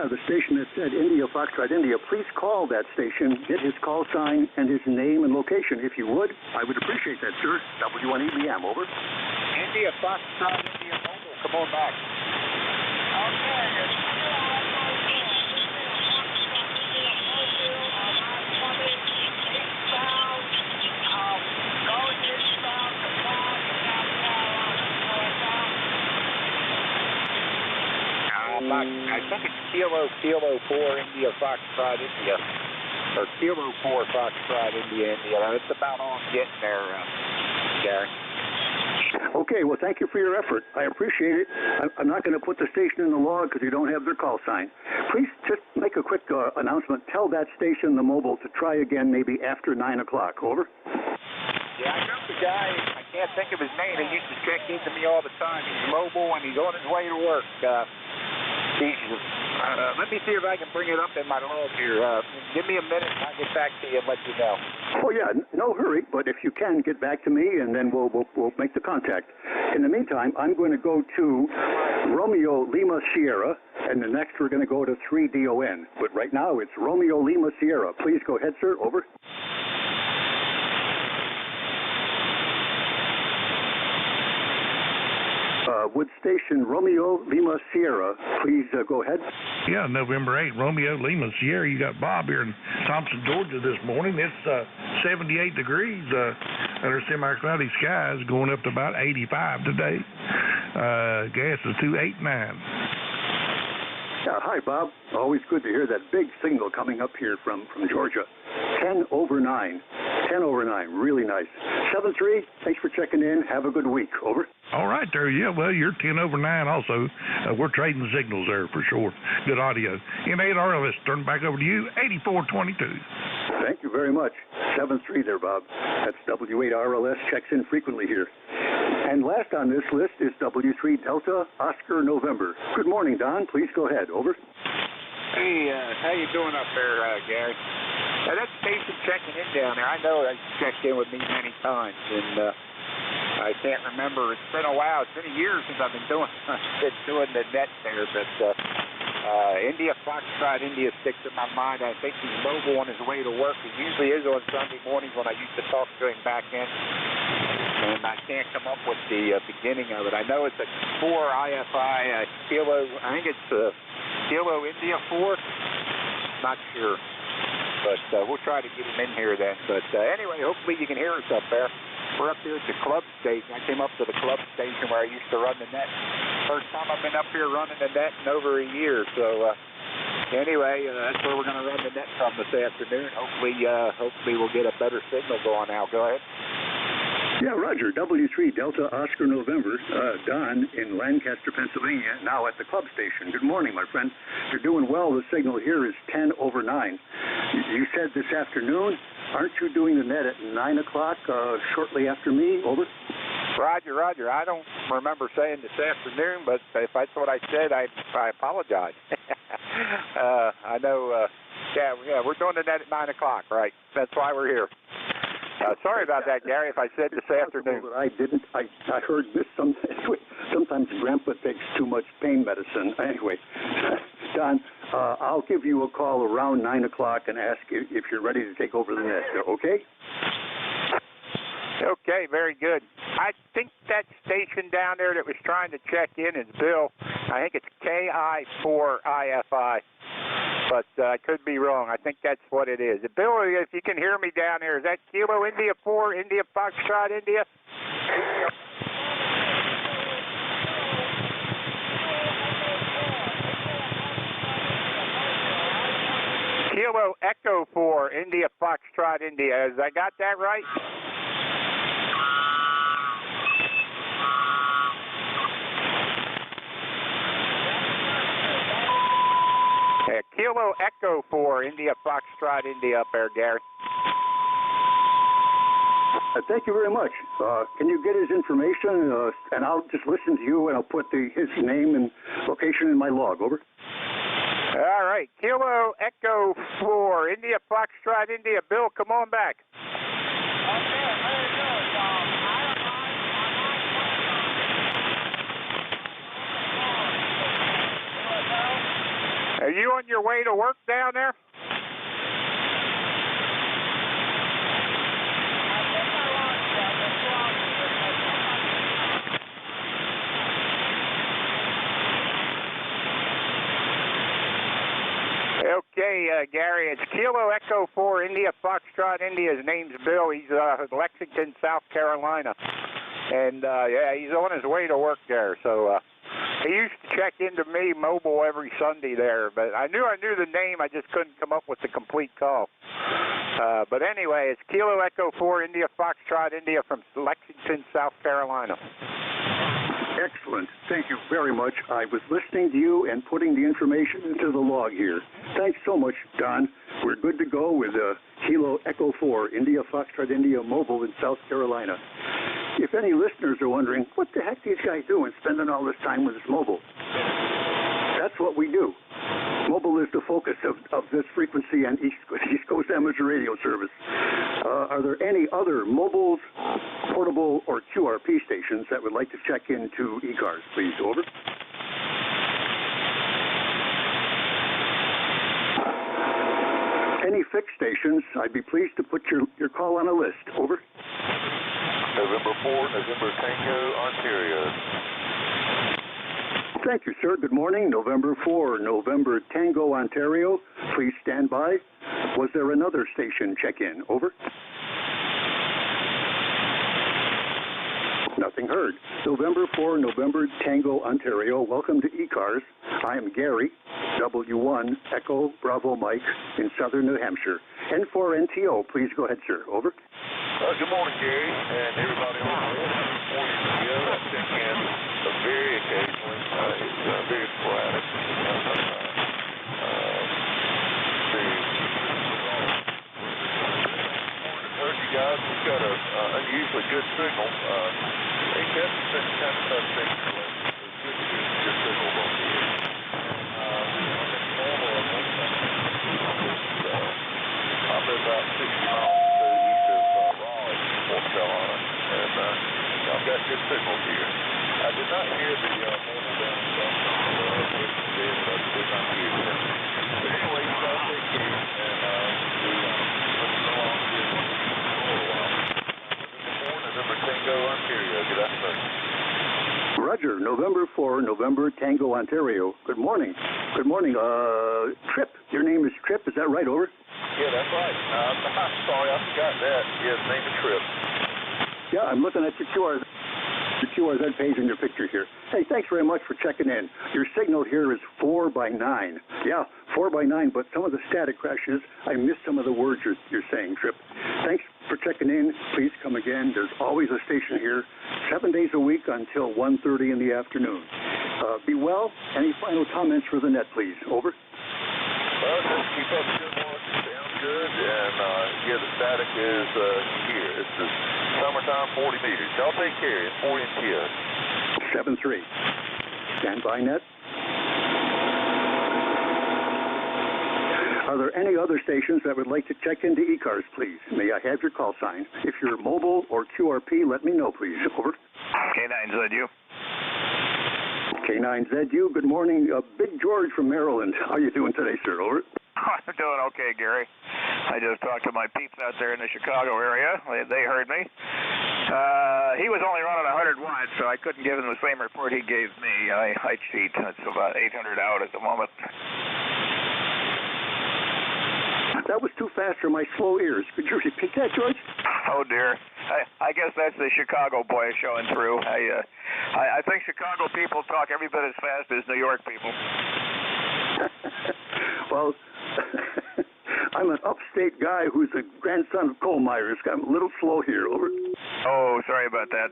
Yeah, the station that said India Foxtrot India. Please call that station, get his call sign and his name and location. If you would, I would appreciate that, sir. W1EBM, over. India Foxtrot India Mobile, come on back. I think it's Kilo 4 India Foxtrot India, or Kilo 4 Foxtrot India. That's about all I'm getting there, Gary. Okay, well, thank you for your effort. I appreciate it. I'm not going to put the station in the log because you don't have their call sign. Please just make a quick announcement. Tell that station, the mobile, to try again maybe after 9 o'clock. Over. Yeah, I know the guy. I can't think of his name. He used to check into me all the time. He's mobile and he's on his way to work. Let me see if I can bring it up in my log here. Give me a minute and I'll get back to you and let you know. Oh, yeah, no hurry, but if you can, get back to me and then we'll make the contact. In the meantime, I'm going to go to Romeo Lima Sierra, and the next we're going to go to 3DON. But right now, it's Romeo Lima Sierra. Please go ahead, sir. Over. Wood Station, Romeo Lima Sierra. Please go ahead. Yeah, November 8th, Romeo Lima Sierra. You got Bob here in Thompson, Georgia this morning. It's 78 degrees under semi-cloudy skies, going up to about 85 today. Gas is 289. Hi, Bob. Always good to hear that big signal coming up here from Georgia. 10 over 9. 10 over 9. Really nice. 7-3, thanks for checking in. Have a good week. Over. All right there. Yeah, well, you're 10 over 9 also. We're trading signals there for sure. Good audio. N8R, let's turn back over to you. 8422. Thank you very much. 7-3 there, Bob. That's W8RLS, checks in frequently here. And last on this list is W3 Delta Oscar November. Good morning, Don. Please go ahead. Over. Hey, how you doing up there, Gary? That station checking in down there, I know they checked in with me many times, and I can't remember. It's been a while. It's been a year since I've been doing the net there, but India Foxtrot India sticks in my mind. I think he's mobile on his way to work. He usually is on Sunday mornings when I used to talk to him back in, and I can't come up with the beginning of it. I know it's a 4 IFI Kilo. I think it's Kilo India 4. Not sure. But we'll try to get him in here then. But anyway, hopefully you can hear us up there. We're up here at the club station. I came up to the club station where I used to run the net. First time I've been up here running the net in over a year. So anyway, that's where we're going to run the net from this afternoon. Hopefully we'll get a better signal going now. Go ahead. Yeah, Roger. W3 Delta Oscar November, Don in Lancaster, Pennsylvania, now at the club station. Good morning, my friend. You're doing well. The signal here is 10 over 9. You said this afternoon, aren't you doing the net at 9 o'clock shortly after me? Over. Roger. I don't remember saying this afternoon, but if that's what I said, I apologize. I know, yeah, we're doing the net at 9 o'clock, right? That's why we're here. Sorry about that, Gary, if I said this afternoon. I didn't. I heard this sometimes Grandpa takes too much pain medicine. Anyway, Don, I'll give you a call around 9 o'clock and ask if you're ready to take over the net, okay? Okay, very good. I think that station down there that was trying to check in is Bill. I think it's KI4IFI. But I could be wrong. I think that's what it is. Bill, if you can hear me down there, is that Kilo India 4, India Foxtrot India? Kilo Echo 4, India Foxtrot India. Has I got that right? Kilo Echo 4, India Foxtrot India up there, Gary. Thank you very much. Can you get his information? And I'll just listen to you, and I'll put his name and location in my log. Over. All right. Kilo Echo 4, India Foxtrot India. Bill, come on back. Okay, very good. Are you on your way to work down there? Okay, Gary, it's Kilo Echo 4 India Foxtrot India. His name's Bill. He's Lexington, South Carolina. And, yeah, he's on his way to work there. So he used to check into me mobile every Sunday there. But I knew the name. I just couldn't come up with the complete call. But anyway, it's Kilo Echo 4 India Foxtrot India from Lexington, South Carolina. Excellent. Thank you very much. I was listening to you and putting the information into the log here. Thanks so much, Don. We're good to go with Kilo Echo 4, India Foxtrot India Mobile in South Carolina. If any listeners are wondering, what the heck these guys doing spending all this time with this mobile? That's what we do. Mobile is the focus of this frequency and East Coast amateur radio service. Are there any other mobiles, portable, or QRP stations that would like to check into ECARS, please? Over. Any fixed stations, I'd be pleased to put your call on a list. Over. November 4, November Tango, Ontario. Thank you, sir. Good morning. November 4, November Tango, Ontario. Please stand by. Was there another station check-in? Over. Nothing heard. November 4, November Tango, Ontario. Welcome to ECARS. I am Gary, W1 Echo Bravo Mike in southern New Hampshire. N4NTO, please go ahead, sir. Over. Good morning, Gary, and everybody on the morning radio. I check in very occasionally. It's very sporadic. Heard you guys. We've got an unusually good signal. Hey, Kevin, it's been kind of tough thing. Good signal on here. I'm about 60 miles to the east of Raleigh, North Carolina, and I've got good signal here. I did not hear the mobile down south, but I did not hear it. But anyway, you guys take care, and let's go on here for a while. November Tango, Ontario. Good afternoon. Roger. November 4, November Tango, Ontario. Good morning. Good morning. Tripp. Your name is Tripp. Is that right? Over. Yeah, that's right. I'm sorry, I forgot that. Yeah, his name is Tripp. Yeah, I'm looking at your QRZ page in your picture here. Hey, thanks very much for checking in. Your signal here is 4 by 9. Yeah, 4 by 9, but some of the static crashes, I missed some of the words you're saying, Tripp. Thanks for checking in. Please come again. There's always a station here, 7 days a week until 1:30 in the afternoon. Be well. Any final comments for the net, please? Over. Well, just keep up the good work. It sounds good, and yeah, the static is here. It's the summertime 40 meters. Y'all take care. It's 40 and Kia. 7-3. Stand by, net. Are there any other stations that would like to check into ECARS, please? May I have your call sign? If you're mobile or QRP, let me know, please. Over. K9ZU. K9ZU, good morning. Big George from Maryland. How are you doing today, sir? Over. I'm doing okay, Gary. I just talked to my peeps out there in the Chicago area. They heard me. He was only running 100 watts, so I couldn't give him the same report he gave me. I cheat. It's about 800 out at the moment. That was too fast for my slow ears. Could you repeat that, George? Oh, dear. I guess that's the Chicago boy showing through. I think Chicago people talk every bit as fast as New York people. Well, I'm an upstate guy who's a grandson of coal miners. I'm a little slow here. Over. Oh, sorry about that.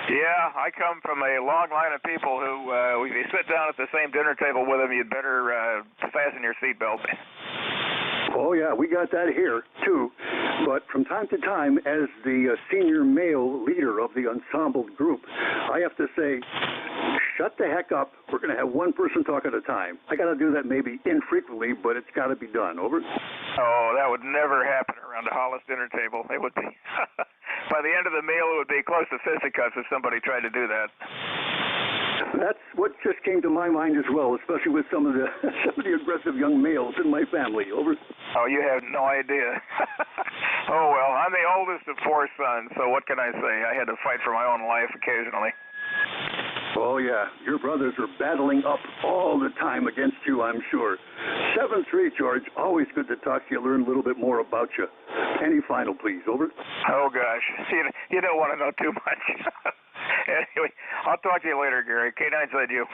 Yeah, I come from a long line of people who, if you sit down at the same dinner table with them, you'd better fasten your seatbelt. Oh, yeah, we got that here, too. But from time to time, as the senior male leader of the ensemble group, I have to say, shut the heck up. We're going to have one person talk at a time. I got to do that maybe infrequently, but it's got to be done. Over. Oh, that would never happen around a Hollis dinner table. It would be, by the end of the meal, it would be close to fisticuffs if somebody tried to do that. That's what just came to my mind as well, especially with some of the aggressive young males in my family. Over. Oh, you have no idea. Oh, well, I'm the oldest of 4 sons, so what can I say? I had to fight for my own life occasionally. Oh, yeah. Your brothers are battling up all the time against you, I'm sure. 7-3, George. Always good to talk to you, learn a little bit more about you. Any final, please. Over. Oh, gosh. You don't want to know too much. Anyway, I'll talk to you later, Gary. K9ZU.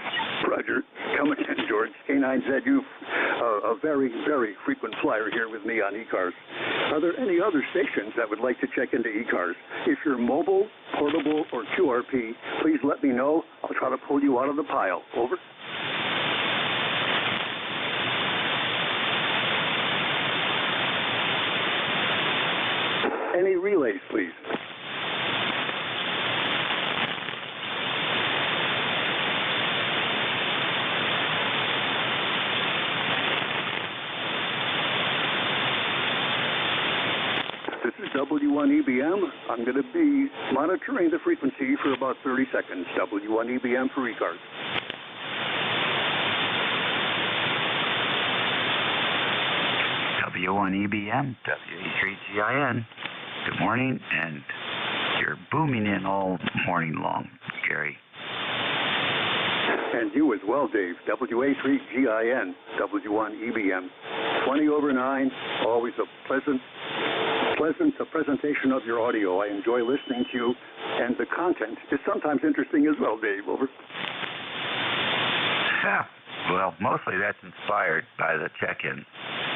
Roger. Come again, George. K9ZU, a very, very frequent flyer here with me on ECARS. Are there any other stations that would like to check into ECARS? If you're mobile, portable, or QRP, please let me know. I'll try to pull you out of the pile. Over. Any relays, please? This is W1EBM. I'm going to be monitoring the frequency for about 30 seconds. W1EBM for ECARS. W1EBM, W3GIN. Good morning, and you're booming in all morning long, Gary. And you as well, Dave. WA3GIN, W1EBM. 20 over 9, always a pleasant presentation of your audio. I enjoy listening to you, and the content is sometimes interesting as well, Dave. Over. Yeah, well, mostly that's inspired by the check-in.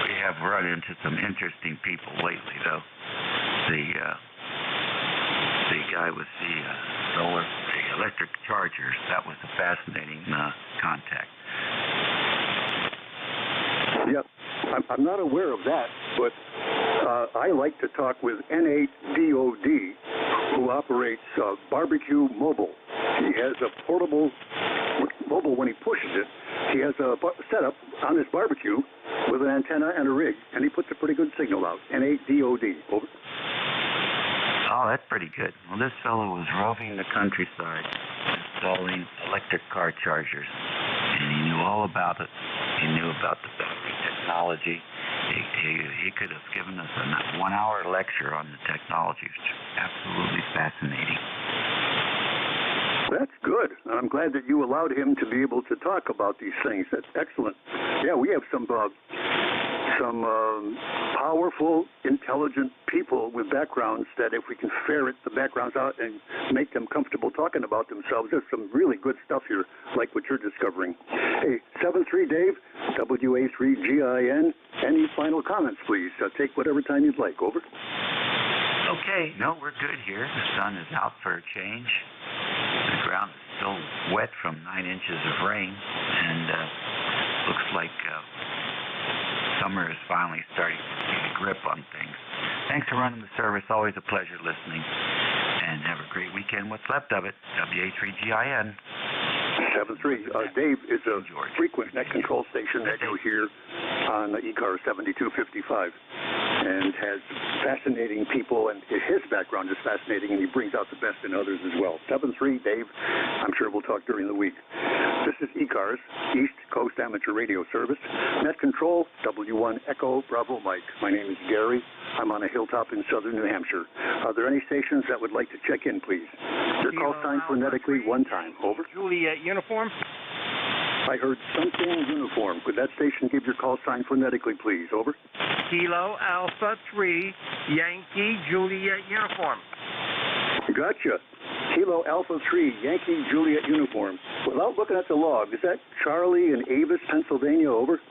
We have run into some interesting people lately, though. The guy with the electric chargers, that was a fascinating contact. Yep, I'm not aware of that, but I like to talk with N8DOD, who operates Barbecue Mobile. He has a portable mobile when he pushes it. He has a setup on his barbecue with an antenna and a rig, and he puts a pretty good signal out. N8DOD. Over. Oh, that's pretty good. Well, this fellow was roving the countryside, installing electric car chargers, and he knew all about it. He knew about the battery technology. He could have given us a 1-hour lecture on the technology. It's absolutely fascinating. That's good. I'm glad that you allowed him to be able to talk about these things. That's excellent. Yeah, we have some powerful, intelligent people with backgrounds that if we can ferret the backgrounds out and make them comfortable talking about themselves, there's some really good stuff here, like what you're discovering. Hey, 7-3 Dave, WA3GIN. Any final comments, please? Take whatever time you'd like. Over. Okay, no, we're good here. The sun is out for a change. The ground is still wet from 9 inches of rain, and looks like summer is finally starting to get a grip on things. Thanks for running the service. Always a pleasure listening. And have a great weekend. What's left of it. WA3GIN. 7-3. Dave is a frequent net control station that you'll hear on the ECARS 7255, and has fascinating people, and his background is fascinating, and he brings out the best in others as well. 7-3, Dave. I'm sure we'll talk during the week. This is ECARS, East Coast Amateur Radio Service. Net control, W1 Echo Bravo Mike. My name is Gary. I'm on a hilltop in southern New Hampshire. Are there any stations that would like to check in, please? Your call sign phonetically one time. Over. Juliet Uniform. I heard something uniform. Could that station give your call sign phonetically, please? Over. Kilo Alpha 3 Yankee Juliet Uniform. Gotcha. Kilo Alpha 3 Yankee Juliet Uniform. Without looking at the log, is that Charlie in Avis, Pennsylvania? Over.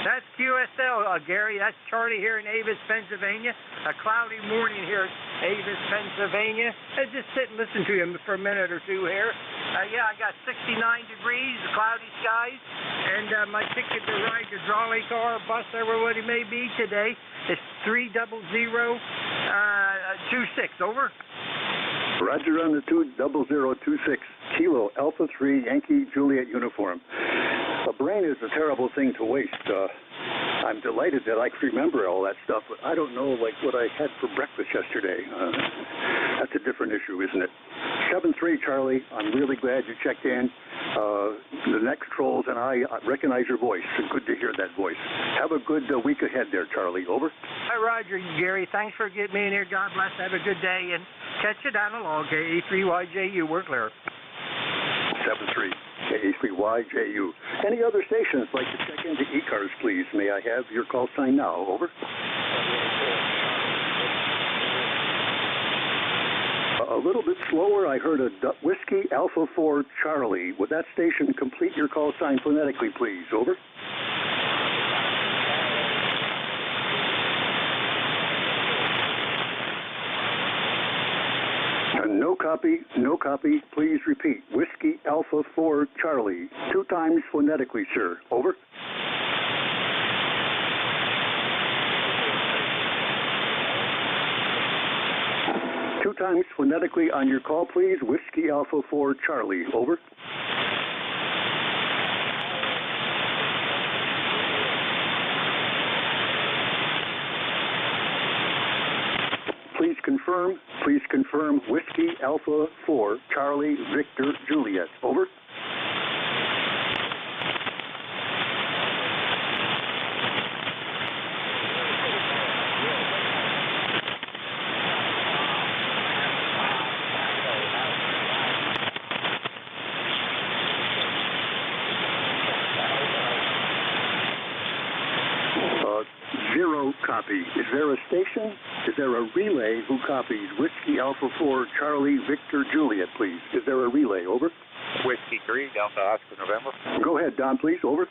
That's QSL, Gary. That's Charlie here in Avis, Pennsylvania. A cloudy morning here at Avis, Pennsylvania. I just sit and listen to him for a minute or two here. Yeah, I got 69 degrees, cloudy skies, and my ticket to ride the trolley car, bus, everywhere it may be today is 30026. Over. Roger on the 20026. Kilo Alpha 3 Yankee Juliet Uniform. A brain is a terrible thing to waste. I'm delighted that I can remember all that stuff, but I don't know like what I had for breakfast yesterday. That's a different issue, isn't it? 7-3, Charlie. I'm really glad you checked in. The next trolls and I recognize your voice. Good to hear that voice. Have a good week ahead there, Charlie. Over. Hi, Roger, Gary. Thanks for getting me in here. God bless. Have a good day, and catch you down along KA3YJU. We're clear. 7-3, KA3YJU. Any other stations like to check into ECARS, please? May I have your call sign now? Over. A little bit slower, I heard a Whiskey Alpha 4 Charlie. Would that station complete your call sign phonetically, please? Over. No copy, no copy. Please repeat. Whiskey Alpha 4 Charlie. 2 times phonetically, sir. Over. Two times phonetically on your call, please. Whiskey Alpha 4 Charlie. Over. Please confirm. Please confirm. Whiskey Alpha 4 Charlie Victor Juliet. Over. Zero copy. Is there a station? Is there a relay who copies Whiskey Alpha 4 Charlie Victor Juliet, please? Is there a relay? Over. Whiskey 3, Delta Oscar November. Go ahead, Don, please. Over.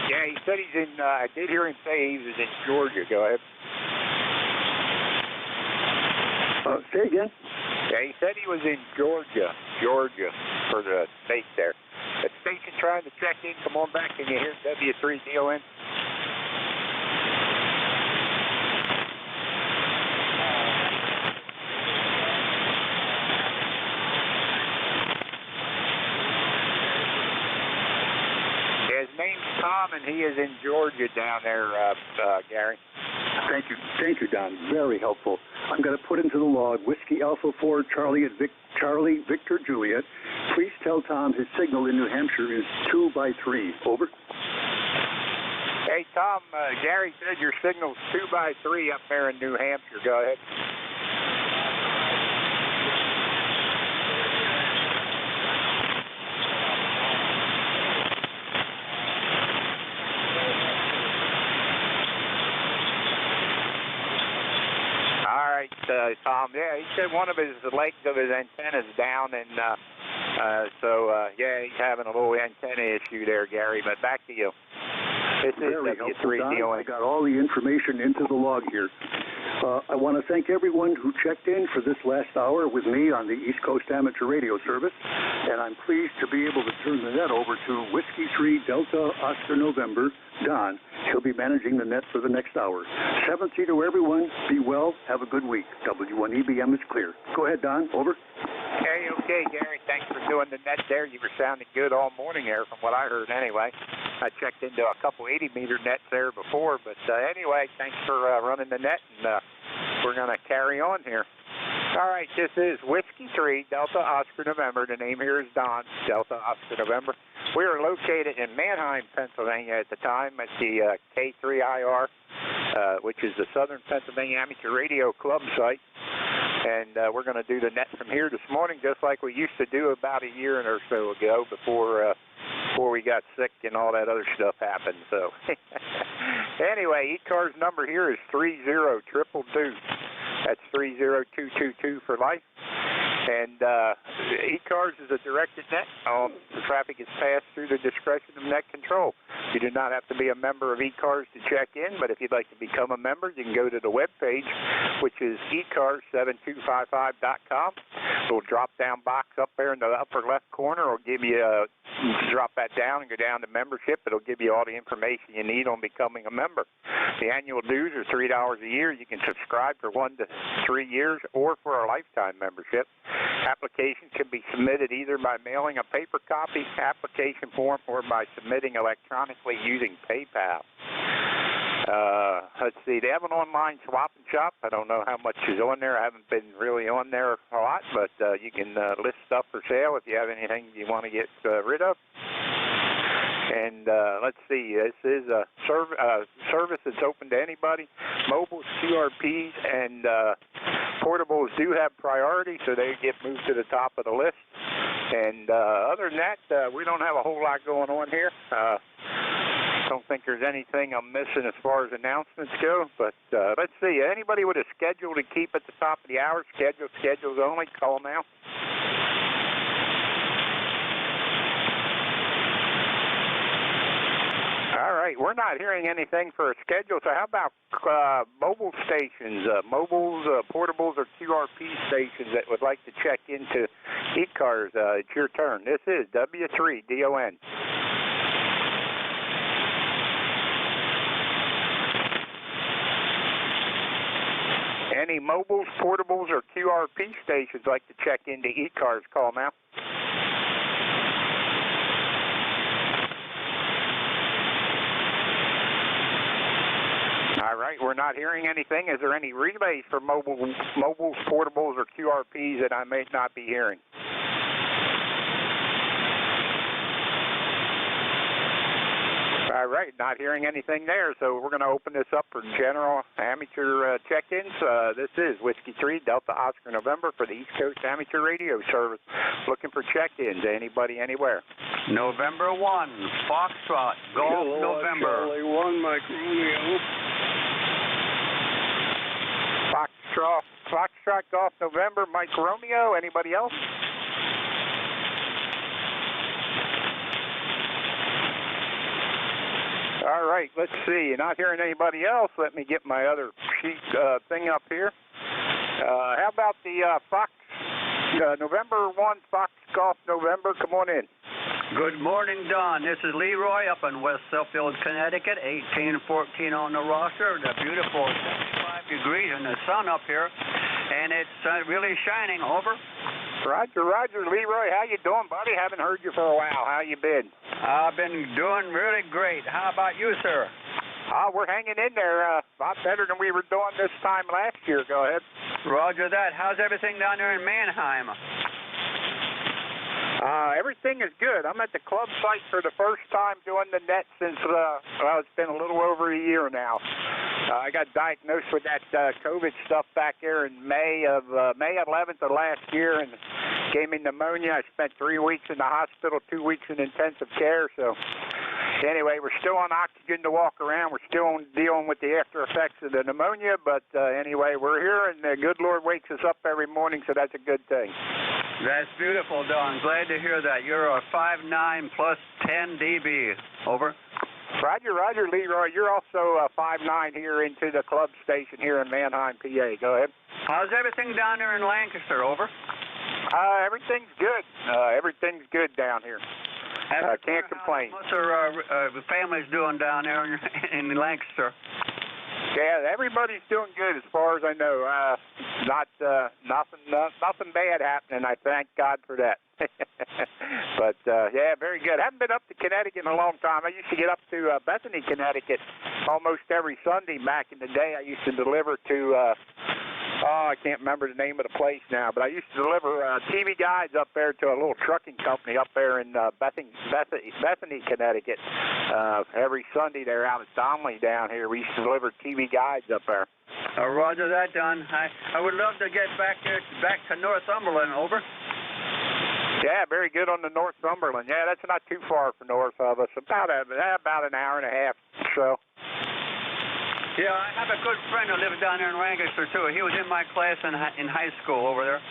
Yeah, he said he's in, I did hear him say he was in Georgia. Go ahead. Say again. Yeah, he said he was in Georgia for the state there. That station trying to check in. Come on back. Can you hear W3 deal in? His name's Tom, and he is in Georgia down there, Gary. Thank you, Don. Very helpful. I'm going to put into the log Whiskey Alpha 4 Charlie and Charlie Victor Juliet. Please tell Tom his signal in New Hampshire is 2 by 3. Over. Hey, Tom, Gary said your signal's 2 by 3 up there in New Hampshire. Go ahead. Tom, yeah, he said one of his legs of his antenna's down, and yeah, he's having a little antenna issue there, Gary. But back to you. This is W3 dealing. I got all the information into the log here. I want to thank everyone who checked in for this last hour with me on the East Coast Amateur Radio Service, and I'm pleased to be able to turn the net over to Whiskey 3 Delta Oscar November, Don. He'll be managing the net for the next hour. 7-3 to everyone. Be well. Have a good week. W1EBM is clear. Go ahead, Don. Over. Hey, okay, Gary. Thanks for doing the net there. You were sounding good all morning there from what I heard anyway. I checked into a couple 80-meter nets there before, but anyway, thanks for running the net, and we're going to carry on here. All right, this is Whiskey 3, Delta Oscar November. The name here is Don, Delta Oscar November. We are located in Manheim, Pennsylvania at the time at the K3IR, which is the Southern Pennsylvania Amateur Radio Club site. And we're going to do the net from here this morning just like we used to do about a year or so ago before we got sick and all that other stuff happened. So anyway, ECARS number here is 30222. That's 30222 for life. And ECARS is a directed net. The traffic is passed through the discretion of net control. You do not have to be a member of ECARS to check in, but if you'd like to become a member, you can go to the webpage, which is ECARS7255.com. Little drop-down box up there in the upper left corner will give you drop that down and go down to membership. It'll give you all the information you need on becoming a member. The annual dues are $3 a year. You can subscribe for 1 to 3 years or for a lifetime membership. Applications can be submitted either by mailing a paper copy application form or by submitting electronically using PayPal. Let's see, they have an online swap and shop. I don't know how much is on there. I haven't been really on there a lot, but you can list stuff for sale if you have anything you want to get rid of. And let's see, this is a service that's open to anybody. Mobiles, QRPs, and portables do have priority, so they get moved to the top of the list. And other than that, we don't have a whole lot going on here. Don't think there's anything I'm missing as far as announcements go, but let's see. Anybody with a schedule to keep at the top of the hour, schedules only, call now. All right, we're not hearing anything for a schedule, so how about mobile stations, mobiles, portables, or QRP stations that would like to check into ECARS? It's your turn. This is W3DON. Any mobiles, portables, or QRP stations like to check into ECARS, call now. All right, we're not hearing anything. Is there any relays for mobiles, portables, or QRPs that I may not be hearing? All right, not hearing anything there, so we're going to open this up for general amateur check-ins. This is Whiskey 3, Delta Oscar November for the East Coast Amateur Radio Service. Looking for check-ins, anybody, anywhere. November 1, Foxtrot, Golf November. Charlie 1, Mike Romeo. Foxtrot, Golf November, Mike Romeo, anybody else? All right, let's see. Not hearing anybody else. Let me get my other sheet thing up here. How about the Fox November 1 Fox Golf November? Come on in. Good morning, Don. This is Leroy up in West Suffield, Connecticut. 1814 on the roster. The beautiful 75 degrees and the sun up here, and it's really shining. Over. Roger. Leroy, how you doing, buddy? Haven't heard you for a while. How you been? I've been doing really great. How about you, sir? We're hanging in there. A lot better than we were doing this time last year. Go ahead. Roger that. How's everything down there in Mannheim? Everything is good. I'm at the club site for the first time doing the net since, it's been a little over a year now. I got diagnosed with that COVID stuff back there in May 11th of last year, and gave me pneumonia. I spent 3 weeks in the hospital, 2 weeks in intensive care. So anyway, we're still on oxygen to walk around. We're still dealing with the after effects of the pneumonia, but anyway, we're here, and the good Lord wakes us up every morning, so that's a good thing. That's beautiful, Don. Glad to hear that. You're a 5'9" plus 10 dB. Over. Roger, Leroy. You're also 5'9" here into the club station here in Mannheim, PA. Go ahead. How's everything down there in Lancaster? Over. Everything's good. Everything's good down here. Can't complain. What's our families doing down there in Lancaster? Yeah, everybody's doing good as far as I know. Nothing bad happening. I thank God for that. But yeah, very good. Haven't been up to Connecticut in a long time. I used to get up to Bethany, Connecticut, almost every Sunday back in the day. I used to deliver to. I can't remember the name of the place now, but I used to deliver TV guides up there to a little trucking company up there in Bethany, Connecticut. Every Sunday they're out at Donnelly down here. We used to deliver TV guides up there. Roger that, Don. I would love to get back to Northumberland. Over. Yeah, very good on the Northumberland. Yeah, that's not too far from north of us. About an hour and a half. So. Yeah, I have a good friend who lives down there in Lancaster, too. He was in my class in high school over there.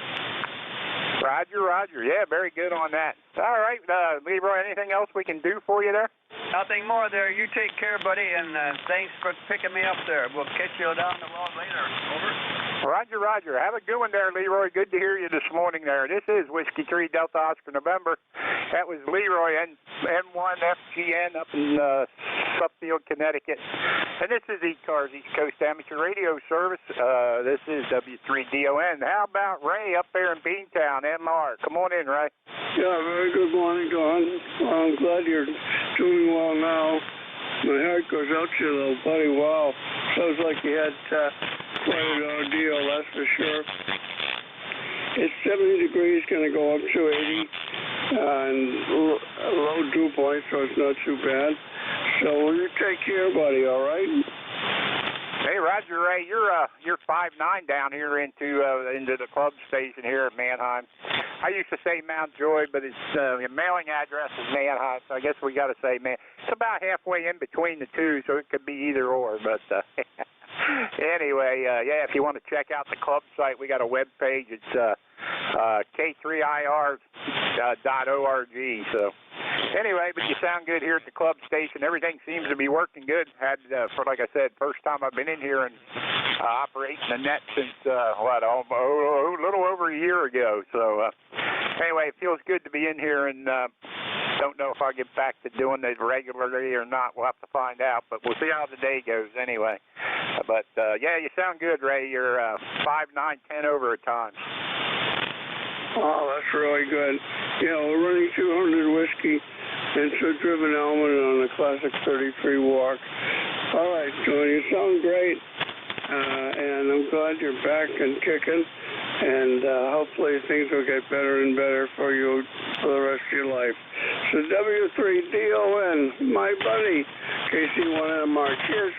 Roger. Yeah, very good on that. All right, Leroy, anything else we can do for you there? Nothing more there. You take care, buddy, and thanks for picking me up there. We'll catch you down the road later. Over. Roger. Have a good one there, Leroy. Good to hear you this morning there. This is Whiskey 3 Delta Oscar November. That was Leroy N1FGN up in Suffield, Connecticut. And this is ECARS, East Coast Amateur Radio Service. This is W3DON. How about Ray up there in Beantown, MR? Come on in, Ray. Yeah, very good morning, Don. I'm glad you're doing well now. My heart goes out to you, little buddy. Wow. Sounds like you had quite an ordeal, that's for sure. It's 70 degrees, going to go up to 80, and low dew point, so it's not too bad. So you take care, buddy, all right? Hey, Roger Ray, you're 5'9" down here into the club station here at Manheim. I used to say Mount Joy, but its mailing address is Manheim, so I guess we got to say man. It's about halfway in between the two, so it could be either or. But anyway, yeah, if you want to check out the club site, we got a web page. It's k3ir.org. So anyway, but you sound good here at the club station. Everything seems to be working good. Had for like I said, first time I've been in here and operating the net since a little over a year ago. So anyway, it feels good to be in here, and don't know if I'll get back to doing it regularly or not. We'll have to find out, but we'll see how the day goes anyway. But yeah, you sound good, Ray. You're 5'9", 10 over at times. Oh, that's really good. Yeah, we're running 200 whiskey and 2 driven almond on the classic 33 walk. All right, John, you sound great, and I'm glad you're back and kicking, and hopefully things will get better and better for you for the rest of your life. So W3DON, my buddy, KC1MR. Cheers.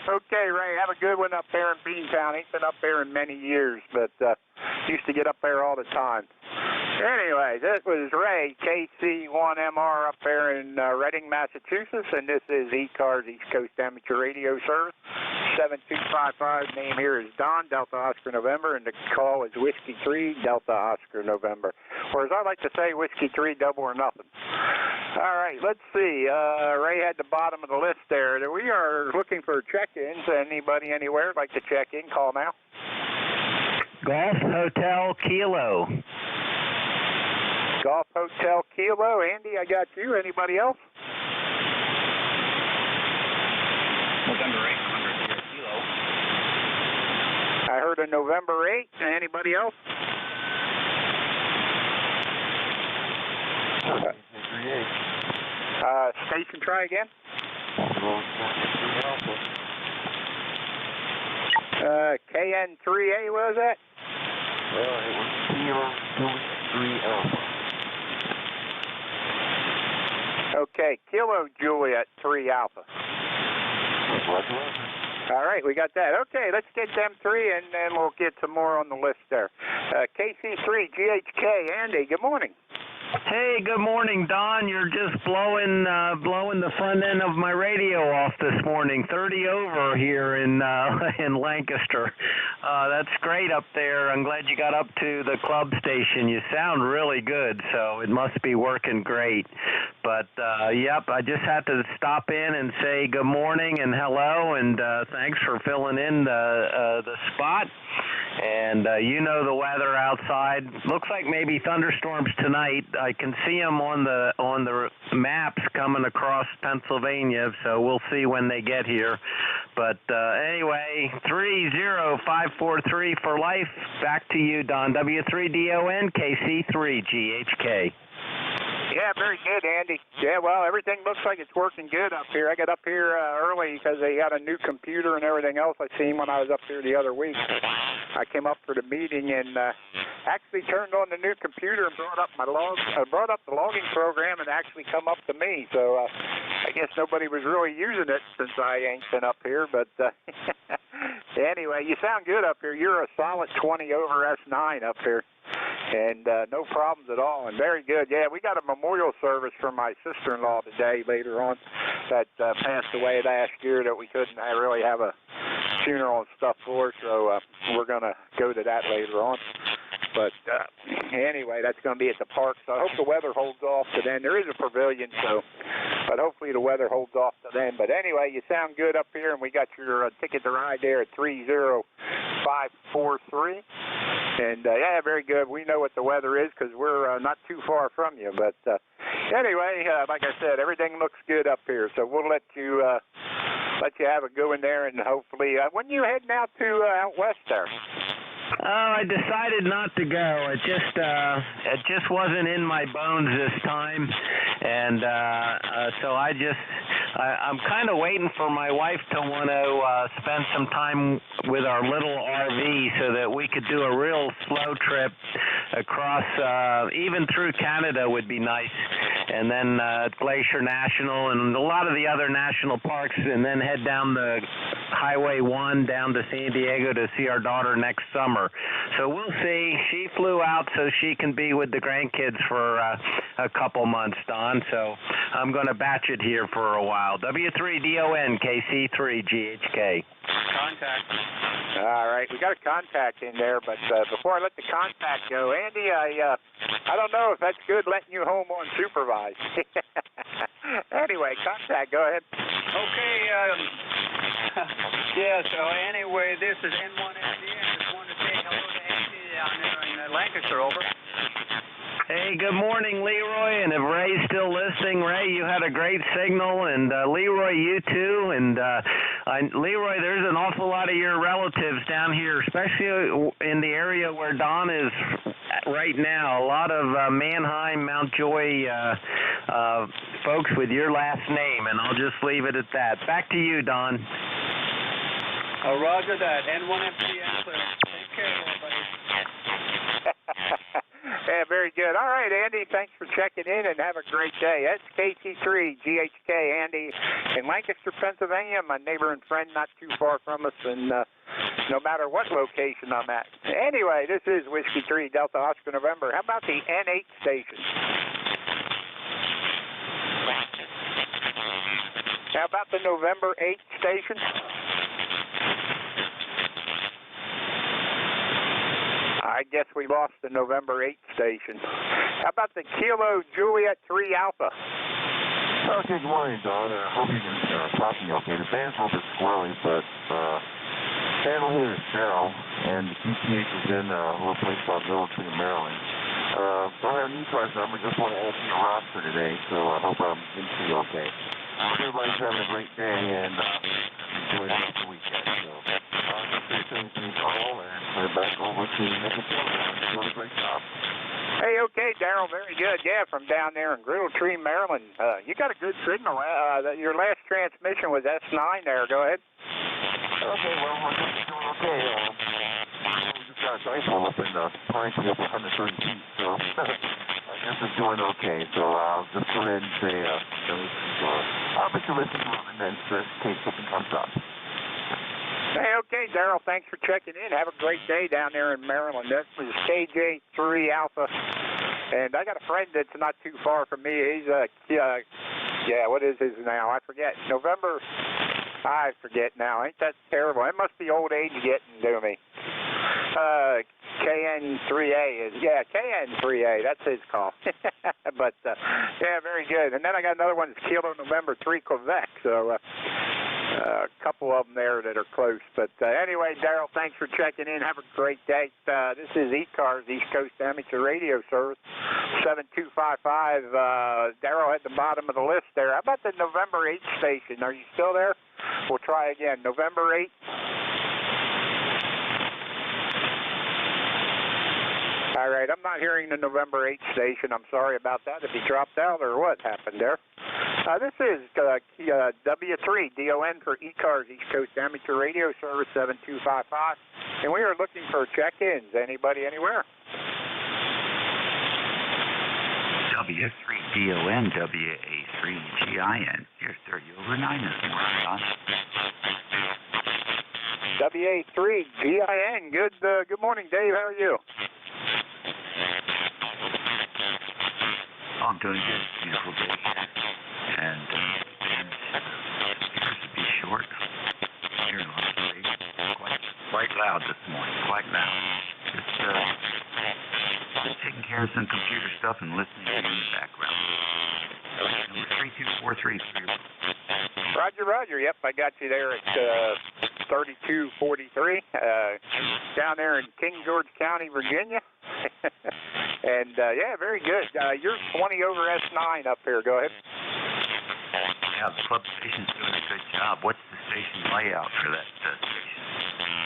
Okay, Ray, have a good one up there in Beantown. Ain't been up there in many years, but used to get up there all the time. Anyway, this was Ray, KC1MR up there in Reading, Massachusetts, and this is ECARS, East Coast Amateur Radio Service. 7255, name here is Don, Delta Oscar November, and the call is Whiskey 3, Delta Oscar November. Or as I like to say, Whiskey 3, double or nothing. All right, let's see. Ray had the bottom of the list there. We are looking for check-ins. Anybody anywhere like to check in? Call now. Golf Hotel Kilo. Golf Hotel Kilo. Andy, I got you. Anybody else? November 800 Kilo. I heard a November 8. Anybody else? Station, try again. KN3A, what was that? It was Kilo 3 Alpha. Okay, Kilo Juliet 3 Alpha. All right, we got that. Okay, let's get them 3, and then we'll get some more on the list there. KC3 GHK, Andy, good morning. Hey, good morning, Don. You're just blowing the front end of my radio off this morning. 30 over here in Lancaster. That's great up there. I'm glad you got up to the club station. You sound really good, so it must be working great. But yep, I just had to stop in and say good morning and hello, and thanks for filling in the spot. And you know the weather outside. Looks like maybe thunderstorms tonight. I can see them on the maps coming across Pennsylvania, so we'll see when they get here. But anyway, 30543 for life. Back to you, Don. W3DON, KC3GHK. Yeah, very good, Andy. Yeah, well, everything looks like it's working good up here. I got up here early because they got a new computer and everything else I seen when I was up here the other week. I came up for the meeting and actually turned on the new computer and brought up the logging program and actually come up to me. So I guess nobody was really using it since I ain't been up here. But anyway, you sound good up here. You're a solid 20 over S9 up here. And no problems at all, and very good. Yeah, we got a memorial service for my sister-in-law today later on that passed away last year that we couldn't really have a funeral and stuff for, so we're going to go to that later on. But anyway, that's going to be at the park, so I hope the weather holds off to then. There is a pavilion, but hopefully the weather holds off to then. But anyway, you sound good up here, and we got your ticket to ride there at 30543. And, yeah, very good. We know what the weather is because we're not too far from you. But anyway, like I said, everything looks good up here. So we'll let you have a good one there. And hopefully, when you heading out to out west there? I decided not to go. It just wasn't in my bones this time, and so I'm kind of waiting for my wife to want to spend some time with our little RV so that we could do a real slow trip across, even through Canada would be nice, and then Glacier National and a lot of the other national parks, and then head down the Highway 1 down to San Diego to see our daughter next summer. So we'll see. She flew out so she can be with the grandkids for a couple months, Don. So I'm going to batch it here for a while. W3DON KC3GHK. Contact. All right, we got a contact in there, but before I let the contact go, Andy, I don't know if that's good letting you home unsupervised. Anyway, contact, go ahead. Okay, yeah, so anyway, this is N1FDN. Just wanted to say hello to Andy down there in Lancaster, over. Hey, good morning, Leroy, and if Ray's still listening, Ray, you had a great signal, and Leroy, you too, and Leroy, there's an awful lot of your relatives down here, especially in the area where Don is right now. A lot of Manheim, Mount Joy folks with your last name, and I'll just leave it at that. Back to you, Don. Oh, roger that. N1FDN, clear. Take care, everybody. Yeah, very good. All right, Andy, thanks for checking in, and have a great day. That's KT3GHK, Andy, in Lancaster, Pennsylvania, my neighbor and friend not too far from us, and no matter what location I'm at. Anyway, this is Whiskey 3, Delta Oscar November. How about the N8 station? How about the November 8 station? I guess we lost the November 8 station. How about the Kilo Juliet 3 Alpha? Okay, good morning, Don. I hope you can talk to me okay. The band's a little bit squirrely, but channel here is Cheryl, and the QTH is in a little place called Middleton, Maryland. Don't have an ECARS number, just want to add to your roster today, so I hope I'm getting to you okay. Everybody's having a great day, and enjoy the rest of the weekend. So just stay tuned to me, call, and we're back over to Nickel Program. Doing a great job. Hey, okay, Daryl, very good. Yeah, from down there in Griddle Tree, Maryland. You got a good signal. Your last transmission was S9 there. Go ahead. Okay, well, we're doing okay. We just got a dipole up in Pine Tree up 130 feet, so I guess it's doing okay. So I'll just go ahead and say, I'll bet you listen to it and then in case something comes up. Hey, okay, Daryl, thanks for checking in. Have a great day down there in Maryland. This was KJ3 Alpha, and I got a friend that's not too far from me. He's, what is his now? I forget. November, I forget now. Ain't that terrible? It must be old age getting to me. KN3A is, KN3A, that's his call. But, yeah, very good. And then I got another one, it's Kilo November 3 Quebec, so a couple of them there that are close. But anyway, Daryl, thanks for checking in. Have a great day. This is ECARS, East Coast Amateur Radio Service, 7255. Daryl at the bottom of the list there. How about the November 8 station? Are you still there? We'll try again. November 8. All right, I'm not hearing the November 8 station. I'm sorry about that. If he dropped out or what happened there. This is W3DON for ECARS, East Coast Amateur Radio Service, 7255. And we are looking for check-ins. Anybody, anywhere? W3DON, WA3GIN. Here's 30 over 9 this morning, Don. WA3GIN. Good morning, Dave. How are you? Oh, I'm doing good. Beautiful day. And appears to be short here in Las Vegas. Quite loud this morning. Quite loud. Just taking care of some computer stuff and listening to you in the background. Number 32433. Roger. Yep, I got you there at 3243 down there in King George County, Virginia. And, yeah, very good. You're 20 over S9 up here. Go ahead. Yeah, the club station's doing a good job. What's the station layout for that station?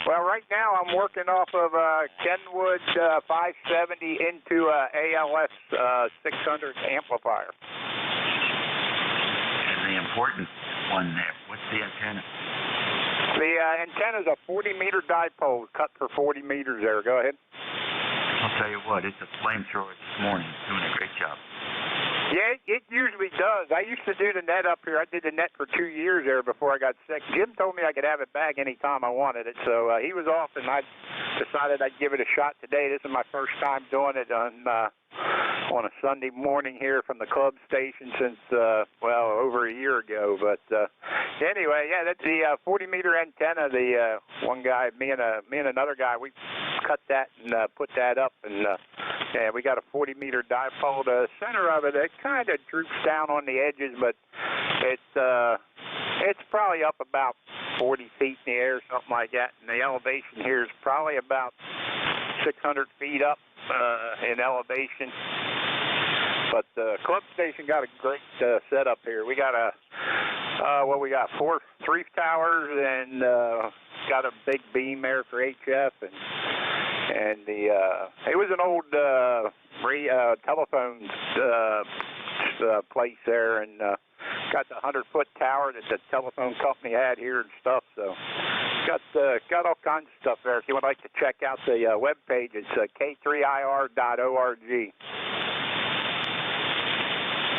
Well, right now I'm working off of Kenwood 570 into ALS 600 amplifier. And the important one there, what's the antenna? The antenna is a 40-meter dipole cut for 40 meters there. Go ahead. I'll tell you what, it's a flamethrower this morning. It's doing a great job. Yeah, it usually does. I used to do the net up here. I did the net for 2 years there before I got sick. Jim told me I could have it back anytime I wanted it, so he was off, and I decided I'd give it a shot today. This is my first time doing it on a Sunday morning here from the club station since, over a year ago. But anyway, yeah, that's the 40-meter antenna. The one guy, me and another guy, we cut that and put that up, and we got a 40-meter dipole. The center of it, it kind of droops down on the edges, but it's probably up about 40 feet in the air, something like that. And the elevation here is probably about 600 feet up in elevation. But the club station got a great setup here. We got we got 3 towers and got a big beam there for HF, and it was an old telephone place there, and got the 100-foot tower that the telephone company had here and stuff. So got all kinds of stuff there. If you would like to check out the web page, it's k3ir.org.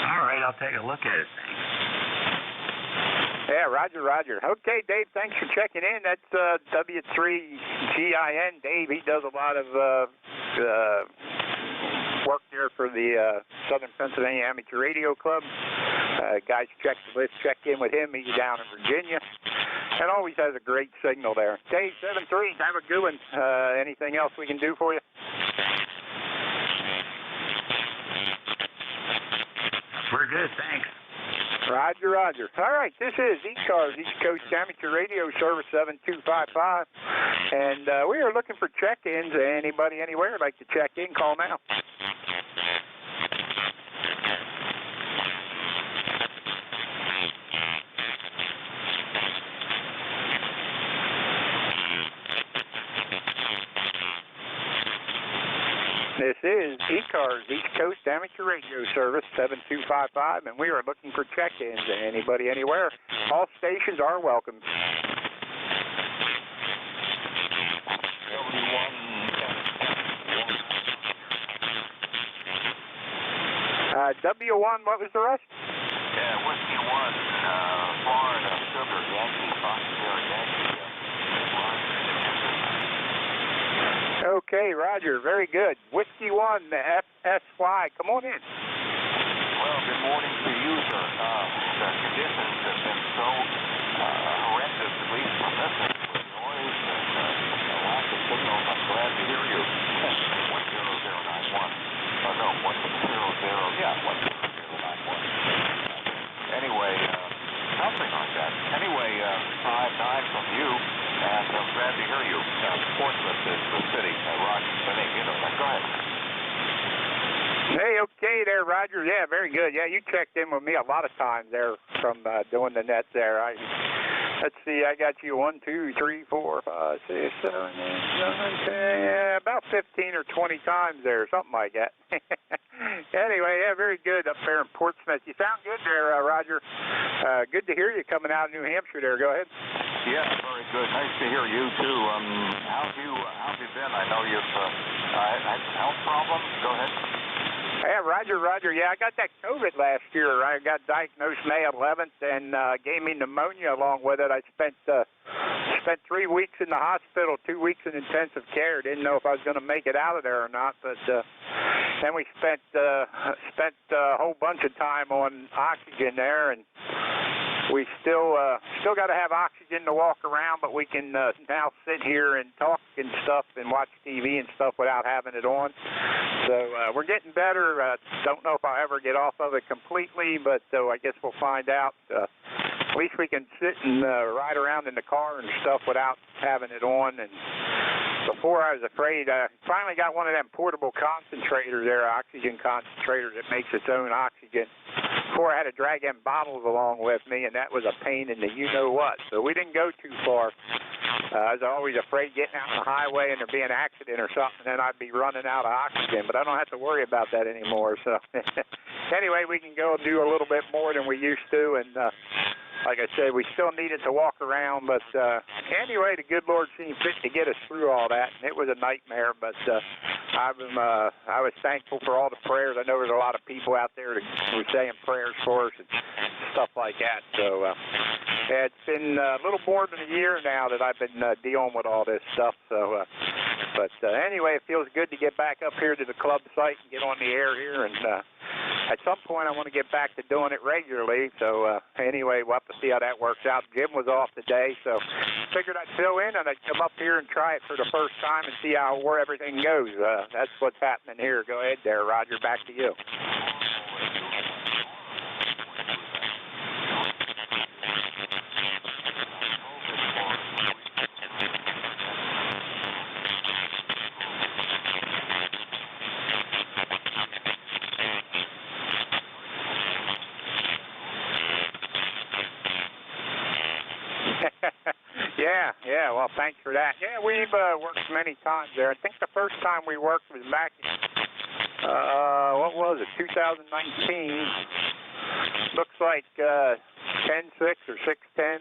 All right, I'll take a look at it. Thanks. Yeah, Roger. Okay, Dave, thanks for checking in. That's W3GIN. Dave, he does a lot of work there for the Southern Pennsylvania Amateur Radio Club. Guys, let's check in with him. He's down in Virginia and always has a great signal there. Dave, 7-3, have a good one. Anything else we can do for you? We're good, thanks. Roger. All right, this is ECARS, East Coast Amateur Radio Service 7255, and we are looking for check-ins. Anybody anywhere would like to check in, call now. This is ECARS, East Coast Amateur Radio Service 7255, and we are looking for check-ins. Anybody, anywhere. All stations are welcome. W1, what was the rest? Yeah, Whiskey 1, Florida, Sugar, Yankee, Foxtrot, Yankee. Okay, Roger, very good. Whiskey 1, the FSY, come on in. Well, good morning to you, sir. The conditions have been so horrendous, at least from this end, with noise and a lack of signals. I'm glad to hear you. 10091. Oh, no, 100. Yeah, 10091. Anyway, something like that. Anyway, 5-9 from you. And I'm glad to hear you. Portsmouth is the city. Roger, go ahead. Hey, okay there, Roger. Yeah, very good. Yeah, you checked in with me a lot of times there from doing the net there. Let's see, I got you 1, 2, 3, 4, 5, 6, 7, 8, 9, 10, yeah, about 15 or 20 times there, something like that. Anyway, yeah, very good up there in Portsmouth. You sound good there, Roger. Good to hear you coming out of New Hampshire there. Go ahead. Yeah, very good. Nice to hear you, too. How have you been? I know you've had health problems. Go ahead. Yeah, Roger. Yeah, I got that COVID last year. I got diagnosed May 11th and gave me pneumonia along with it. I spent 3 weeks in the hospital, 2 weeks in intensive care. Didn't know if I was going to make it out of there or not, but then we spent a whole bunch of time on oxygen there, and we still got to have oxygen to walk around, but we can now sit here and talk and stuff and watch TV and stuff without having it on. So we're getting better. Don't know if I'll ever get off of it completely, but I guess we'll find out. At least we can sit and ride around in the car and stuff without having it on. And before I was afraid, I finally got one of them portable concentrators there, oxygen concentrators that makes its own oxygen. before I had to drag them bottles along with me, and that was a pain in the you-know-what. So we didn't go too far. I was always afraid getting out on the highway and there being an accident or something, then I'd be running out of oxygen. But I don't have to worry about that anymore. So anyway, we can go and do a little bit more than we used to, and like I said, we still needed to walk around, but anyway, the good Lord seemed fit to get us through all that, and it was a nightmare, but I was thankful for all the prayers. I know there's a lot of people out there who were saying prayers for us and stuff like that, so it's been a little more than a year now that I've been dealing with all this stuff, so but anyway, it feels good to get back up here to the club site and get on the air here, and at some point I want to get back to doing it regularly, so anyway, we'll have to see how that works out. Jim was off today, so figured I'd fill in and I'd come up here and try it for the first time and see where everything goes. That's what's happening here. Go ahead there, Roger, back to you. Yeah, well, thanks for that. Yeah, we've worked many times there. I think the first time we worked was back in, what was it, 2019. Looks like 10-6 or 6-10.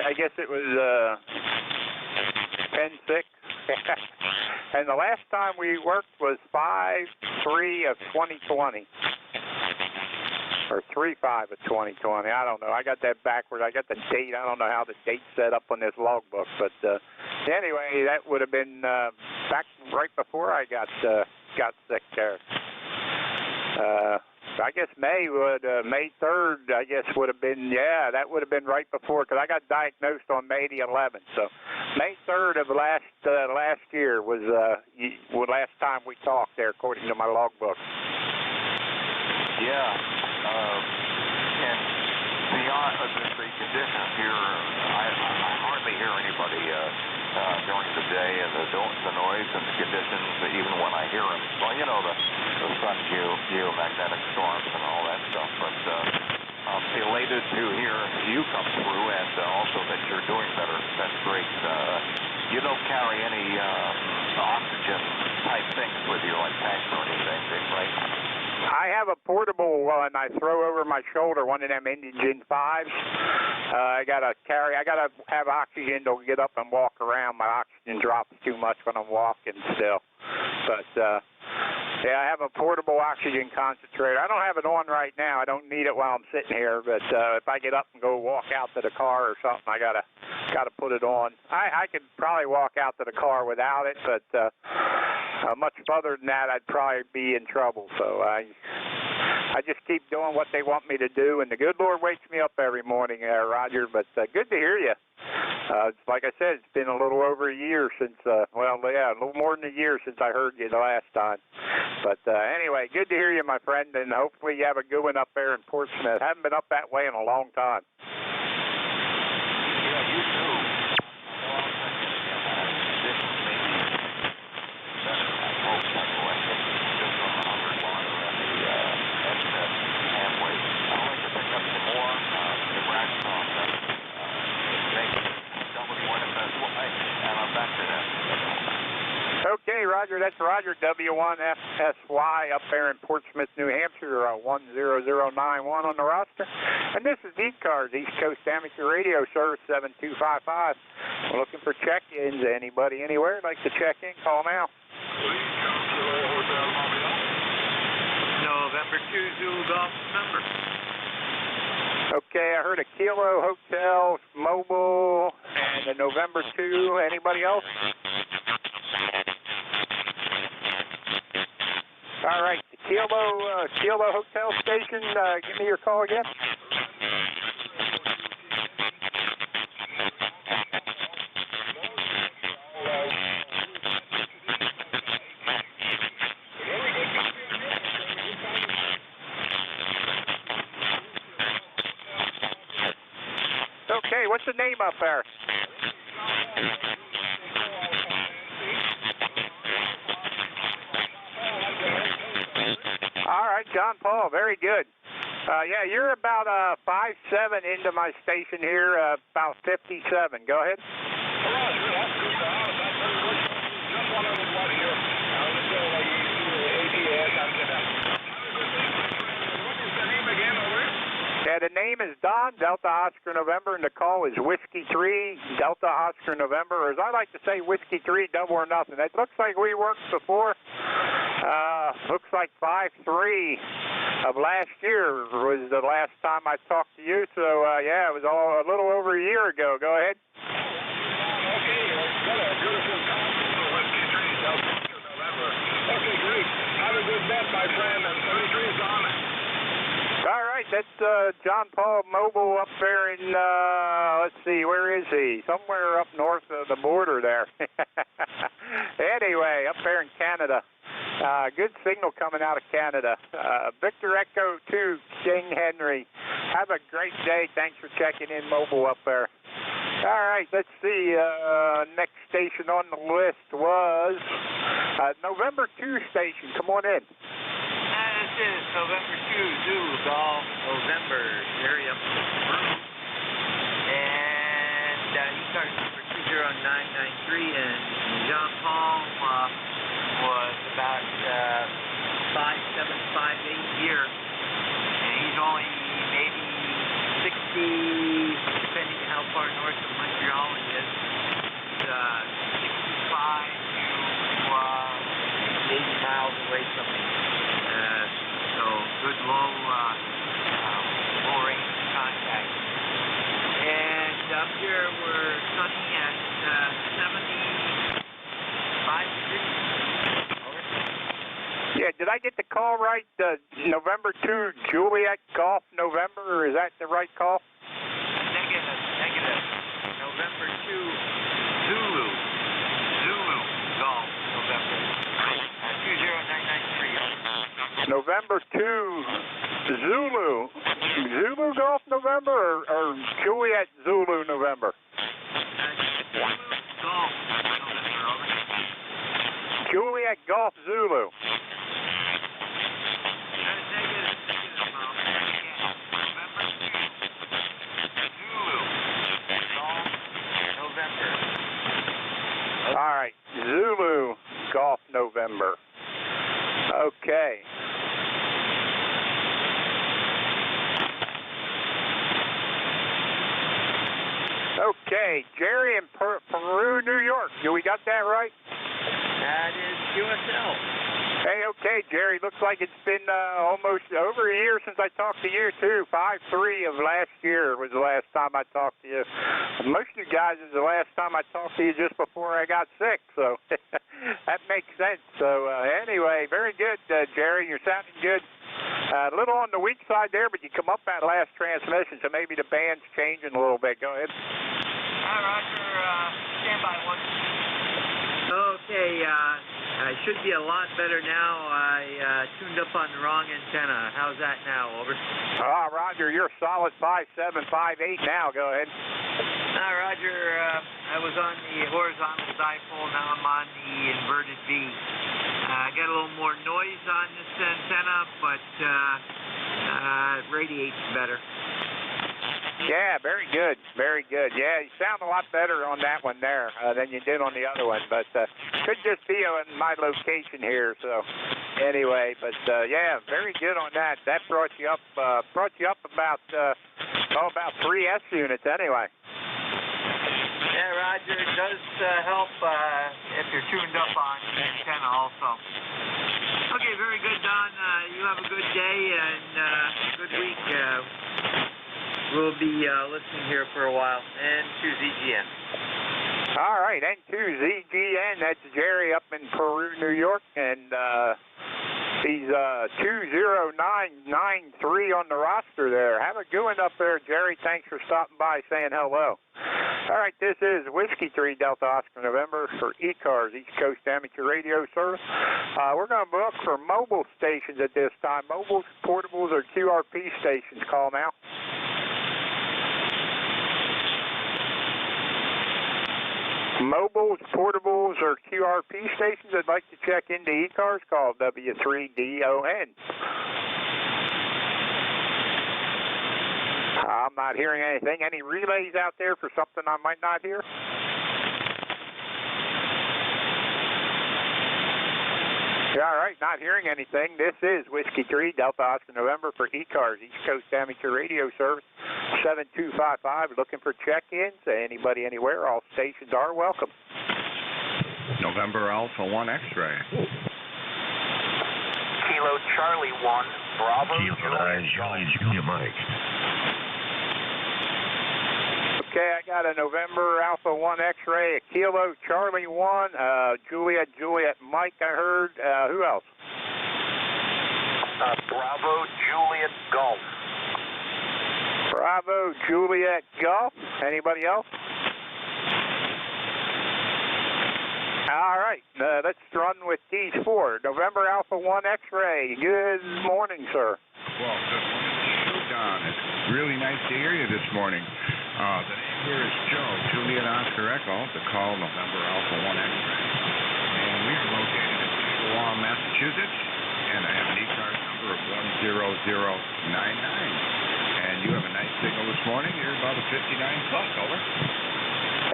I guess it was 10-6. And the last time we worked was 5-3 of 2020. Or 3-5 of 2020. I don't know. I got that backward. I got the date. I don't know how the date's set up on this logbook. But anyway, that would have been back right before I got sick there. I guess May 3rd, I guess would have been, yeah, that would have been right before, because I got diagnosed on May the 11th. So May 3rd of last year was last time we talked there, according to my logbook. Yeah. And beyond the conditions here, I hardly hear anybody during the day, and the noise and the conditions, even when I hear them. Well, you know, the sun geomagnetic storms and all that stuff, but I'm elated to hear you come through, and also that you're doing better. That's great. You don't carry any oxygen-type things with you, like tanks or anything, right? I have a portable one I throw over my shoulder, one of them NJ2US. I gotta have oxygen to get up and walk around. My oxygen drops too much when I'm walking still. But yeah, I have a portable oxygen concentrator. I don't have it on right now. I don't need it while I'm sitting here. But if I get up and go walk out to the car or something, I gotta put it on. I could probably walk out to the car without it, but much further than that, I'd probably be in trouble. So I just keep doing what they want me to do, and the good Lord wakes me up every morning, Roger. But good to hear you. Like I said, it's been a little over a year since, a little more than a year since I heard you the last time. But anyway, good to hear you, my friend, and hopefully you have a good one up there in Portsmouth. Haven't been up that way in a long time. Yeah, you too. Okay, Roger, that's Roger, W1FSY up there in Portsmouth, New Hampshire, 10091 on the roster. And this is ECARS, East Coast Amateur Radio Service 7255. We're looking for check-ins. Anybody anywhere like to check in, call now. November 2 Zulu Golf number. Okay, I heard a Kilo Hotel Mobile and a November 2. Anybody else? All right, the Kilo Hotel Station, give me your call again. Okay, what's the name up there? John Paul, very good. Yeah, you're about 5'7" into my station here, about 57. Go ahead. Yeah, the name is Don, Delta Oscar November, and the call is Whiskey 3, Delta Oscar November, or as I like to say, Whiskey 3, double or nothing. It looks like we worked before. Looks like 5-3 of last year was the last time I talked to you. So, yeah, it was all a little over a year ago. Go ahead. Okay, beautiful call for Whiskey 3, Delta Oscar November. Okay, great. Have a good bet, my friend, and 33 is on. All right, that's John Paul Mobile up there in, let's see, where is he? Somewhere up north of the border there. Anyway, up there in Canada. Good signal coming out of Canada. Victor Echo 2, King Henry. Have a great day. Thanks for checking in Mobile up there. All right, let's see. Next station on the list was November 2 station. Come on in. This is November 2, Zulu Golf, November, Jerry up in Peru. And ECARS number 20993, and John Paul was about 5'7", 5'8" here. And he's only maybe 60, depending on how far north of Montreal he is. It's 65 to 80 miles away from me. So good low range contact. And up here we're sunny at 75 degrees. Over. Yeah, did I get the call right? November 2, Juliet Golf November, or is that the right call? Negative. November 2, Zulu Golf November. 20993. November 2, Zulu Golf November, or Juliet Zulu November? Golf November, over. Juliet Golf Zulu. All right, Zulu Golf November. Okay. Okay, Jerry in Peru, New York. We got that right? That is QSL. Hey, okay, Jerry. Looks like it's been almost over a year since I talked to you, too. 5-3 of last year was the last time I talked to you. Most of you guys is the last time I talked to you just before I got sick, so that makes sense. So, anyway, very good, Jerry. You're sounding good. A little on the weak side there, but you come up that last transmission, so maybe the band's changing a little bit. Go ahead. Hi, Roger. Stand by one. Okay, I should be a lot better now. I tuned up on the wrong antenna. How's that now? Over. Roger, you're a solid 5'7", 5'8" now. Go ahead. Roger, I was on the horizontal dipole. Now I'm on the inverted V. I got a little more noise on this antenna, but it radiates better. Yeah, very good. Very good. Yeah, you sound a lot better on that one there than you did on the other one. But could just be in my location here. So anyway, but yeah, very good on that. That brought you up about 3 S units anyway. Yeah, Roger, it does help if you're tuned up on the antenna also. Okay, very good, Don. You have a good day and good week. We'll be listening here for a while. N2ZGN. All right, N2ZGN. That's Jerry up in Peru, New York, and he's 20993 on the roster there. Have a good one up there, Jerry. Thanks for stopping by, saying hello. All right, this is Whiskey 3 Delta Oscar November for ECARS, East Coast Amateur Radio Service. We're going to look for mobile stations at this time. Mobiles, portables, or QRP stations. Call now. Mobiles, portables, or QRP stations that'd like to check into ECARS, call W3DON. I'm not hearing anything. Any relays out there for something I might not hear? Yeah, all right, not hearing anything. This is Whiskey 3, Delta Oscar November for ECARS, East Coast Amateur Radio Service, 7255, looking for check-ins. Anybody, anywhere, all stations are welcome. November Alpha 1 X-ray. Kilo Charlie 1, Bravo Julia Mike. Okay, I got a November Alpha 1 X-ray, a Kilo Charlie 1, Juliet Mike, I heard. Who else? Bravo Juliet Golf. Bravo Juliet Golf. Anybody else? All right, let's run with these four. November Alpha 1 X-ray. Good morning, sir. Well, good morning, Don. It's really nice to hear you this morning. The name here is Joe, Juliet Oscar Echo, the call November Alpha 1 X-ray. And we are located in Chippewa, Massachusetts, and I have an ECARS number of 10099. And you have a nice signal this morning. You're about a 59 plus, over.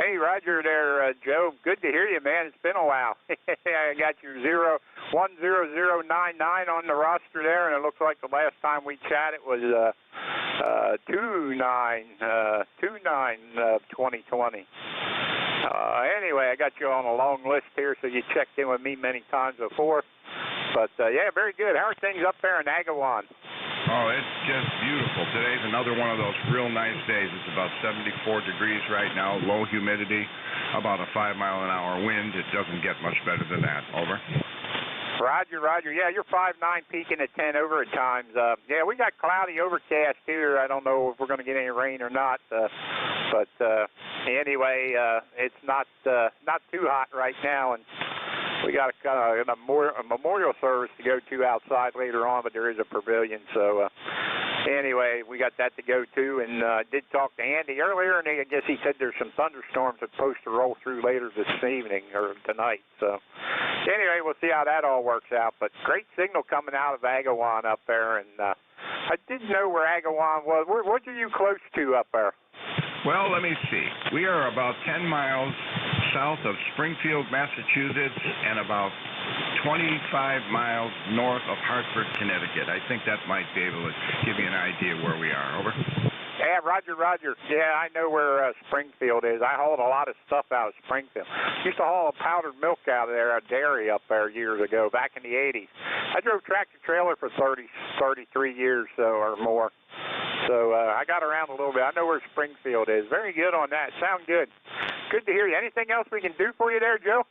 Hey, Roger there, Joe. Good to hear you, man. It's been a while. I got your 10099 on the roster there, and it looks like the last time we chatted was 2/9/2020. Anyway, I got you on a long list here, so you checked in with me many times before. But, yeah, very good. How are things up there in Agawam? Oh, it's just beautiful. Today's another one of those real nice days. It's about 74 degrees right now, low humidity, about a 5-mile-an-hour wind. It doesn't get much better than that. Over. Roger. Yeah, you're 5'9", peaking at 10 over at times. Yeah, we got cloudy, overcast here. I don't know if we're going to get any rain or not. But anyway, it's not too hot right now, and we got a memorial service to go to outside later on, but there is a pavilion. So anyway, we got that to go to, and did talk to Andy earlier, and I guess he said there's some thunderstorms that's supposed to roll through later this evening or tonight. So anyway, we'll see how that all works out. But great signal coming out of Agawam up there, and I didn't know where Agawam was. What are you close to up there? Well, let me see. We are about 10 miles south of Springfield, Massachusetts, and about 25 miles north of Hartford, Connecticut. I think that might be able to give you an idea where we are. Over. Yeah, Roger. Yeah, I know where Springfield is. I hauled a lot of stuff out of Springfield. Used to haul powdered milk out of there, a dairy up there years ago, back in the 80s. I drove tractor trailer for 33 years or more. So I got around a little bit. I know where Springfield is. Very good on that. Sound good. Good to hear you. Anything else we can do for you there, Joe?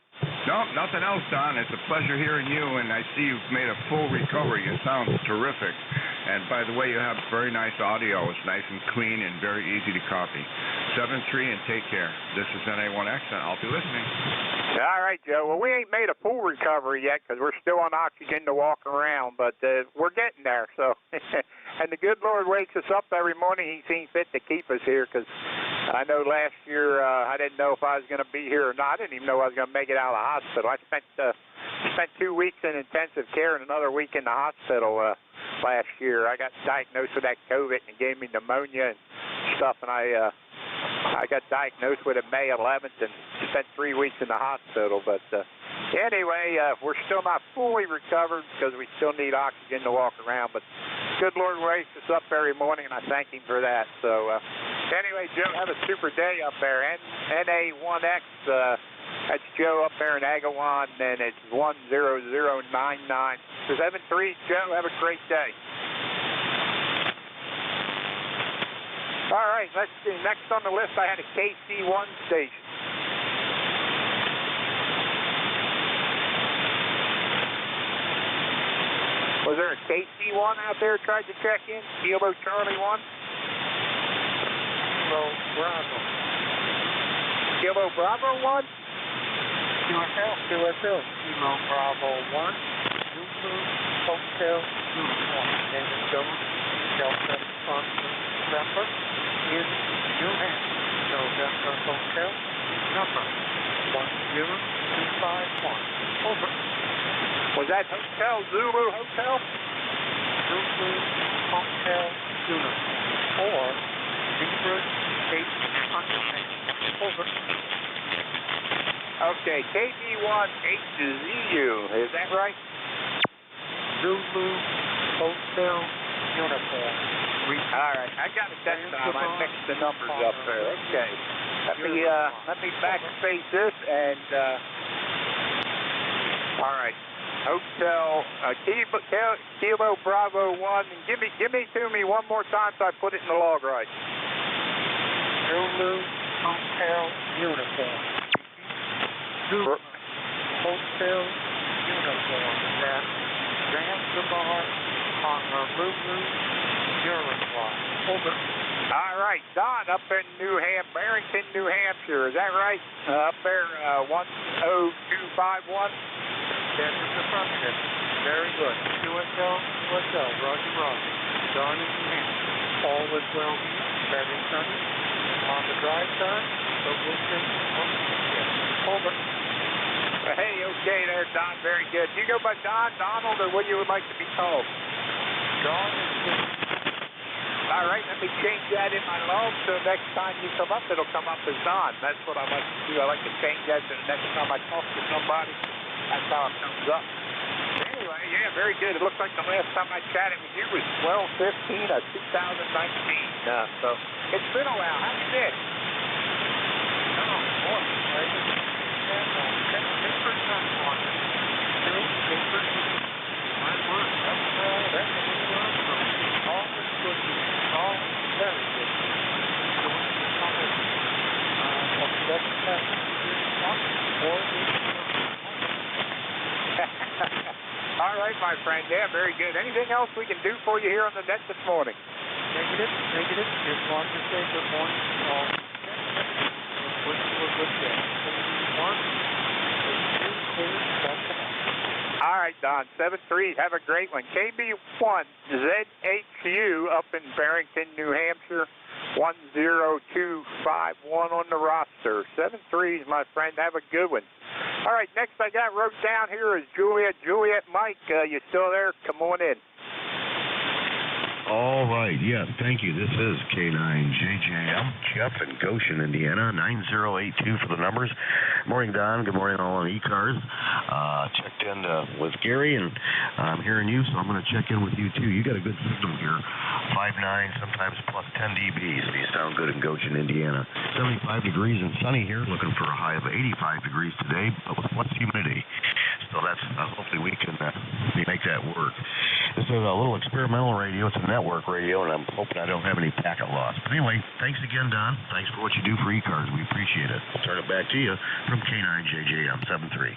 No, nothing else, Don. It's a pleasure hearing you, and I see you've made a full recovery. It sounds terrific. And by the way, you have very nice audio. It's nice and clean and very easy to copy. 7-3 and take care. This is NA1X, and I'll be listening. All right, Joe. Well, we ain't made a full recovery yet because we're still on oxygen to walk around, but we're getting there. So, and the good Lord wakes us up every morning. He seems fit to keep us here because I know last year I didn't know if I was going to be here or not. I didn't even know I was going to make it out of the hospital. I spent 2 weeks in intensive care and another week in the hospital last year. I got diagnosed with that COVID and it gave me pneumonia and stuff, and I got diagnosed with it May 11th and spent 3 weeks in the hospital. But anyway, we're still not fully recovered because we still need oxygen to walk around. But good Lord wakes us up every morning, and I thank Him for that. So anyway, Joe, have a super day up there. NA1X, that's Joe up there in Agawam, and it's 10099. 73, Joe, have a great day. All right, let's see. Next on the list, I had a KC1 station. Was there a KC1 out there tried to check in? Kilo Charlie 1? Kilo Bravo. Kilo Bravo 1? QSL. Kilo Bravo 1. Zulu Hotel Uniform. Name is Delta November in New Hampshire. November Hotel number 10251. Over. Was that Hotel Zulu Hotel? Zulu Hotel Uniform. Or the Okay, KB1HZU, is that right? Zulu Hotel Uniform. All right, I got it that time. I mixed the numbers up there. Okay. Let me backspace this and, all right. Hotel, Kilo Bravo 1, and give me to me one more time so I put it in the log right. Zulu Hotel Uniform. Zulu Hotel Uniform. That's Zanzibar, Honolulu, Uruguay. Over. All right, Don, up in Barrington, New Hampshire. Is that right? Up there, 10251. That is affirmative. Very good. USL, Roger, Roger. Don in New Hampshire. All is well here. Very sunny. On the dry side, the Wilson, over. Hey, okay there, Don. Very good. You go by Don, Donald, or what you would like to be called? Don is good. All right, let me change that in my log so next time you come up, it'll come up as Don. That's what I like to do. I like to change that so the next time I talk to somebody, that's how it comes up. Anyway, yeah, very good. It looks like the last time I chatted with you was 12/15 of 2019. So it's been a while. How you been? Oh, boy. My word. That's all this good. All very good. All right, my friend. Yeah, very good. Anything else we can do for you here on the net this morning? Negative. Just want to say good morning to all. Wish you a good day. All right, Don. 7-3. Have a great one. KB1ZHU up in Barrington, New Hampshire. 10251 on the roster. 7-3s, my friend. Have a good one. All right, next I got wrote down here is Juliet Mike. You still there? Come on in. All right, yes, thank you. This is K9JJM, Jeff in Goshen, Indiana, 9082 for the numbers. Morning, Don. Good morning, all on ECARS. Checked in with Gary, and I'm hearing you, so I'm going to check in with you, too. You got a good signal here, 5.9, sometimes plus 10 dBs, and you sound good in Goshen, Indiana. 75 degrees and sunny here, looking for a high of 85 degrees today, but with less humidity. So that's, hopefully we can make that work. This is a little experimental radio. It's a network radio, and I'm hoping I don't have any packet loss. But anyway, thanks again, Don. Thanks for what you do for ECARS. We appreciate it. I'll turn it back to you from K9JJM 73.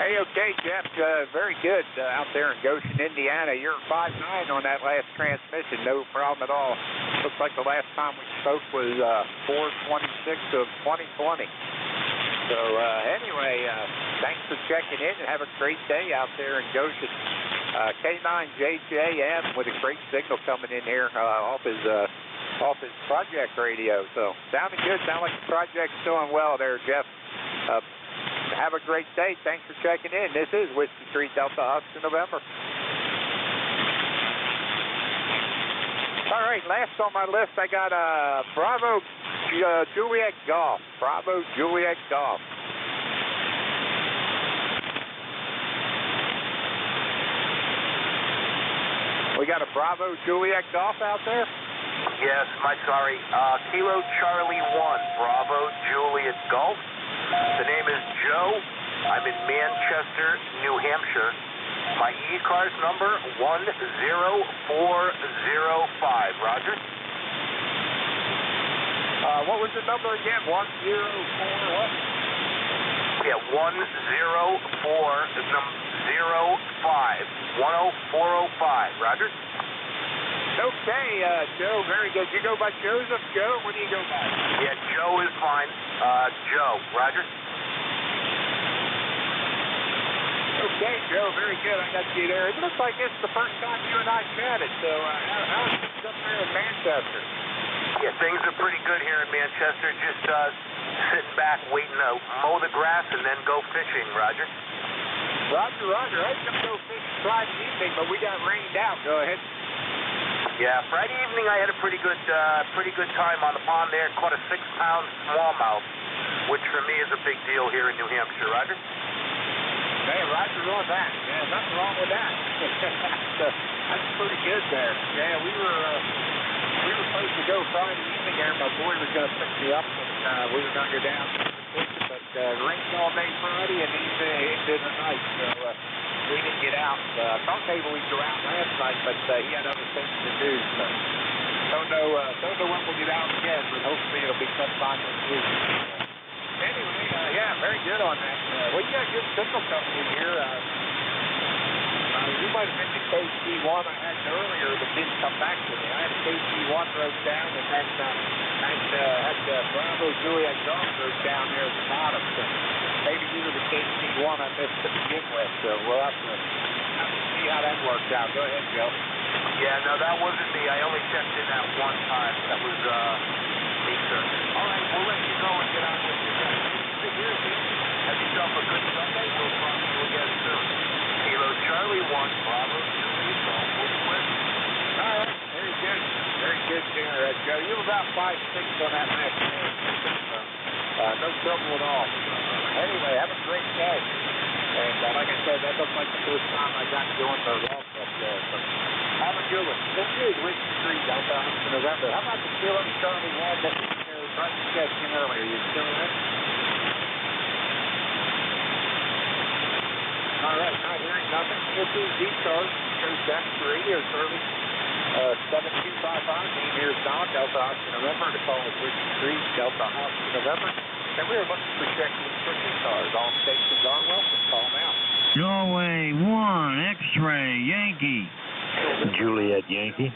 Hey, okay, Jeff. Very good out there in Goshen, Indiana. You're 5.9 on that last transmission. No problem at all. Looks like the last time we spoke was 4/26 of 2020. So anyway, thanks for checking in and have a great day out there in Goshen. K9JJM with a great signal coming in here off his project radio. So sounding good. Sound like the project's doing well there, Jeff. Have a great day. Thanks for checking in. This is Whiskey 3 Delta Oscar November. All right, last on my list, I got Bravo Juliet Golf. Bravo Juliet Golf. We got a Bravo Juliet Golf out there? Yes, sorry. Kilo Charlie 1, Bravo Juliet Golf. The name is Joe. I'm in Manchester, New Hampshire. My ECARS number 10405. Roger. What was the number again? 104 what? Yeah, 10405. Roger. Okay, Joe, very good. You go by Joseph, Joe? What do you go by? Yeah, Joe is fine. Joe, Roger. Okay, Joe, very good. I got you there. It looks like it's the first time you and I chatted, so how's things up there in Manchester? Yeah, things are pretty good here in Manchester. Just sitting back, waiting to mow the grass and then go fishing, Roger. Roger. I was going to go fishing Friday evening, but we got rained out. Go ahead. Yeah, Friday evening I had a pretty good time on the pond there. Caught a 6-pound smallmouth. which for me is a big deal here in New Hampshire. Roger? Hey, Roger on that. Yeah, nothing wrong with that. That's pretty good there. Yeah, we were supposed to go Friday evening there. My boy was going to pick me up, and we were going to go down to the station, but rained all day Friday and into the night, so we didn't get out. Thought maybe we'd go out last night, but he had other things to do, so don't know when we'll get out again, but hopefully it'll be sometime this week. Anyway, yeah, very good on that. Well, you got a good signal company here. You might have been the KC1 I had earlier that didn't come back to me. I had a KC1 wrote down and had Bravo Juliet Golf wrote down there at the bottom. So maybe you were the KC1 I missed to begin with. So we'll have to see how that works out. Go ahead, Joe. Yeah, no, that wasn't me. I only checked in that one time. That was me, sir. All right, we'll let you go and get on with your day. Have yourself a good Sunday. We'll talk to you again soon. Kilo Charlie 1, Bravo Juliet Golf West. All right, very good. Very good there, Joe. You were about 5'6" on that match. No trouble at all. Anyway, have a great day. And like I said, that looks like the first time I got doing the walk up there. So have a good one. This is Whiskey Street down in November. How about the Kilo Charlie 1 that we tried to sketch in earlier? You still in? All right, not hearing nothing. This is ECARS, Coast X3, or service 7255. Name here is Don, Delta Oscar November. The call is Whiskey Street, Delta Oscar November. And we are looking for checking for ECARS. All stations are welcome. Call now. Norway 1, X-ray, Yankee. Juliet Yankee.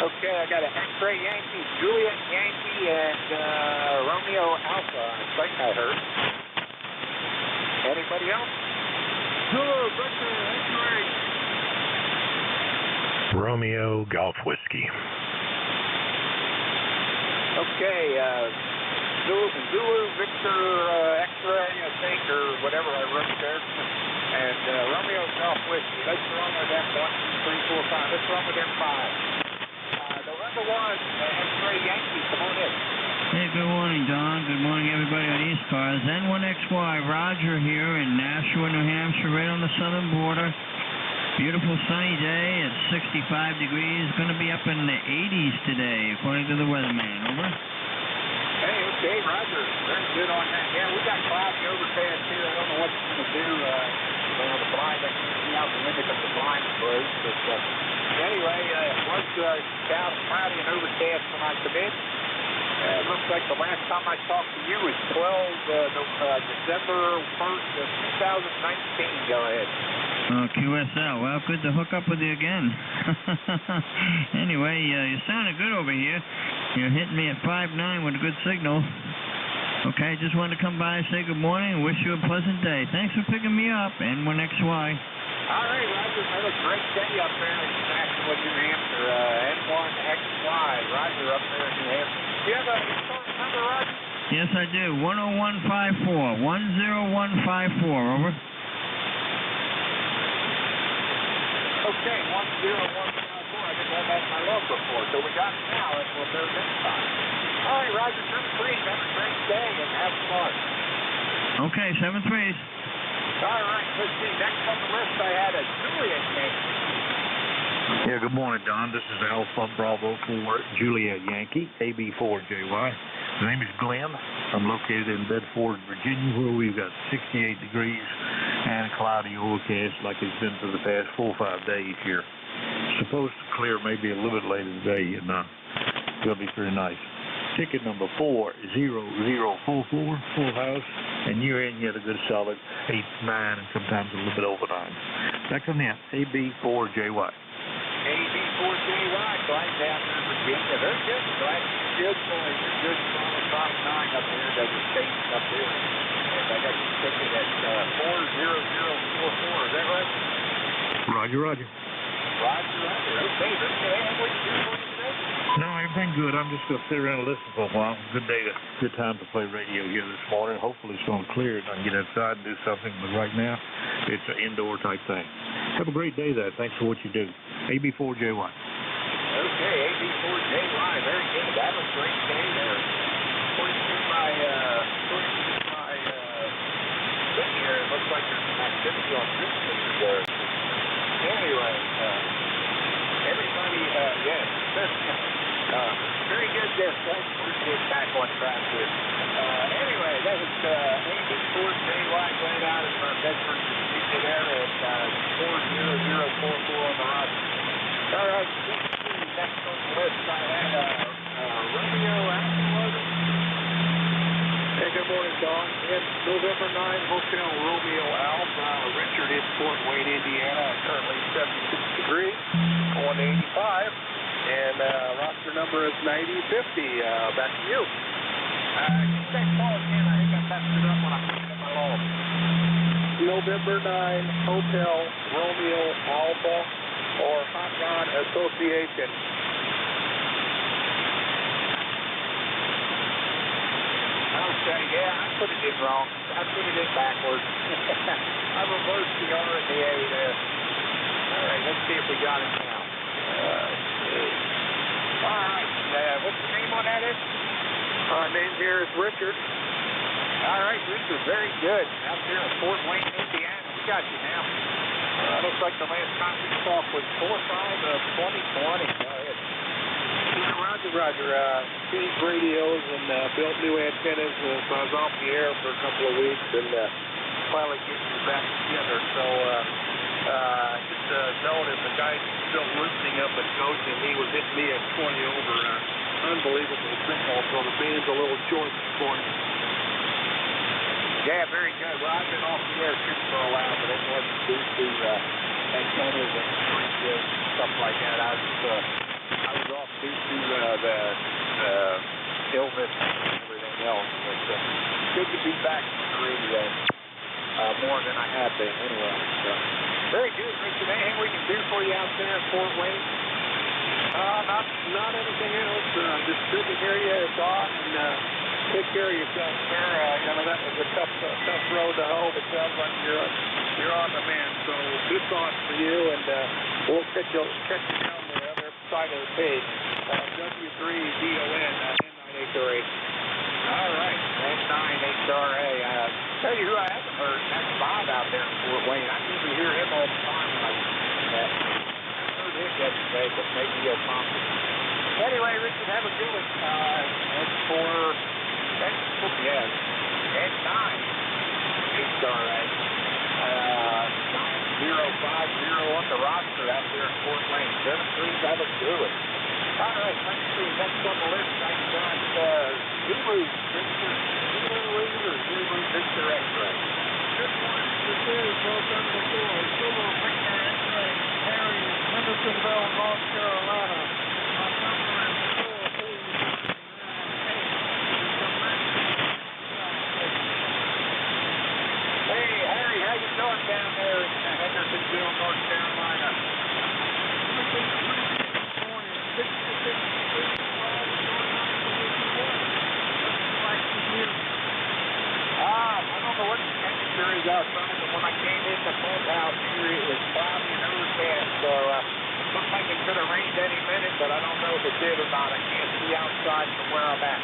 Okay, I got an X-ray Yankee, Juliet Yankee, and Romeo Alpha, I think I heard. Anybody else? Hello, Victor, X-ray. Romeo Golf Whiskey. Okay, Zulu, Victor, X-ray, I think, or whatever I wrote there. And Romeo Golf Whiskey. Let's run with them 1, 2, 3, 4, 5. Let's run with them 5. November 1, X-ray Yankee, come on in. Hey, good morning, Don. Good morning, everybody on ECARS. N1XY, Roger here in Nashua, New Hampshire, right on the southern border. Beautiful sunny day at 65 degrees. Going to be up in the 80s today, according to the weatherman. Over. Hey, okay, Roger. Very good on that. Yeah, we got cloudy overcast here. I don't know what it's going to do. The blind, I can't see out the window because the blind is closed. But anyway, it was down cloudy and overcast when I come in. It looks like the last time I talked to you was December 1st of 2019. Go ahead. QSL. Well, good to hook up with you again. Anyway, you sounded good over here. You're hitting me at 5'9" with a good signal. Okay, just wanted to come by and say good morning and wish you a pleasant day. Thanks for picking me up, N1XY. All right, Roger. Have a great day up there in Nashua, New Hampshire. N1XY. Roger up there in New Hampshire. Do you have a number, Roger? Yes, I do. 10154. 10154. Over. Okay, 10154. I didn't have that in my log before, so we got it now, and we'll do it next time. All right, Roger, 7-3. Have a great day and have fun. Okay, 7-3. All right, let's see. Next on the list, I had a Juliet Yankee. Yeah, good morning, Don. This is Alpha Bravo 4 Juliet Yankee, AB4JY. The name is Glenn. I'm located in Bedford, Virginia, where we've got 68 degrees and cloudy overcast like it's been for the past 4 or 5 days here. Supposed to clear maybe a little bit later today, and it'll be pretty nice. Ticket number 40044, full house, and you're in, you had a good solid 8, 9, and sometimes a little bit over 9. Back on that, AB4JY. AB4JY, glad to have you in Virginia. Very good. Glad you're good. You're good solid top 9 up there. There's a station up there. And I got you ticket at 40044. Is that right? Roger, Roger. Roger. Okay, very good. What you doing today? No, everything good. I'm just going to sit around and listen for a while. Good day, good time to play radio here this morning. Hopefully it's going to clear and I can get outside and do something. But right now, it's an indoor type thing. Have a great day, though. Thanks for what you do. AB4JY. Okay, NJ2US very good. That was a great day there. According to my thing here, it looks like there's some activity on this picture there. Anyway, everybody, yes. Very good there, folks. We're getting back on track here. Anyway, that was NJ2US right out of Bedford, Virginia there at 40044 on the hot. All right, next on the list I had Romeo Alpha. Hey, good morning, Don. It's November 9, Hotel Romeo Alpha, Richard in Fort Wayne, Indiana. Currently 76 degrees, going to 85. And roster number is 9050. Back to you. Keep that call again. I think I messed it up when I put it in my log. November 9, Hotel Romeo Alpha or Hot Rod Association. Okay, yeah, I put it in wrong. I put it in backwards. I reversed the R and the A there. All right, let's see if we got it now. All right, what's the name on that? Name here is Richard. All right, Richard, very good. Out there in Fort Wayne, Indiana. We got you now. Looks like the last time we talked was 4/5 of 2020. Go ahead. Roger. Changed radios and built new antennas. So I was off the air for a couple of weeks and finally getting you back together. So just knowing if the guy's still listening up at Goshen, he was hitting me at 20 over. Unbelievable signal. So the band's a little short this morning. Yeah, very good. Well, I've been off the air too for a while, but it wasn't due to antennas and stuff like that. I was off due to the illness and everything else. But good to be back to the radio more than I have been anyway. So, very good, Richard. Anything we can do for you out there in Fort Wayne? Not anything else. Just good to hear you. It's on and take care of yourself, sir. That was a tough road to hoe, but sounds like you're on the mend. So good thoughts for you, and we'll catch you down the other side of the page. W3DON, N9HRA. All right, N9HRA. Tell you who I haven't heard. That's Bob out there in Fort Wayne. I usually hear him all the time. I heard him yesterday, but maybe he'll pop it. Anyway, Richard, have a good one. That's for N9HRA. 9050 on the roster out there in Fort Wayne. 73, have a good one. All right, let's see. Next on the list, I got Zulu Victor X-Ray. Good morning. This is Welcome to Zulu Victor X-Ray. Harry, Hendersonville, North Carolina. My number is 4. Hey, Harry, how you doing down there in Hendersonville, North Carolina? I don't know what the temperature is outside, but when I came in the clubhouse here, it was cloudy and overcast, so looks like it could have rained any minute, but I don't know if it did or not. I can't see outside from where I'm at.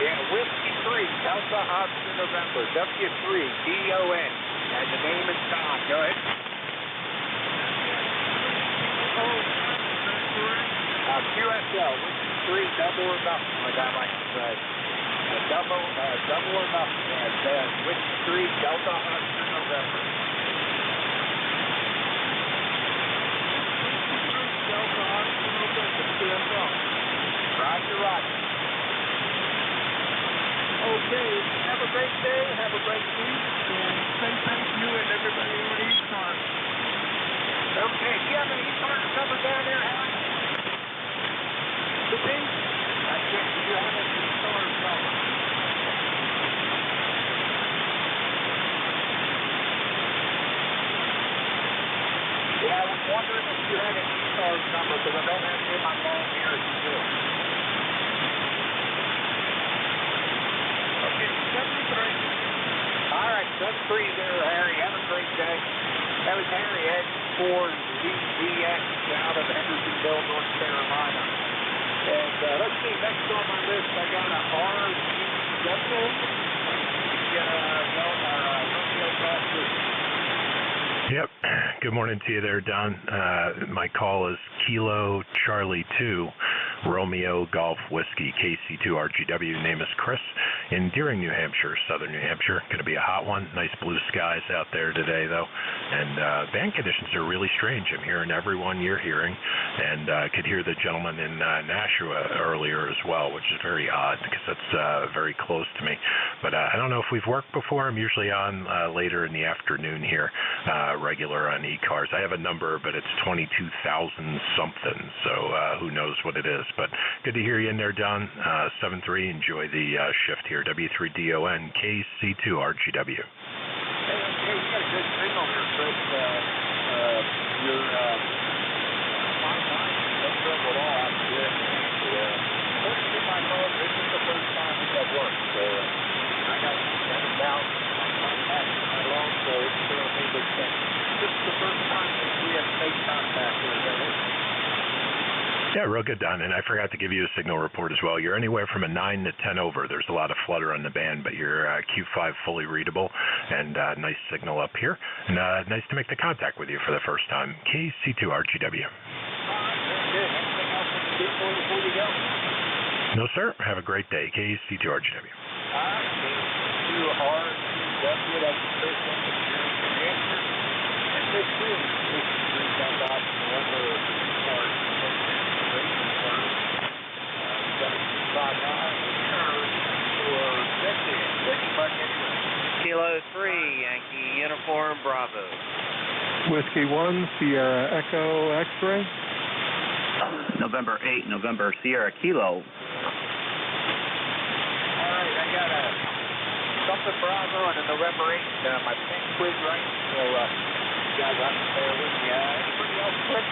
Yeah, Whiskey 3, Delta Oscar November, W3DON, and the name is Don. Go ahead. QSL, Whiskey 3, double or nothing, like I like to say. Double or nothing, and Whiskey 3, Delta Oscar November. Delta Oscar November, QSL. Roger. Okay, have a great day, have a great week, and stay safe, you and everybody on ECARS. Okay, do you have any ECARS number down there, Alan? The thing? I said, do you have any ECARS number? Yeah, I was wondering if you had an ECARS number, because I don't have it in my phone here if you do. Okay, 73. trees there, Harry. Have a great day. That was Harry heading for ZZX out of Hendersonville, North Carolina. And let's see, next on my list, I got a RG Yep. Good morning to you there, Don. My call is Kilo Charlie 2, Romeo Golf Whiskey, KC2 RGW. Name is Chris in Deering, New Hampshire, southern New Hampshire. Going to be a hot one. Nice blue skies out there today, though. And band conditions are really strange. I'm hearing everyone you're hearing, and I could hear the gentleman in Nashua earlier as well, which is very odd because that's very close to me. But I don't know if we've worked before. I'm usually on later in the afternoon here, regular on ECARS. I have a number, but it's 22,000 something, so who knows what it is. But good to hear you in there, Don. 7-3, enjoy the shift here. W3DON, KC2 RGW. Hey, you got a good signal here, Chris. You're fine, no trouble at all out here. According to my phone, this is the first time we've had work, so I got 7,000 along, so it's going to be a big thing. This is the first time that we have made contact here. Yeah, real good, Don. And I forgot to give you a signal report as well. You're anywhere from a 9 to 10 over. There's a lot of flutter on the band, but you're Q5 fully readable and nice signal up here. And nice to make the contact with you for the first time. KC2 RGW. No, sir. Have a great day. KC2 RGW. Kilo 3, Yankee Uniform Bravo. Whiskey 1, Sierra Echo X-Ray. November 8, November Sierra Kilo. All right, I got a something Bravo and a November 8. My pen quit right, so you guys have to bear with me. Anybody else quit?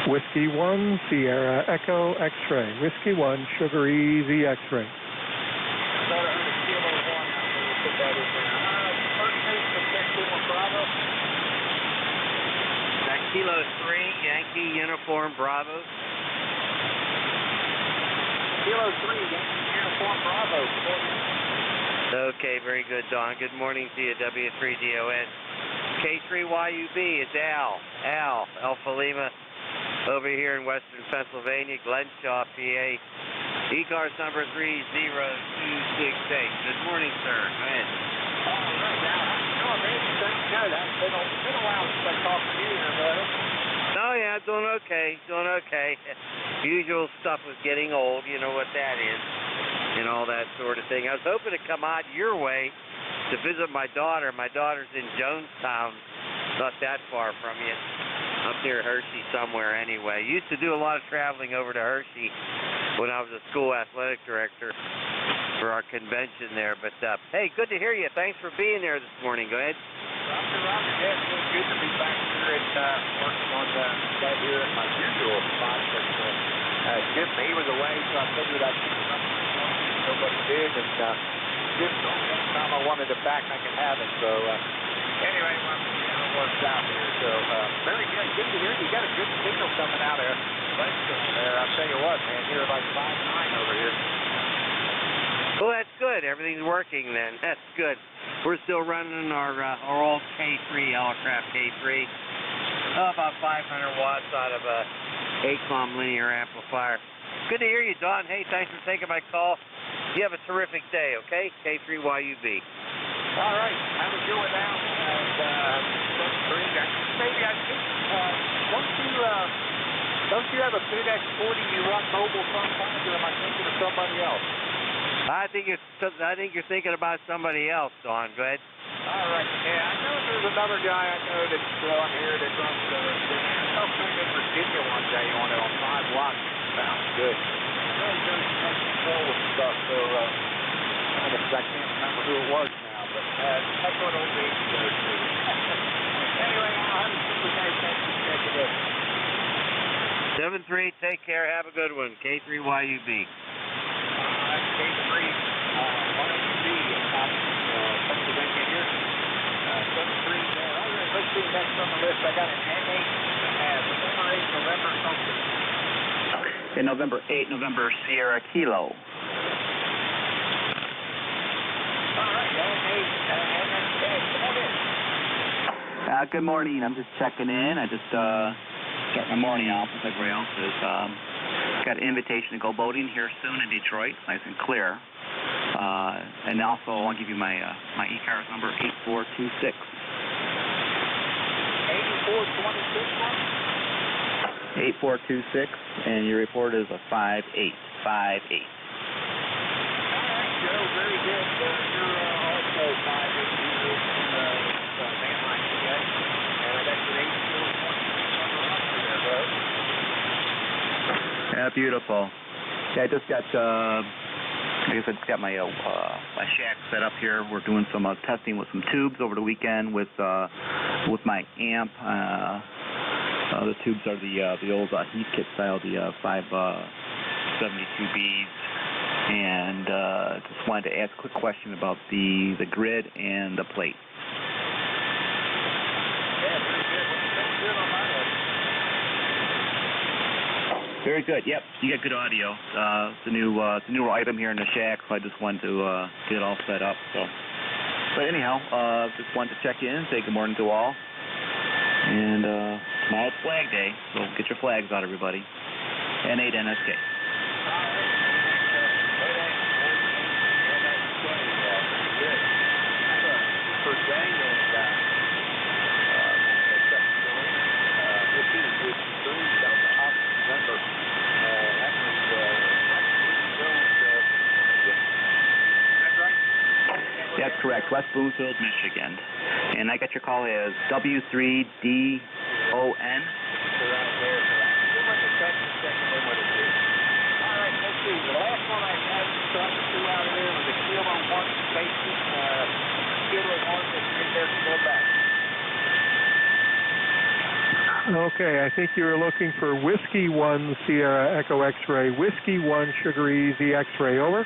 Whiskey 1, Sierra Echo X-Ray. Whiskey 1, Sugar Easy X-Ray. Kilo 3, Yankee Uniform Bravo. Kilo 3, Yankee Uniform Bravo. Okay, very good, Don. Good morning to you, W3DON. K3YUB is Al Alpha Lima, over here in western Pennsylvania, Glenshaw, PA. ECARS number 30268. Good morning, sir. Go ahead. Good. It's been a while since I talked to you here, brother. Oh, yeah, doing okay. Usual stuff with getting old, you know what that is, and all that sort of thing. I was hoping to come out your way to visit my daughter. My daughter's in Jonestown, not that far from you, up near Hershey somewhere anyway. Used to do a lot of traveling over to Hershey when I was a school athletic director for our convention there. But, hey, good to hear you. Thanks for being there this morning. Go ahead. Roger. Yeah, it's really good to be back here and working on that here at my usual spot. But Jim, he was away, so I figured I'd pick it up. Nobody did, and Jim told me every time I wanted it back, I could have it. So anyway, well, it works out here. So very good. Good to hear you. Got a good signal coming out of there. I'll tell you what, man, you're like 5'9" over here. Well, that's good. Everything's working then. That's good. We're still running our old K3, Elecraft K3. About 500 watts out of a ACOM linear amplifier. Good to hear you, Don. Hey, thanks for taking my call. You have a terrific day, okay? K3YUB. All right. Have a good one now. And maybe I think, don't you have a FedEx 40 you run mobile sometimes, or am I thinking of somebody else? I think you're thinking about somebody else, Don. Go ahead. All right. Yeah, I know there's another guy I know that's on here that runs something in Virginia one day on it on 5 watts. Sounds good. Really good control with stuff. So I can't remember who it was now, but that's what old age goes to. Anyway, I'll have a super day. Thanks for checking in. 7-3. Take care. Have a good one. K3YUB. K3, 1B, Pennsylvania here. 73 there. All right, let's see next on the list. I got an N8, November something. Okay, November 8, November Sierra Kilo. Good morning. I'm just checking in. I just start my morning off with everybody else. Got an invitation to go boating here soon in Detroit, nice and clear. And also, I want to give you my ECARS number 8426. 8426. 8426, and your report is a 5858. All right, Joe, very good. You're also 580 mainline today. And I got your 8426 Yeah, beautiful. Yeah, I just got, I guess I just got my shack set up here. We're doing some testing with some tubes over the weekend with my amp. The tubes are the old heat kit style, the 572Bs. And just wanted to ask a quick question about the grid and the plate. Very good. Yep, you got good audio. It's a newer item here in the shack, so I just wanted to get it all set up. So, but anyhow, just wanted to check in, say good morning to all. And tomorrow's Flag Day, so get your flags out, everybody. N8 NSK. That's correct, West Bloomfield, Michigan. And I got your call as W3DON. The last one I had started to out there was a Kilo 1 basic, Kilo 1 that's right there to go back. Okay, I think you were looking for Whiskey 1 Sierra Echo X-Ray, Whiskey 1 Sugar Easy X-Ray, over.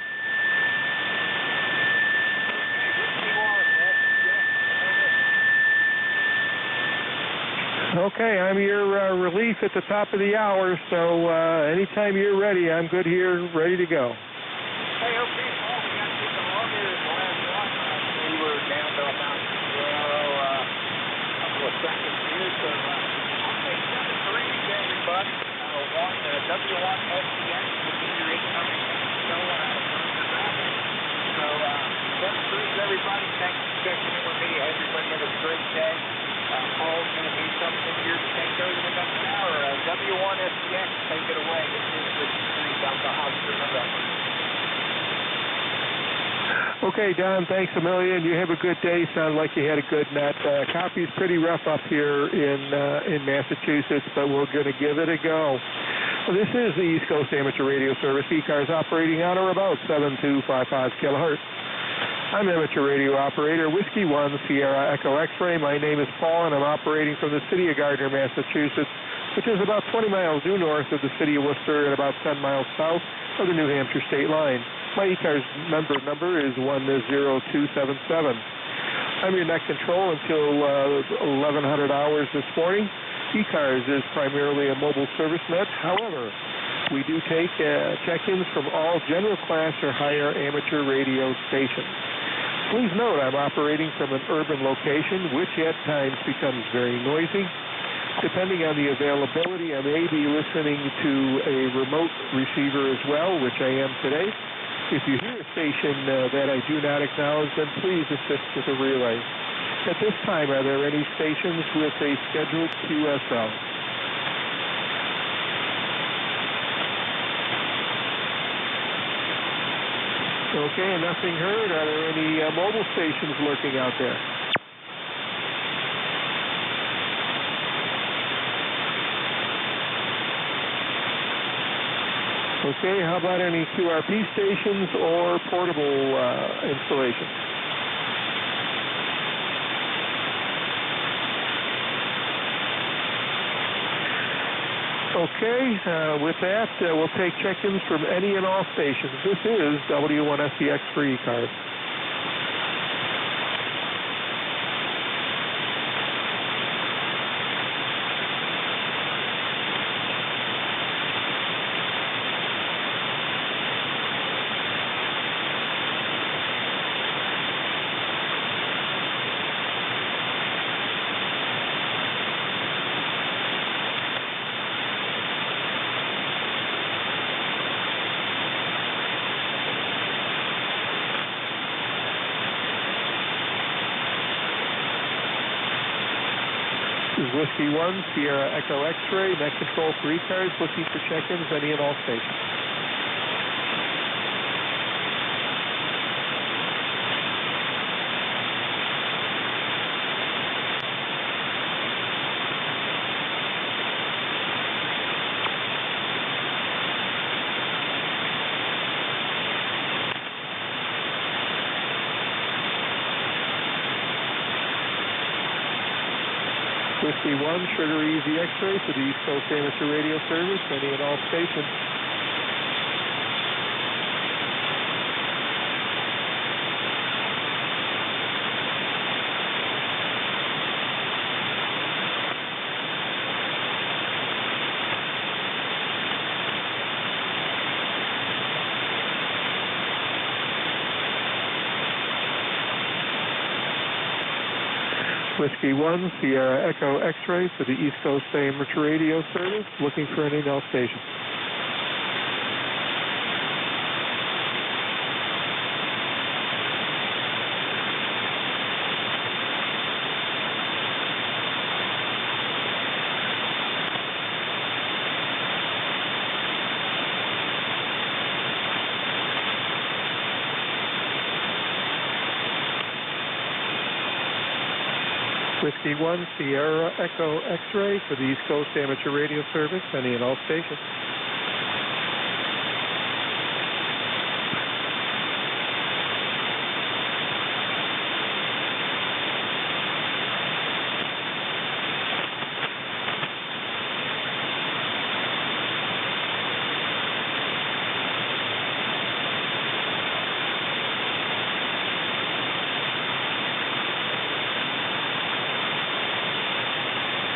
Okay, I'm your relief at the top of the hour, so anytime you're ready, I'm good here, ready to go. Hey, okay, Paul, we got to get the log here in the last one. We were down to about, a couple of seconds here, so I'll take 7 threes, everybody. W1 SDX, which is your incoming show out of Rochester. So, 7 threes, everybody. Thanks for checking in with me. Everybody have a great day. Paul's going to be something here to take over the next hour. W1 SDX, take it away. This is the Delta Oscar November. Okay, Don, thanks a million. You have a good day. Sound like you had a good net. Copy's pretty rough up here in Massachusetts, but we're going to give it a go. Well, this is the East Coast Amateur Radio Service. ECARS operating on or about 7255 kilohertz. I'm amateur radio operator, Whiskey 1 Sierra Echo X-Ray. My name is Paul, and I'm operating from the city of Gardner, Massachusetts, which is about 20 miles due north of the city of Worcester and about 10 miles south of the New Hampshire state line. My ECARS number is 10277. I'm your net control until 1100 hours this morning. ECARS is primarily a mobile service net. However, we do take check-ins from all general class or higher amateur radio stations. Please note I'm operating from an urban location, which at times becomes very noisy. Depending on the availability, I may be listening to a remote receiver as well, which I am today. If you hear a station that I do not acknowledge, then please assist with a relay. At this time, are there any stations with a scheduled QSL? Okay, nothing heard. Are there any mobile stations lurking out there? Okay, how about any QRP stations or portable installations? Okay, with that, we'll take check-ins from any and all stations. This is W1SDX for ECARS. Whiskey 1, Sierra Echo X-Ray, net control for ECARS, looking for check-ins, any and all stations. Whiskey 1, Sugar Easy X-Ray for the East Coast Amateur Radio Service, any and all stations. Whiskey 1, Sierra Echo X-Ray for the East Coast Amateur Radio Service, looking for any and all stations. Whiskey 1, Sierra Echo X-Ray for the East Coast Amateur Radio Service, any and all stations.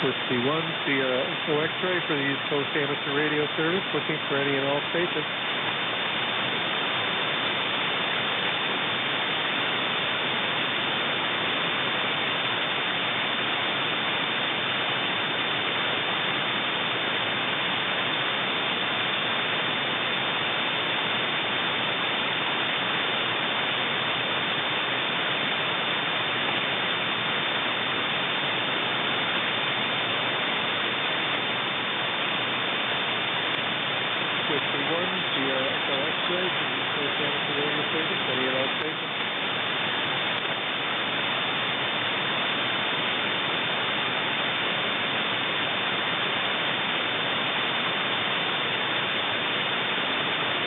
Whiskey 1, Sierra Echo X-Ray for the East Coast Amateur Radio Service, looking for any and all stations. Whiskey 1, Sierra Echo X-Ray for the East Coast Amateur Radio Service, any and all stations.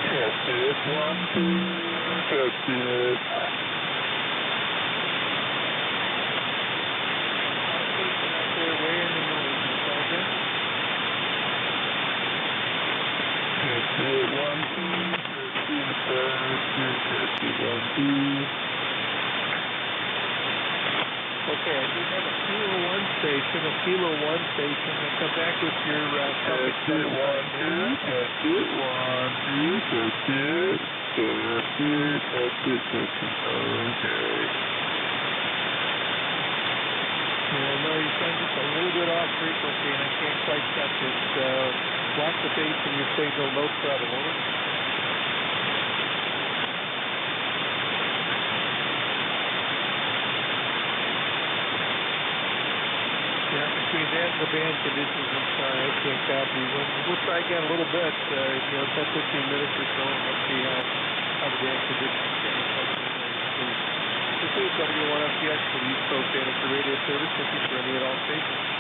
Test it, 1, 2, test it. Way in the noise, it's all good. Test it, 1, 2, test it, 1, 2. Okay, I do have a Kilo 1 station, and come back with your topic. Test it, 1, 2, test it, 1, 2, test it, okay. Yeah, I know you sound just a little bit off frequency, and I can't quite catch it. Block the base in your signal, no trouble. Over. Yeah, between that and the band conditions, I'm sorry, I can't copy. We'll try again a little bit, 10, 15 minutes or so, and let's see how the band conditions change. This is W1FTX for the East Coast Amateur Radio Service, looking for any and all stations.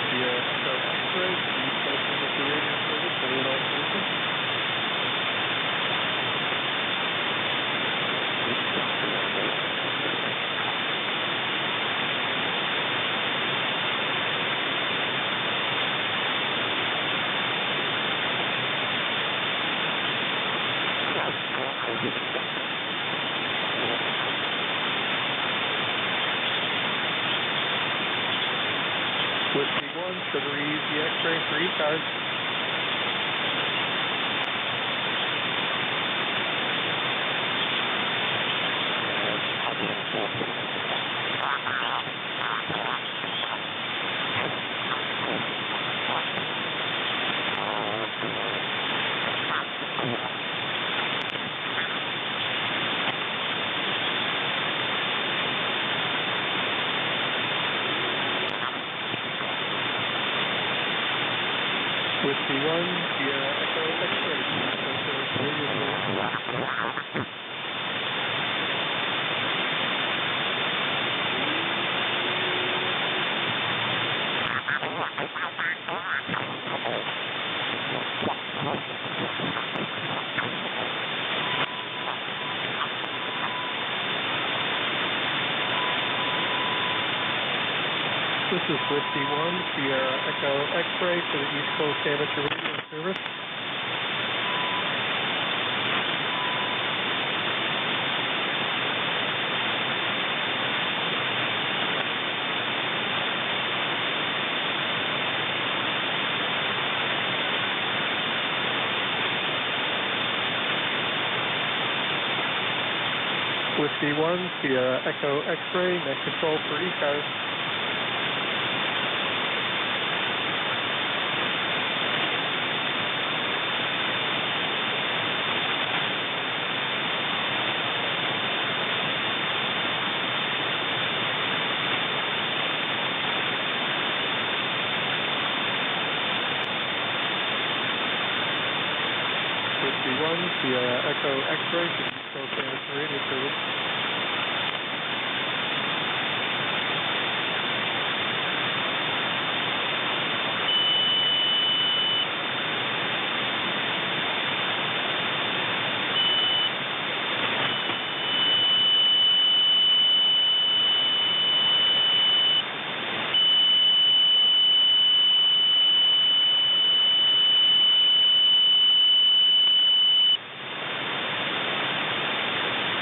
Sierra Echo X-Ray, Sugar Easy X-ray for ECARS. Whiskey 1, Sierra Echo X-ray. This is Whiskey 1, Sierra Echo X-ray for the East Coast Amateur Radio Service. Whiskey 1, Sierra Echo X-ray, net control for ECARS. Whiskey 1, Sierra Echo X-ray for the East Coast Amateur Radio Service.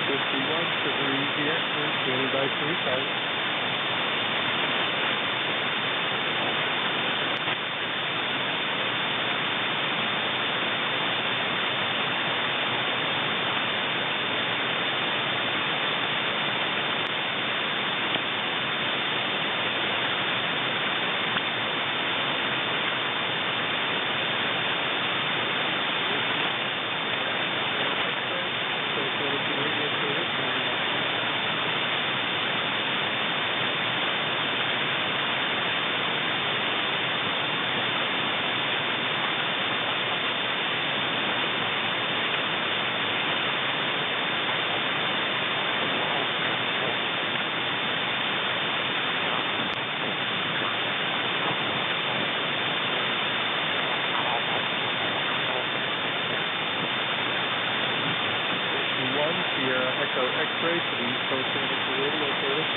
Whiskey 1, Sugar Easy X-ray, standing by for ECARS. Sierra Echo X-ray for the East Coast Amateur Radio Service.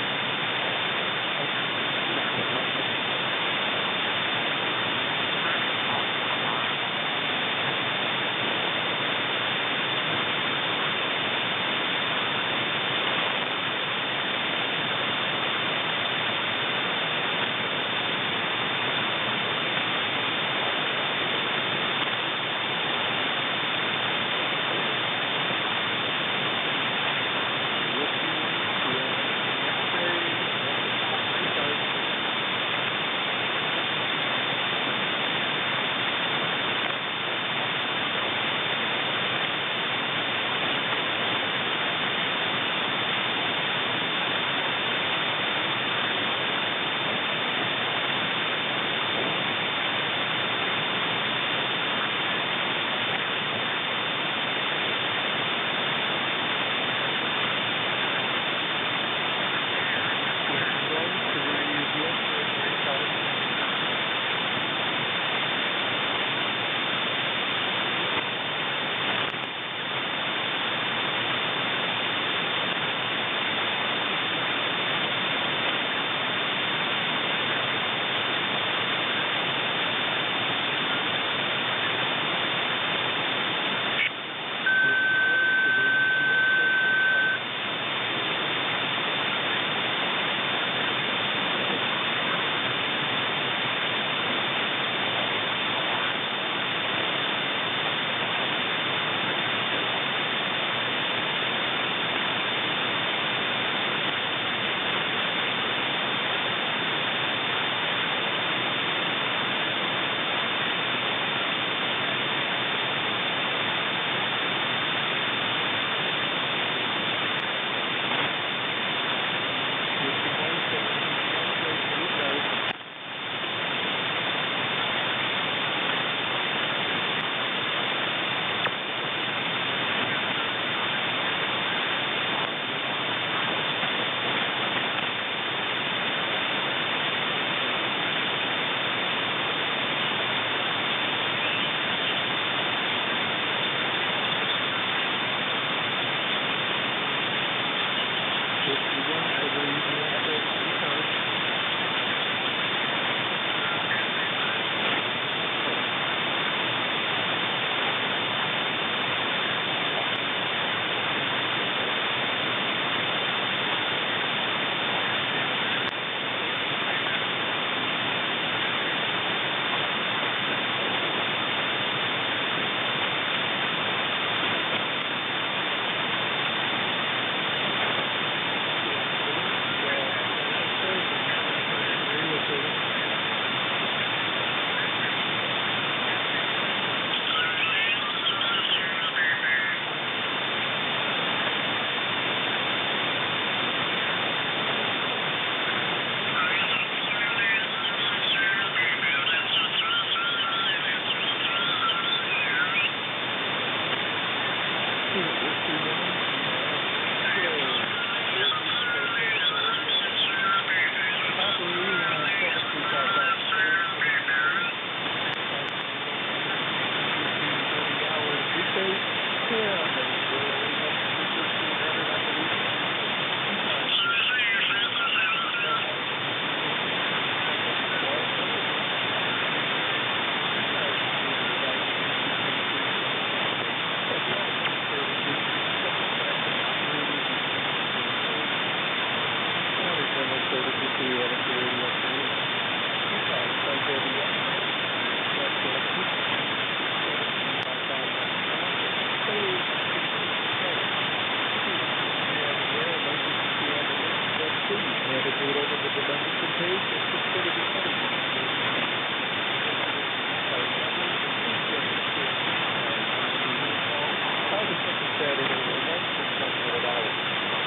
X-ray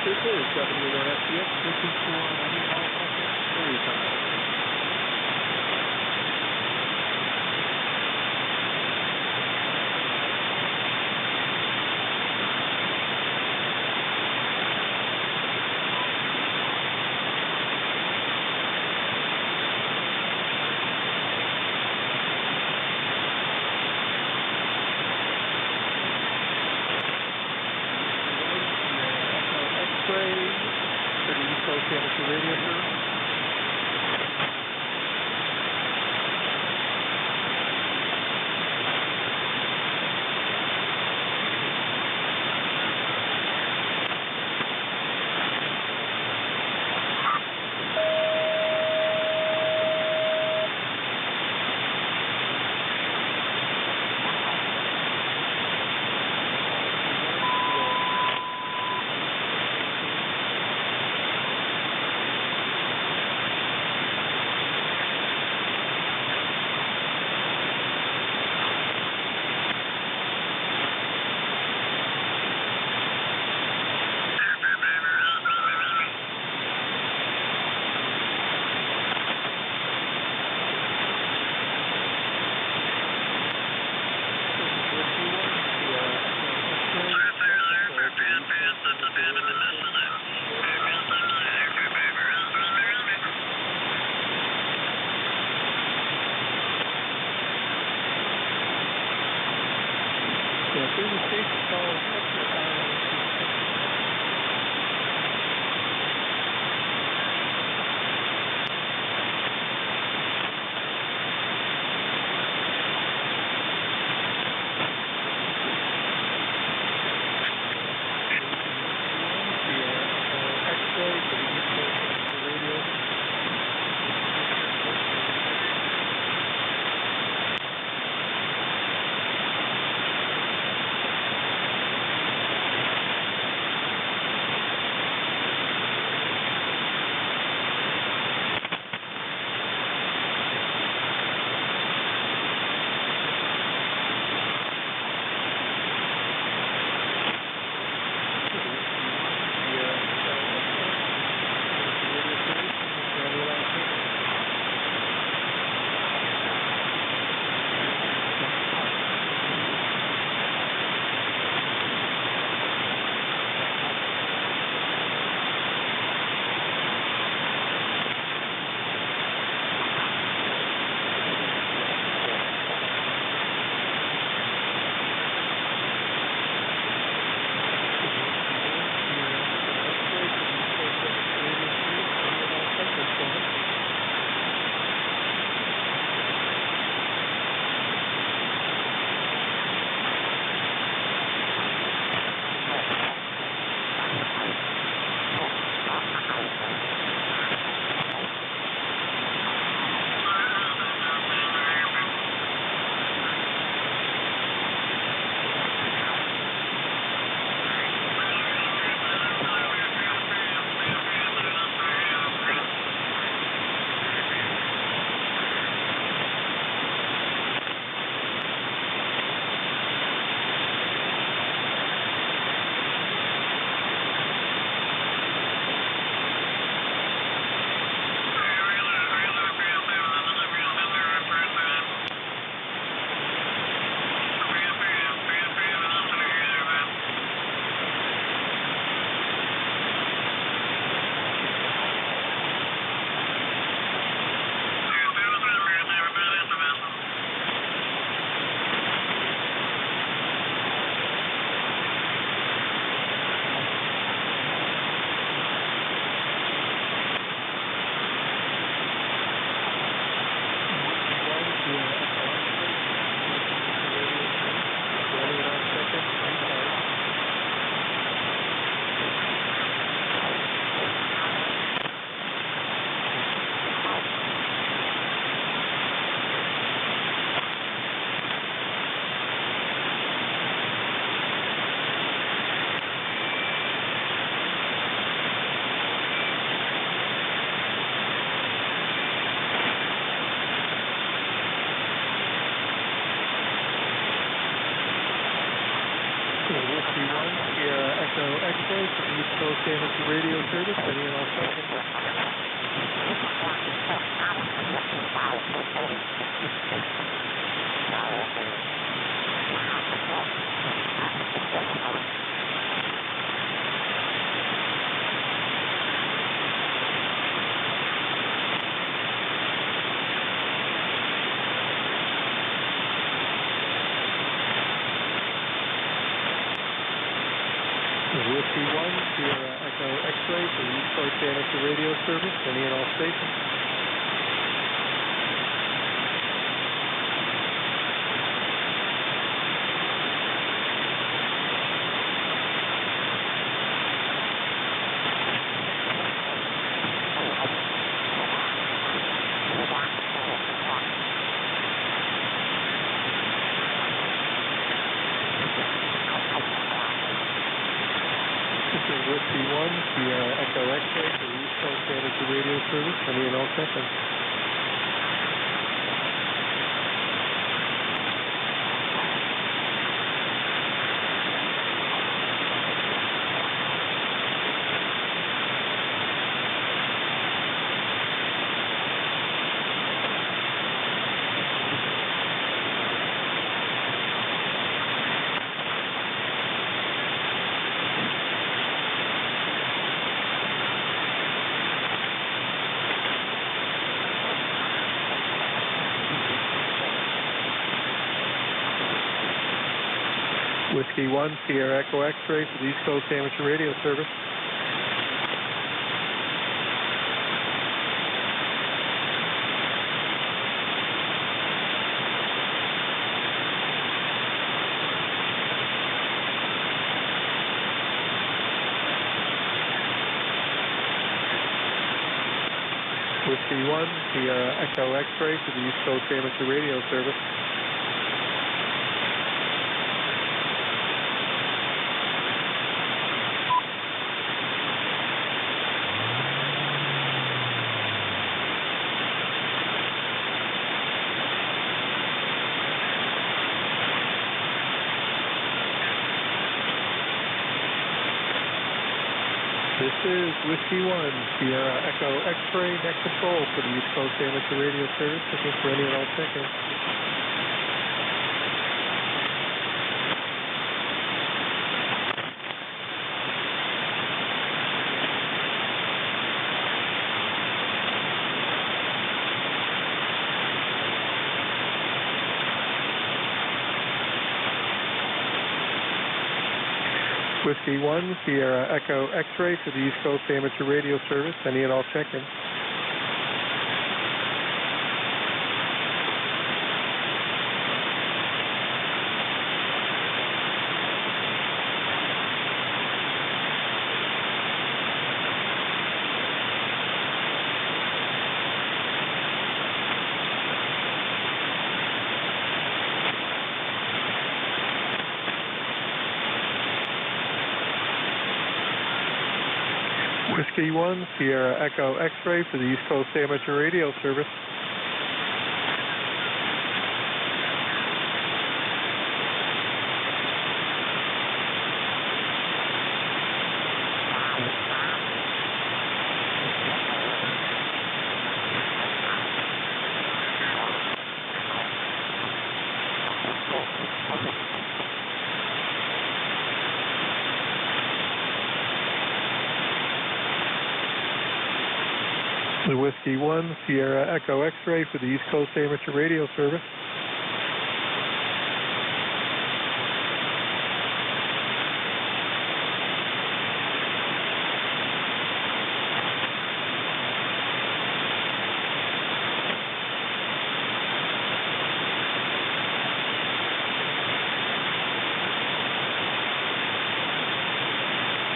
This is WRSCS, looking for any all second time. Amateur Radio Service, any and all seconds. Whiskey 1, Sierra Echo X-Ray for the East Coast Amateur Radio Service, any and all stations. Whiskey 1, Sierra Echo X-Ray for the East Coast Amateur Radio Service, any and all seconds. Whiskey 1, Sierra Echo X-Ray for the East Coast Amateur Radio Service. Whiskey 1, Sierra Echo X-Ray for the East Coast Amateur Radio Service. This is Whiskey 1, Sierra Echo X-Ray, net control for the East Coast Amateur Radio Service, looking for any and all check-in. Whiskey 1, Sierra Echo X-Ray for the East Coast Amateur Radio Service, any and all check-in. Whiskey 1, Sierra Echo X-Ray for the East Coast Amateur Radio Service. The Whiskey 1, Sierra Echo X-Ray for the East Coast Amateur Radio Service.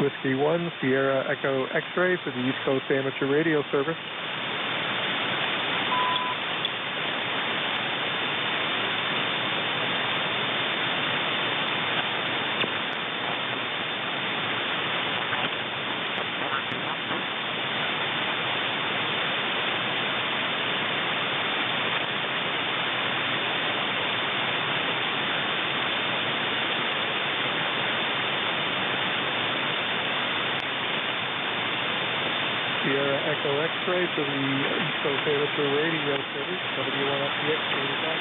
Whiskey 1, Sierra Echo X-Ray for the East Coast Amateur Radio Service. Sierra Echo X-ray for the East Coast Amateur Radio Service, W1FDX 85.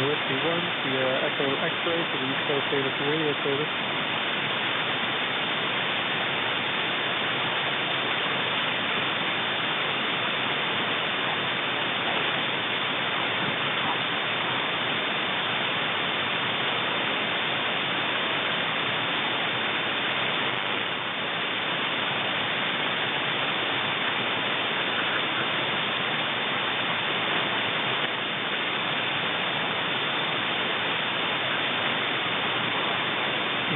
Whiskey 1, Sierra Echo X-ray for the East Coast Amateur Radio Service.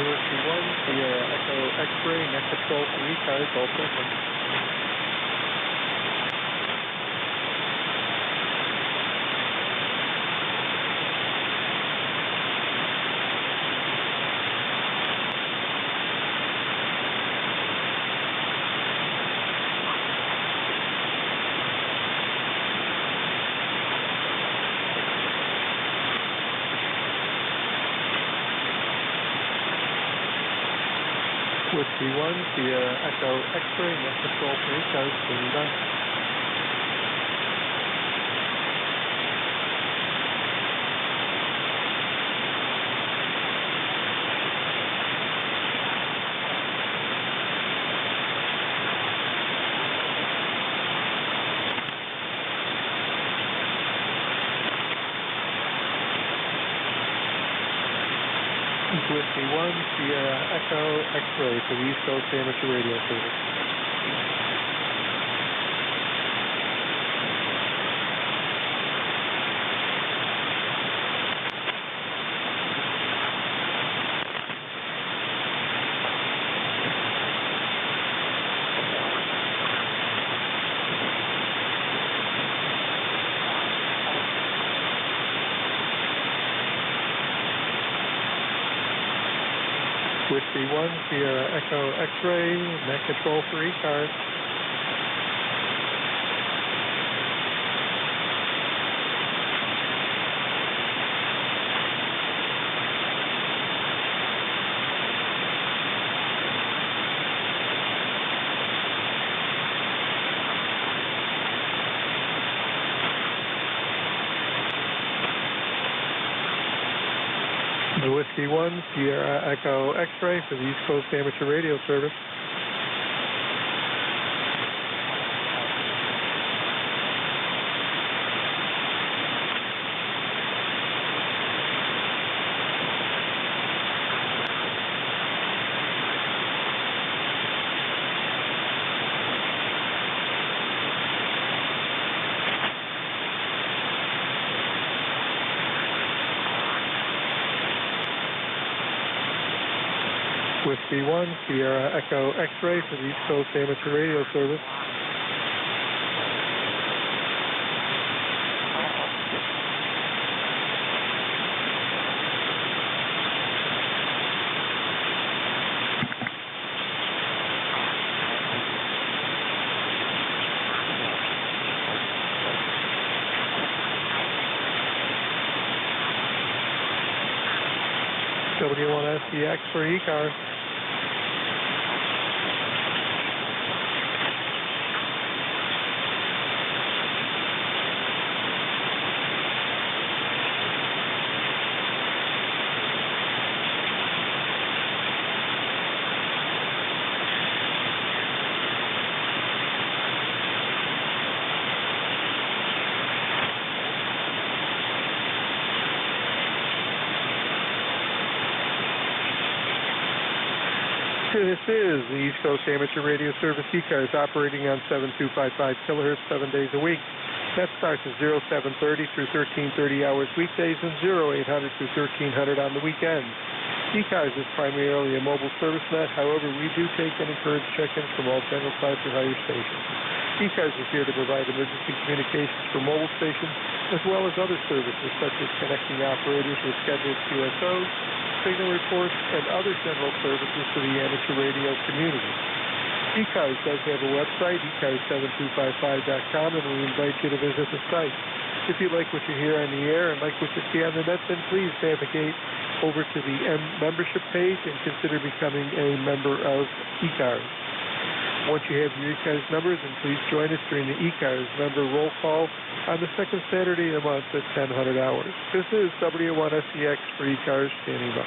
Whiskey 1, Sierra Echo X-ray, net control for ECARS, all open. Whiskey 1, Sierra Echo X-ray, net control for ECARS, standing by. Whiskey 1, Sierra Echo X-ray for the East Coast Amateur Radio Service. Whiskey 1, Sierra Echo X-ray, net control for ECARS. Whiskey 1, Sierra Echo X-ray for the East Coast Amateur Radio Service. Whiskey 1, Sierra Echo X-ray for the East Coast Amateur Radio Service. W1SDX for ECARS. This is the East Coast Amateur Radio Service ECARS operating on 7255 kilohertz 7 days a week. That starts at 0730 through 1330 hours weekdays and 0800 through 1300 on the weekends. ECARS is primarily a mobile service net. However, we do take and encourage check-ins from all general class or higher stations. ECARS is here to provide emergency communications for mobile stations as well as other services such as connecting operators with scheduled QSOs, signal reports, and other general services to the amateur radio community. ECARS does have a website, ECARS7255.com, and we invite you to visit the site. If you like what you hear on the air and like what you see on the net, then please navigate over to the membership page and consider becoming a member of ECARS. Once you have your ECARS numbers, then please join us during the ECARS member roll call on the second Saturday of the month at 1000 hours. This is W1SEX for ECARS standing by.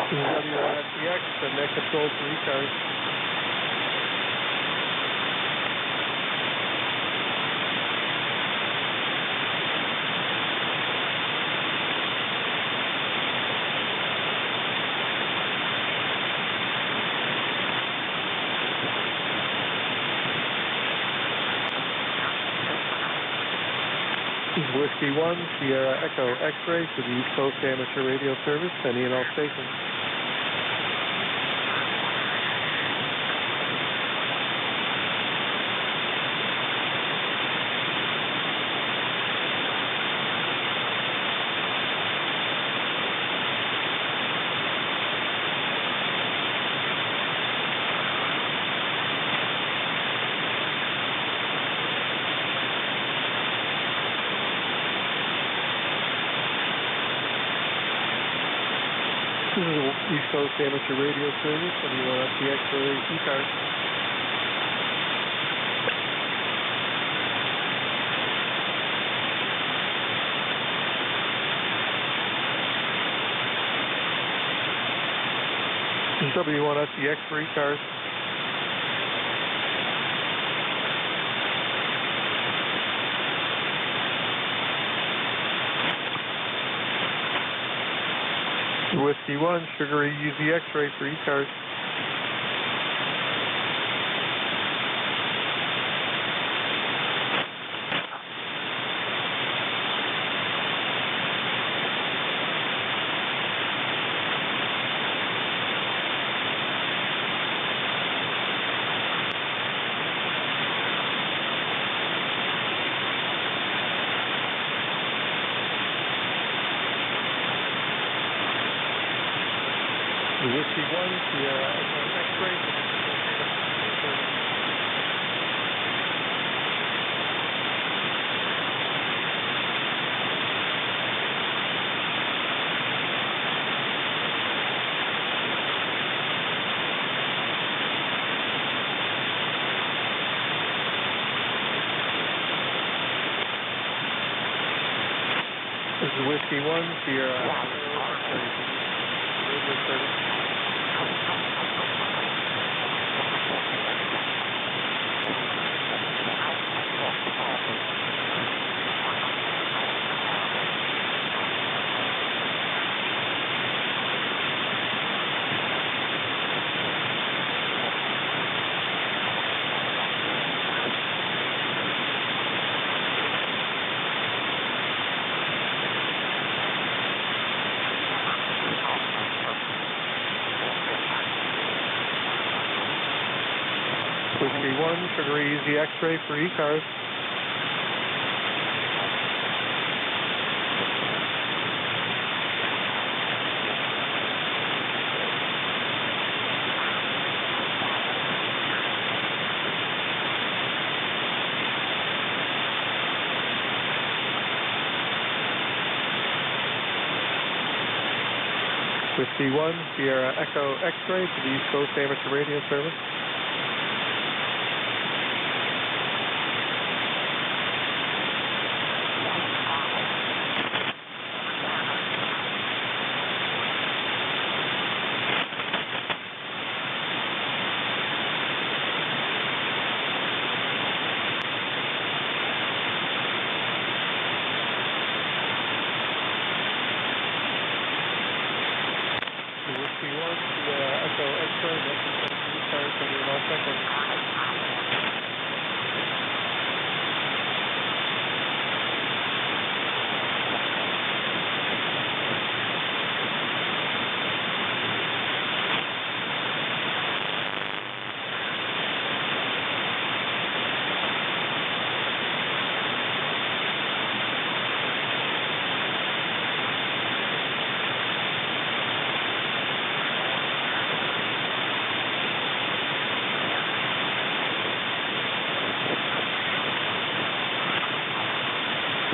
WRSEX, the net control for ECARS. Whiskey 1, Sierra Echo X-ray to the East Coast Amateur Radio Service, any and all stations. This is the East Coast Amateur Radio Service, WRFTX for ECARS. This is W1SEX for ECARS. Whiskey 1, Sugar Easy X-ray for ECARS. Whiskey 1, Sierra Echo X-ray. This is Whiskey 1, Sierra Echo X-ray. Whiskey 1, Sugar Easy X-ray for ECARS. Whiskey 1, Sierra Echo X-ray to the East Coast Amateur Radio Service.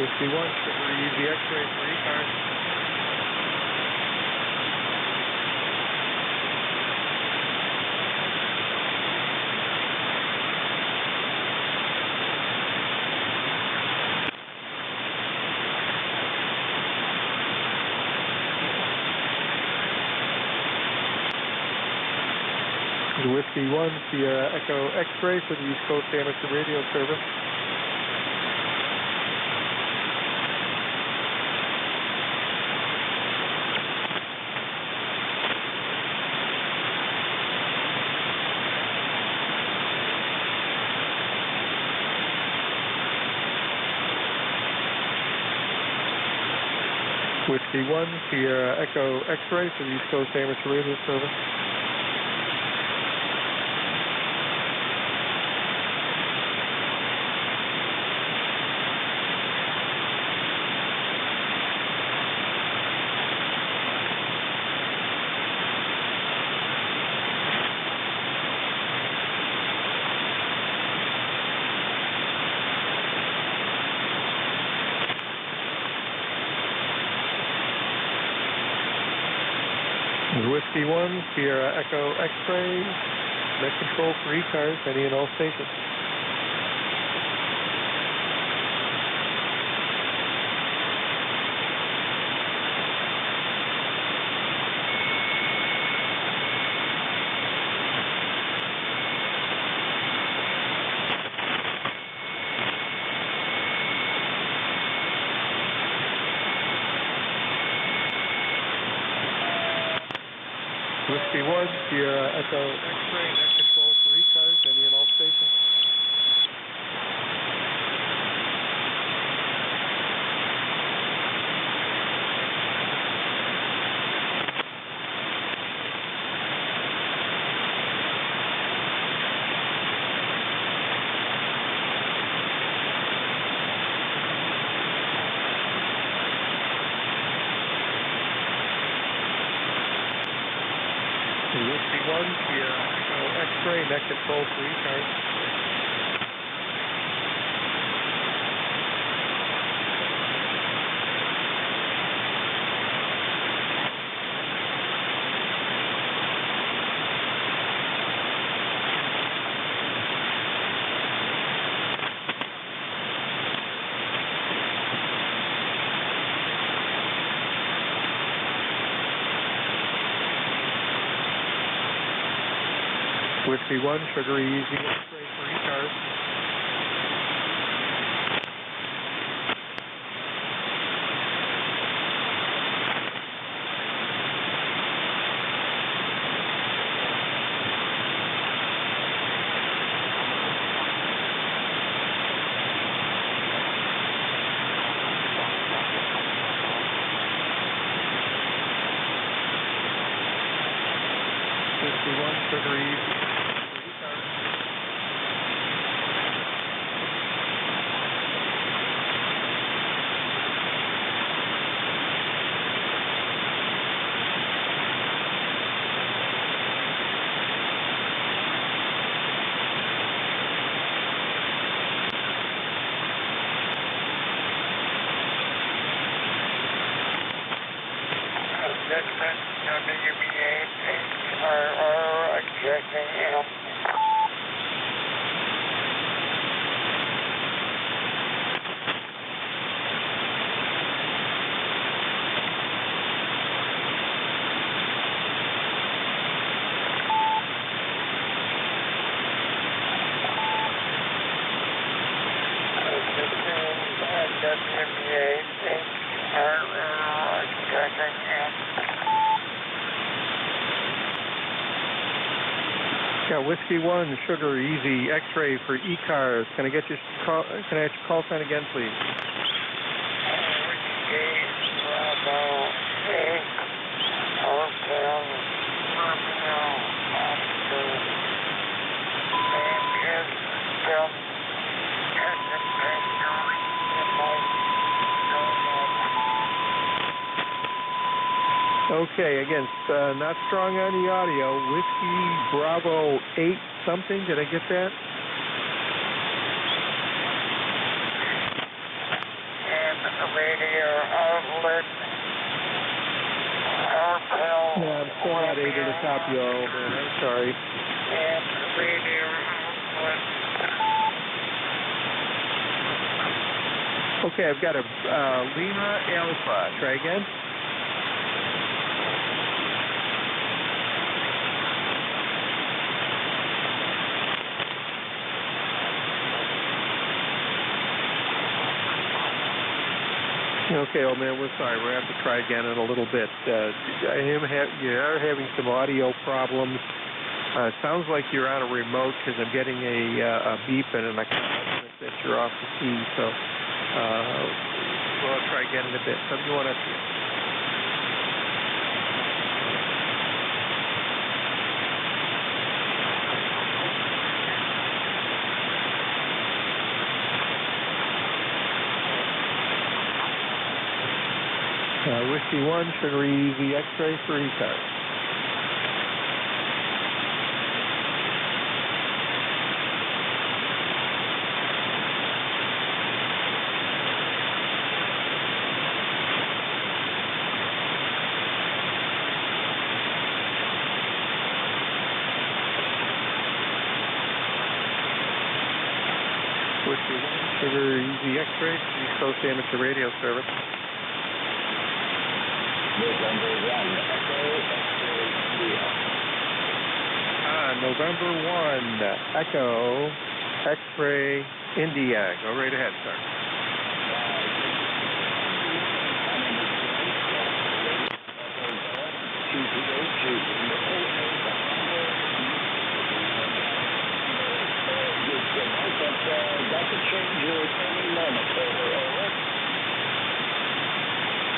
Whiskey 1, Sugar Easy X-ray for ECARS. Whiskey 1, Sierra Echo X-ray for the East Coast Amateur Radio Service. Whiskey 1, Sierra Echo X-ray for the East Coast Amateur Radio Service. Whiskey 1, Sierra Echo X-ray, net control for ECARS, any and all stations. Whiskey 1, Sierra Echo X-ray, net control for ECARS, any and all stations. Whiskey 1, Sierra Echo X-ray, net control for ECARS. Whiskey 1, Sugar Easy X-ray for ECARS. Whiskey 1, Sugar Easy. That's coming in JJM. Yeah, Whiskey 1, Sugar Easy, X-ray for ECARS. Can I get your call? Can I have your call sign again, please? Okay, again, not strong on the audio. Whiskey Bravo 8 something. Did I get that? And the radio outlet. Yeah, I'm still not able to copy all of it. I'm sorry. And the radio outlet. Okay, I've got a Lima Alpha. Try again. Okay, old man, we're sorry. We're going to have to try again in a little bit. You are having some audio problems. It sounds like you're on a remote because I'm getting a beep and an acknowledgement that you're off the key. So we'll try again in a bit. So you want to... Whiskey 1, Sugar Easy, X-ray for ECARS. Whiskey 1, Sugar Easy, X-ray, East Coast Amateur Radio Service. November 1, Echo, X-ray, India. Go right ahead, sir. That could change any moment.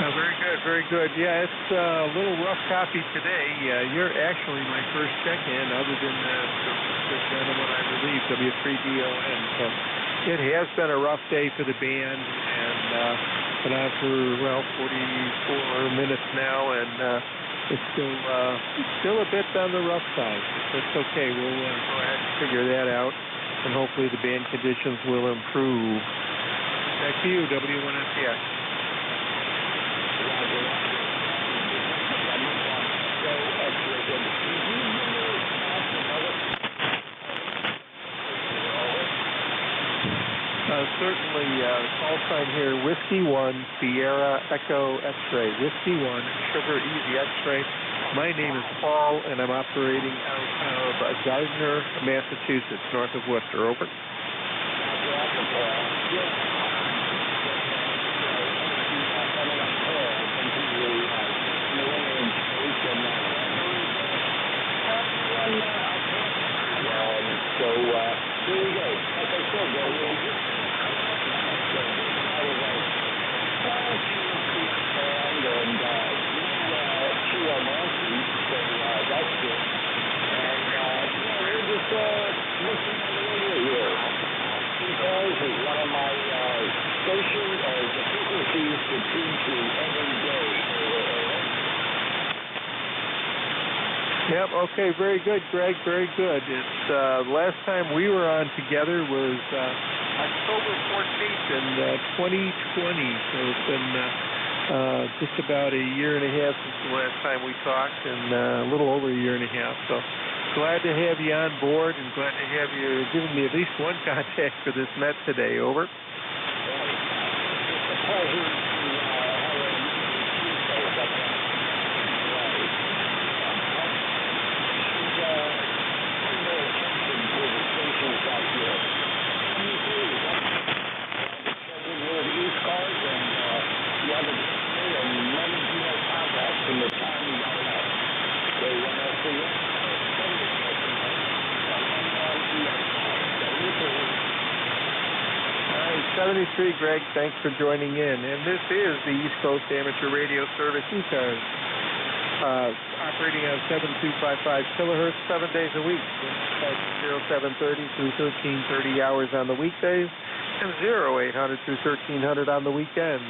Very good, very good. Yeah, it's a little rough copy today. You're actually my first check-in other than the gentleman I relieved, W3DON. So it has been a rough day for the band, and been on for, 44 minutes now, and it's still a bit on the rough side. That's okay. We'll go ahead and figure that out, and hopefully the band conditions will improve. Back to you, W1SCX. Certainly, call sign here, Whiskey 1, Sierra Echo X-ray. Whiskey 1, Sugar Easy X-ray. My name is Paul, and I'm operating out of Gardner, Massachusetts, north of Worcester. Over. So, here we go. Like I said, that's good. And, we're just listening to the radio here. ECARS is one of my stations, the frequencies to tune to every day. Yep, okay, very good, Greg, very good. It's last time we were on together was October 14th in 2020, so it's been just about a year and a half since the last time we talked, and a little over a year and a half. So glad to have you on board and glad to have you giving me at least one contact for this net today. Over. From the time you got out, they went up to you. 73, Greg, thanks for joining in. And this is the East Coast Amateur Radio Service, ECARS, operating on 7255 kilohertz 7 days a week, 0730 through 1330 hours on the weekdays, and 0800 through 1300 on the weekends.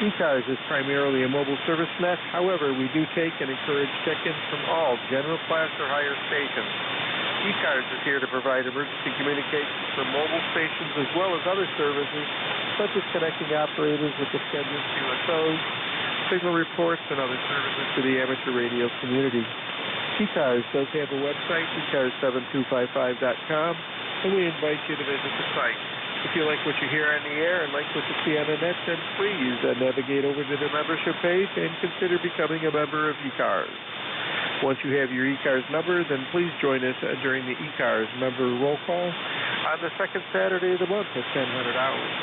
ECARS is primarily a mobile service net. However, we do take and encourage check-ins from all general class or higher stations. ECARS is here to provide emergency communications for mobile stations as well as other services, such as connecting operators with the scheduled QSOs, signal reports, and other services to the amateur radio community. ECARS does have a website, ECARS7255.com, and we invite you to visit the site. If you like what you hear on the air and like what you see on the net, then please navigate over to the membership page and consider becoming a member of ECARS. Once you have your ECARS number, then please join us during the ECARS member roll call on the second Saturday of the month at 1000 hours.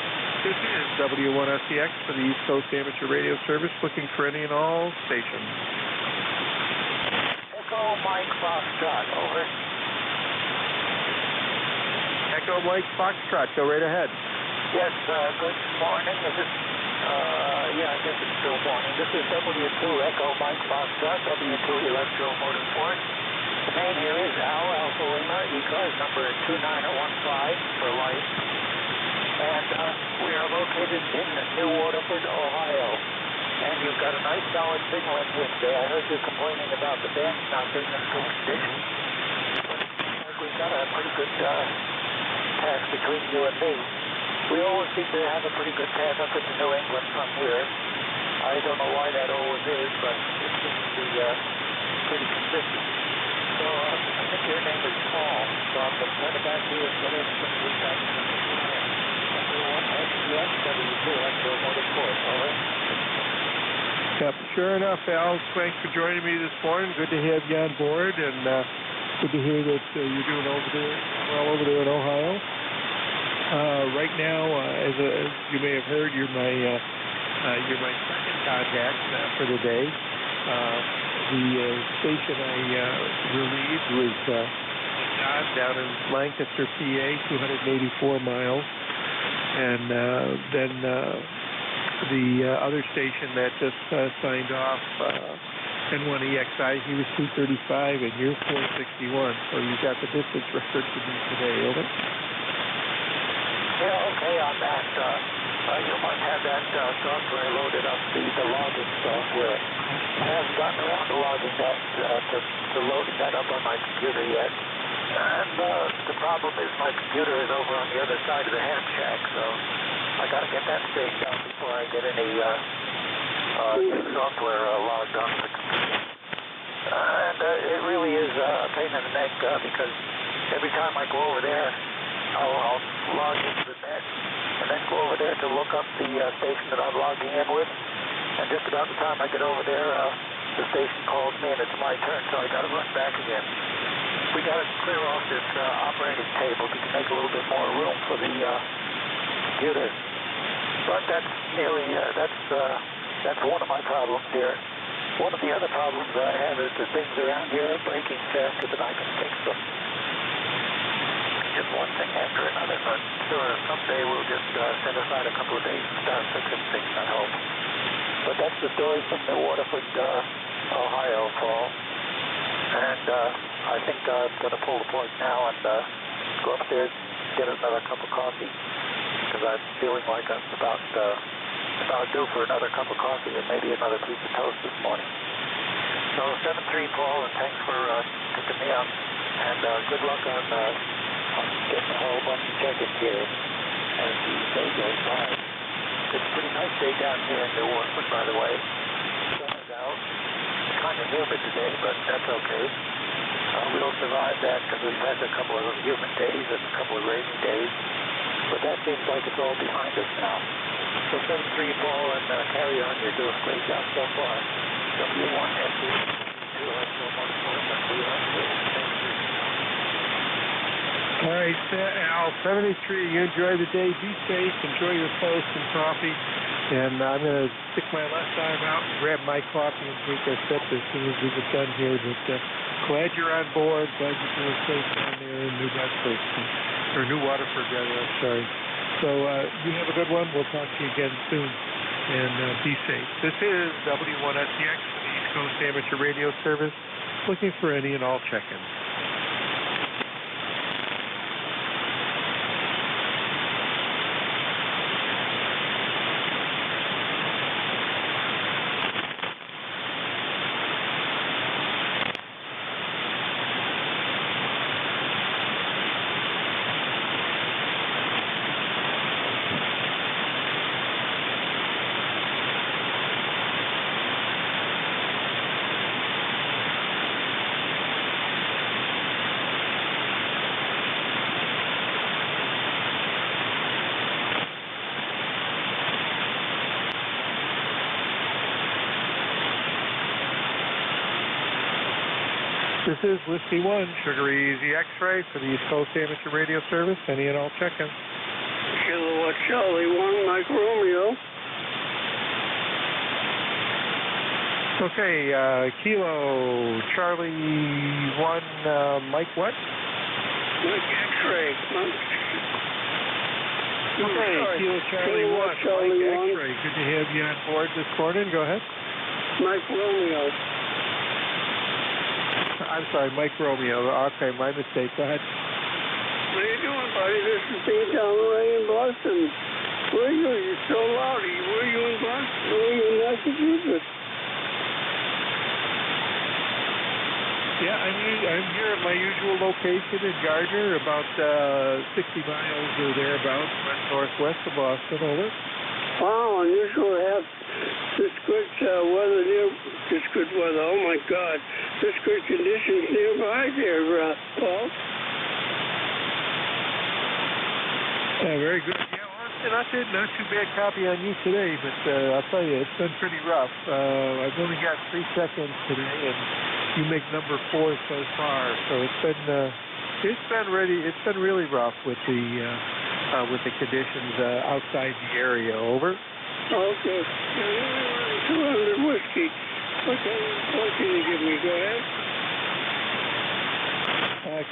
This is W1SCX for the East Coast Amateur Radio Service, looking for any and all stations. Echo Mike Foxtrot, over. Echo Mike Foxtrot, go right ahead. Yes, good morning. This is, I guess it's still morning. This is W2 Echo Mike Foxtrot, W2 Electro Motorsport. The name here is Al Alpha Lima, ECARS number 29015 for life. And we are located in New Waterford, Ohio. And you've got a nice solid signal in here today. I heard you complaining about the band not being in good condition. But we've got a pretty good pass between you and me. We always seem to have a pretty good pass up into New England from here. I don't know why that always is, but it seems to be pretty consistent. So I think your name is Paul. So I'm going to turn it back to you and get everything we got. Yep, sure enough, Al. Thanks for joining me this morning. Good to have you on board, and good to hear that you're doing well over there in Ohio. Right now, as you may have heard, you're my second contact for the day. The station I relieved was down in Lancaster, PA, 284 miles. And then the other station that just signed off, N1EXI, he was 235 and you're 461. So you got the distance record for me today, over. Yeah, okay, on that. You might have that software loaded up, the logging software. I haven't gotten around to logging that, to loading that up on my computer yet. And the problem is my computer is over on the other side of the ham shack, so I got to get that straightened out before I get any software logged onto the computer. And it really is a pain in the neck because every time I go over there, I'll log into the net and then go over there to look up the station that I'm logging in with. And just about the time I get over there, the station calls me and it's my turn, so I got to run back again. We got to clear off this operating table to make a little bit more room for the computer. But that's one of my problems here. One of the other problems I have is the things around here are breaking faster than I can fix them. Just one thing after another, but sure, someday we'll just set aside a couple of days and start fixing things, I hope. But that's the story from New Waterford, Ohio, Paul. And I think I'm going to pull the plug now and go upstairs and get another cup of coffee because I'm feeling like I'm about due for another cup of coffee and maybe another piece of toast this morning. So 7-3, Paul, and thanks for picking me up. And good luck on getting a whole bunch of check-ins here as the day goes by. It's a pretty nice day down here in New Orleans, by the way. The sun is out. It's kind of humid today, but that's okay. We'll survive that because we've had a couple of humid days and a couple of rainy days. But that seems like it's all behind us now. So 7-3 Paul, and carry on. You're doing a great job so far. W1SE, 2 All right, Al, 73, you enjoy the day. Be safe. Enjoy your toast and coffee. And I'm going to stick my left arm out and grab my coffee and take a sip as soon as we get done here. But glad you're on board. Glad you're doing safe down there in New Bedford, or New Waterford, rather. I'm sorry. So you have a good one. We'll talk to you again soon. And be safe. This is W1SEX, the East Coast Amateur Radio Service, looking for any and all check-ins. This is Whiskey 1, Sugar Easy X-Ray for the East Coast Amateur Radio Service. Any and all check-ins. Kilowatt Charlie 1, Mike Romeo. Okay, Kilo Charlie 1, Mike what? Mike X-Ray. Okay, Kilo Charlie 1, Mike X-Ray. Good to have you on board this morning. Go ahead. Mike Romeo. I'm sorry, Mike Romeo. Okay, my mistake. Go ahead. What are you doing, buddy? This is Pete down Ray in Boston. Where are you? You're so loud. Where are you in Boston? Where are you in Massachusetts? Yeah, I'm here at my usual location in Gardner, about 60 miles or thereabouts, northwest of Boston. Over. Wow, unusual to have this good weather near. This good weather. Oh my God, this good conditions nearby there, Paul. Very good. Yeah, well, not too bad copy on you today, but I'll tell you, it's been pretty rough. I've only got 3 seconds today, and you make number 4 so far. So it's been really rough with the conditions outside the area. Over. Okay. 200 whiskey. What can you give me? Go ahead.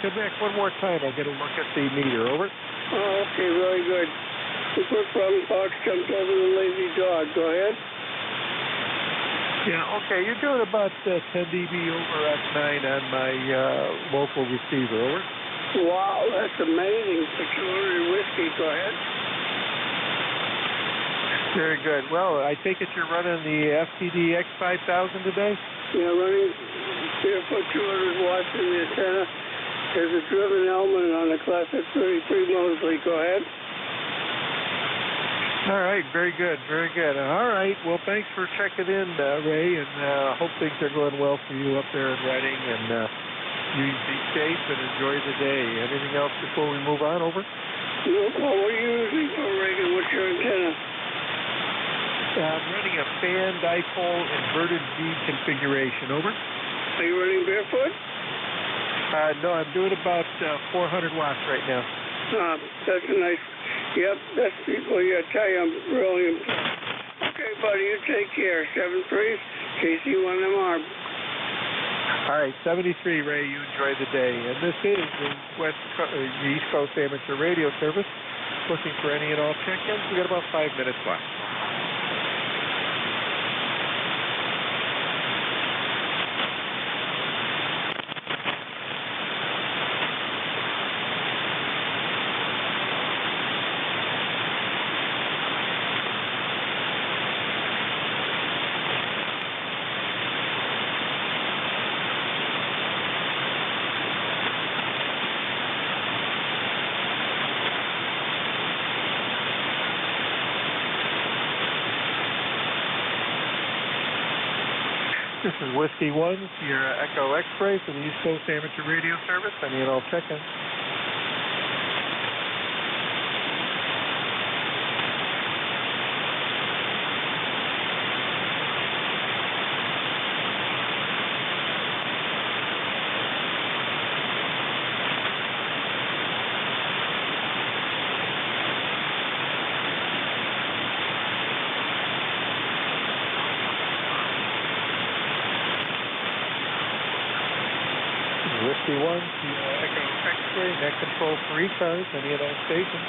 Come back one more time. I'll get a look at the meter. Over. Oh, okay. Very good. The quick problem box jumped over the lazy dog. Go ahead. Yeah, okay. You're doing about 10 dB over X9 on my local receiver. Over. Wow, that's amazing for 200 whiskey. Go ahead. Very good. Well, I take it you're running the FTD X5000 today? Yeah, running barefoot 200 watts in the antenna. There's a driven element on the Classic 33 Mosley. Go ahead. All right, very good, very good. All right, well, thanks for checking in, Ray, and hope things are going well for you up there in Reading, and you be safe and enjoy the day. Anything else before we move on? Over. No, Paul, what are you using for, Reagan? What's your antenna? I'm running a fan dipole inverted V configuration. Over. Are you running barefoot? No, I'm doing about 400 watts right now. That's a nice. Yep, that's people. Yeah, tell you I'm really impressed. Okay, buddy, you take care. 7-3, KC1MR. All right, 73, Ray. You enjoy the day. And this is the East Coast Amateur Radio Service. Looking for any and all check-ins. We got about 5 minutes left. This is Whiskey 1, Sierra Echo X-Ray for the East Coast Amateur Radio Service. I need all check-in. Whiskey 1, Echo X-Ray, net control for ECARS, any of those stations.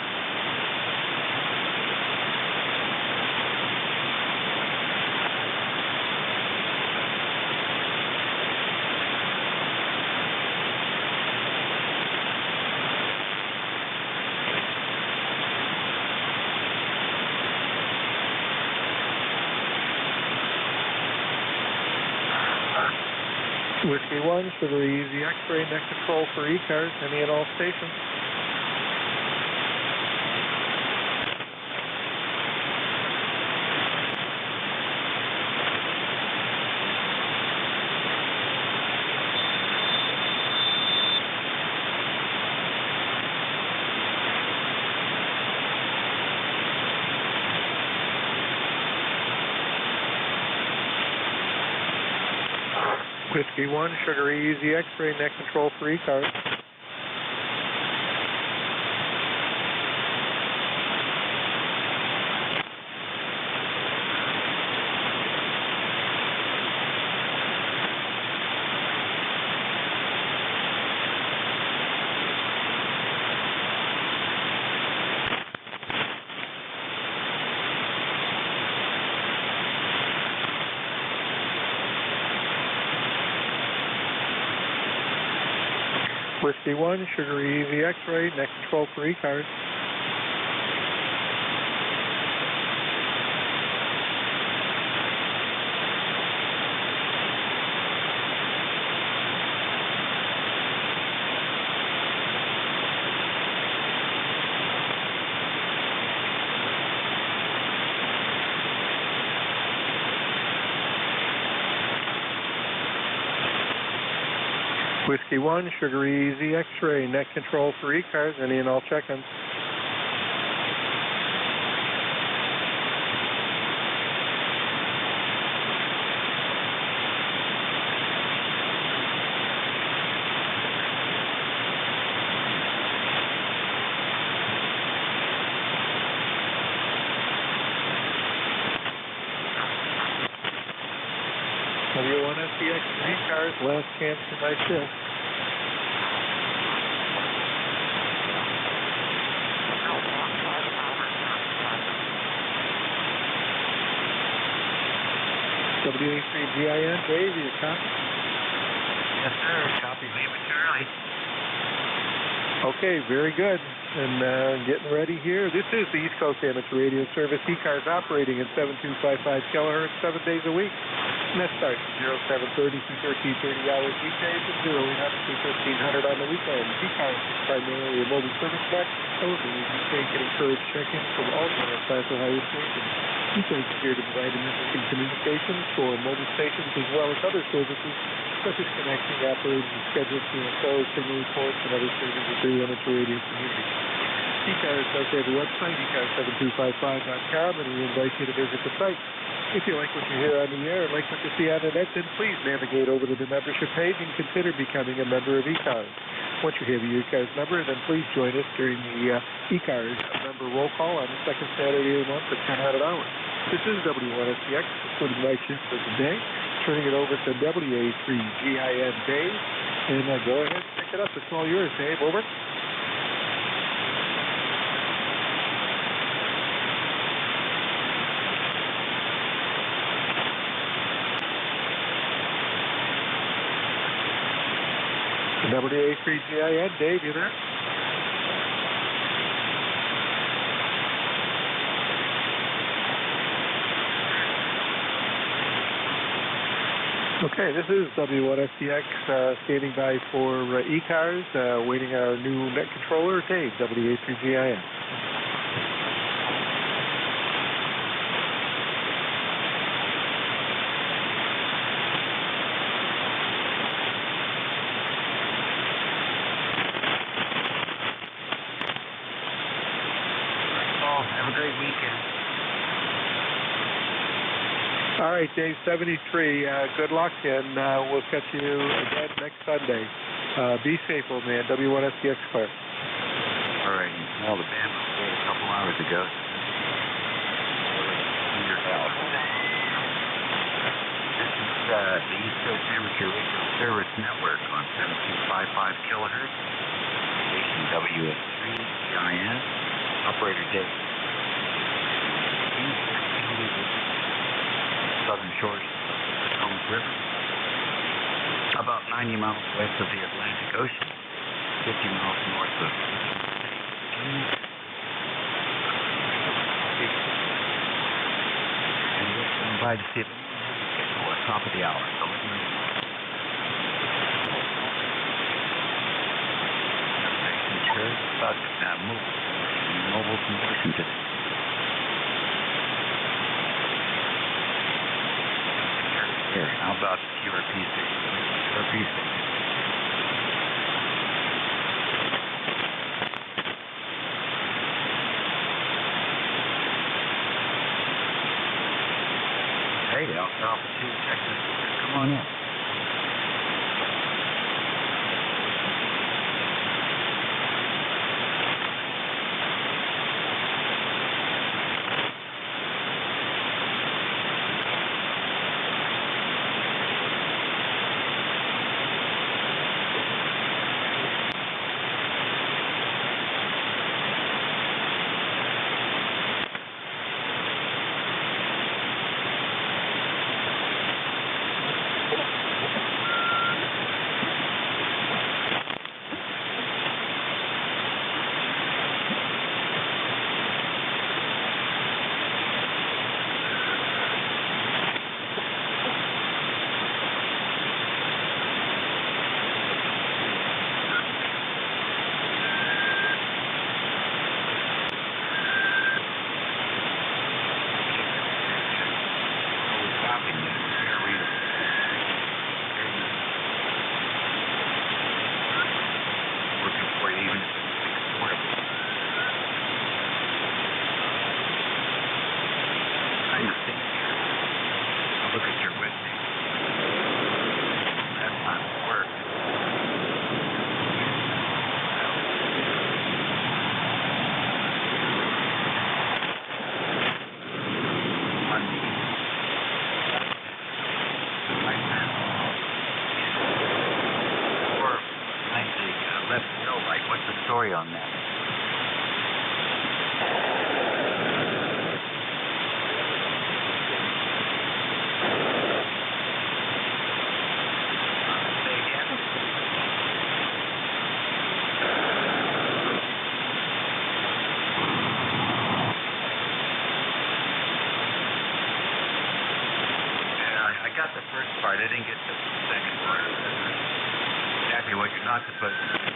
Whiskey 1, Sugar Easy X-Ray, net control for ECARS, any and all stations. Whiskey 1, Sugar Easy X-Ray, net control for ECARS. Whiskey 1, Sugar Easy X-Ray, net control for ECARS. Whiskey 1, Sugar Easy X-Ray, net control for ECARS, any and all check-ins. W1SDX ECARS, last chance for my shift. WA3GIN, Dave, you copy? Yes, sir. Copy Lima Charlie. Okay, very good. And getting ready here. This is the East Coast Amateur Radio Service. ECARS operating at 7255 kilohertz 7 days a week. And that starts at 0730 through 1330 hours weekdays and 0800 through 1500 on the weekends. ECARS is primarily a mobile service net. However, we do take and encourage check-ins from all general class of highway stations. ECARS is here to provide emergency communications for mobile stations as well as other services such as connecting, operating, and scheduled CSOs, signal reports, and other services to the amateur radio community. ECARS does have a website, ECARS7255.com, and we invite you to visit the site. If you like what you hear on the air and like what you see on the net, then please navigate over to the membership page and consider becoming a member of ECARS. Once you have your ECARS number, then please join us during the ECARS member roll call on the second Saturday of the month at 1000 hours. This is W1SDX, including my shift for the day. Turning it over to WA3GIN Dave, and go ahead and pick it up. It's all yours, Dave. Over. WA3GIN, Dave, you there? Okay, this is W1SDX standing by for ECARS, waiting our new net controller, Dave, WA3GIN. right, James, 73. Good luck, and we'll catch you again next Sunday. Be safe, old man. W1SDX clear. All right. Well, the band was played a couple hours ago. This is the East Coast Amateur Radio Service Network on 7255 kilohertz. Station WS3, GIN. Operator Dave. Southern shores of the Potomac River, about 90 miles west of the Atlantic Ocean, 50 miles north of and we're going by to see if we're at top of the hour. So let me know. About mobile conversion today. Here, how about QRP station? QRP station. Hey, Alpha 2, Texas. Come on in. On that. I got the first part. I didn't get the second part. Exactly what you're not supposed to do.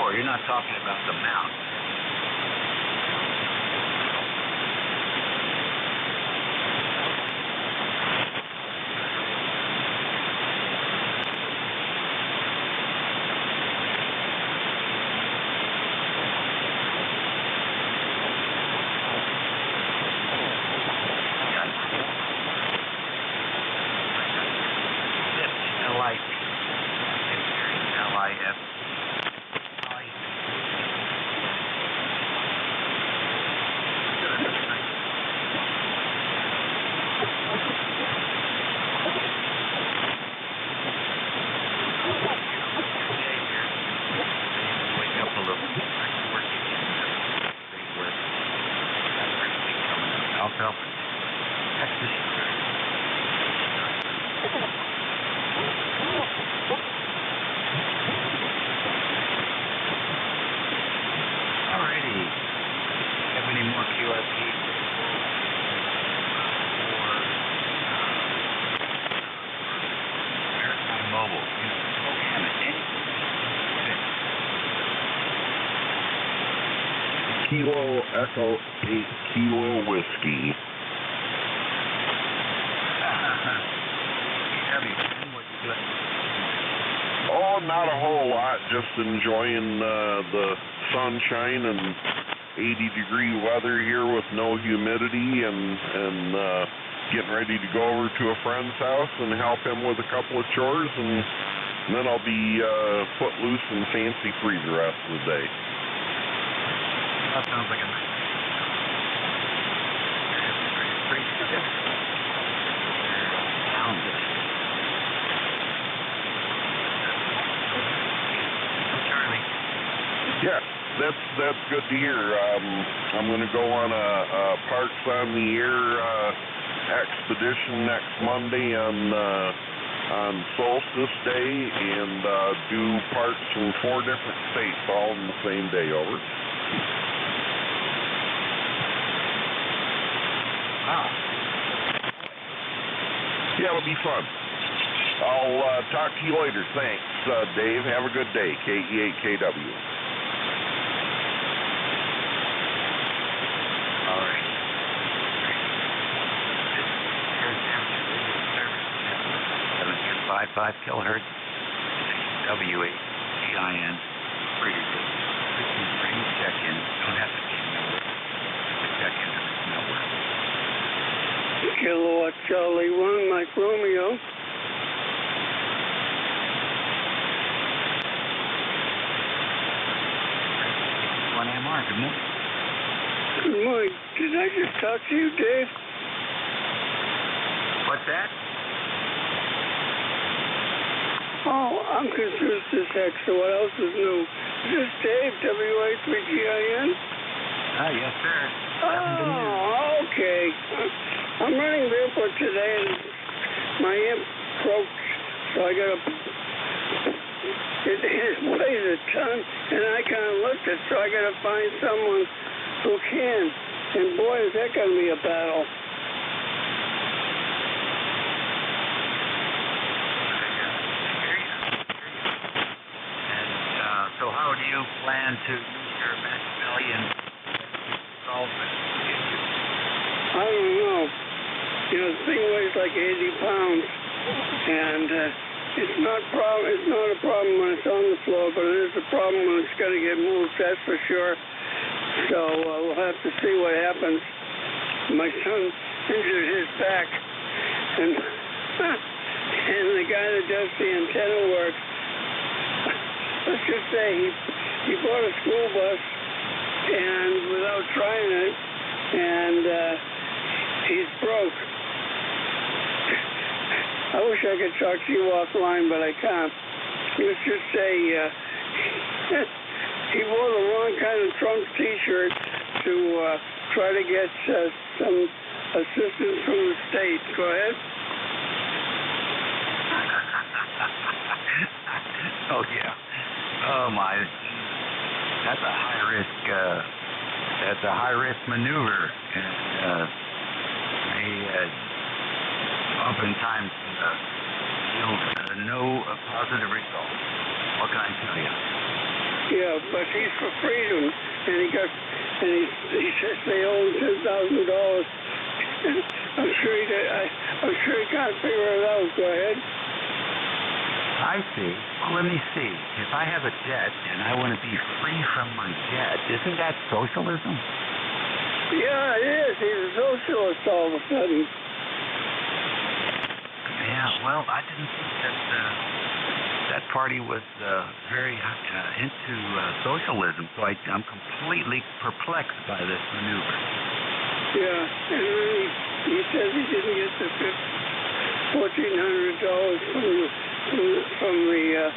You're not talking about the mount. Global. Kilo Echo 8 Kilo Whiskey. Oh, not a whole lot. Just enjoying the sunshine and 80-degree weather here with no humidity, and getting ready to go over to a friend's house and help him with a couple of chores, and then I'll be footloose and fancy-free the rest of the day. That sounds like a nice Yeah, that's good to hear. I'm going to go on a Parks on the Air expedition next Monday on Solstice Day, and do parks from 4 different states all in the same day. Over. Wow. Yeah, it'll be fun. I'll talk to you later. Thanks, Dave. Have a good day. KE8KW. All right. 7.55 kilohertz. W8GIN. Pretty good. Check-in. Don't have to check-in nowhere. Kilowatt Charlie 1, Mike Romeo. MR, good morning. Good morning. Did I just talk to you, Dave? What's that? Oh, I'm confused as heck, so what else is new? Is this Dave, W-A-3-G-I-N? Yes, sir. Oh, okay. I'm running barefoot today, and my amp broke, so I got to... It weighs a ton, and I can't lift it, so I got to find someone who can. And boy, is that going to be a battle. So how do you plan to use your Maximilian solvent? I don't know. You know, the thing weighs like 80 pounds, and it's not a problem when it's on the floor, but it is a problem when it's got to get moved, that's for sure. So we'll have to see what happens. My son injured his back, and the guy that does the antenna work, let's just say he bought a school bus and without trying it, and he's broke. I wish I could talk to you offline, but I can't. Let's just say he wore the wrong kind of Trump T-shirt to try to get some assistance from the state. Go ahead. Oh, yeah. Oh, my. That's a high-risk maneuver. And oftentimes yield no positive result. What can I tell you? Yeah, but he's for freedom, and he says they owe him $10,000. I'm sure he can't figure it out. Go ahead. I see. Well, let me see. If I have a debt and I want to be free from my debt, isn't that socialism? Yeah, it is. He's a socialist all of a sudden. Yeah, well, I didn't think that party was very into socialism, so I'm completely perplexed by this maneuver. Yeah, and then he says he didn't get the $1,400 from the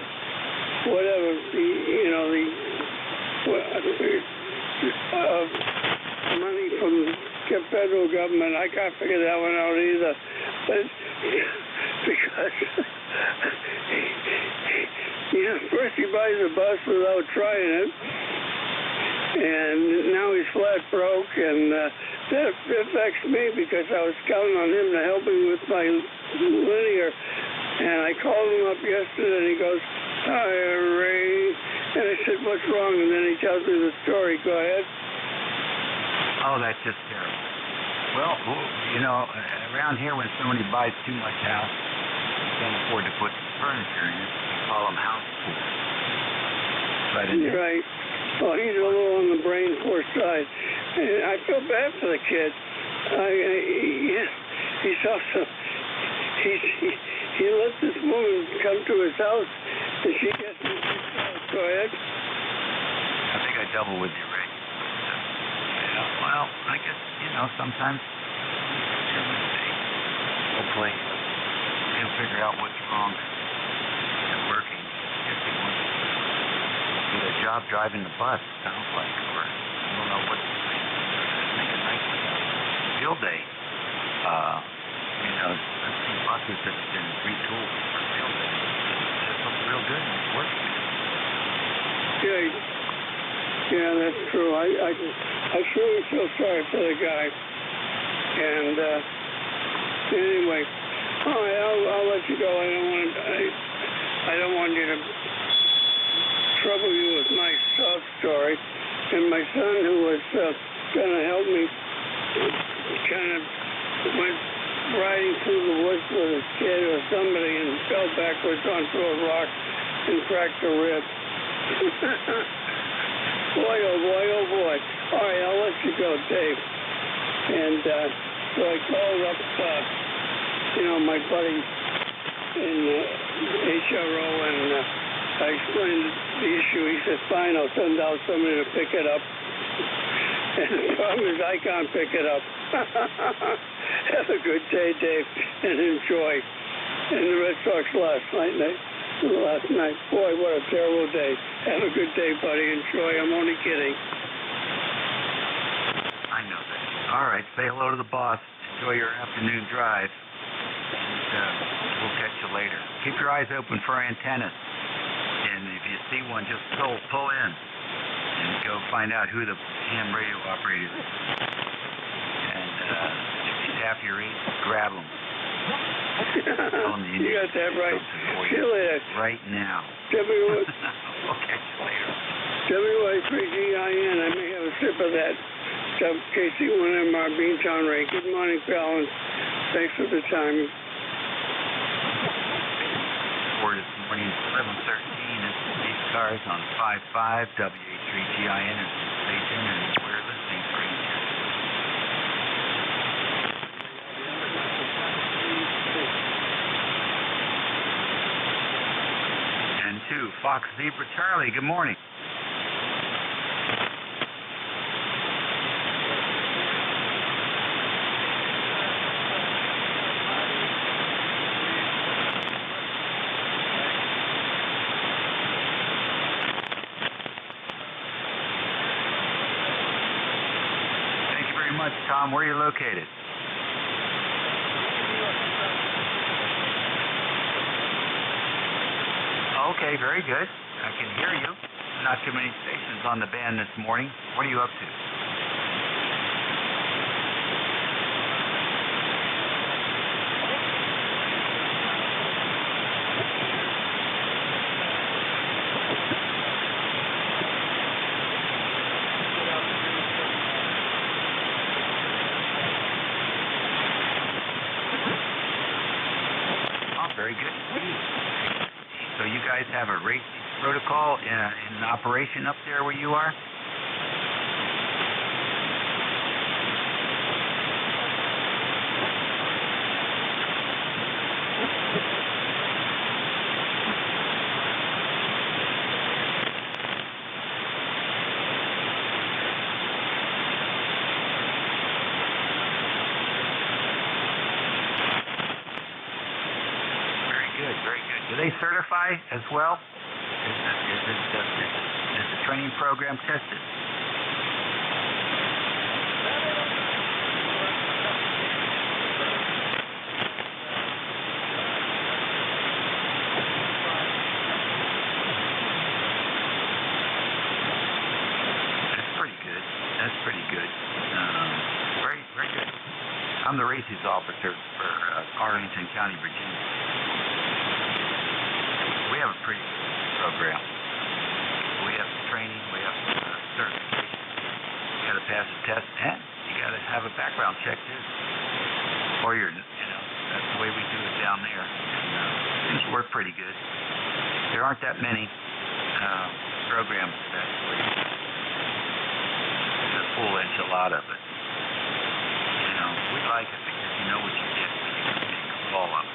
whatever, money from the federal government. I can't figure that one out either. But because first he buys a bus without trying it, and now he's flat broke, and that affects me because I was counting on him to help me with my linear, And I called him up yesterday, and he goes, "Hi, Ray." And I said, "What's wrong?" And then he tells me the story. Go ahead. Oh, that's just terrible. Well, you know, around here when somebody buys too much house, can't afford to put furniture in it, we call them house poor. But You're right. Well, he's a little on the brain poor side. And I feel bad for the kid. He's also, he let this woman come to his house, and she gets him kicked out. Go ahead. I think I double with you, Ray. Well, I guess, you know, sometimes it's a mistake. Hopefully, he'll figure out what's wrong and working. I guess he wants to get a job driving the bus, sounds like, or I don't know what. Make a nice field day. You know, I've seen buses that have been retooled for field day. It looks real good and it's working. Yeah, that's true. I truly feel sorry for the guy. And anyway, all right, I'll let you go. I don't want you to trouble you with my sob story. And my son, who was going to help me, kind of went riding through the woods with his kid or somebody and fell backwards onto a rock and cracked a rib. Boy, oh boy, oh boy. All right, I'll let you go, Dave. And so I called up, my buddy in HRO, and I explained the issue. He said, "Fine, I'll send out somebody to pick it up." And the problem is I can't pick it up. Have a good day, Dave, and enjoy. And the Red Sox last night. Boy, what a terrible day. Have a good day, buddy. Enjoy. I'm only kidding. I know that. All right, say hello to the boss. Enjoy your afternoon drive. And we'll catch you later. Keep your eyes open for antennas. And if you see one, just pull in and go find out who the ham radio operator is. And if he's half your age, grab him. You got that right. See you later. Right now. We'll catch you later. WY3GIN. I may have a sip of that KC1MR Beantown Ray. Good morning, pal, and thanks for the time. For this morning, 11:13. It's ECARS on 5.5. WA3GIN is the station, and we're listening for you. And 2, Fox Zebra Charlie, good morning. Tom, where are you located? Okay, very good. I can hear you. Not too many stations on the band this morning. What are you up to? Very good. So you guys have a race protocol in operation up there where you are? Do they certify as well? Is the training program tested? That's pretty good. Very, very good. I'm the races officer for Arlington County, Virginia. program. We have training, we have certification. You got to pass a test, and you got to have a background check too. Or that's the way we do it down there. And things work pretty good. There aren't that many programs that actually the full enchilada, but we like it because you know what you get when you make all of it.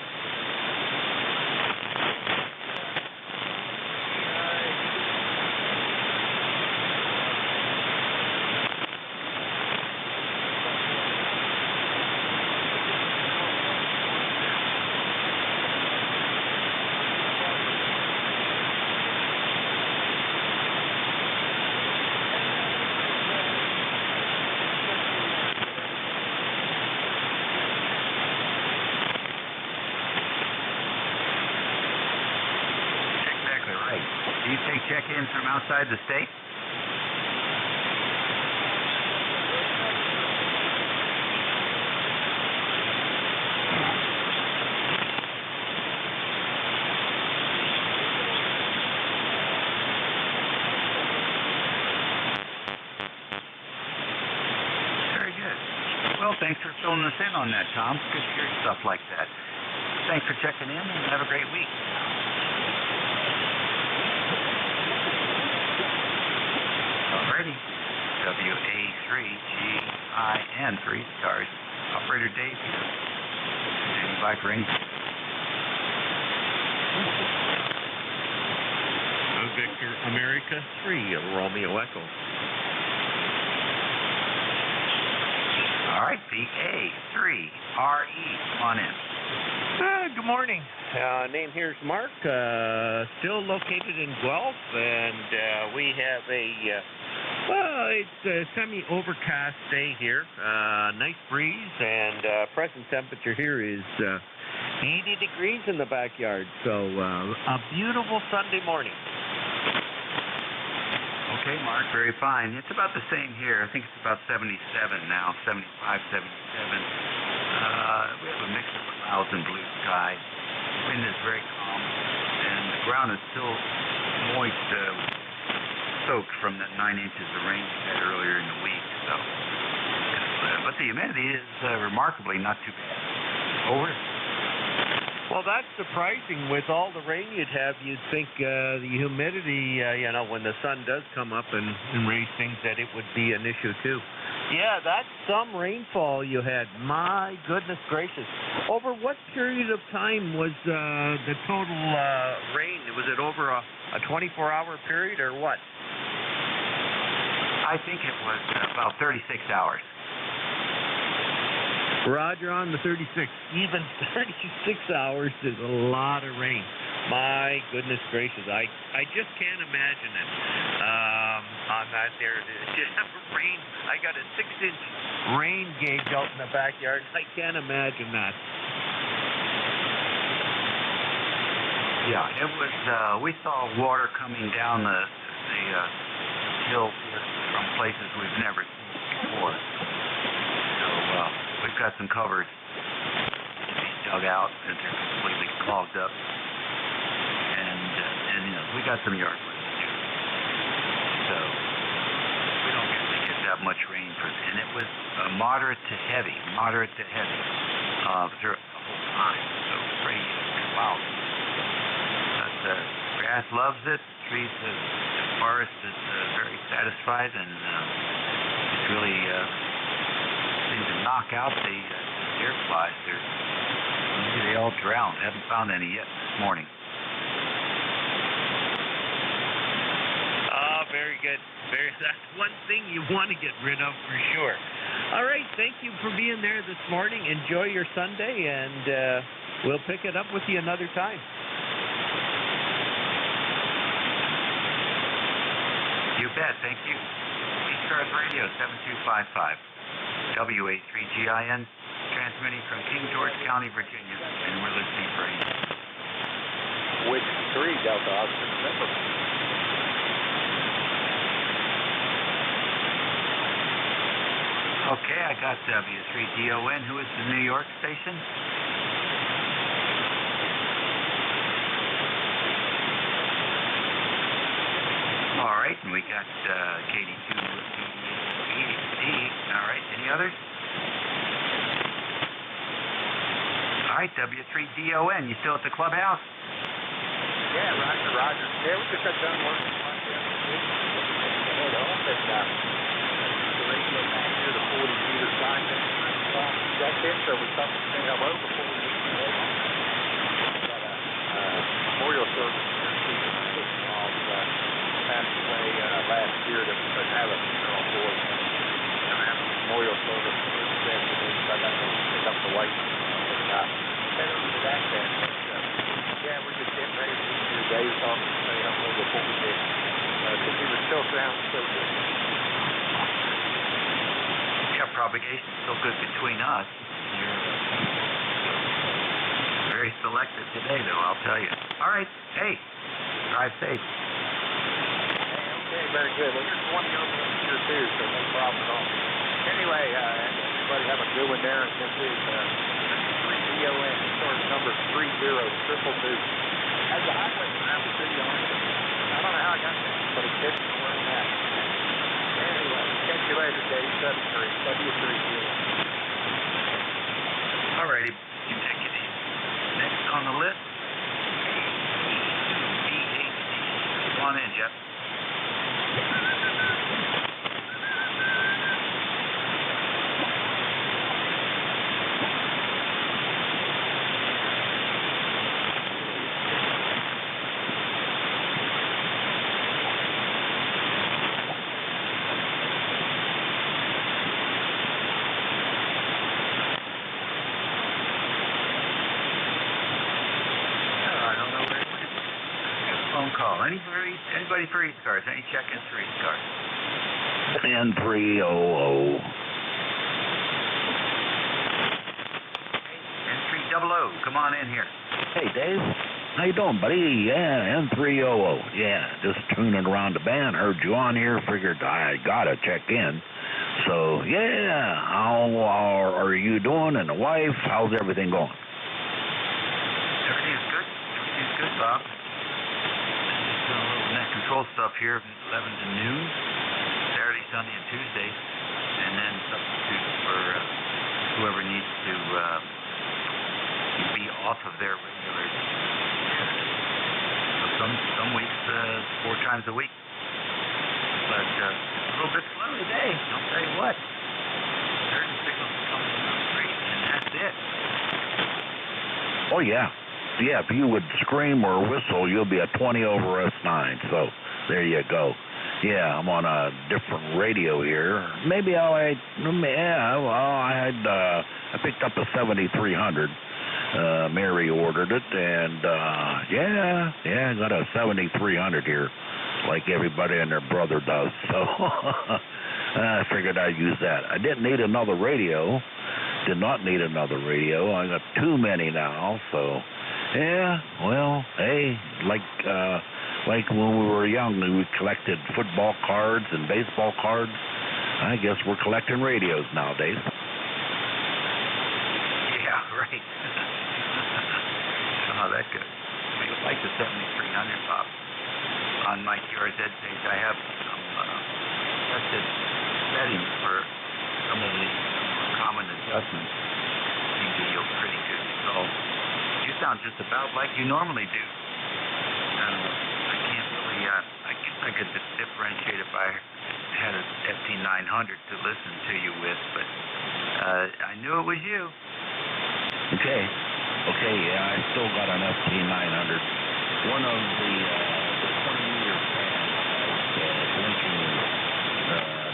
Do you take check-ins from outside the state? Very good. Well, thanks for filling us in on that, Tom. Good to hear stuff like that. Thanks for checking in, and have a great week. Alrighty. WA3GIN for ECARS. Operator Dave here. Standing by for anything. Victor America 3, Romeo Echo. Alright, VA3RE. Come on in. Good morning. Name here is Mark. Still located in Guelph, and we have it's a semi-overcast day here. Nice breeze, and present temperature here is 80 degrees in the backyard. So a beautiful Sunday morning. Okay, Mark, very fine. It's about the same here. I think it's about 77 now, 75, 77. We have a mix of clouds and blue skies. Wind is very calm, and the ground is still moist, soaked from that 9 inches of rain we had earlier in the week. So, but the humidity is remarkably not too bad. Over. Well, that's surprising. With all the rain you'd have, you'd think the humidity, when the sun does come up and raise things, that it would be an issue too. Yeah, that's some rainfall you had. My goodness gracious. Over what period of time was the total rain? Was it over a 24-hour period or what? I think it was about 36 hours. Roger on the 36. Even 36 hours is a lot of rain. My goodness gracious. I just can't imagine it on that there. Rain. I got a 6-inch rain gauge out in the backyard. I can't imagine that. Yeah, it was, we saw water coming down the hill from places we've never seen before. So, we've got some covers to be dug out and they're completely clogged up. And we got some yard work to do. So, we don't usually get that much rain and it was moderate to heavy through the whole time. So, pretty wild. The grass loves it. Trees, the forest is very satisfied, and it's really seems to knock out the deer flies. Maybe they all drowned. Haven't found any yet this morning. Very good. That's one thing you want to get rid of for sure. All right. Thank you for being there this morning. Enjoy your Sunday, and we'll pick it up with you another time. You bet. Thank you. ECARS Radio 7255. WA3GIN, transmitting from King George County, Virginia, and we're listening for you. Which 3 Delta Oscar November. Okay, I got W3DON. Who is the New York station? and we got KD2. All right, any others? All right, W3DON, you still at the clubhouse? Yeah, Roger. Yeah, we just got done working on the head home, but the radio back here, the 40-meter side, that's it, so we thought we'd say hello before we leave the head home. We got a memorial service here in passed away last year that we couldn't have a funeral for. We're going to have a memorial service for this afternoon, so I got to pick up the wife. Head over to that then. Yeah, we're just getting ready to leave here. Dave talking to say hello before we did. Because we were still sounding so good. Yeah, propagation's still good between us. You're very selective today, though, I'll tell you. All right, hey, drive safe. Okay, very good. Well, here's one over here, too, so no problem at all. Anyway, everybody have a good one there, and this is DON, source number 30222. As a highway map of city on it. I don't know how I got that, but it didn't know where I'm at. Anyway, catch you later, Dave. W3DON. All righty, you take it easy. Next on the list, BHD. Come on in, Jeff. Anybody for ECARS? Any check-ins for ECARS? N300. N300, come on in here. Hey, Dave. How you doing, buddy? Yeah, N300. Yeah, just tuning around the band. Heard you on here. Figured I gotta check in. So, yeah, how are you doing and the wife? How's everything going? Everything's good. Everything's good, Bob. Control stuff here, 11 to noon, Saturday, Sunday, and Tuesday, and then substitutes for whoever needs to be off of their regular. So some weeks 4 times a week, but a little bit slow today. I'll tell you what. Certain signals are coming from the street, and that's it. Oh yeah. Yeah, if you would scream or whistle, you'll be a 20 over S9. So there you go. Yeah, I'm on a different radio here. Maybe I picked up a 7300. Mary ordered it, and I got a 7300 here, like everybody and their brother does. So I figured I'd use that. I didn't need another radio. Did not need another radio. I got too many now, so. Yeah, well, hey, like when we were young, we collected football cards and baseball cards. I guess we're collecting radios nowadays. Yeah, right. Oh, that's good. I like the 7300, Bob. On my QRZ page, I have some tested settings for some of the common adjustments. Seem to yield pretty good results. You sound just about like you normally do. I can't really, I guess I could differentiate if I had a FT900 to listen to you with, but I knew it was you. Okay, yeah, I still got an FT900. One of the 20-meter fans has blinking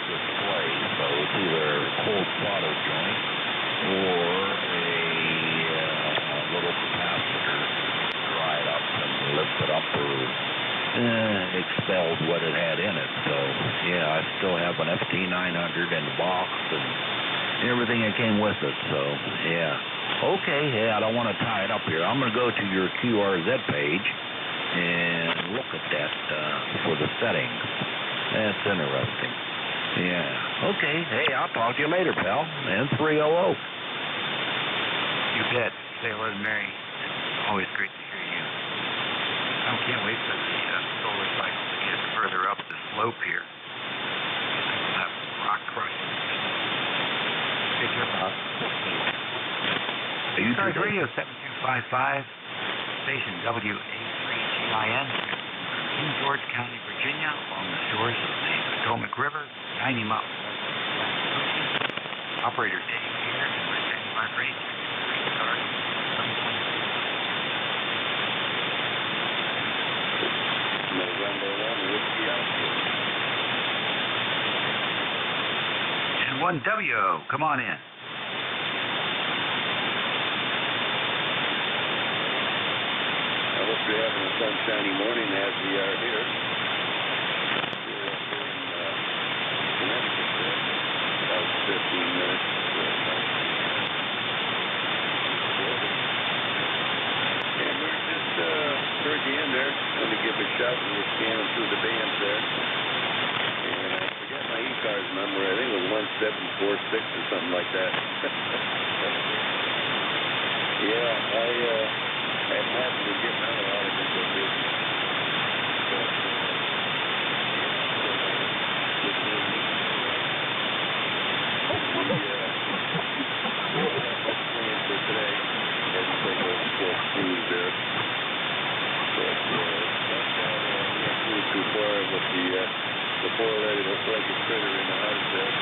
display, so it's either a cold solder joint or a little capacitor dried up and lifted up or expelled what it had in it. So, yeah, I still have an FT900 in the box and everything that came with it. So, yeah. Okay, I don't want to tie it up here. I'm going to go to your QRZ page and look at that for the settings. That's interesting. Yeah. Okay, hey, I'll talk to you later, pal. N300. You bet. Say hello to Mary. It's always great to hear you. I can't wait for the solar cycle to get further up this slope here. That rock crushing. Take care, Bob. ECARS Radio 7255, station WA3GIN, in George County, Virginia, along the shores of the Potomac River, 90 miles west. Operator Dave here, and we're standing by for any ECARS. November 1, Whiskey Alpha. And 1W, come on in. I hope you're having a sunshiny morning as we are here. We're up here in Connecticut there, about 15 minutes and we're just toward the end there. Let me give a shout. We were scanning through the bands there. And I forget my ECARS number. I think it was 1746 or something like that. Yeah, I'm happy to get out of all of this business. But, for today, as we take a full cruise there. But not cruise too far with the four-legged critter in the house there.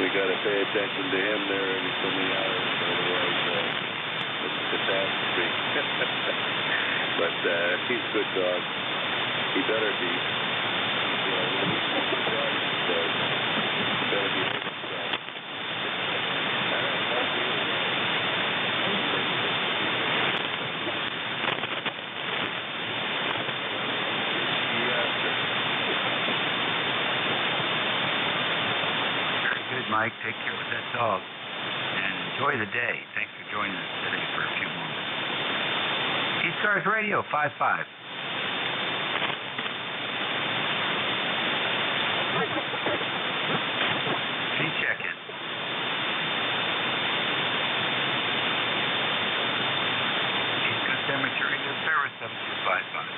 We got to pay attention to him there every so many hours, otherwise it's a catastrophe. But he's a good dog. He better be. He better be. Mike, take care with that dog and enjoy the day. Thanks for joining us today for a few moments. ECARS Radio 55. Check-in. East Coast Amateur Radio Service 7255.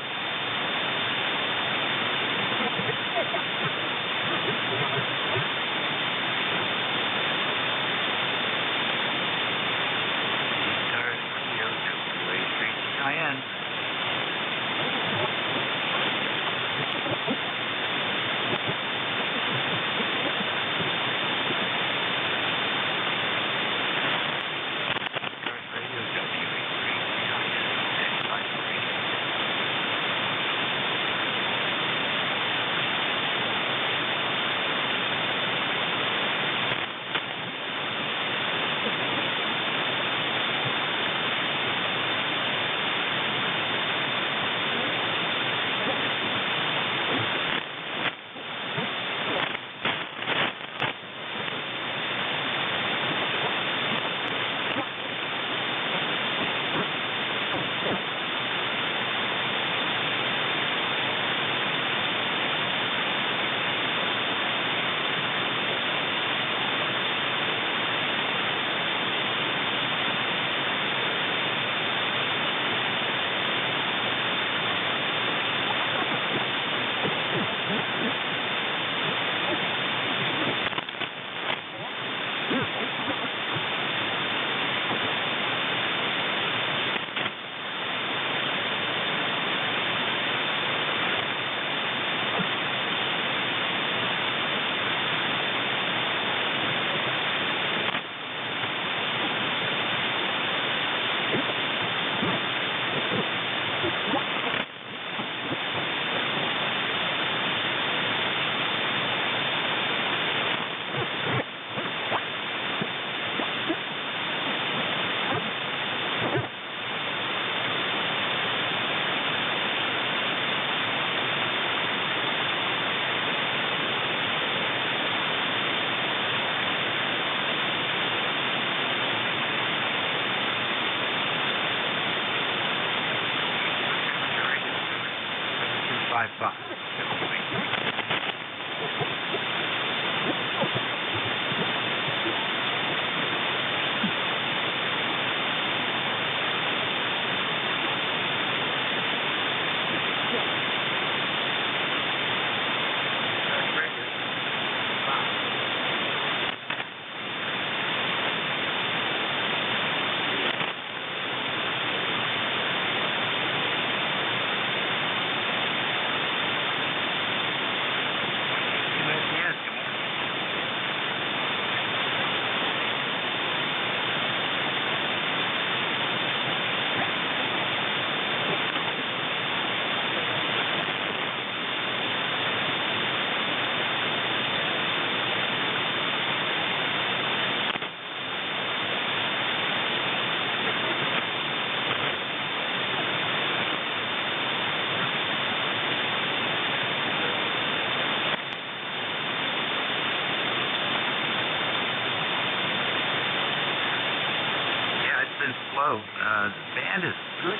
Hello. The band is good.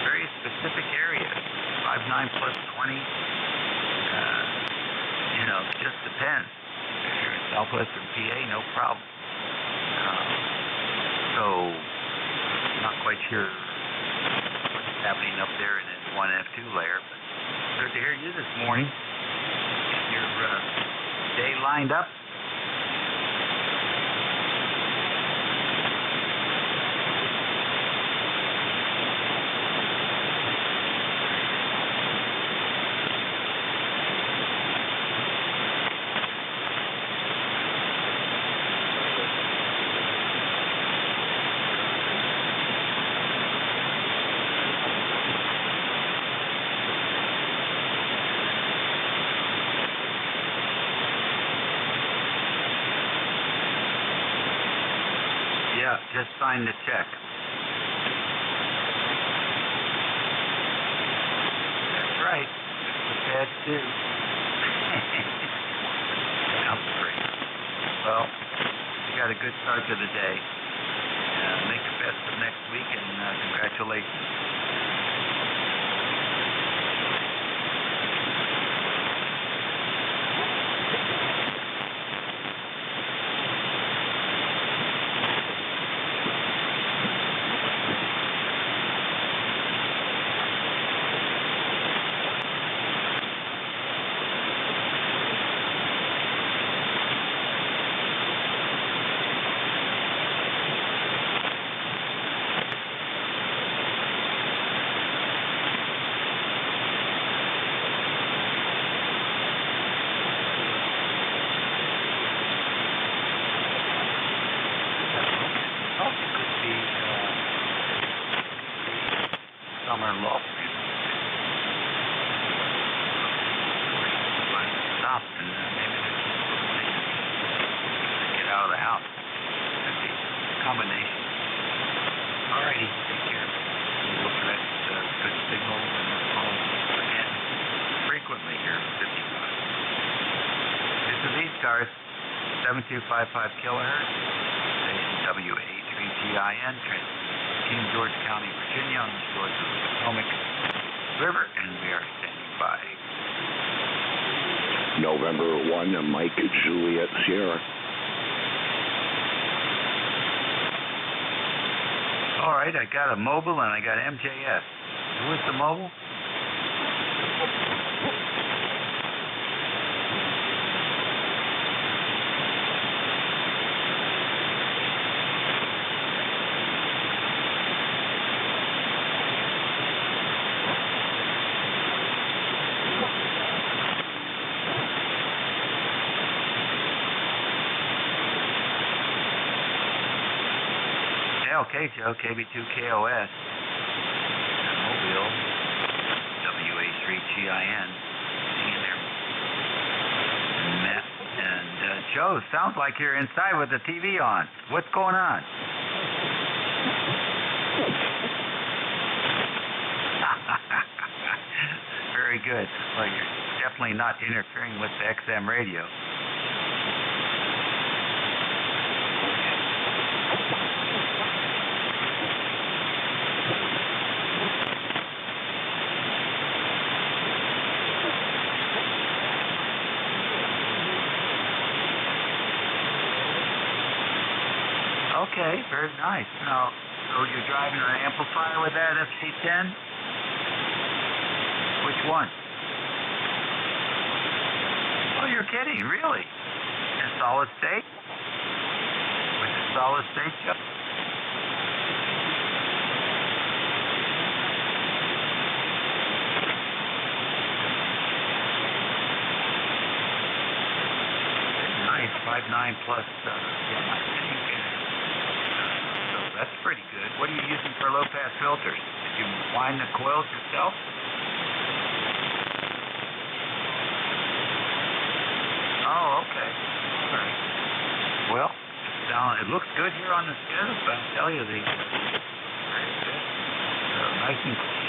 Very specific area. 5'9 plus 20. Just depends. If you're in southwestern PA, no problem. So, not quite sure what's happening up there in this 1F2 layer, but good to hear you this morning. Get your day lined up. Yeah, just signed the check. That's right. That's bad too. Sounds great. Well, you got a good start to the day. Make the best of next week, and congratulations. Summer loft. Stop and maybe get out of the house. Could be a combination. Alrighty, take care. We'll look at good signal and call again frequently here at 55. This is ECARS, 7255 kilohertz, station WA3GIN, in George County, Virginia, on the shores of the Potomac River, and we are standing by. November 1, Mike Juliet Sierra. All right, I got a mobile and I got MJS. Who is the mobile? Okay, Joe, KB2KOS, Mobile, WA3GIN, seeing there. Matt and Joe, sounds like you're inside with the TV on. What's going on? Very good. Well, you're definitely not interfering with the XM radio. Okay, very nice. Now, so you're driving an amplifier with that FC10? Which one? Oh, you're kidding, really? In solid state? With the solid state, Joe? Nice, 5.9 plus, that's pretty good. What are you using for low-pass filters? Did you wind the coils yourself? Oh, okay. All right. Well, it looks good here on the schedule, but I'll tell you, nice and clean.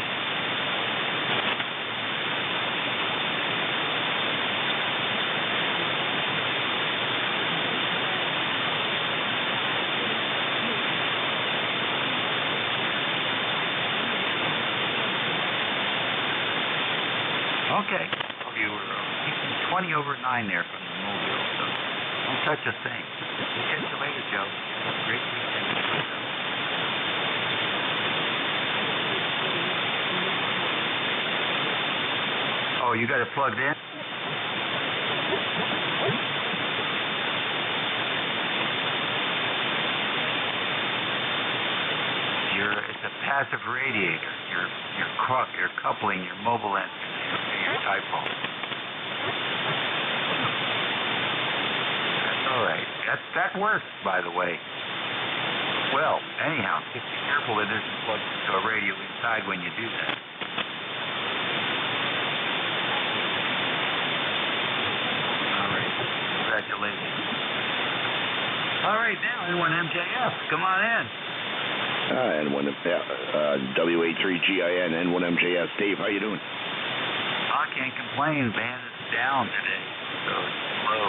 Okay. Oh, you were 20 over 9 there from the mobile, so don't touch a thing. We'll catch you later, Joe. Great weekend. Oh, you got it plugged in? It's a passive radiator. You're coupling your mobile end to your dipole. That's all right. That works, by the way. Well, anyhow, just be careful that it isn't plugged into a radio inside when you do that. All right. Congratulations. All right, now N1MJF. Come on in. W83GIN, N1MJS. Dave, how you doing? I can't complain. Band is down today, so it's low.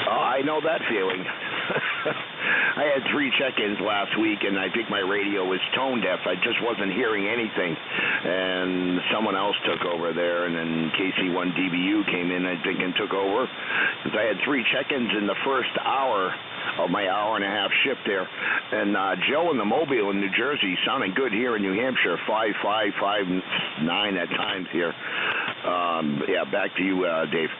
Oh, I know that feeling. I had 3 check-ins last week, and I think my radio was tone deaf. I just wasn't hearing anything. And someone else took over there, and then KC1DBU came in, I think, and took over. Because I had 3 check-ins in the first hour of my hour-and-a-half shift there. And Joe in the Mobile in New Jersey sounding good here in New Hampshire, 5.5, 5.9 at times here. Yeah, back to you, Dave.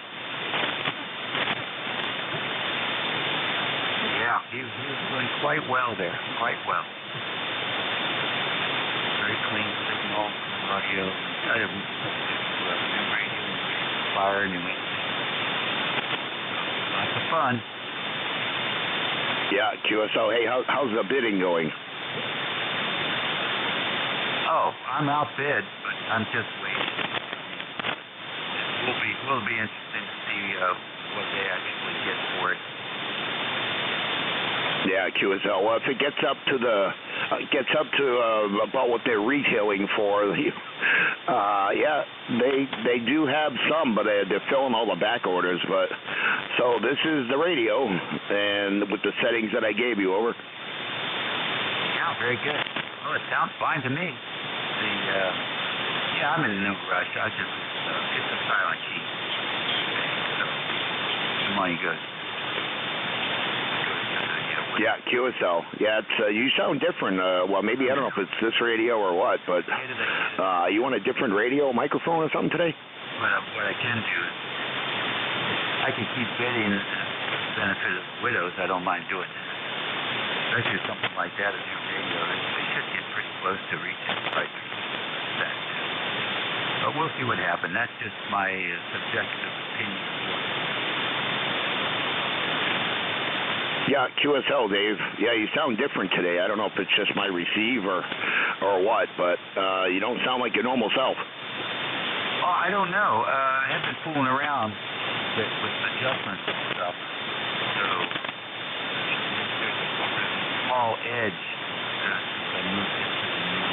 Yeah, he was doing quite well there, quite well. Very clean signal, audio, new radio, fire, new lots of fun. Yeah, QSO. Hey, how's the bidding going? Oh, I'm outbid, but I'm just waiting. Will be interesting to see what they actually get for it. Yeah, QSL. Well, if it gets up to about what they're retailing for, yeah, they do have some, but they're filling all the back orders. But so this is the radio, and with the settings that I gave you, over. Yeah, very good. Well, it sounds fine to me. Yeah, I'm in no rush. I just it's a silent key. So come on, you guys. Yeah, QSL. Yeah, it's you sound different. Well, maybe I don't know if it's this radio or what, but you want a different radio, microphone, or something today? What I can do is I can keep bidding the benefit of widows. I don't mind doing that. Especially something like that, a new radio. They should get pretty close to reaching the price of that. But we'll see what happens. That's just my subjective opinion. Yeah, QSL, Dave. Yeah, you sound different today. I don't know if it's just my receive or what, but you don't sound like your normal self. Oh, I don't know. I have been fooling around with adjustments and stuff. So there's a small edge since I moved into the new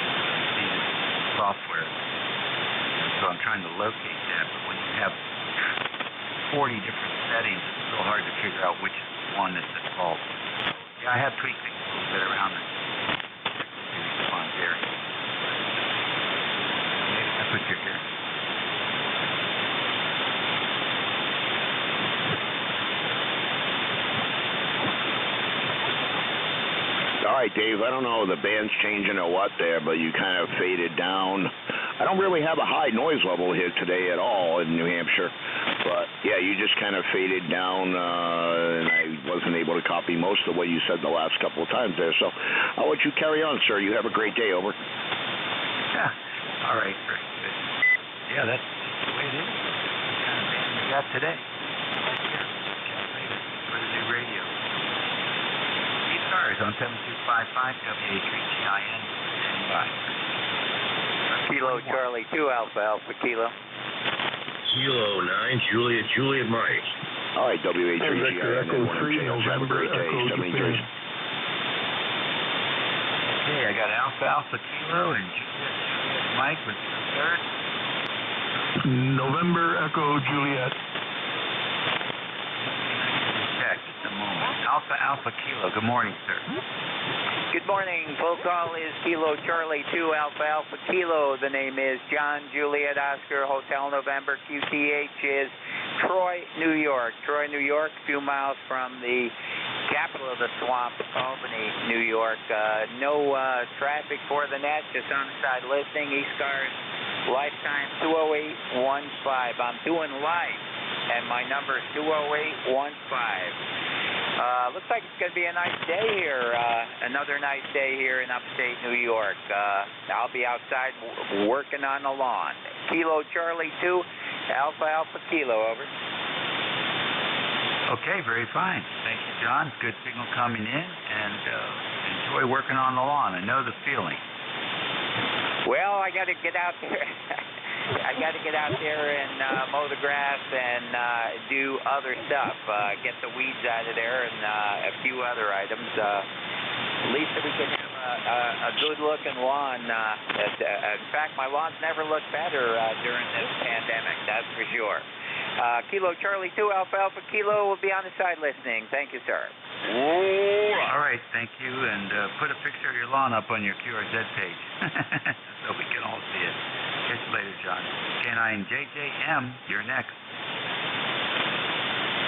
software. And so I'm trying to locate that. But when you have 40 different settings, it's a little hard to figure out which is one that's at fault. Yeah, I have tweaked things a little bit around the response area. Maybe that's what you're hearing. All right, Dave, I don't know if the band's changing or what there, but you kind of faded down. I don't really have a high noise level here today at all in New Hampshire, but yeah, you just kind of faded down, and I wasn't able to copy most of what you said the last couple of times there, so I'll let you carry on, sir. You have a great day, over. Yeah, all right, very good. Yeah, that's the way it is. What kind of band we got today? For the new radio. ECARS on 7255 W83GIN. Kilo Charlie 2 Alpha Alpha Kilo. Kilo 9 Juliet Mike. All right, W83GIN. Echo 3 November Echo Japan. Okay, I got Alpha Kilo and Juliet Mike with the third. November Echo Juliet. Check at the moment. Alpha Kilo. Good morning, sir. Good morning. Full call is Kilo Charlie 2 Alpha Alpha Kilo. The name is John Juliet Oscar Hotel November. QTH is Troy, New York. Troy, New York, a few miles from the capital of the swamp, Albany, New York. No traffic for the net, just on-side listening. ECARS lifetime 20815. I'm doing live, and my number is 20815. Looks like it's going to be a nice day here, another nice day here in upstate New York. I'll be outside working on the lawn. Kilo Charlie 2, Alpha Alpha Kilo, over. Okay, very fine. Thank you, John. Good signal coming in, and enjoy working on the lawn. I know the feeling. Well, I got to get out there. I got to get out there and mow the grass and do other stuff, get the weeds out of there and a few other items. At least we can have a good-looking lawn. In fact, my lawn's never looked better during this pandemic, that's for sure. Kilo Charlie 2 Alpha Alpha Kilo will be on the side listening. Thank you, sir. All right, thank you, and put a picture of your lawn up on your QRZ page so we can all see it. Catch you later, John. K9JJM, you're next.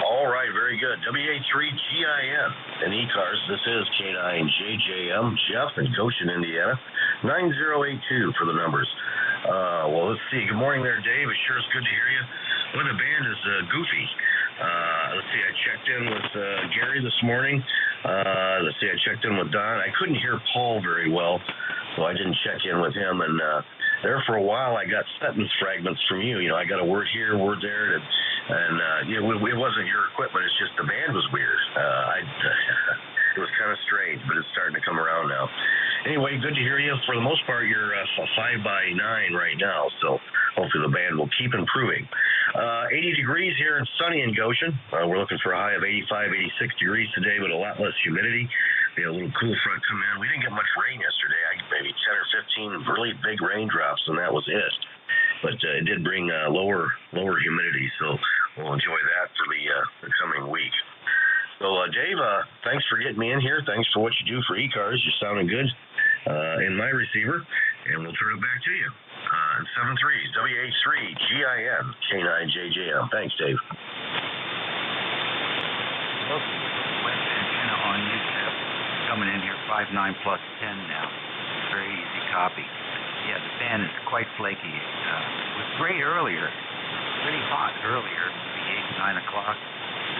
All right, very good. WA3GIN and ECARS. This is K9JJM, Jeff in Goshen, Indiana. 9082 for the numbers. Well, let's see. Good morning there, Dave. It sure is good to hear you. Well, the band is goofy. Let's see. I checked in with Gary this morning. Let's see. I checked in with Don. I couldn't hear Paul very well, so I didn't check in with him. And there for a while, I got sentence fragments from you. You know, I got a word here, a word there, and you know, it wasn't your equipment. It's just the band was weird. It was kind of strange, but it's starting to come around now. Anyway, good to hear you. For the most part, you're 5 by 9 right now, so hopefully the band will keep improving. 80 degrees here and sunny in Goshen. We're looking for a high of 85, 86 degrees today, but a lot less humidity. We had a little cool front come in. We didn't get much rain yesterday. Maybe 10 or 15 really big raindrops, and that was it. But it did bring lower humidity, so we'll enjoy that for the coming week. So, Dave, thanks for getting me in here. Thanks for what you do for ECARS. You're sounding good in my receiver, and we'll turn it back to you. 73 WA3GIN K9JJM. Thanks, Dave. West antenna on YouTube. Coming in here 59 plus 10 now. Very easy copy. Yeah, the fan is quite flaky. It was great earlier. Pretty hot earlier. 8, 9 o'clock.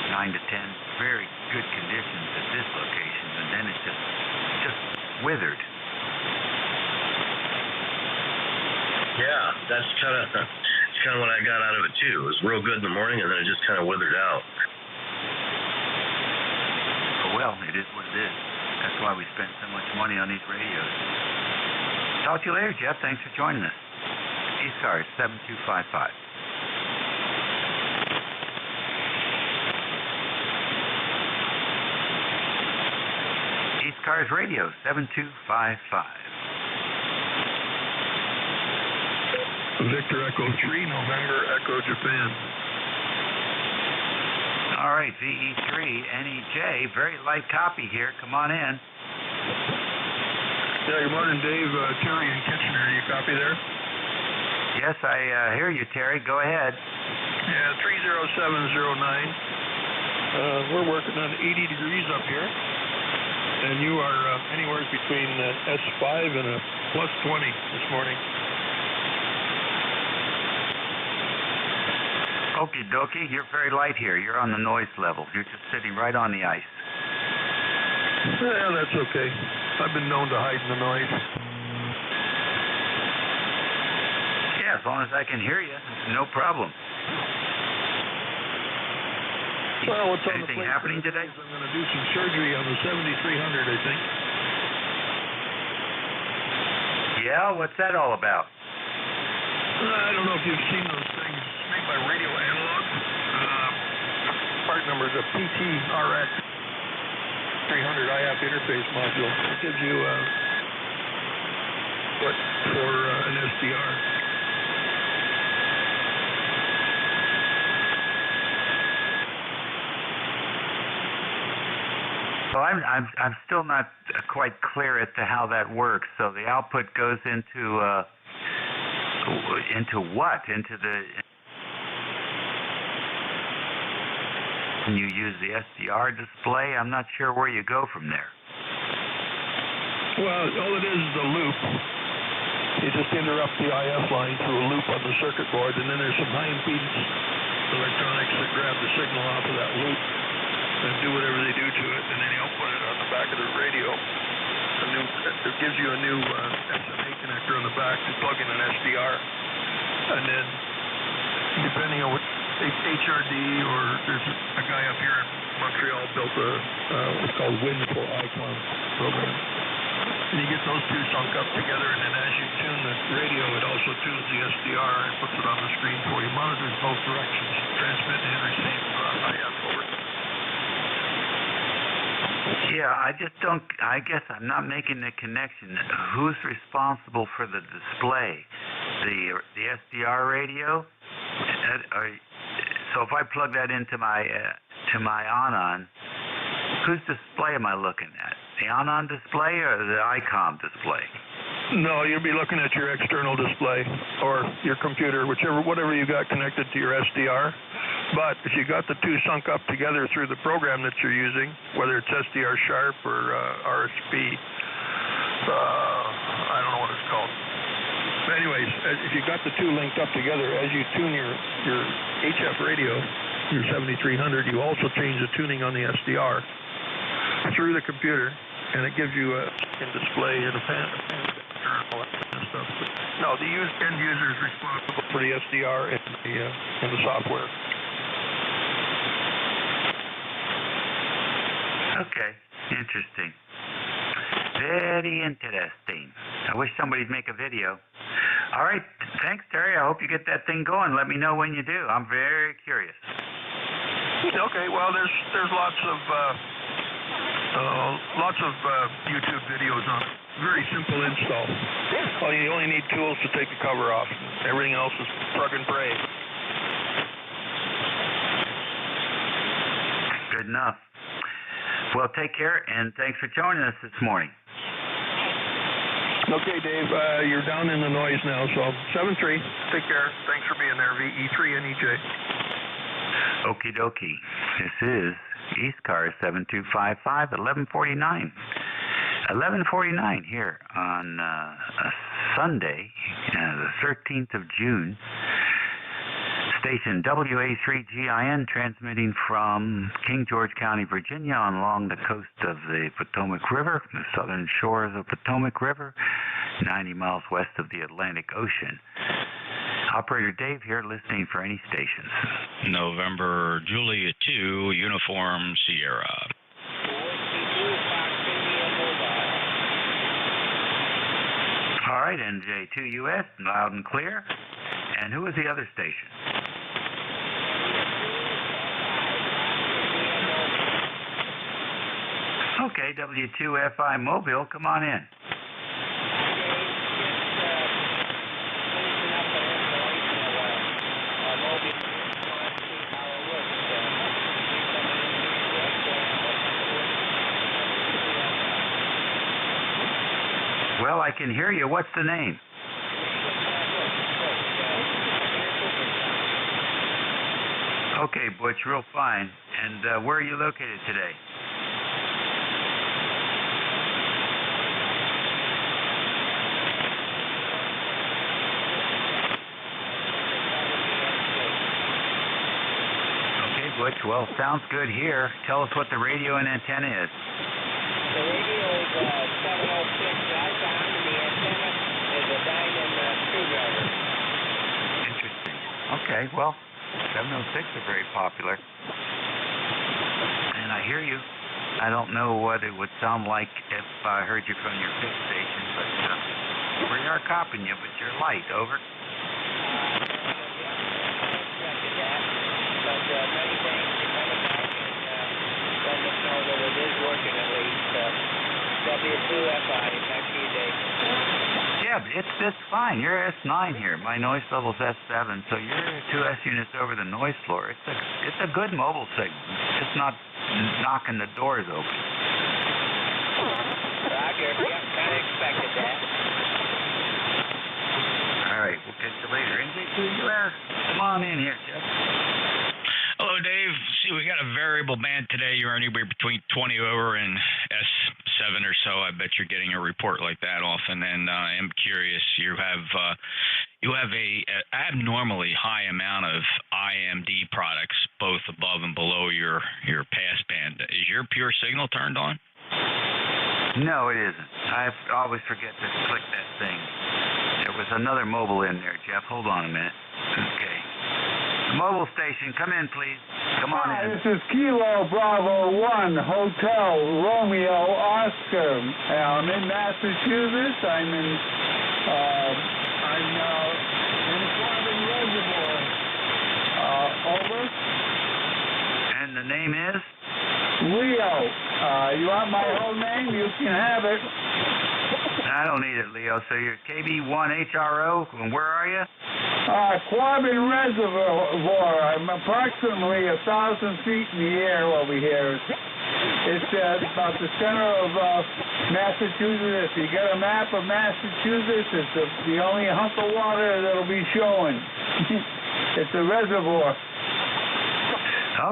9 to 10, very good conditions at this location, and then it just withered. Yeah, that's kind of what I got out of it too. It was real good in the morning, and then it just kind of withered out. Oh, well, it is what it is. That's why we spend so much money on these radios. Talk to you later, Jeff. Thanks for joining us. ECARS 7255. ECARS Radio 7255. Victor Echo 3, November Echo Japan. All right, VE3 NEJ, very light copy here. Come on in. Yeah, good morning, Dave. Terry in Kitchener, you copy there? Yes, I hear you, Terry. Go ahead. Yeah, 30709. We're working on 80 degrees up here. And you are anywhere between S5 and a plus 20 this morning. Okie dokie, you're very light here. You're on the noise level. You're just sitting right on the ice. Yeah, that's okay. I've been known to hide in the noise. Yeah, as long as I can hear you, no problem. Well, what's on Anything the plate happening today? I'm going to do some surgery on the 7300, I think. Yeah, what's that all about? I don't know if you've seen those things made by Radio Analog. Part number is a PTRX 300 IAP interface module. It gives you what for an SDR. Well, I'm still not quite clear as to how that works. So the output goes into what? Into the. When you use the SDR display, I'm not sure where you go from there. Well, all it is a loop. You just interrupt the IF line through a loop on the circuit board, and then there's some high impedance electronics that grab the signal off of that loop and do whatever they do to it, and then you output it on the back of the radio. It gives you a new SMA connector on the back to plug in an SDR, and then depending on what HRD, or there's a guy up here in Montreal built what's called Win for Icon program. And you get those two sunk up together, and then as you tune the radio, it also tunes the SDR and puts it on the screen for you. Monitors both directions, transmit and receive IF over. Yeah, I just don't. I guess I'm not making the connection. Who's responsible for the display? The SDR radio? So if I plug that into my on, whose display am I looking at? The on display or the ICOM display? No, you'll be looking at your external display or your computer, whatever you got connected to your SDR. But if you got the two sunk up together through the program that you're using, whether it's SDR Sharp or RSP, I don't know what it's called. But anyways, if you got the two linked up together, as you tune your HF radio, your 7300, you also change the tuning on the SDR through the computer, and it gives you a display and a pan and all that kind of stuff. But no, the end user is responsible for the SDR and the software. Okay, interesting. Very interesting. I wish somebody'd make a video. All right, thanks, Terry. I hope you get that thing going. Let me know when you do. I'm very curious. Okay, well, there's lots of YouTube videos on it. Very simple install. Well, you only need tools to take the cover off. Everything else is plug and pray. Good enough. Well, take care, and thanks for joining us this morning. Okay, Dave, you're down in the noise now, so 7-3. Take care. Thanks for being there, VE3NEJ. Okie dokie. This is ECARS 7255, 1149. 1149 here on a Sunday, the 13th of June. Station WA3GIN transmitting from King George County, Virginia, along the coast of the Potomac River, the southern shores of Potomac River, 90 miles west of the Atlantic Ocean. Operator Dave here, listening for any stations. November Juliet 2, Uniform Sierra. All right, NJ2US, loud and clear. And who is the other station? Okay, W2FI Mobile, come on in. Well, I can hear you. What's the name? Okay, Butch, real fine. And where are you located today? Okay, Butch, well, sounds good here. Tell us what the radio and antenna is. The radio is 706 icon, and the antenna is a diamond screwdriver. Interesting. Okay, well, 706 are very popular. And I hear you. I don't know what it would sound like if I heard you from your fifth station, but we are copying you, but you're light. Over. But many thanks for coming back and letting us know that it is working at least. W2FI, back to you, Dave. Yeah, it's fine. You're S9 here. My noise level's S7, so you're 2S units over the noise floor. It's a good mobile signal. It's just not knocking the doors open. Sheriff. Yeah, kind of expected that. All right, we'll catch you later. NJ2US, come on in here, Jeff. Hello, Dave. See, we got a variable band today. You're anywhere between 20 over and S7 or so. I bet you're getting a report like that often. And I am curious. You have a abnormally high amount of IMD products, both above and below your pass band. Is your pure signal turned on? No, it isn't. I always forget to click that thing. There was another mobile in there, Jeff. Hold on a minute. Okay. Mobile station, come in, please. Come on in. This is Kilo Bravo 1 Hotel Romeo Oscar. I'm in Massachusetts. I'm in Quabbin Reservoir. Over. And the name is? Leo. You want my whole name? You can have it. I don't need it, Leo. So you're KB1HRO, and where are you? Quabbin Reservoir. I'm approximately 1,000 feet in the air over here. It's about the center of Massachusetts. If you get a map of Massachusetts, it's the only hunk of water that'll be showing. It's a reservoir.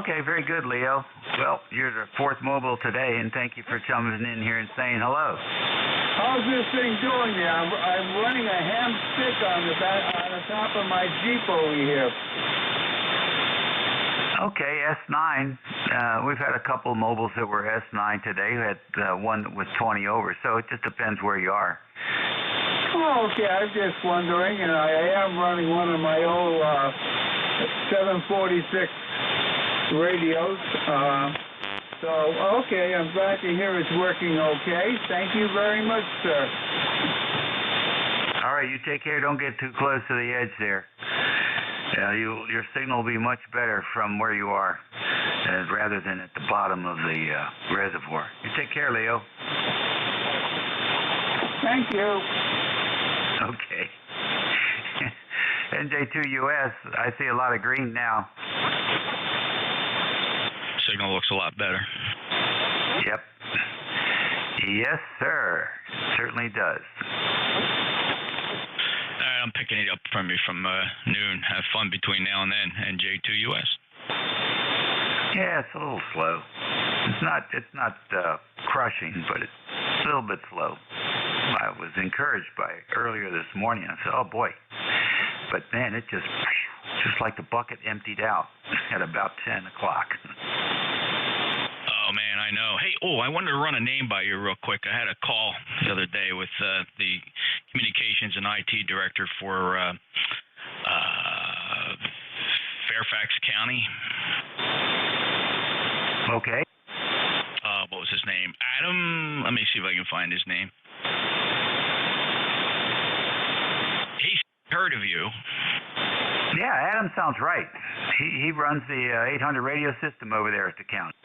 Okay, very good, Leo. Well, you're the fourth mobile today, and thank you for coming in here and saying hello. How's this thing doing there? I'm running a ham stick on the top of my Jeep over here. Okay, S9. We've had a couple of mobiles that were S9 today. We had one that was 20 over, so it just depends where you are. Oh, okay. I'm just wondering, and I am running one of my old 746 radios. So, okay, I'm glad to hear it's working okay. Thank you very much, sir. All right, you take care. Don't get too close to the edge there. Your signal will be much better from where you are rather than at the bottom of the reservoir. You take care, Leo. Thank you. Okay. NJ2US, I see a lot of green now. Signal looks a lot better. Yep. Yes, sir. Certainly does. I'm picking it up from you from noon. Have fun between now and then. NJ2US. Yeah, it's a little slow. It's not crushing, but it's a little bit slow. I was encouraged by it earlier this morning. I said, oh boy. But man, it just like the bucket emptied out at about 10 o'clock. Oh man, I know. Hey, I wanted to run a name by you real quick. I had a call the other day with the communications and IT director for Fairfax County. Okay. What was his name? Adam. Let me see if I can find his name. He's heard of you. Yeah, Adam sounds right. He runs the 800 radio system over there at the county.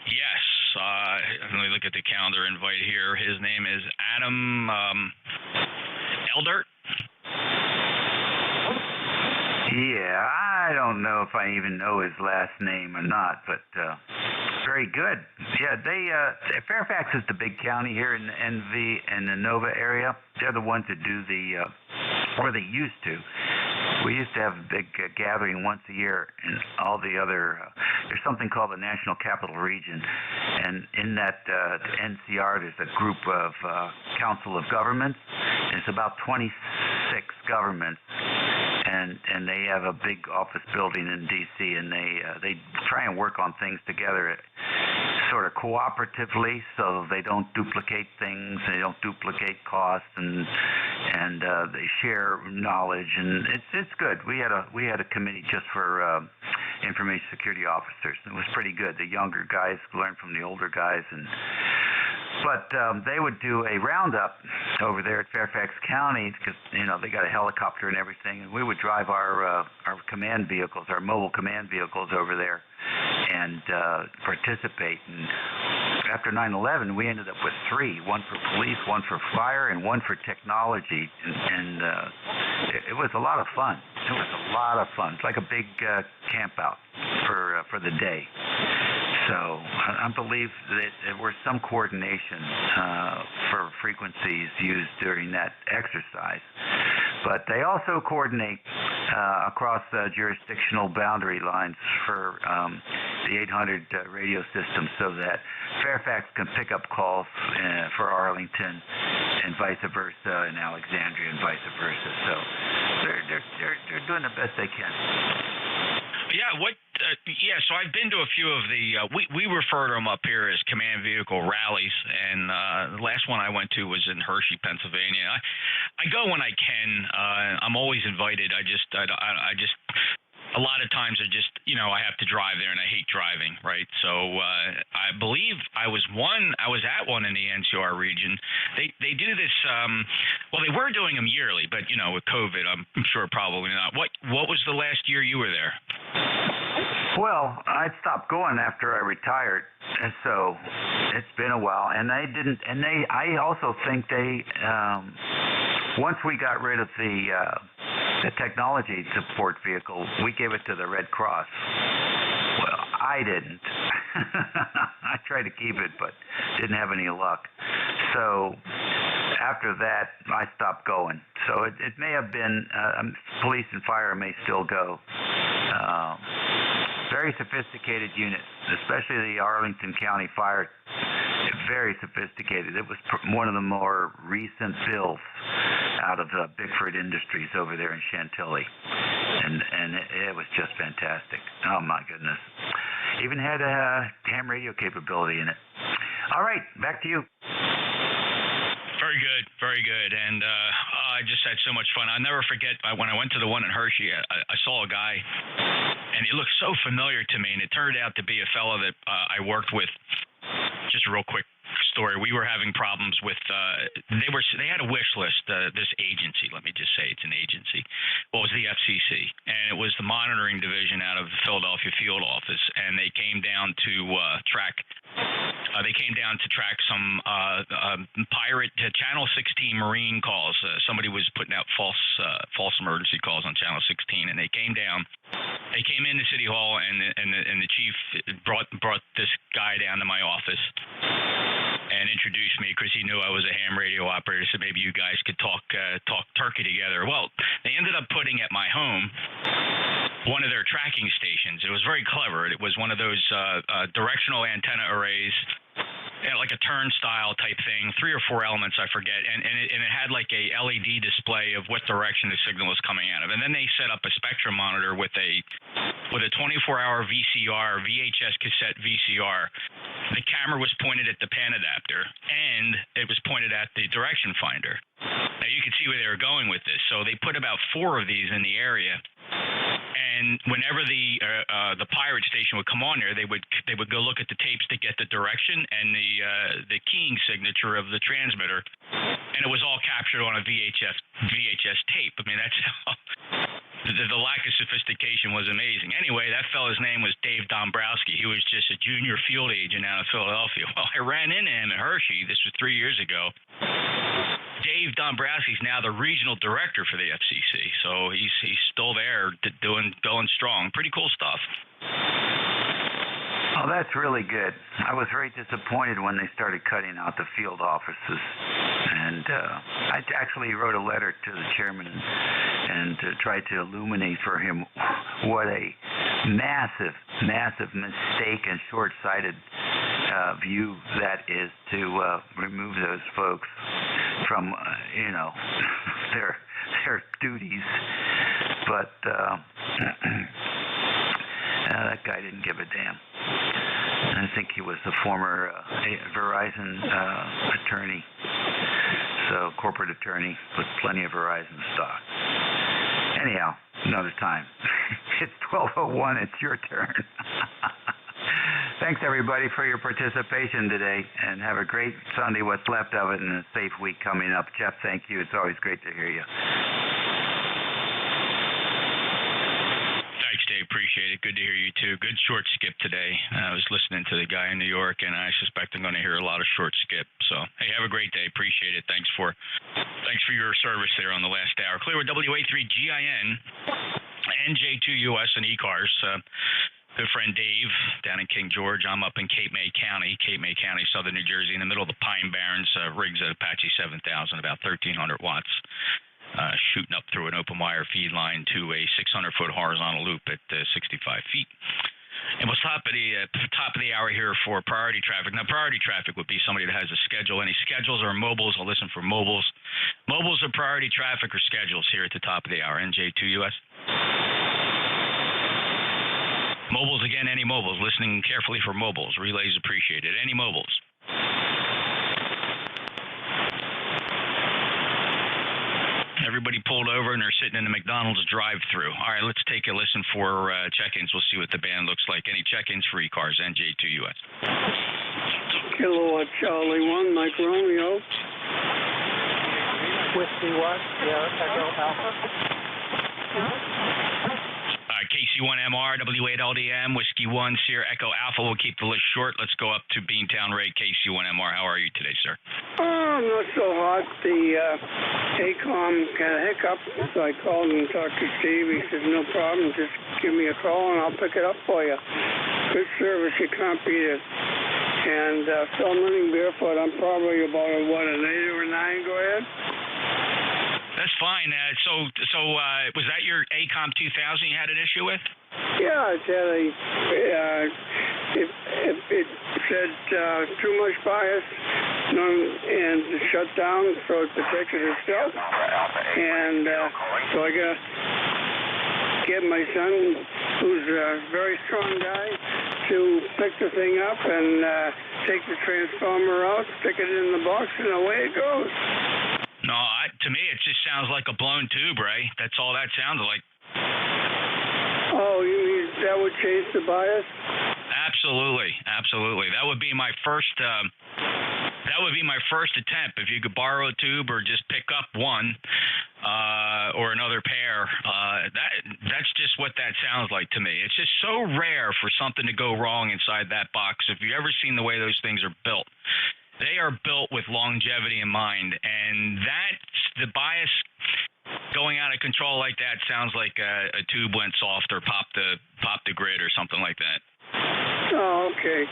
Yes. Let me look at the calendar invite here. His name is Adam Eldert. Yeah, I don't know if I even know his last name or not, but very good. Yeah, Fairfax is the big county here in the NV and the Nova area. They're the ones that do or they used to. We used to have a big gathering once a year, and all the other, there's something called the National Capital Region, and in that NCR there's a group of Council of Governments, and it's about 26 governments, and they have a big office building in D.C., and they try and work on things together sort of cooperatively, so they don't duplicate things, they don't duplicate costs, and they share knowledge, and it's good. We had a committee just for information security officers. It was pretty good. The younger guys learned from the older guys, but they would do a roundup over there at Fairfax County because they got a helicopter and everything, and we would drive our command vehicles, our mobile command vehicles over there, and participate. And after 9/11, we ended up with 3: one for police, one for fire, and one for technology. And it was a lot of fun. It was a lot of fun. It's like a big camp out for the day. So I believe that there was some coordination for frequencies used during that exercise. But they also coordinate across jurisdictional boundary lines for the 800 radio system so that Fairfax can pick up calls for Arlington and vice versa, and Alexandria and vice versa. So they're doing the best they can. Yeah, so I've been to a few of the, we refer to them up here as command vehicle rallies, and the last one I went to was in Hershey, Pennsylvania. I go when I can. I'm always invited. I just a lot of times I just, I have to drive there, and I hate driving, right? So I believe I was at one in the NCR region. They do this, they were doing them yearly, but, with COVID, I'm sure probably not. What was the last year you were there? Well, I stopped going after I retired, and so it's been a while. And I also think once we got rid of the technology support vehicle, we gave it to the Red Cross. Well, I didn't. I tried to keep it, but didn't have any luck. So after that, I stopped going. So it may have been police and fire may still go. Very sophisticated unit, especially the Arlington County Fire. Very sophisticated. It was one of the more recent builds out of Bickford Industries over there in Chantilly, and it was just fantastic. Oh my goodness! Even had a ham radio capability in it. All right, back to you. Very good. And I just had so much fun. I'll never forget when I went to the one in Hershey, I saw a guy, and he looked so familiar to me, and it turned out to be a fellow that I worked with. Just a real quick story. We were having problems with they had a wish list, this agency, let me just say it's an agency. Well, it was the FCC, and it was the monitoring division out of the Philadelphia field office, and they came down to track some pirate Channel 16 Marine calls. Somebody was putting out false emergency calls on Channel 16, and they came down. They came into City Hall, and the chief brought this guy down to my office and introduced me because he knew I was a ham radio operator. So maybe you guys could talk turkey together. Well, they ended up putting at my home one of their tracking stations. It was very clever. It was one of those directional antenna arrays, like a turnstile type thing, 3 or 4 elements, I forget, and it had like a LED display of what direction the signal was coming out of. And then they set up a spectrum monitor with a 24-hour VCR, VHS cassette VCR. The camera was pointed at the pan adapter, and it was pointed at the direction finder. Now you could see where they were going with this. So they put about 4 of these in the area. And whenever the pirate station would come on there, they would go look at the tapes to get the direction and the keying signature of the transmitter, and it was all captured on a VHS tape. I mean, that's how the lack of sophistication was amazing. Anyway, that fellow's name was Dave Dombrowski. He was just a junior field agent out of Philadelphia. Well, I ran into him at Hershey. This was 3 years ago. Dave Dombrowski is now the regional director for the FCC, so he's still there going strong. Pretty cool stuff. Oh, that's really good. I was very disappointed when they started cutting out the field offices, and I actually wrote a letter to the chairman and tried to illuminate for him what a massive mistake and short-sighted view that is to remove those folks from their duties. But that guy didn't give a damn. I think he was the former Verizon attorney, so corporate attorney with plenty of Verizon stock. Anyhow, another time. It's 12:01. It's your turn. Thanks, everybody, for your participation today, and have a great Sunday, what's left of it, and a safe week coming up. Jeff, thank you. It's always great to hear you. Thanks, Dave. Appreciate it. Good to hear you, too. Good short skip today. I was listening to the guy in New York, and I suspect I'm going to hear a lot of short skip. So, hey, have a great day. Appreciate it. Thanks for your service there on the last hour. Clearwood WA3GIN, NJ2US, and ECARS. good friend Dave down in King George. I'm up in Cape May County, southern New Jersey, in the middle of the Pine Barrens. Rigs at Apache 7000, about 1,300 watts, shooting up through an open wire feed line to a 600-foot horizontal loop at 65 feet. And what's top of the hour here for priority traffic. Now, priority traffic would be somebody that has a schedule. Any schedules or mobiles, I'll listen for mobiles. Mobiles are priority traffic or schedules here at the top of the hour. NJ2US. Mobiles again, any mobiles. Listening carefully for mobiles. Relays appreciated. Any mobiles. Everybody pulled over and they're sitting in the McDonald's drive-thru. All right, let's take a listen for check-ins. We'll see what the band looks like. Any check-ins for ECARS, NJ2US. Kilowatt Charlie 1, Mike Romeo. Whiskey 1, yeah, Echo Alpha. KC1MR, W8LDM, Whiskey 1, Sierra Echo Alpha. We'll keep the list short. Let's go up to Beantown Ray, KC1MR. How are you today, sir? Oh, not so hot. The ACOM got a hiccup, so I called and talked to Steve. He said, no problem, just give me a call and I'll pick it up for you. Good service, you can't beat it. And so I'm running barefoot. I'm probably about, an 8 or 9. Go ahead. That's fine. So was that your ACOM 2000 you had an issue with? Yeah, it had it said too much bias, and shut down, so it protected itself. And so I got to get my son, who's a very strong guy, to pick the thing up and take the transformer out, stick it in the box, and away it goes. No, to me it just sounds like a blown tube, Ray. That's all that sounds like. Oh, you mean that would change the bias? Absolutely. That would be my first. That would be my first attempt. If you could borrow a tube or just pick up one, or another pair, that's just what that sounds like to me. It's just so rare for something to go wrong inside that box. If you've ever seen the way those things are built. They are built with longevity in mind, and that's the bias going out of control like that sounds like a tube went soft or popped the grid or something like that. Oh, okay.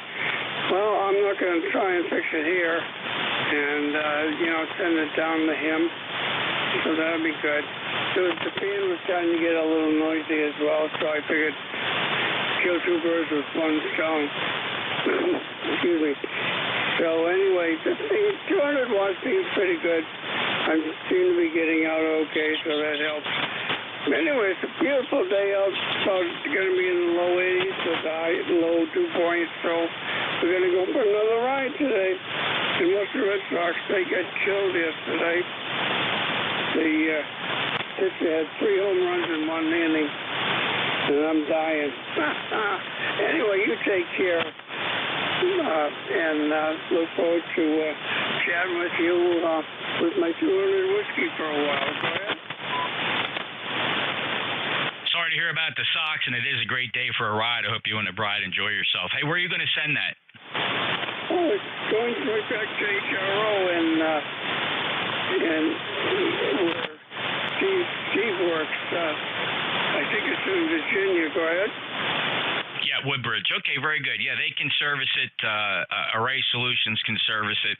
Well, I'm not going to try and fix it here, and send it down to him. So that'll be good. The fan was starting to get a little noisy as well, so I figured kill two birds with one stone. Excuse me. So anyway, this thing, 200 watts seems pretty good. I seem to be getting out okay, so that helps. Anyway, it's a beautiful day out. It's going to be in the low 80s with a low 2 points, so we're going to go for another ride today. And most of the Red Sox, they got killed yesterday. The pitcher had 3 home runs in 1 inning, and I'm dying. Anyway, you take care. And look forward to chatting with you with my 200 whiskey for a while. Go ahead. Sorry to hear about the Sox, and it is a great day for a ride. I hope you and the bride enjoy yourself. Hey, where are you going to send that? Oh, it's going right back to HRO and where Steve works. I think it's in Virginia. Go ahead. Yeah, Woodbridge. Okay, very good. Yeah, they can service it. Array Solutions can service it.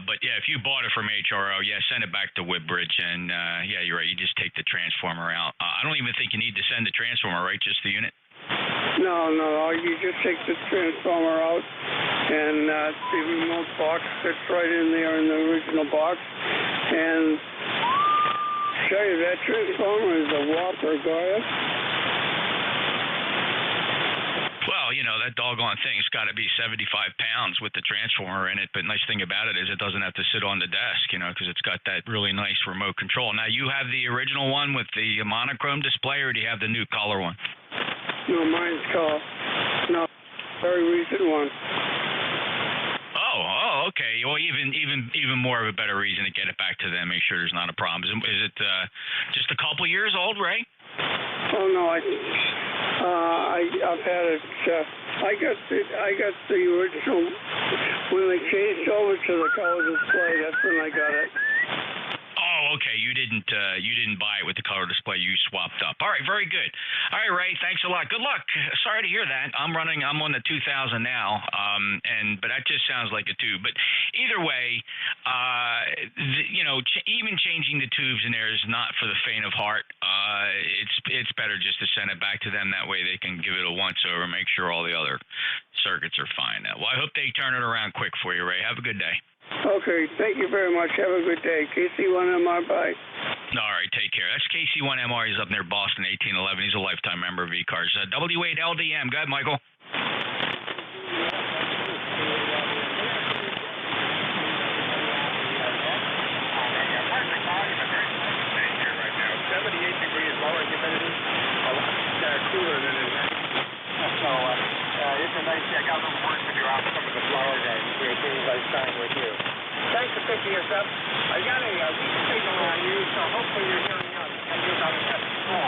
But yeah, if you bought it from HRO, yeah, send it back to Woodbridge. And yeah, you're right. You just take the transformer out. I don't even think you need to send the transformer, right? Just the unit? No. You just take the transformer out, and the remote box fits right in there in the original box. And tell you, that transformer is a whopper, go ahead. Well, that doggone thing's got to be 75 pounds with the transformer in it. But nice thing about it is it doesn't have to sit on the desk, because it's got that really nice remote control. Now, you have the original one with the monochrome display, or do you have the new color one? No, mine's color. No, very recent one. Oh, okay. Well, even more of a better reason to get it back to them. Make sure there's not a problem. Is it just a couple years old, Ray? Oh no, I've had it. I got the original when they changed over to the color display. That's when I got it. Oh, Oh, okay. You didn't buy it with the color display. You swapped up. All right, very good. All right, Ray. Thanks a lot. Good luck. Sorry to hear that. I'm on the 2000 now, but that just sounds like a tube. But either way, even changing the tubes in there is not for the faint of heart. It's better just to send it back to them. That way they can give it a once over, make sure all the other circuits are fine. Well, I hope they turn it around quick for you, Ray. Have a good day. Okay, thank you very much. Have a good day. KC1MR, bye. All right, take care. That's KC1MR. He's up near Boston, 1811. He's a lifetime member of ECARS. W8LDM. Go ahead, Michael. Cooler than it is. So it's a nice day. I got a little work to do out some of the flower gardens here as soon as I sign with you. Thanks for picking us up. I got a weak signal on you, so hopefully you're hearing us. I do about an F4.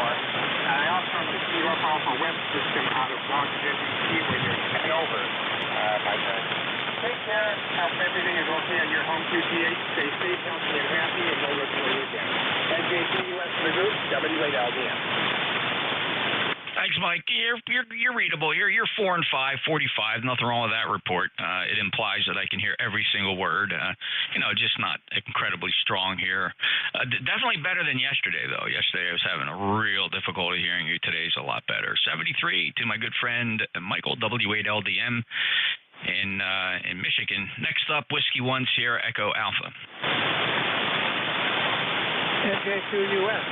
I also picked you up off a web system out of Washington, D.C. when you're heading over, my friend. Take care. Hope everything is okay on your home QTH. Stay safe, healthy, and happy, and we'll look for you again. NJ2US for the group, W8LDM. Thanks, Mike. You're readable. You're 4 and 5, 45. Nothing wrong with that report. It implies that I can hear every single word. Just not incredibly strong here. Definitely better than yesterday, though. Yesterday I was having a real difficulty hearing you. Today's a lot better. 73 to my good friend Michael, W8LDM in Michigan. Next up, Whiskey 1 Sierra Echo Alpha. NJ2US.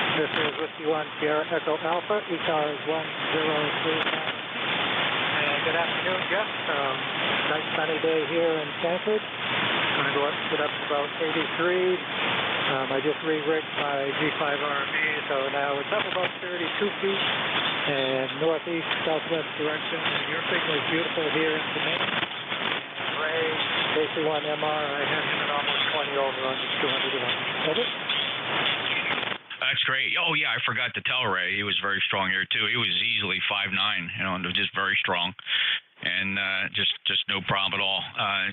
This is Whiskey 1 Sierra Echo Alpha, ECARS 103. And good afternoon, Jeff. Nice sunny day here in Sanford. Going to go up to about 83. I just re-rigged my G5 RV, so now it's up about 32 feet and northeast, southwest direction. And your signal is beautiful here in Maine. Ray, KC1MR, I had him at almost 20 over on the 201. Over. That's great. Oh, yeah, I forgot to tell Ray. He was very strong here, too. He was easily 5'9", and just very strong. And just no problem at all.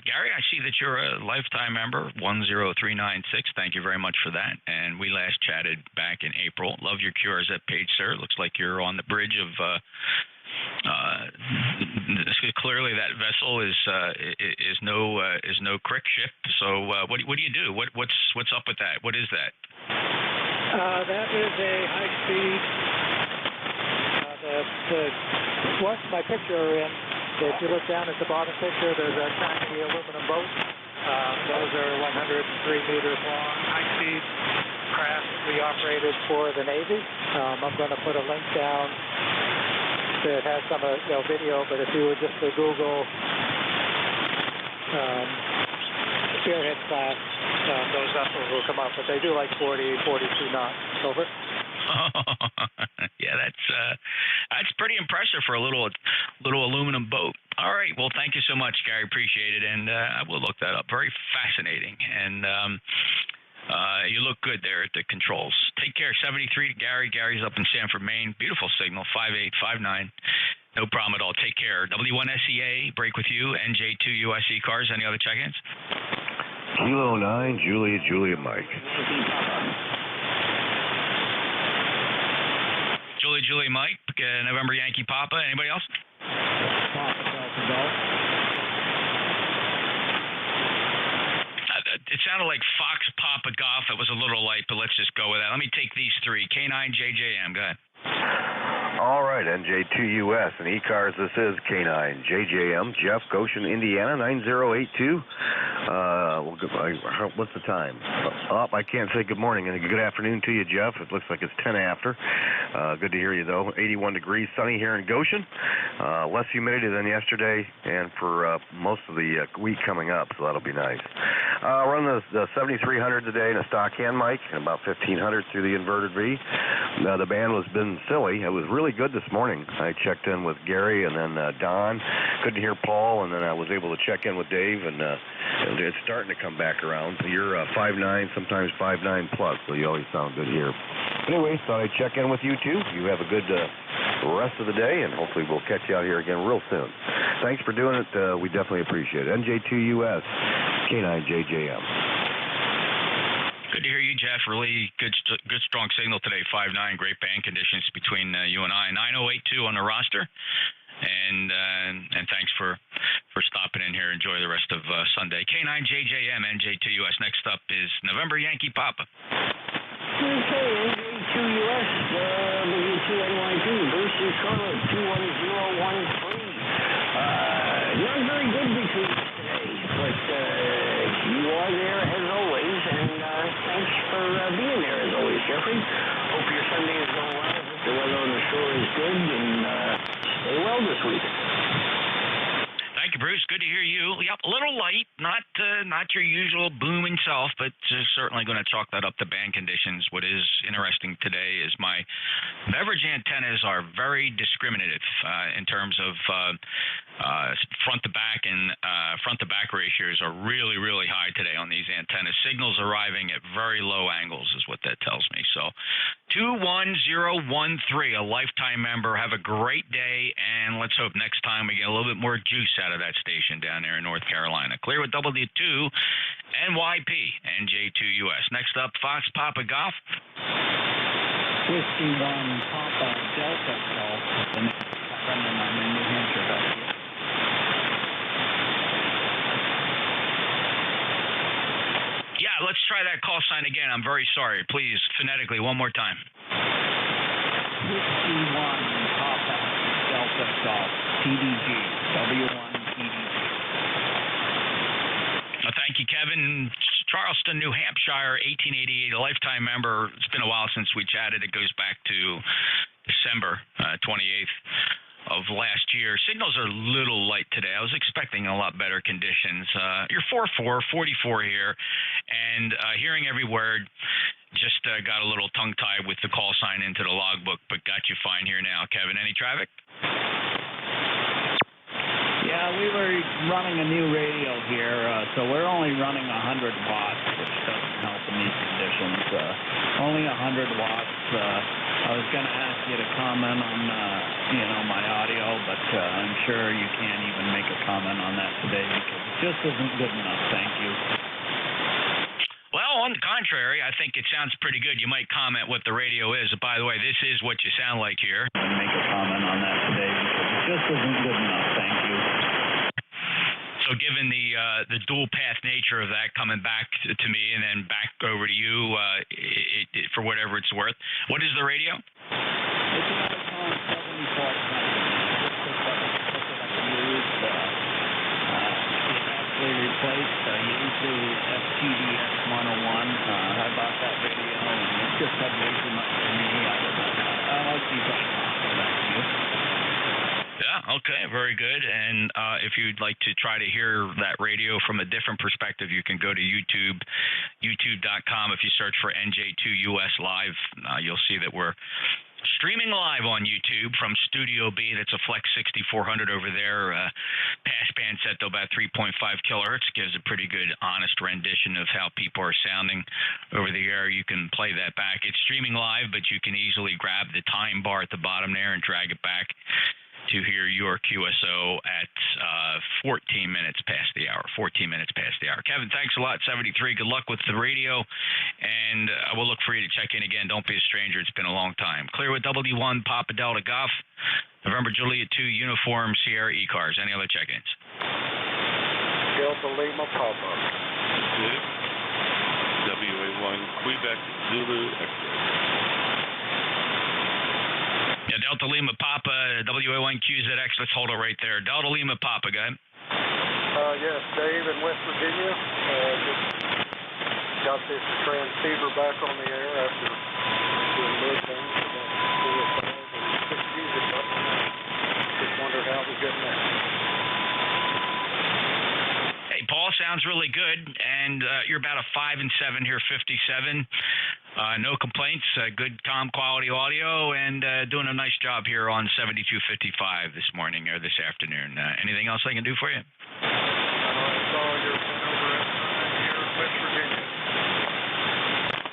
Gary, I see that you're a lifetime member, 10396. Thank you very much for that. And we last chatted back in April. Love your QRZ page, sir. Looks like you're on the bridge of clearly that vessel is no crick ship. So what do you do? What's up with that? What is that? That is a high speed. Once my picture in, if you look down at the bottom picture, there's a tiny aluminum boat. Those are 103 meters long, high speed craft we operated for the Navy. I'm going to put a link down that has some video, but if you were just to Google Spearhead class, those vessels will come up, but they do like 40, 42 knots. Over. Yeah, that's pretty impressive for a little aluminum boat. All right, well, thank you so much, Gary. Appreciate it, and I will look that up. Very fascinating, and you look good there at the controls. Take care. 73 to Gary. Gary's up in Sanford, Maine. Beautiful signal. 5859. No problem at all. Take care. W1SEA, break with you. NJ2US ECARS. Any other check-ins? Kilo 9, Julia Mike. Julie Mike, November Yankee Papa. Anybody else? Papa Delta Golf. It sounded like Fox Papa Golf. It was a little light, but let's just go with that. Let me take these three. K9JJM. Go ahead. All right, NJ2US and ECARS. This is K9JJM. Jeff, Goshen, Indiana, 9082. What's the time? I can't say good morning and good afternoon to you, Jeff. It looks like it's 10 after. Good to hear you, though. 81 degrees, sunny here in Goshen. Less humidity than yesterday and for most of the week coming up, so that'll be nice. Run the 7300 today in a stock hand mic and about 1500 through the inverted V. The band was been silly. It was really good this morning. I checked in with Gary and then Don. Couldn't hear Paul, and then I was able to check in with Dave, and it's starting to come back around. You're 5'9", sometimes 5'9 plus, so you always sound good here. Anyway, thought I'd check in with you too. You have a good rest of the day, and hopefully we'll catch you out here again real soon. Thanks for doing it. We definitely appreciate it. NJ2US, K9JJM. Good to hear you, Jeff. Really good strong signal today. 5.9. Great band conditions between you and I. 9082 on the roster. And thanks for stopping in here. Enjoy the rest of Sunday. K9JJM, NJ2US. Next up is November Yankee Papa. Okay, NJ2US, W2NYT, Bruce in Charlotte, 21013. Not very good between us today, but you are there as always, and thanks for being there as always, Jeffrey. Hope your Sunday is going well. The weather on the shore is good, and stay well this week. Thank you, Bruce. Good to hear you. Yep, a little light, not your usual booming self, but certainly going to chalk that up to band conditions. What is interesting today is my beverage antennas are very discriminative in terms of front to back, and front to back ratios are really, really high today on these antennas. Signals arriving at very low angles is what that tells me. So 21013, a lifetime member. Have a great day, and let's hope next time we get a little bit more juice out of that station down there in North Carolina. Clear with W2 NYP, NJ2US. Next up, Fox Papa Golf. 51 Papa Delta Golf. I'm in New Hampshire. Yeah, let's try that call sign again. I'm very sorry. Please, phonetically, one more time. 51 Papa Delta Golf. PDG. W1 PDG. Thank you, Kevin. Charleston, New Hampshire, 1888, a lifetime member. It's been a while since we chatted. It goes back to December 28th of last year. Signals are a little light today. I was expecting a lot better conditions. You're 4-4, 44 here, and hearing every word. Just got a little tongue-tied with the call sign into the logbook, but got you fine here now. Kevin, any traffic? Yeah, we were running a new radio here, so we're only running 100 watts, which doesn't help in these conditions. Only 100 watts. I was going to ask you to comment on, my audio, but I'm sure you can't even make a comment on that today because it just isn't good enough. Thank you. Well, on the contrary, I think it sounds pretty good. You might comment what the radio is. By the way, this is what you sound like here. Make a comment on that today because it just isn't good enough. Thank you. So given the dual path nature of that coming back to me and then back over to you for whatever it's worth, what is the radio? It's an Icon 74. Replaced. You used to FTDS 101. I bought that radio, and it just had way too much for me. I like these icons. Yeah, okay, very good. And if you'd like to try to hear that radio from a different perspective, you can go to YouTube, youtube.com. If you search for NJ2US Live, you'll see that we're streaming live on YouTube from Studio B. That's a Flex 6400 over there. Passband set to about 3.5 kilohertz. Gives a pretty good, honest rendition of how people are sounding over the air. You can play that back. It's streaming live, but you can easily grab the time bar at the bottom there and drag it back to hear your QSO at 14 minutes past the hour. 14 minutes past the hour. Kevin, thanks a lot. 73. Good luck with the radio, and we'll look for you to check in again. Don't be a stranger. It's been a long time. Clear with W1 Papa Delta Golf. November Juliet 2 Uniform Sierra ECARS. Any other check-ins? Delta Lima Papa. WA1 Quebec Zulu X-ray. Yeah, Delta Lima Papa, WA1 QZX. Let's hold it right there. Delta Lima Papa, go ahead. Yes, Dave in West Virginia. Just got this transceiver back on the air after doing big things about 4 or 5 and 6 years ago. Just wondered how it was getting there. Hey, Paul, sounds really good, and you're about a 5 and 7 here, 57. No complaints, good, calm, quality audio, and doing a nice job here on 7255 this morning or this afternoon. Anything else I can do for you? I saw your phone over at here in West Virginia.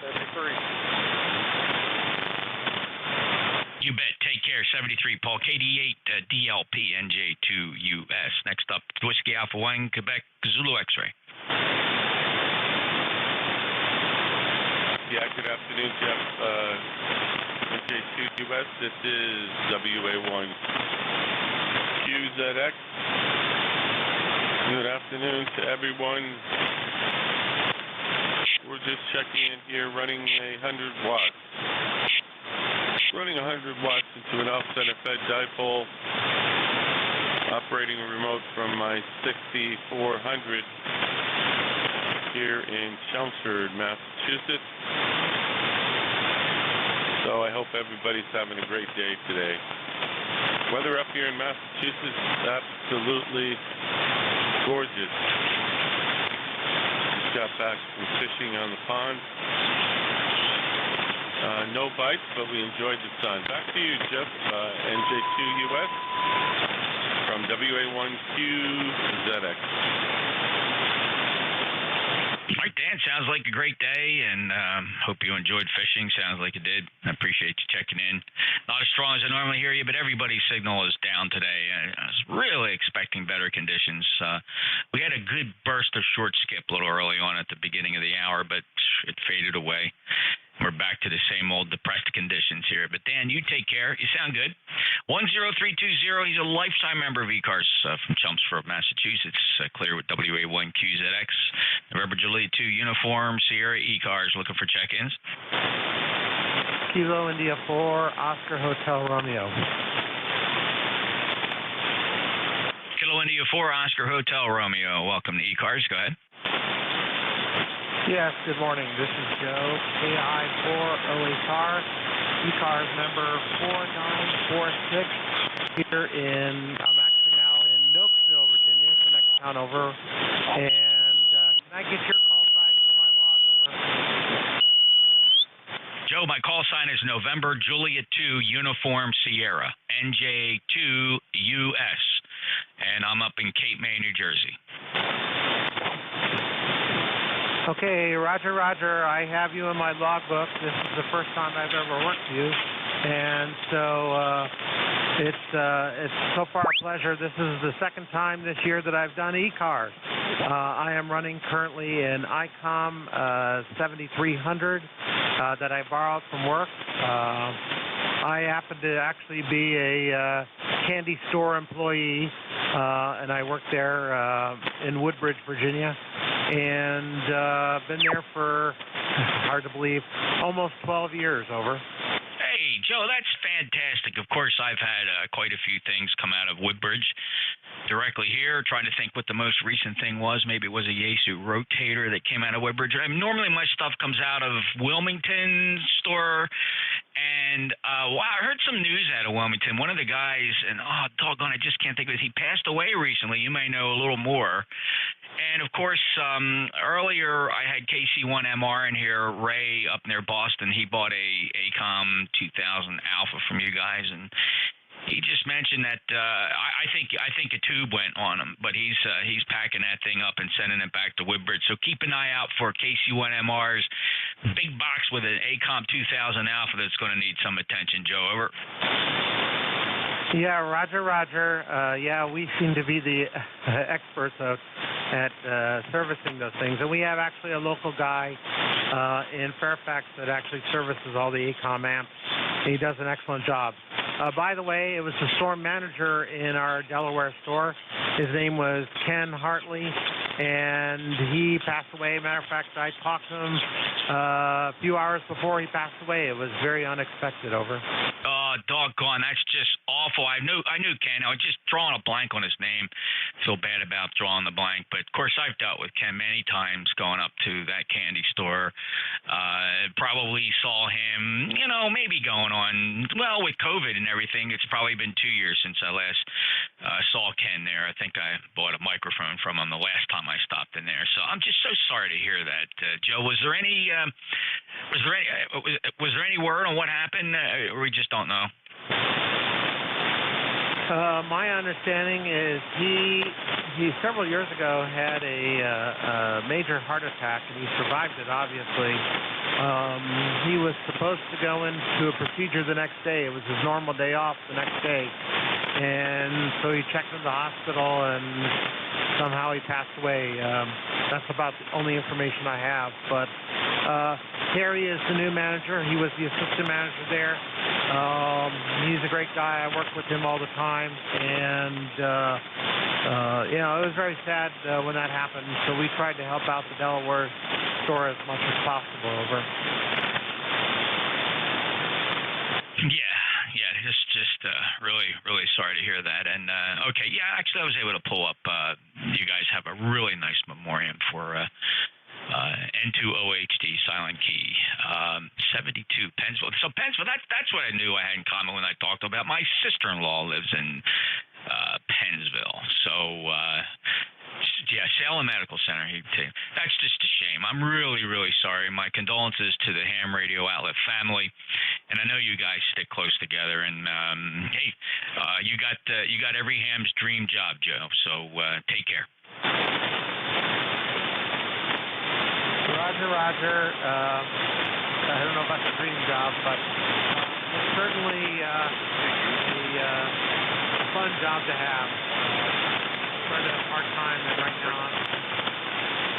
73. You bet. Take care. 73, Paul. KD8, DLP, NJ2US. Next up, Whiskey Alpha 1, Quebec, Zulu X-ray. Yeah, good afternoon, Jeff. NJ2US, this is WA1QZX. Good afternoon to everyone. We're just checking in here, running 100 watts. Running 100 watts into an offset fed dipole, operating a remote from my 6400 here in Chelmsford, Massachusetts. So I hope everybody's having a great day today. Weather up here in Massachusetts is absolutely gorgeous. Just got back from fishing on the pond. No bites, but we enjoyed the sun. Back to you, Jeff. NJ2US from WA1QZX. All right, Dan, sounds like a great day, and hope you enjoyed fishing. Sounds like you did. I appreciate you checking in. Not as strong as I normally hear you, but everybody's signal is down today. I was really expecting better conditions. We had a good burst of short skip a little early on at the beginning of the hour, but it faded away. We're back to the same old depressed conditions here. But, Dan, you take care. You sound good. 10320, he's a lifetime member of ECARS from Chelmsford, Massachusetts, clear with WA1QZX. November Juliet 2 uniform, Sierra ECARS, looking for check-ins. Kilo India 4, Oscar Hotel Romeo. Kilo India 4, Oscar Hotel Romeo. Welcome to ECARS. Go ahead. Yes, good morning. This is Joe, KI4OHR, ECARS number 4946, here I'm actually now in Nokesville, Virginia, the next town over. And can I get your call sign for my log? Over. Joe, my call sign is November Juliet 2 Uniform Sierra, NJ2US, and I'm up in Cape May, New Jersey. Okay, Roger, Roger. I have you in my logbook. This is the first time I've ever worked with you, and so it's so far a pleasure. This is the second time this year that I've done ECARS. I am running currently an ICOM 7300 that I borrowed from work. I happen to actually be a candy store employee, and I work there in Woodbridge, Virginia. And been there for, hard to believe, almost 12 years, over. Hey, Joe, that's fantastic. Of course, I've had quite a few things come out of Woodbridge directly here, trying to think what the most recent thing was. Maybe it was a Yaesu rotator that came out of Woodbridge. I mean, normally my stuff comes out of Wilmington store. And, wow, I heard some news out of Wilmington. One of the guys, and, oh, doggone, I just can't think of it. He passed away recently. You may know a little more. And, of course, earlier I had KC1MR in here, Ray up near Boston. He bought a ACOM 2000 Alpha from you guys, and he just mentioned that I think a tube went on him, but he's packing that thing up and sending it back to Woodbridge. So keep an eye out for KC1MR's big box with an ACOM 2000 Alpha that's going to need some attention. Joe, over. Yeah, Roger, Roger. Yeah, we seem to be the experts at servicing those things. And we have actually a local guy in Fairfax that actually services all the ACOM amps. He does an excellent job. By the way, it was the store manager in our Delaware store. His name was Ken Hartley, and he passed away. Matter of fact, I talked to him a few hours before he passed away. It was very unexpected, over. Oh, doggone, that's just awful. I knew Ken. I was just drawing a blank on his name. Feel bad about drawing the blank, but of course I've dealt with Ken many times going up to that candy store. Probably saw him, maybe going on, well, with COVID and everything, it's probably been 2 years since I last saw Ken there. I think I bought a microphone from him the last time I stopped in there. So I'm just so sorry to hear that, Joe. Was there any word on what happened? We just don't know. My understanding is he several years ago had a major heart attack, and he survived it, obviously. He was supposed to go into a procedure the next day. It was his normal day off the next day. And so he checked into the hospital, and somehow he passed away. That's about the only information I have. But Terry is the new manager. He was the assistant manager there. He's a great guy. I work with him all the time, and you know, it was very sad when that happened. So we tried to help out the Delaware store as much as possible. Over. Yeah, just really sorry to hear that. And okay, yeah, actually, I was able to pull up. You guys have a really nice memoriam for N2OHD Silent Key, 72 Pennsville. So Pennsville, that's what I knew I had in common when I talked about. My sister-in-law lives in Pennsville, so. Yeah, Salem Medical Center. That's just a shame. I'm really sorry. My condolences to the ham radio outlet family, and I know you guys stick close together. And hey, you got every ham's dream job, Joe. So take care. Roger. I don't know about the dream job, but it's certainly a fun job to have. Trying to have a hard time right now.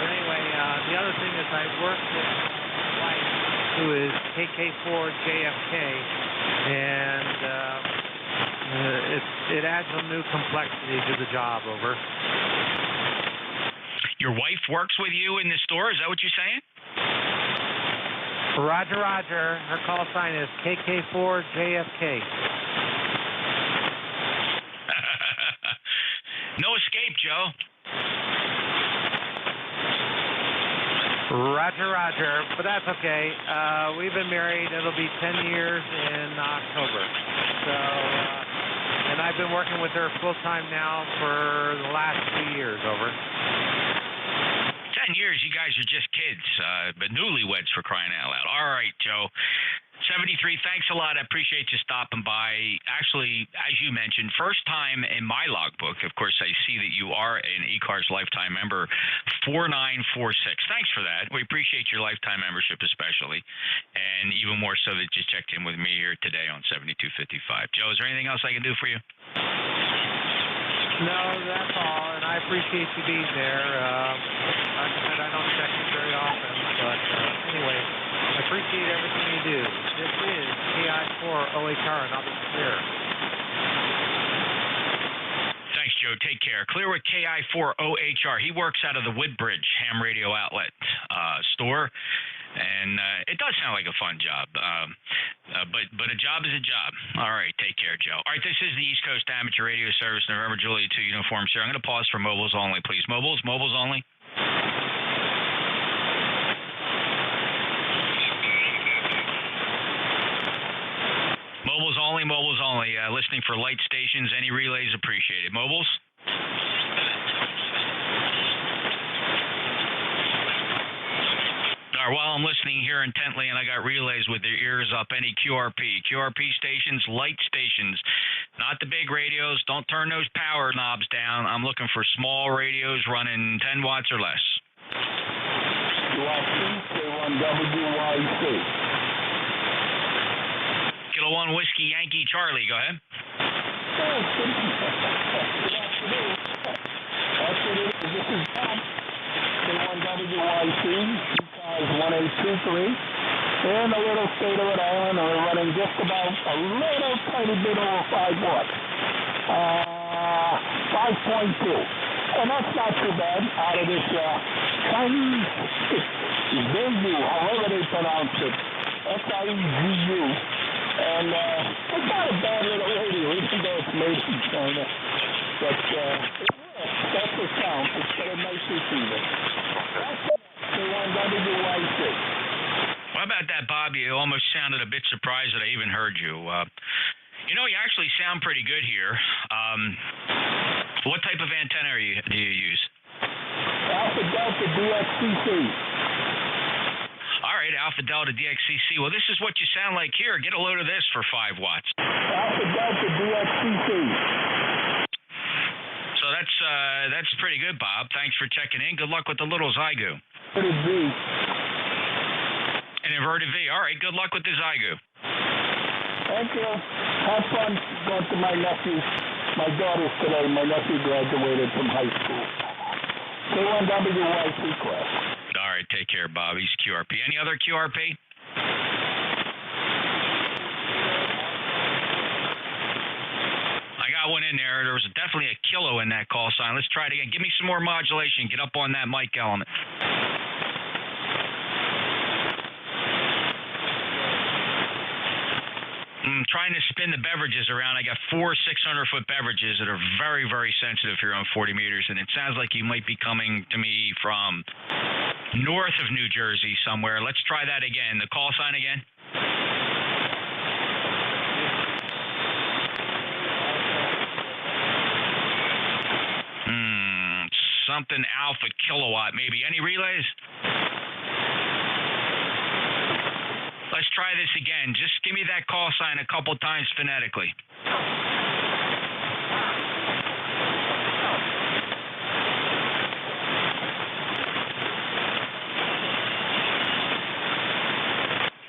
But anyway, the other thing is I work with my wife, who is KK4JFK, and it adds a new complexity to the job. Over. Your wife works with you in the store? Is that what you're saying? Roger. Her call sign is KK4JFK. No escape, Joe. Roger. But that's okay. We've been married. It'll be 10 years in October. So, and I've been working with her full time now for the last 2 years. Over. 10 years, you guys are just kids, but newlyweds for crying out loud. All right, Joe. 73, thanks a lot. I appreciate you stopping by. Actually, as you mentioned, first time in my logbook. Of course, I see that you are an ECARS lifetime member, 4946. Thanks for that. We appreciate your lifetime membership especially, and even more so that you checked in with me here today on 7255. Joe, is there anything else I can do for you? No, that's all, and I appreciate you being there. Like I said, I don't check you very often, but anyway, I appreciate everything you do. This is KI4OHR, and I'll be clear. Thanks, Joe. Take care. Clear with KI4OHR. He works out of the Woodbridge Ham Radio Outlet store, and it does sound like a fun job. But a job is a job. All right, take care, Joe. All right, this is the East Coast Amateur Radio Service, November Juliet 2 uniform, sir. I'm going to pause for mobiles only, please. Mobiles only. Mobiles only. Listening for light stations. Any relays appreciated. Mobiles? All right, while I'm listening here intently, and I got relays with their ears up, any QRP stations, light stations, not the big radios. Don't turn those power knobs down. I'm looking for small radios running 10 watts or less. K1WYC. Kilo 1 Whiskey Yankee Charlie, go ahead. That's what it is. This is Bob. K1WYC. ECARS 1823. And a little state of Rhode Island are running just about a little tiny bit over 5 watts. 5.2. And that's not too bad out of this Chinese Ziyu, however they pronounce it. SIEGU. And it's not a bad little radio, even though it's made in China. But that's the sound. It's got a nice receiver. K1WYC. How about that, Bob? You almost sounded a bit surprised that I even heard you. You actually sound pretty good here. What type of antenna do you use? Alpha Delta DXCC. All right, Alpha Delta DXCC. Well, this is what you sound like here. Get a load of this for 5 watts. Alpha Delta DXCC. So that's pretty good, Bob. Thanks for checking in. Good luck with the little Zygu. Inverted V. An inverted V. All right, good luck with the Zygu. Thank you. Have fun going to my nephews. My daughters today. My nephew graduated from high school. K1WYC class. All right, take care, Bob. He's QRP. Any other QRP? in there. There was definitely a kilo in that call sign. Let's try it again. Give me some more modulation. Get up on that mic element. I'm trying to spin the beverages around. I got 4 600-foot beverages that are very, very sensitive here on 40 meters, and it sounds like you might be coming to me from north of New Jersey somewhere. Let's try that again. The call sign again. Something alpha kilowatt, maybe. Any relays? Let's try this again. Just give me that call sign a couple times phonetically.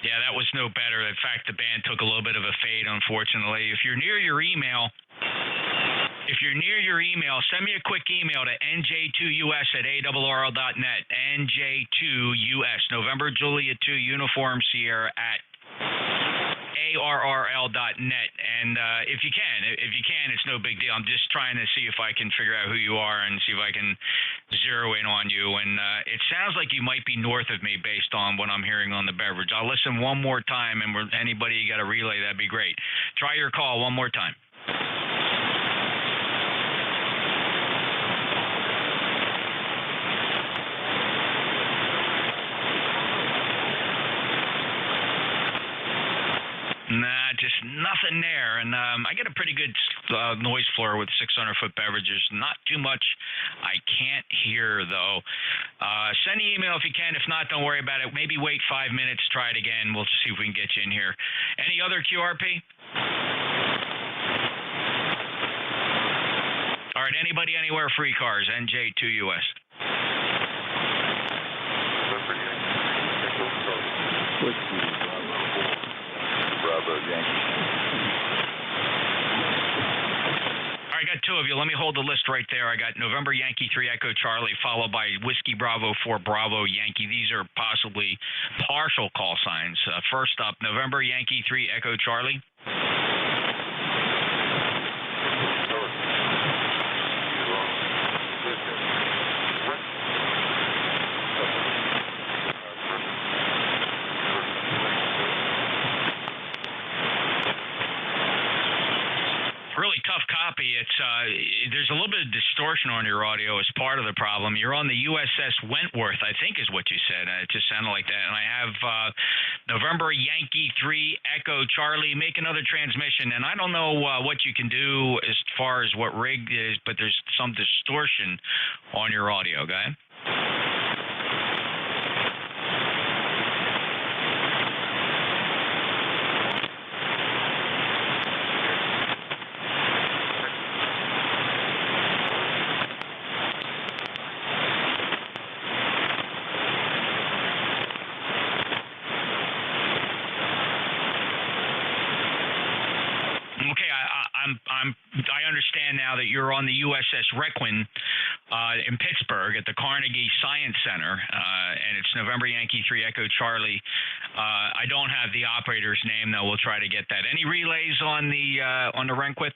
Yeah, that was no better. In fact, the band took a little bit of a fade, unfortunately. If you're near your email, send me a quick email to NJ2US@ARRL.net. NJ2US, November Juliet 2 Uniform Sierra at ARRL.net. And if you can, it's no big deal. I'm just trying to see if I can figure out who you are and see if I can zero in on you. And it sounds like you might be north of me based on what I'm hearing on the beverage. I'll listen one more time, and anybody you got a relay, that'd be great. Try your call one more time. Nah, just nothing there. And I get a pretty good noise floor with 600-foot beverages. Not too much I can't hear, though. Send an email if you can. If not, don't worry about it. Maybe wait 5 minutes. Try it again. We'll see if we can get you in here. Any other QRP? All right, anybody, anywhere, free cars, NJ2US. Bravo, Yankee. All right, I got 2 of you. Let me hold the list right there. I got November Yankee 3 Echo Charlie, followed by Whiskey Bravo 4 Bravo Yankee. These are possibly partial call signs. First up, November Yankee 3 Echo Charlie. Really tough copy. It's there's a little bit of distortion on your audio as part of the problem. You're on the USS Wentworth, I think is what you said. It just sounded like that. And I have November Yankee 3 Echo Charlie. Make another transmission. And I don't know what you can do as far as what rig is, but there's some distortion on your audio, guy. I understand now that you're on the USS Requin in Pittsburgh at the Carnegie Science Center, and it's November Yankee 3 Echo Charlie. I don't have the operator's name, though. We'll try to get that. Any relays on the Requin?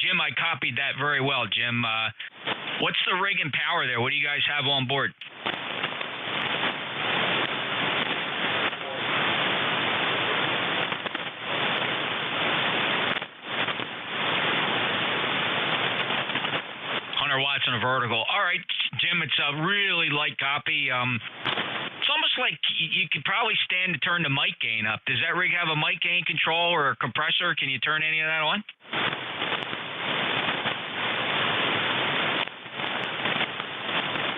Jim, I copied that very well, Jim. What's the rig and power there? What do you guys have on board? Watts on a vertical. All right, Jim, it's a really light copy. It's almost like you could probably stand to turn the mic gain up. Does that rig have a mic gain control or a compressor? Can you turn any of that on?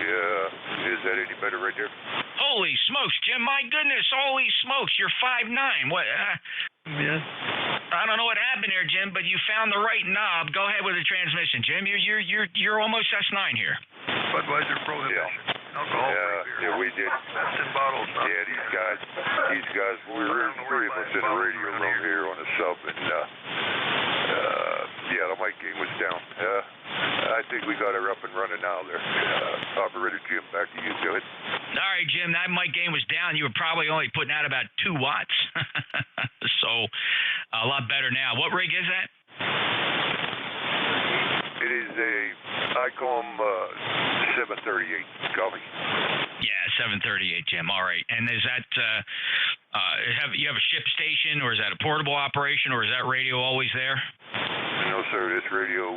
Yeah. Is that any better right there? Holy smokes, Jim! My goodness, holy smokes! You're 5'9". What? Yeah. I don't know what happened there, Jim, but you found the right knob. Go ahead with the transmission, Jim. You're almost S9 here. Budweiser Prohibition. Yeah. Alcohol. Yeah, we did. That's in bottles. Huh? Yeah, these guys, we're 3 of us in the radio room here on the sub, and Yeah, the mic game was down. I think we got her up and running now there. Operator Jim, back to you. Go ahead. All right, Jim, that mic gain was down. You were probably only putting out about 2 watts. So a lot better now. What rig is that? It is a ICOM 738. Copy. Yeah, 738, Jim. All right. And is that you have a ship station, or is that a portable operation, or is that radio always there? No, sir. This radio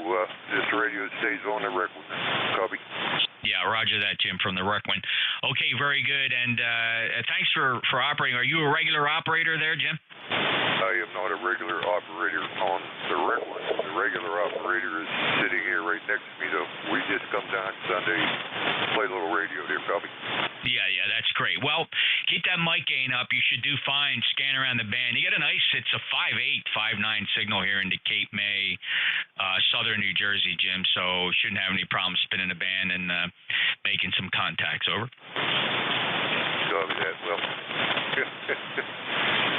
stays on the record. Copy. Yeah, roger that, Jim, from the Requin. Okay, very good. And thanks for operating. Are you a regular operator there, Jim? I am not a regular operator on the Requin. The regular operator is sitting here right next to me, though. We just come down Sunday, play a little radio there, copy. Yeah, that's great. Well, keep that mic gain up. You should do fine. Scan around the band. You get a nice, it's a 5.8, 5.9 signal here into Cape May, southern New Jersey, Jim, so shouldn't have any problems spinning the band and making some contacts. Over. Copy that. Well,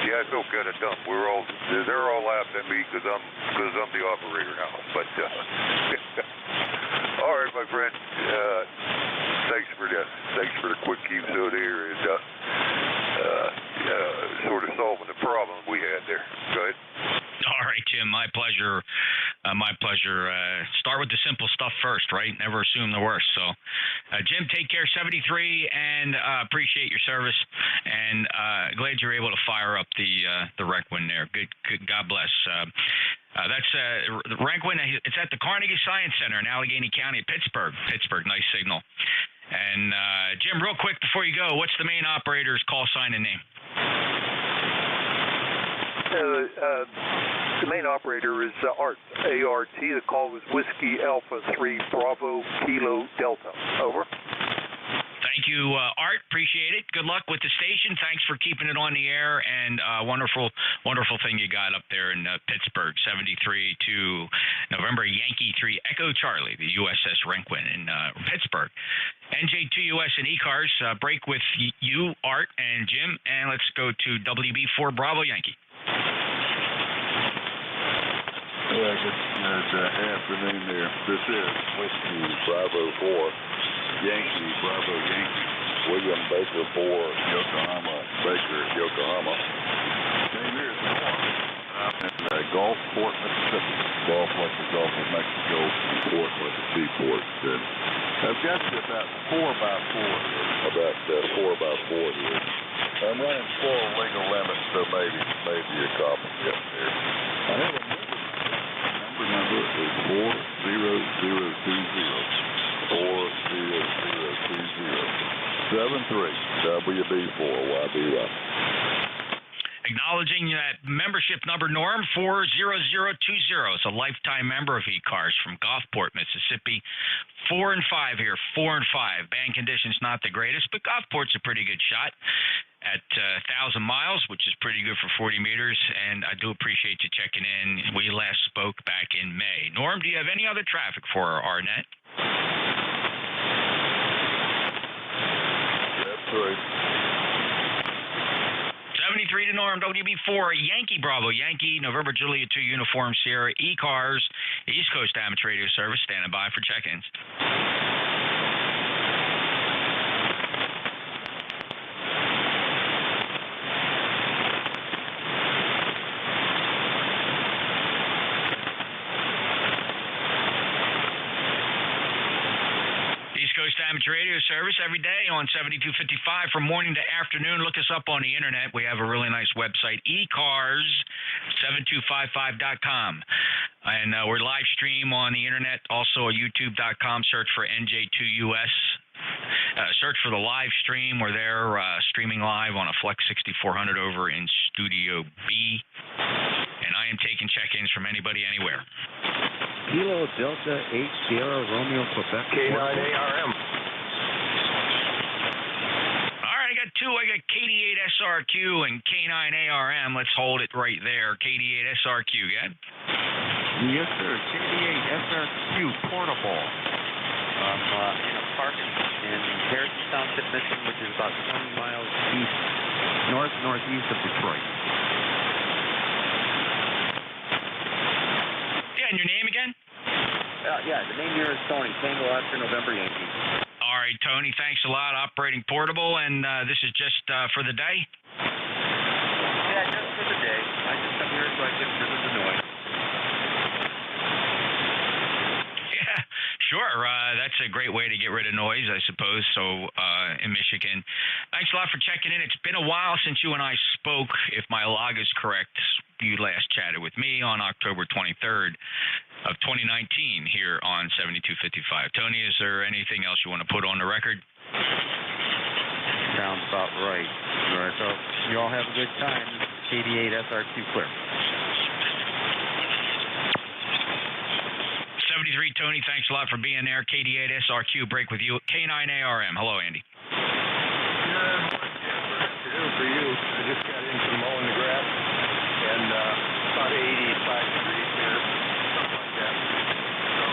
yeah, I feel kind of dumb. They're all laughing at me because I'm the operator now. But all right, my friend. Thanks for the quick cue there and sort of solving the problem we had there. Go ahead. All right, Jim. My pleasure. Start with the simple stuff first, right? Never assume the worst. So, Jim, take care. 73, and appreciate your service. And glad you're able to fire up the Requin there. Good. God bless. That's the Requin. It's at the Carnegie Science Center in Allegheny County, Pittsburgh. Nice signal. And Jim, real quick before you go, what's the main operator's call sign and name? The main operator is Art, A-R-T. The call was Whiskey Alpha 3 Bravo Kilo Delta. Over. Thank you, Art. Appreciate it. Good luck with the station. Thanks for keeping it on the air, and wonderful thing you got up there in Pittsburgh. 73 to November Yankee 3 Echo Charlie, the USS Requin in Pittsburgh. NJ2US and ECARS, break with you, Art, and Jim, and let's go to WB4 Bravo Yankee. Yeah, good afternoon there. This is Whiskey Bravo 4, Yankee Bravo Yankee, William Baker 4, Yokohama, Baker, Yokohama. Name here is Norm. I'm in Gulfport, Mississippi. Gulf like the Gulf of Mexico, and port like the seaport. And I've got you about 4x4 here. About 4x4 here. I'm running full legal limits, so maybe a copy up there. I have a number is 40020. 40020. 73 WB4YBY. Acknowledging that membership number, Norm, 40020. It's a lifetime member of ECARS from Gulfport, Mississippi. 4 and 5 here, 4 and 5. Band conditions not the greatest, but Gulfport's a pretty good shot at 1,000 miles, which is pretty good for 40 meters, and I do appreciate you checking in. We last spoke back in May. Norm, do you have any other traffic for our net? That's right. 73 to Norm, WB4, Yankee Bravo, Yankee, November Juliet 2 Uniform Sierra, ECARS, East Coast Amateur Radio Service, standing by for check-ins. Amateur Radio Service every day on 7255 from morning to afternoon. Look us up on the internet. We have a really nice website, ECARS7255.com. And we're live stream on the internet, also youtube.com. Search for NJ2US. Search for the live stream. We're there streaming live on a Flex 6400 over in Studio B. And I am taking check-ins from anybody anywhere. Kilo Delta 8 Sierra Romeo Quebec K9 ARM. All right, I got two. I got KD8 SRQ and K9 ARM. Let's hold it right there. KD8 SRQ, yeah? Yes, sir. KD8 SRQ portable. In a park in Harrison Township, Michigan, which is about 20 miles northeast of Detroit. And your name again? Yeah, the name here is Tony, Tango Oscar November Yankee. All right, Tony, thanks a lot. Operating portable, and this is just for the day? Yeah, just for the day. I just come here so I can visit the noise. Yeah, sure. That's a great way to get rid of noise, I suppose, so in Michigan. Thanks a lot for checking in. It's been a while since you and I spoke, if my log is correct. You last chatted with me on October 23rd of 2019 here on 7255. Tony, is there anything else you want to put on the record? Sounds about right. All right, so you all have a good time. KD8 SR2 clear. 73, Tony, thanks a lot for being there. KD8 SRQ, break with you. K9ARM. Hello, Andy. Afternoon for you. I just got in from mowing the grass, and about 85 degrees here, something like that. So,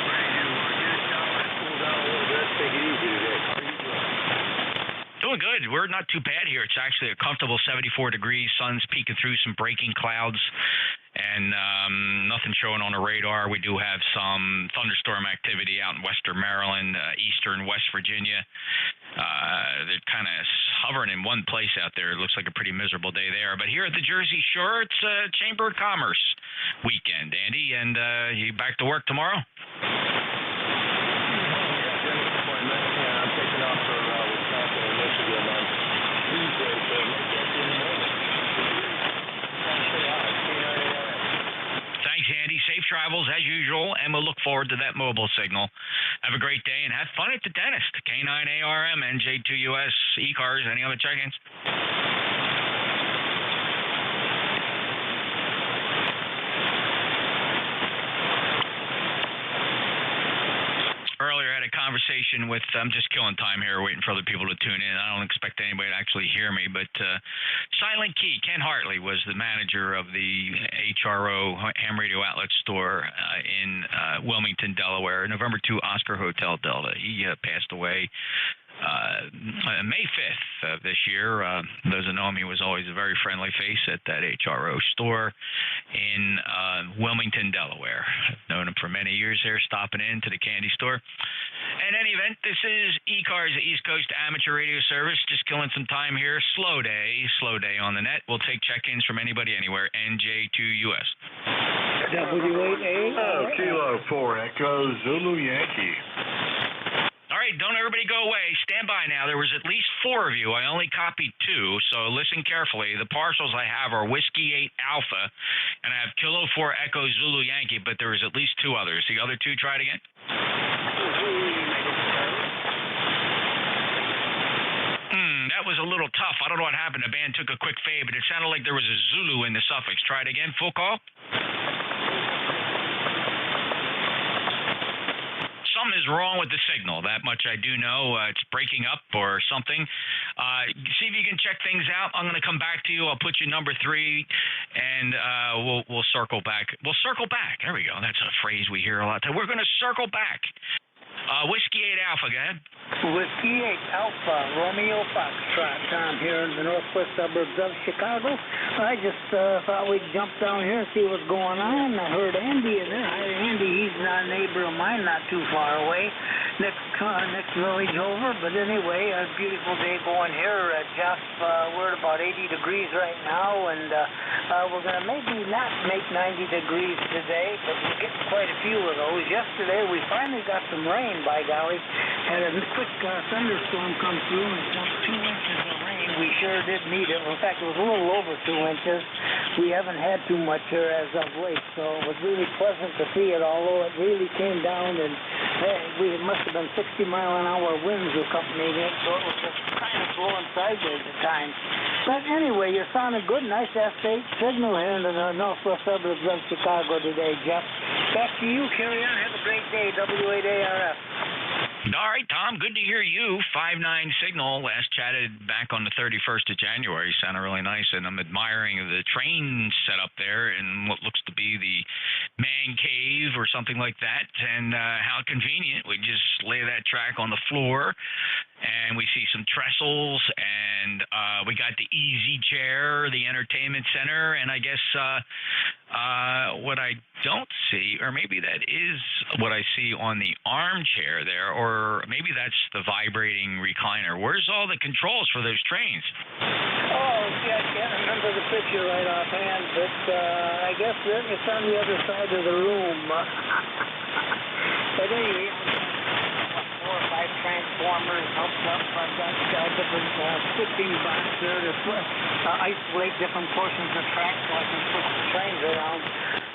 ready to get it down and cool down a little bit, take it easy today. How are you doing? Doing good. We're not too bad here. It's actually a comfortable 74 degrees. Sun's peeking through some breaking clouds, and nothing showing on the radar. We do have some thunderstorm activity out in western Maryland, eastern West Virginia. They're kind of hovering in one place out there. It looks like a pretty miserable day there. But here at the Jersey Shore, it's Chamber of Commerce weekend, Andy. And you back to work tomorrow? Yeah, dentist appointment, and I'm taking off for Wisconsin and Michigan on Tuesday, so I might get you in the morning. Say hi, K9ARM. Thanks, Andy. Safe travels as usual, and we'll look forward to that mobile signal. Have a great day and have fun at the dentist. K9ARM, NJ2US, ECARS. Any other check-ins? Earlier, I had a conversation with, I'm just killing time here, waiting for other people to tune in. I don't expect anybody to actually hear me, but Silent Key, Ken Hartley, was the manager of the HRO, Ham Radio Outlet store in Wilmington, Delaware, November 2 Oscar Hotel Delta. He passed away May 5th of this year. Those who know him, he was always a very friendly face at that HRO store in Wilmington, Delaware. I've known him for many years there, stopping into the candy store. In any event, this is ECARS, the East Coast Amateur Radio Service, just killing some time here. Slow day on the net. We'll take check-ins from anybody, anywhere. NJ2US. W8A. Kilo 4 Echo Zulu Yankee. All right, don't everybody go away. Stand by now. There was at least 4 of you. I only copied 2, so listen carefully. The partials I have are Whiskey 8 Alpha, and I have Kilo 4 Echo Zulu Yankee, but there was at least 2 others. The other 2, try it again. That was a little tough. I don't know what happened. The band took a quick fade, but it sounded like there was a Zulu in the suffix. Try it again. Full call. Something is wrong with the signal. That much I do know. It's breaking up or something. See if you can check things out. I'm going to come back to you. I'll put you number 3, and we'll circle back. We'll circle back. There we go. That's a phrase we hear a lot. We're going to circle back. Whiskey 8 Alpha, go ahead. Whiskey 8 Alpha, Romeo Foxtrot. Tom here in the northwest suburbs of Chicago. I just thought we'd jump down here and see what's going on. I heard Andy in there. Hi, Andy. He's not a neighbor of mine, not too far away. Next village over. But anyway, a beautiful day going here. Jeff, we're at about 80 degrees right now, and we're going to maybe not make 90 degrees today, but we're getting quite a few of those. Yesterday, we finally got some rain, by golly. Had a quick thunderstorm come through and dumped 2 inches of rain. We sure did need it. In fact, it was a little over 2 inches. We haven't had too much here as of late, so it was really pleasant to see it, although it really came down, and it must have been 60-mile-an-hour winds accompanying it, so it was just kind of blowing sideways at times. But anyway, you're sounding good. Nice S8 signal here in the northwest suburbs of Chicago today, Jeff. Back to you. Carry on. Have a great day. W8ARF. All right, Tom, good to hear you. 5-9 signal. Last chatted back on the 31st of January. Sounded really nice, and I'm admiring the train set up there in what looks to be the man cave or something like that, and how convenient. We just lay that track on the floor and we see some trestles, and we got the easy chair, the entertainment center, and I guess what I don't see, or maybe that is what I see on the armchair there, or maybe that's the vibrating recliner. Where's all the controls for those trains? Oh, see, I can't remember the picture right offhand, but I guess it's on the other side of the room. But anyway, 4 or 5 transformers hooked up. I've got different switching box there to isolate different portions of track so I can switch the trains around.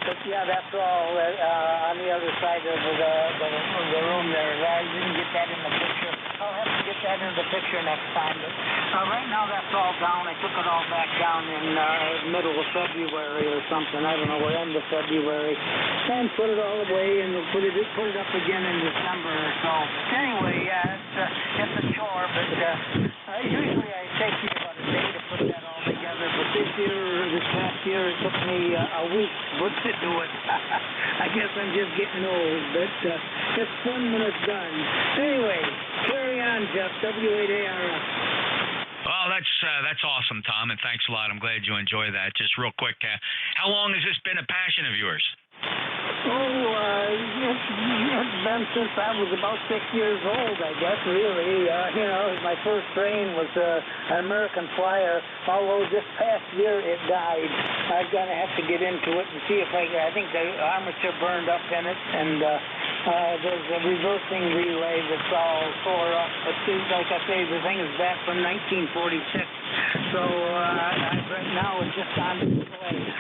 But yeah, that's all on the other side of the room there. I didn't get that in the picture. I'll have to get that in the picture next time. But right now that's all down. I took it all back down in middle of February or something. I don't know, we're end of February. And put it all away and put it up again in December or so. Anyway, it's a chore, but usually I take me about a day to put that all together. But this past year, it took me a week to do it. I guess I'm just getting old, but it's fun when it's done. Anyway, carry on, Jeff, W8ARF. Well, that's awesome, Tom, and thanks a lot. I'm glad you enjoy that. Just real quick, how long has this been a passion of yours? It's been since I was about 6 years old, I guess, really. My first train was an American Flyer, although this past year it died. I'm going to have to get into it and see if I think the armature burned up in it, and there's a reversing relay that's all tore up. But like I say, the thing is back from 1946, so right now it's just on display.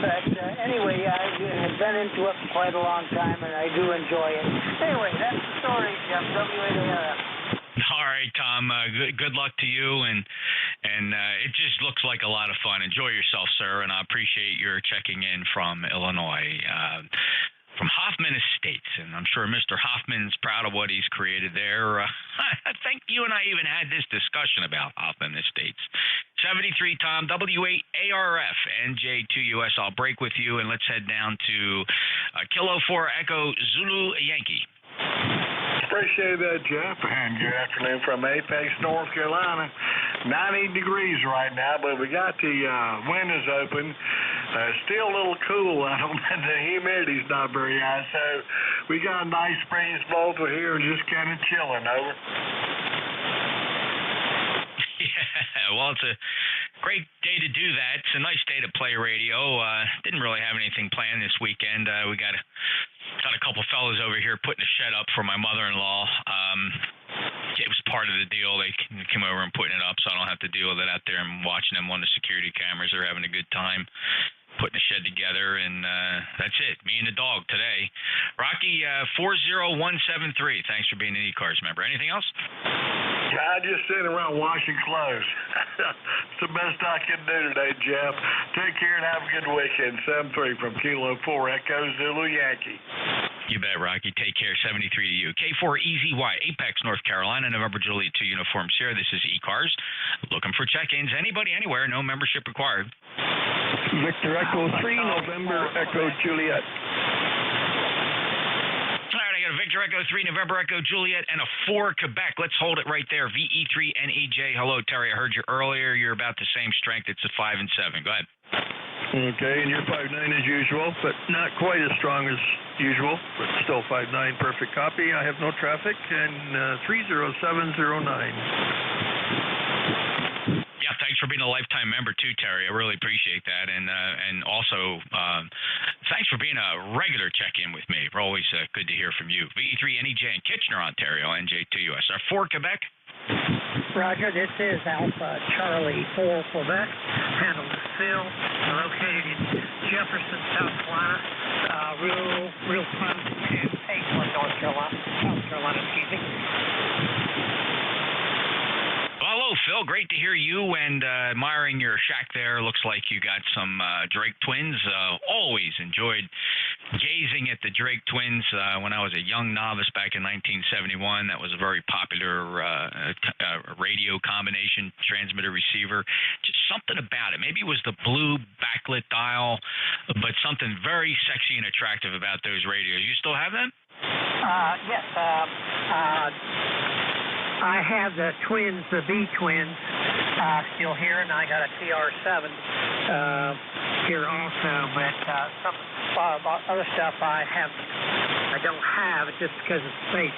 But anyway, I've been into it for quite a long time, and I do enjoy it. Anyway, that's the story, Jeff. W8ARF. All right, Tom. Good luck to you, and it just looks like a lot of fun. Enjoy yourself, sir, and I appreciate your checking in from Illinois. From Hoffman Estates, and I'm sure Mr. Hoffman's proud of what he's created there. I think you and I even had this discussion about Hoffman Estates. 73, Tom, W8ARF, NJ2US. I'll break with you, and let's head down to Kilo 4 Echo Zulu Yankee. Appreciate that, Jeff, and good afternoon from Apex, North Carolina. 90 degrees right now, but we got the windows open. Still a little cool out, and the humidity's not very high, so we got a nice Springs Volta here and just kind of chilling, over. Yeah, well, it's a great day to do that. It's a nice day to play radio. Didn't really have anything planned this weekend. We got a couple fellows over here putting a shed up for my mother-in-law. It was part of the deal. They came over and putting it up, so I don't have to deal with it out there and watching them on the security cameras. They're having a good time putting a shed together, and that's it. Me and the dog today. Rocky 40173. Thanks for being an ECARS member. Anything else? I just sitting around washing clothes. It's the best I can do today, Jeff. Take care and have a good weekend. 73 from Kilo 4 Echo Zulu Yankee. You bet, Rocky. Take care. 73 to you. K4EZY, Apex, North Carolina, November Juliet 2 Uniform Sierra. This is ECARS. Looking for check-ins. Anybody, anywhere. No membership required. Victor Echo 3, November Echo Juliet. All right, I got a Victor Echo 3, November Echo Juliet, and a 4 Quebec. Let's hold it right there. VE3NEJ. Hello, Terry. I heard you earlier. You're about the same strength. It's a 5 and 7. Go ahead. Okay, and you're 5'9" as usual, but not quite as strong as usual, but still 5'9", perfect copy. I have no traffic, and 30709. Yeah, thanks for being a lifetime member too, Terry. I really appreciate that, and also thanks for being a regular check-in with me. We're always good to hear from you. VE3NEJ in Kitchener, Ontario, NJ2US. Our 4 Quebec. Roger, this is Alpha Charlie 4 Quebec. Handle is Phil. Located in Jefferson, South Carolina. Real fun to Apex, South Carolina, excuse me. Hello, Phil. Great to hear you and admiring your shack there. Looks like you got some Drake twins. Always enjoyed gazing at the Drake twins when I was a young novice back in 1971. That was a very popular radio combination, transmitter receiver. Just something about it. Maybe it was the blue backlit dial, but something very sexy and attractive about those radios. You still have them? Yes. I have the twins, the B twins, still here, and I got a TR7 here also. But some other stuff I don't have just because of space.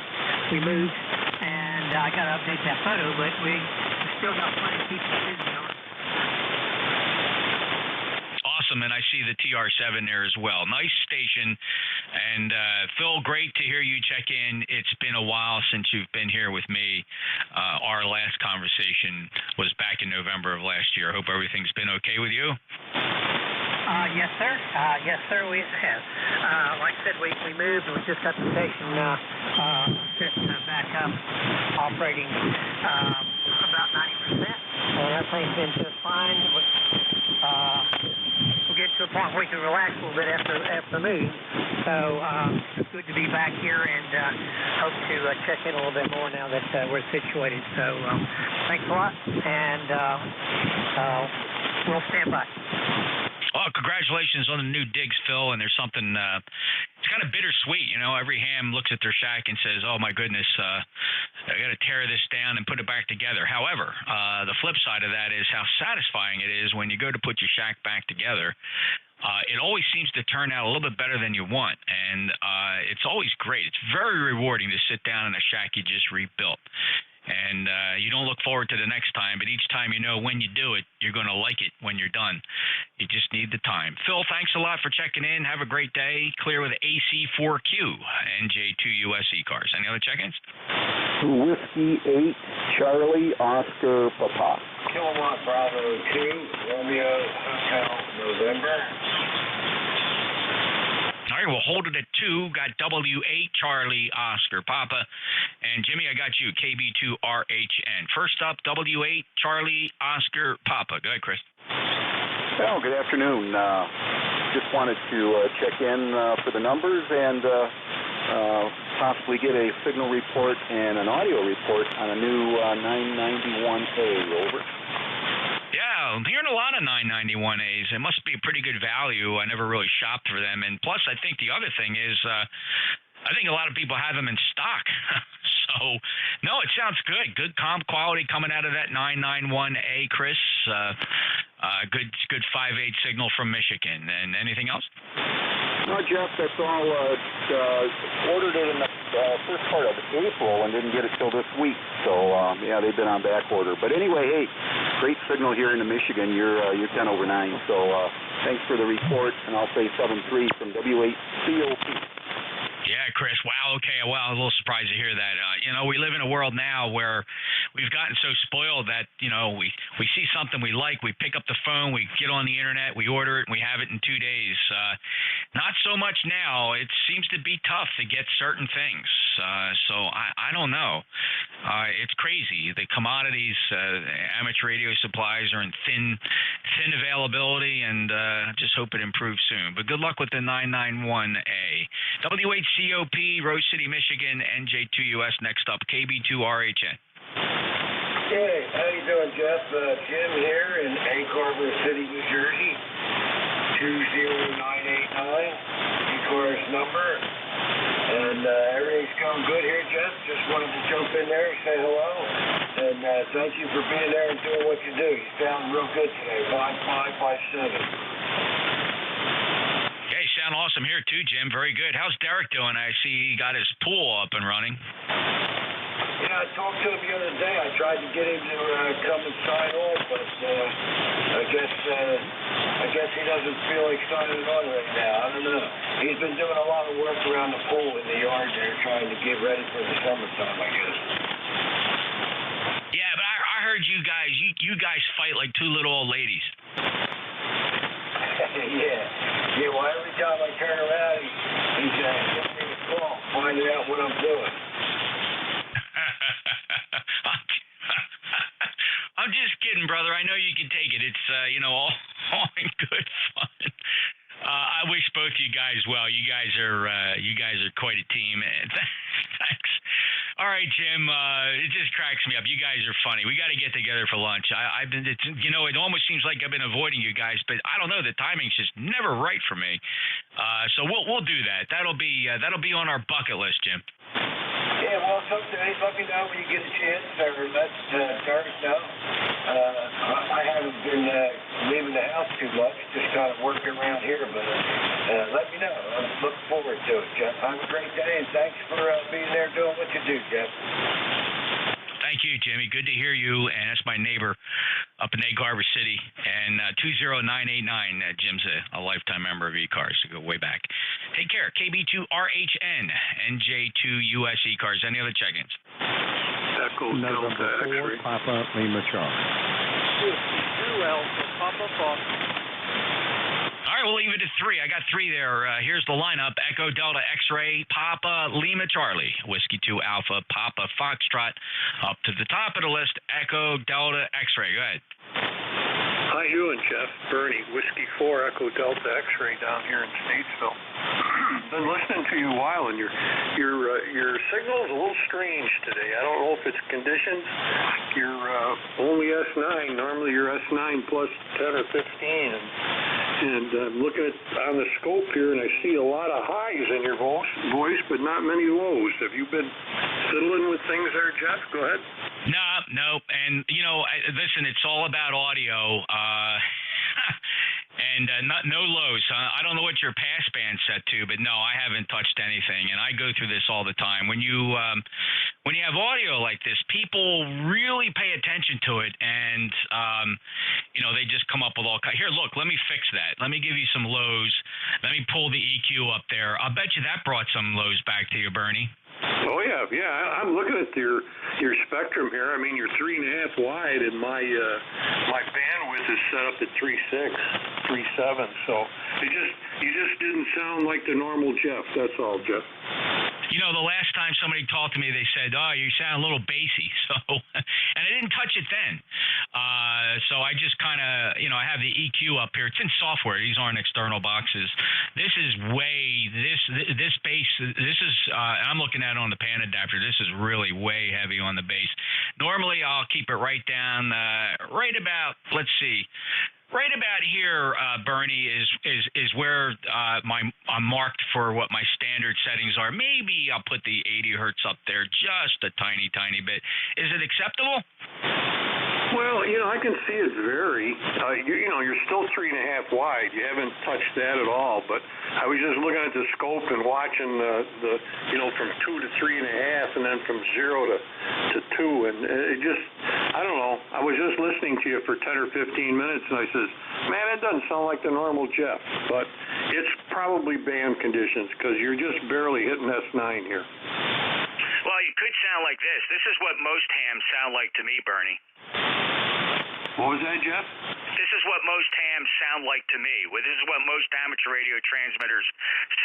We moved, and I got to update that photo, but we still got plenty of people busy on it. Awesome, and I see the TR7 there as well. Nice station, and Phil, great to hear you check in. It's been a while since you've been here with me. Our last conversation was back in November of last year. Hope everything's been okay with you. Yes, sir. Yes, sir, we have. Like I said, we moved, and we just got the station back up, operating about 90%. And everything's been just fine. We'll get to a point where we can relax a little bit after the move. So it's good to be back here, and hope to check in a little bit more now that we're situated. So thanks a lot, and we'll stand by. Well, congratulations on the new digs, Phil. And there's something, it's kind of bittersweet. You know, every ham looks at their shack and says, oh, my goodness, I got to tear this down and put it back together. However, the flip side of that is how satisfying it is when you go to put your shack back together. It always seems to turn out a little bit better than you want. And it's always great. It's very rewarding to sit down in a shack you just rebuilt. And you don't look forward to the next time, but each time you know when you do it, you're going to like it when you're done. You just need the time. Phil, thanks a lot for checking in. Have a great day. Clear with AC4Q, NJ2US ECARS. Any other check-ins? Whiskey 8, Charlie, Oscar, Papa. Kilowatt Bravo 2, Romeo, Hotel, November. All right, we'll hold it at 2. Got W8, Charlie, Oscar, Papa. And Jimmy, I got you, KB2RHN. First up, W8, Charlie, Oscar, Papa. Go ahead, Chris. Well, good afternoon. Just wanted to check in for the numbers and possibly get a signal report and an audio report on a new 991A. Over. Yeah, I'm hearing a lot of 991As. It must be a pretty good value. I never really shopped for them. And plus, I think the other thing is I think a lot of people have them in stock. So, no, it sounds good. Good comp quality coming out of that 991A, Chris. Good 5.8 signal from Michigan. And anything else? No, Jeff, that's all. Ordered it in the first part of April and didn't get it till this week. So, yeah, they've been on back order. But anyway, hey, great signal here in Michigan. You're 10 over 9. So thanks for the report, and I'll say 7-3 from W8COP. Yeah, Chris. Wow. Okay. Well, I was a little surprised to hear that. We live in a world now where we've gotten so spoiled that, we see something we like, we pick up the phone, we get on the internet, we order it, and we have it in 2 days. Not so much now. It seems to be tough to get certain things. So I don't know. It's crazy. The commodities, amateur radio supplies are in thin availability, and just hope it improves soon. But good luck with the 991A. W8COP, Rose City, Michigan, NJ2US. Next up, KB2RHN. Hey, how you doing, Jeff? Jim here in Egg Harbor City, New Jersey. 20989, ECARS number. And everything's going good here, Jeff. Just wanted to jump in there and say hello. And thank you for being there and doing what you do. You sound real good today. 5.5/7. Hey, sound awesome here too, Jim. Very good. How's Derek doing? I see he got his pool up and running. Yeah, I talked to him the other day. I tried to get him to come and sign on, but I guess he doesn't feel like signing on right now. I don't know. He's been doing a lot of work around the pool in the yard there, trying to get ready for the summertime, I guess. Yeah, but I heard you guys fight like two little old ladies. Yeah, well, every time I turn around, he's giving me a call, finding out what I'm doing. I'm just kidding, brother. I know you can take it. It's, all in good fun. I wish both you guys well. You guys are quite a team. Thanks. All right, Jim. It just cracks me up. You guys are funny. We got to get together for lunch. I've been, it almost seems like I've been avoiding you guys, but I don't know. The timing's just never right for me. So we'll do that. That'll be on our bucket list, Jim. Yeah, well, Dave, let me know when you get a chance, or let Doris know. I haven't been leaving the house too much, just kind of working around here, but let me know. I'm looking forward to it, Jeff. Have a great day, and thanks for being there doing what you do, Jeff. Thank you, Jimmy. Good to hear you. And that's my neighbor up in Egg Harbor City. And 20989, Jim's a lifetime member of ECARS. So go way back. Take care. KB2RHN, NJ2US ECARS. Any other check-ins? Echo Delta X-ray. Papa Lima Charlie. 2 Alpha Papa Fox. All right, we'll leave it at 3. I got 3 there. Here's the lineup. Echo, Delta, X-Ray, Papa, Lima, Charlie. Whiskey 2, Alpha, Papa, Foxtrot. Up to the top of the list, Echo, Delta, X-Ray. Go ahead. How you doing, Jeff? Bernie, Whiskey 4, Echo, Delta, X-ray down here in Statesville. Been listening to you a while, and your signal's a little strange today. I don't know if it's conditions. You're only S9. Normally you're S9 plus 10 or 15, and I'm looking on the scope here, and I see a lot of highs in your voice, but not many lows. Have you been fiddling with things there, Jeff? Go ahead. No. And, listen, it's all about audio. And no lows. I don't know what your passband's set to, but no, I haven't touched anything. And I go through this all the time. When you have audio like this, people really pay attention to it, and they just come up with all kinds. Here, look, let me fix that. Let me give you some lows. Let me pull the EQ up there. I'll bet you that brought some lows back to you, Bernie. Oh yeah. I'm looking at your spectrum here. I mean, you're 3.5 wide, and my bandwidth is set up at 3.6, 3.7. So you just didn't sound like the normal Jeff. That's all, Jeff. The last time somebody talked to me, they said, "Oh, you sound a little bassy." So, and I didn't touch it then. So I just kind of, I have the EQ up here. It's in software. These aren't external boxes. This is this bass. This is. I'm looking at it on the pan adapter. This is really way heavy on the bass. Normally, I'll keep it right down, right about. Let's see. Right about here, Bernie, is where I'm marked for what my standard settings are. Maybe I'll put the 80 hertz up there just a tiny bit. Is it acceptable? Well, I can see it vary. You're still 3.5 wide. You haven't touched that at all. But I was just looking at the scope and watching the from 2 to 3.5, and then from 0 to 2, and it just, I don't know. I was just listening to you for 10 or 15 minutes, and I says, man, it doesn't sound like the normal Jeff. But it's probably band conditions, because you're just barely hitting S9 here. Well, you could sound like this. This is what most hams sound like to me, Bernie. What was that, Jeff? This is what most hams sound like to me. This is what most amateur radio transmitters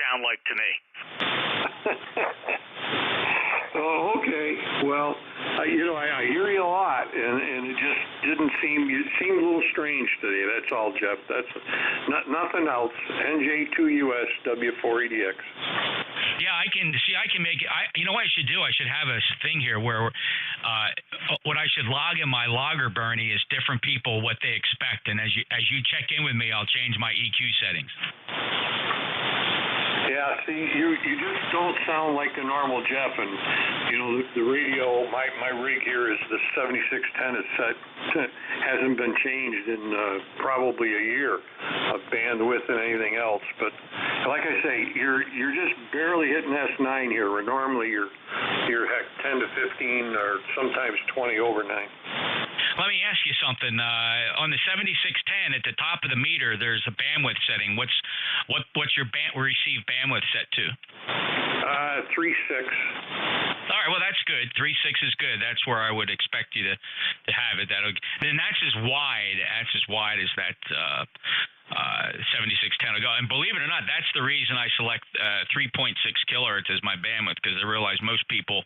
sound like to me. Oh, okay. Well, I hear you a lot, and it just didn't seem. You seemed a little strange today. That's all, Jeff. That's nothing else. NJ2US W4EDX. Yeah, I can make it. You know what I should do? I should have a thing here where what I should log in my logger, Bernie, is different people what they expect, and as you check in with me, I'll change my EQ settings. Yeah, see, you just don't sound like the normal Jeff, and the radio. My rig here is the 7610. It's set, hasn't been changed in probably a year of bandwidth and anything else. But like I say, you're just barely hitting S9 here, where normally you're heck 10 to 15 or sometimes 20 over 9. Let me ask you something. On the 7610, at the top of the meter, there's a bandwidth setting. What's your receive bandwidth set to? 3.6. All right, well, that's good. 3.6 is good. That's where I would expect you to have it. Then that's as wide as that 7610 will go. And believe it or not, that's the reason I select 3.6 kilohertz as my bandwidth, because I realize most people,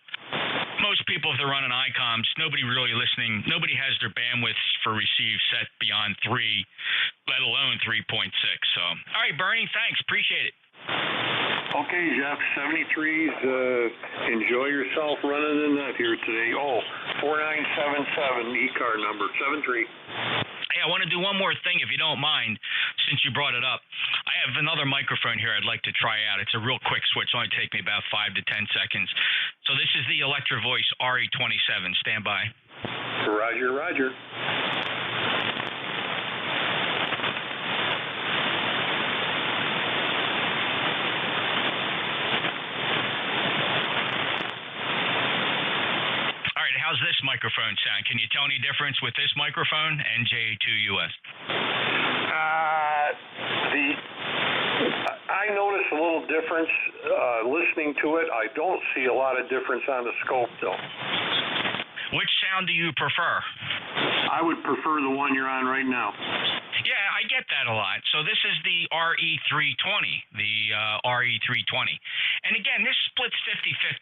if they're running ICOMs, nobody has their bandwidth for receive set beyond 3, let alone 3.6. So, all right, Bernie, thanks. Appreciate it. Okay, Jeff, 73s, enjoy yourself running the nut here today. 4977 ECAR number, 73. Hey, I want to do one more thing, if you don't mind, since you brought it up. I have another microphone here I'd like to try out. It's a real quick switch. It'll only take me about 5 to 10 seconds. So this is is the Electro Voice RE27. Stand by. Roger, roger. All right, how's this microphone sound? Can you tell any difference with this microphone? NJ2US. I notice a little difference listening to it. I don't see a lot of difference on the scope, though. Which sound do you prefer? I would prefer the one you're on right now. Yeah, I get that a lot. So this is the RE320, RE320. And again, this splits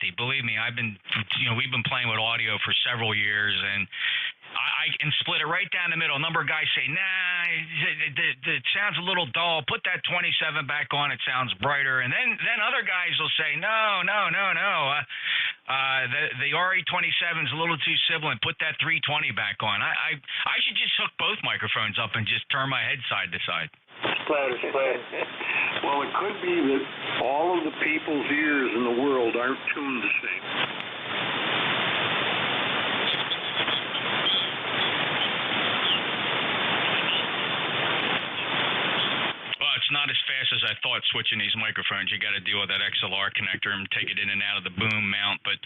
50-50. Believe me, we've been playing with audio for several years, and I can split it right down the middle. A number of guys say, nah, it sounds a little dull. Put that 27 back on. It sounds brighter. And then other guys will say, no. The RE27 is a little too sibilant. Put that 320 back on. I should just hook both microphones up and just turn my head side to side. Splatter. Well, it could be that all of the people's ears in the world aren't tuned the same. Not as fast as I thought switching these microphones. You got to deal with that XLR connector and take it in and out of the boom mount. But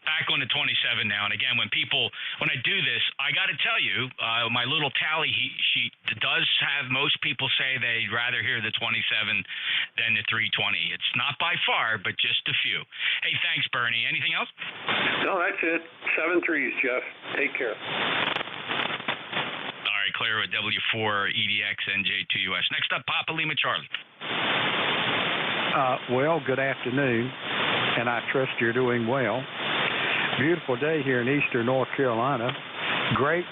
back on the 27 now. And again, when I do this, I got to tell you, my little tally sheet does have most people say they'd rather hear the 27 than the 320. It's not by far, but just a few. Hey, thanks, Bernie. Anything else? No, that's it. 7 3s, Jeff. Take care. Clear with W4 EDX NJ2US. Next up, Papa Lima Charlie. Well, good afternoon, and I trust you're doing well. Beautiful day here in eastern North Carolina. Great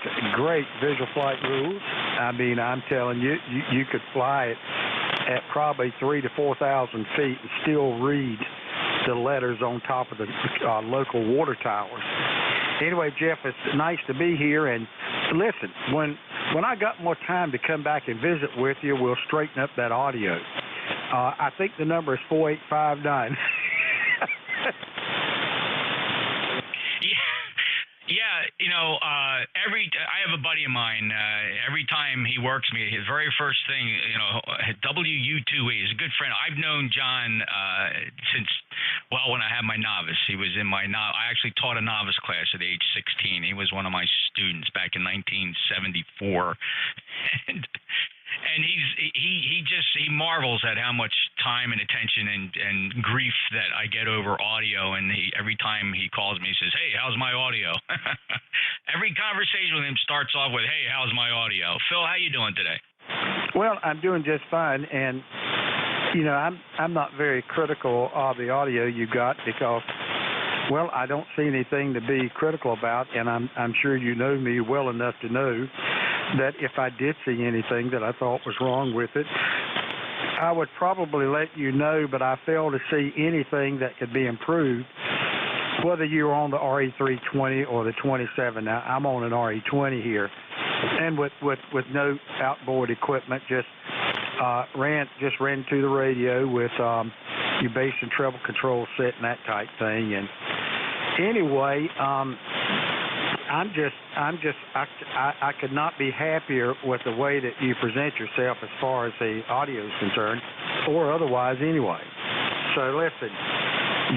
visual flight rules. I mean, I'm telling you, you could fly it at probably 3,000 to 4,000 feet and still read the letters on top of the local water towers. Anyway, Jeff, it's nice to be here, and listen, when I got more time to come back and visit with you, we'll straighten up that audio. I think the number is 4859. I have a buddy of mine, every time he works me, his very first thing, WU2E is a good friend. I've known John since, when I had my novice. He was in my I actually taught a novice class at age 16. He was one of my students back in 1974. And he marvels at how much time and attention and grief that I get over audio. And every time he calls me, he says, "Hey, how's my audio?" Every conversation with him starts off with, "Hey, how's my audio?" Phil, how you doing today? Well, I'm doing just fine, and I'm not very critical of the audio you got because, I don't see anything to be critical about, and I'm sure you know me well enough to know that if I did see anything that I thought was wrong with it, I would probably let you know, but I fail to see anything that could be improved, whether you're on the RE320 or the 27. Now, I'm on an RE20 here, and with no outboard equipment, just ran to the radio with your bass and treble control set and that type thing. And anyway, I could not be happier with the way that you present yourself as far as the audio is concerned, or otherwise anyway. So listen,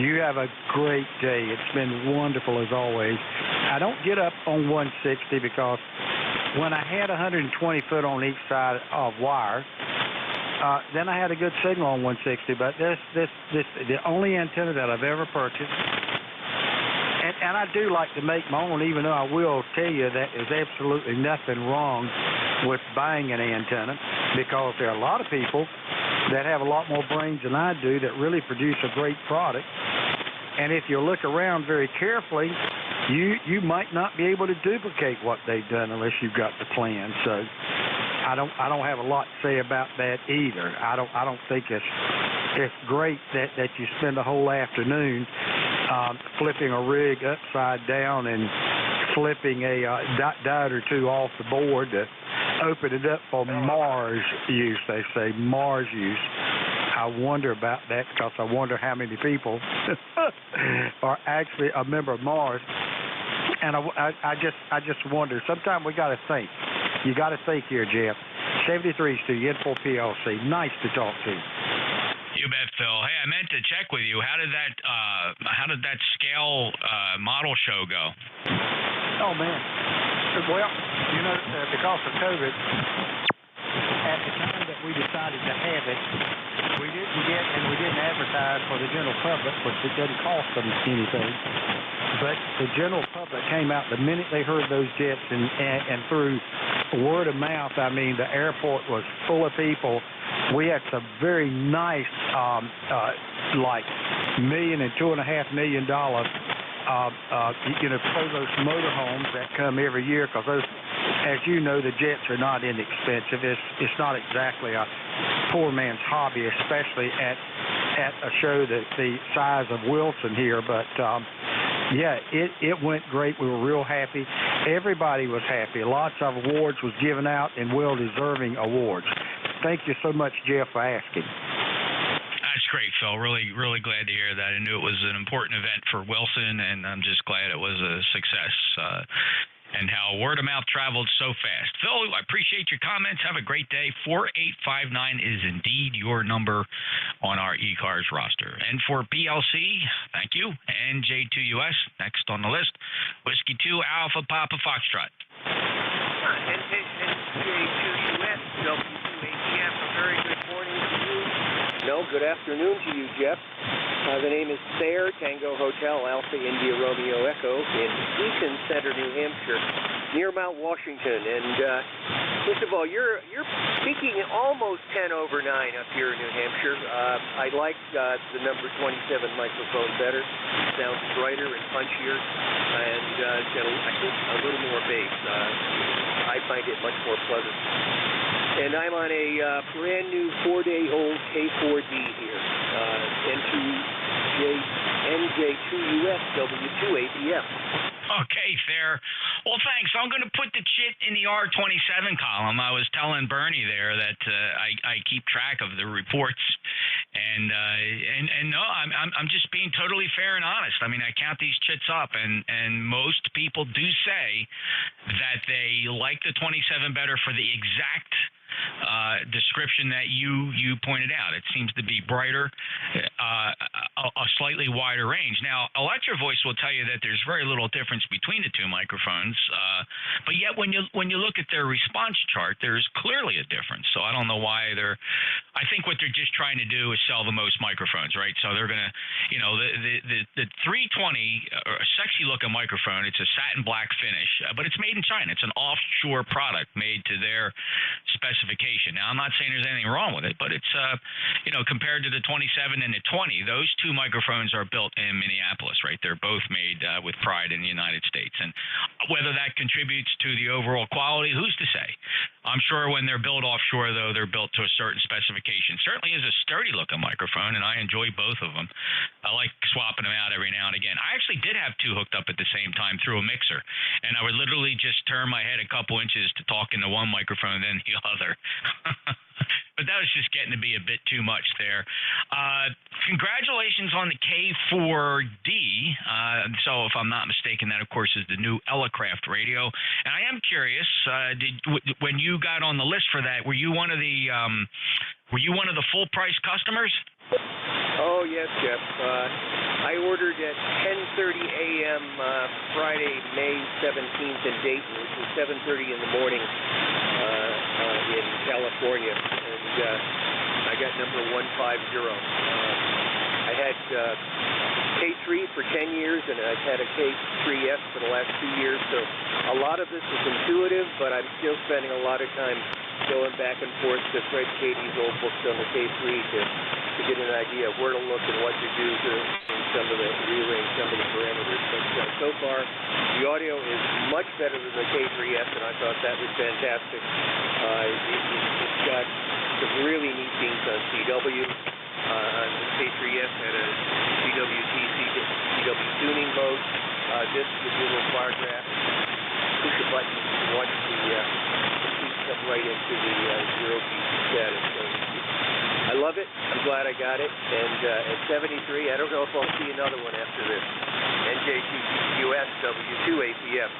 you have a great day. It's been wonderful as always. I don't get up on 160 because when I had 120 foot on each side of wire, then I had a good signal on 160. But this the only antenna that I've ever purchased. And I do like to make my own, even though I will tell you that there's absolutely nothing wrong with buying an antenna, because there are a lot of people that have a lot more brains than I do that really produce a great product. And if you look around very carefully, you might not be able to duplicate what they've done unless you've got the plan. So I don't have a lot to say about that either. I don't think it's great that you spend a whole afternoon flipping a rig upside down and flipping a diode or two off the board to open it up for Mars use. They say Mars use. I wonder about that because I wonder how many people are actually a member of Mars. And I just wonder. Sometimes we got to think. You got to think here, Jeff. 73 Studio, N4 PLC. Nice to talk to you. You bet, Phil. Hey, I meant to check with you. How did that scale model show go? Oh man. Well, you know, because of COVID, at the time that we decided to have it, we didn't advertise for the general public, which it didn't cost them anything. But the general public came out the minute they heard those jets, and through word of mouth, I mean, the airport was full of people. We had some very nice, like $1 million and $2.5 million, Provost motorhomes that come every year, because those, as you know, the jets are not inexpensive. It's not exactly a poor man's hobby, especially at a show that the size of Wilson here. But yeah, it went great. We were real happy. Everybody was happy. Lots of awards was given out, and well-deserving awards. Thank you so much, Jeff, for asking. That's great, Phil. Really, really glad to hear that. I knew it was an important event for Wilson, and I'm just glad it was a success. And how word of mouth traveled so fast. Phil, I appreciate your comments. Have a great day. 4859 is indeed your number on our ECARS roster. And for PLC, thank you. NJ2US, next on the list. Whiskey 2 Alpha Papa Foxtrot. NJ2US, W2ATF, a very good morning to you. No, good afternoon to you, Jeff. The name is Sayre, Tango Hotel, Alpha India Romeo Echo in Eaton Center, New Hampshire, near Mount Washington. And first of all, you're speaking almost 10 over 9 up here in New Hampshire. I like the number 27 microphone better. It sounds brighter and punchier, and I think a little more bass. I find it much more pleasant. And I'm on a brand new 4-day-old K4D here, NJ2US W2ATF. Okay, fair. Well, thanks. I'm going to put the chit in the R27 column. I was telling Bernie there that I keep track of the reports, and no, I'm just being totally fair and honest. I mean, I count these chits up, and most people do say that they like the 27 better for the exact description that you pointed out. It seems to be brighter, a slightly wider range. Now, Electro Voice will tell you that there's very little difference between the two microphones, but yet when you look at their response chart, there's clearly a difference. So I don't know why I think what they're just trying to do is sell the most microphones, right? So they're gonna, the 320, a sexy looking microphone. It's a satin black finish, but it's made in China. It's an offshore product made to their specification. Now, I'm not saying there's anything wrong with it, but it's, compared to the 27 and the 20, those two microphones are built in Minneapolis, right? They're both made with pride in the United States. And whether that contributes to the overall quality, who's to say? I'm sure when they're built offshore, though, they're built to a certain specification. Certainly is a sturdy-looking microphone, and I enjoy both of them. I like swapping them out every now and again. I actually did have two hooked up at the same time through a mixer, and I would literally just turn my head a couple inches to talk into one microphone, then the other. But that was just getting to be a bit too much there. Congratulations on the K4D. So if I'm not mistaken, that, of course, is the new Elecraft radio. And I am curious, when you got on the list for that, were you one of the full price customers? Oh, yes, Jeff. I ordered at 10:30 a.m. Friday, May 17th in Dayton, which was 7:30 in the morning in California, and I got number 150. I had K3 for 10 years, and I've had a K3S for the last 2 years, so a lot of this is intuitive, but I'm still spending a lot of time going back and forth to Fred Katie's old books on the K3 to get an idea of where to look and what to do to rearrange some of the parameters. But so far, the audio is much better than the K3S, and I thought that was fantastic. It's got some really neat things on CW. On the K3S had a CW tuning mode. This gives you a little bar graph. Push a button to watch the piece come right into the zero piece status. So I love it. I'm glad I got it. And at 73, I don't know if I'll see another one after this. NJ2US W2 APM.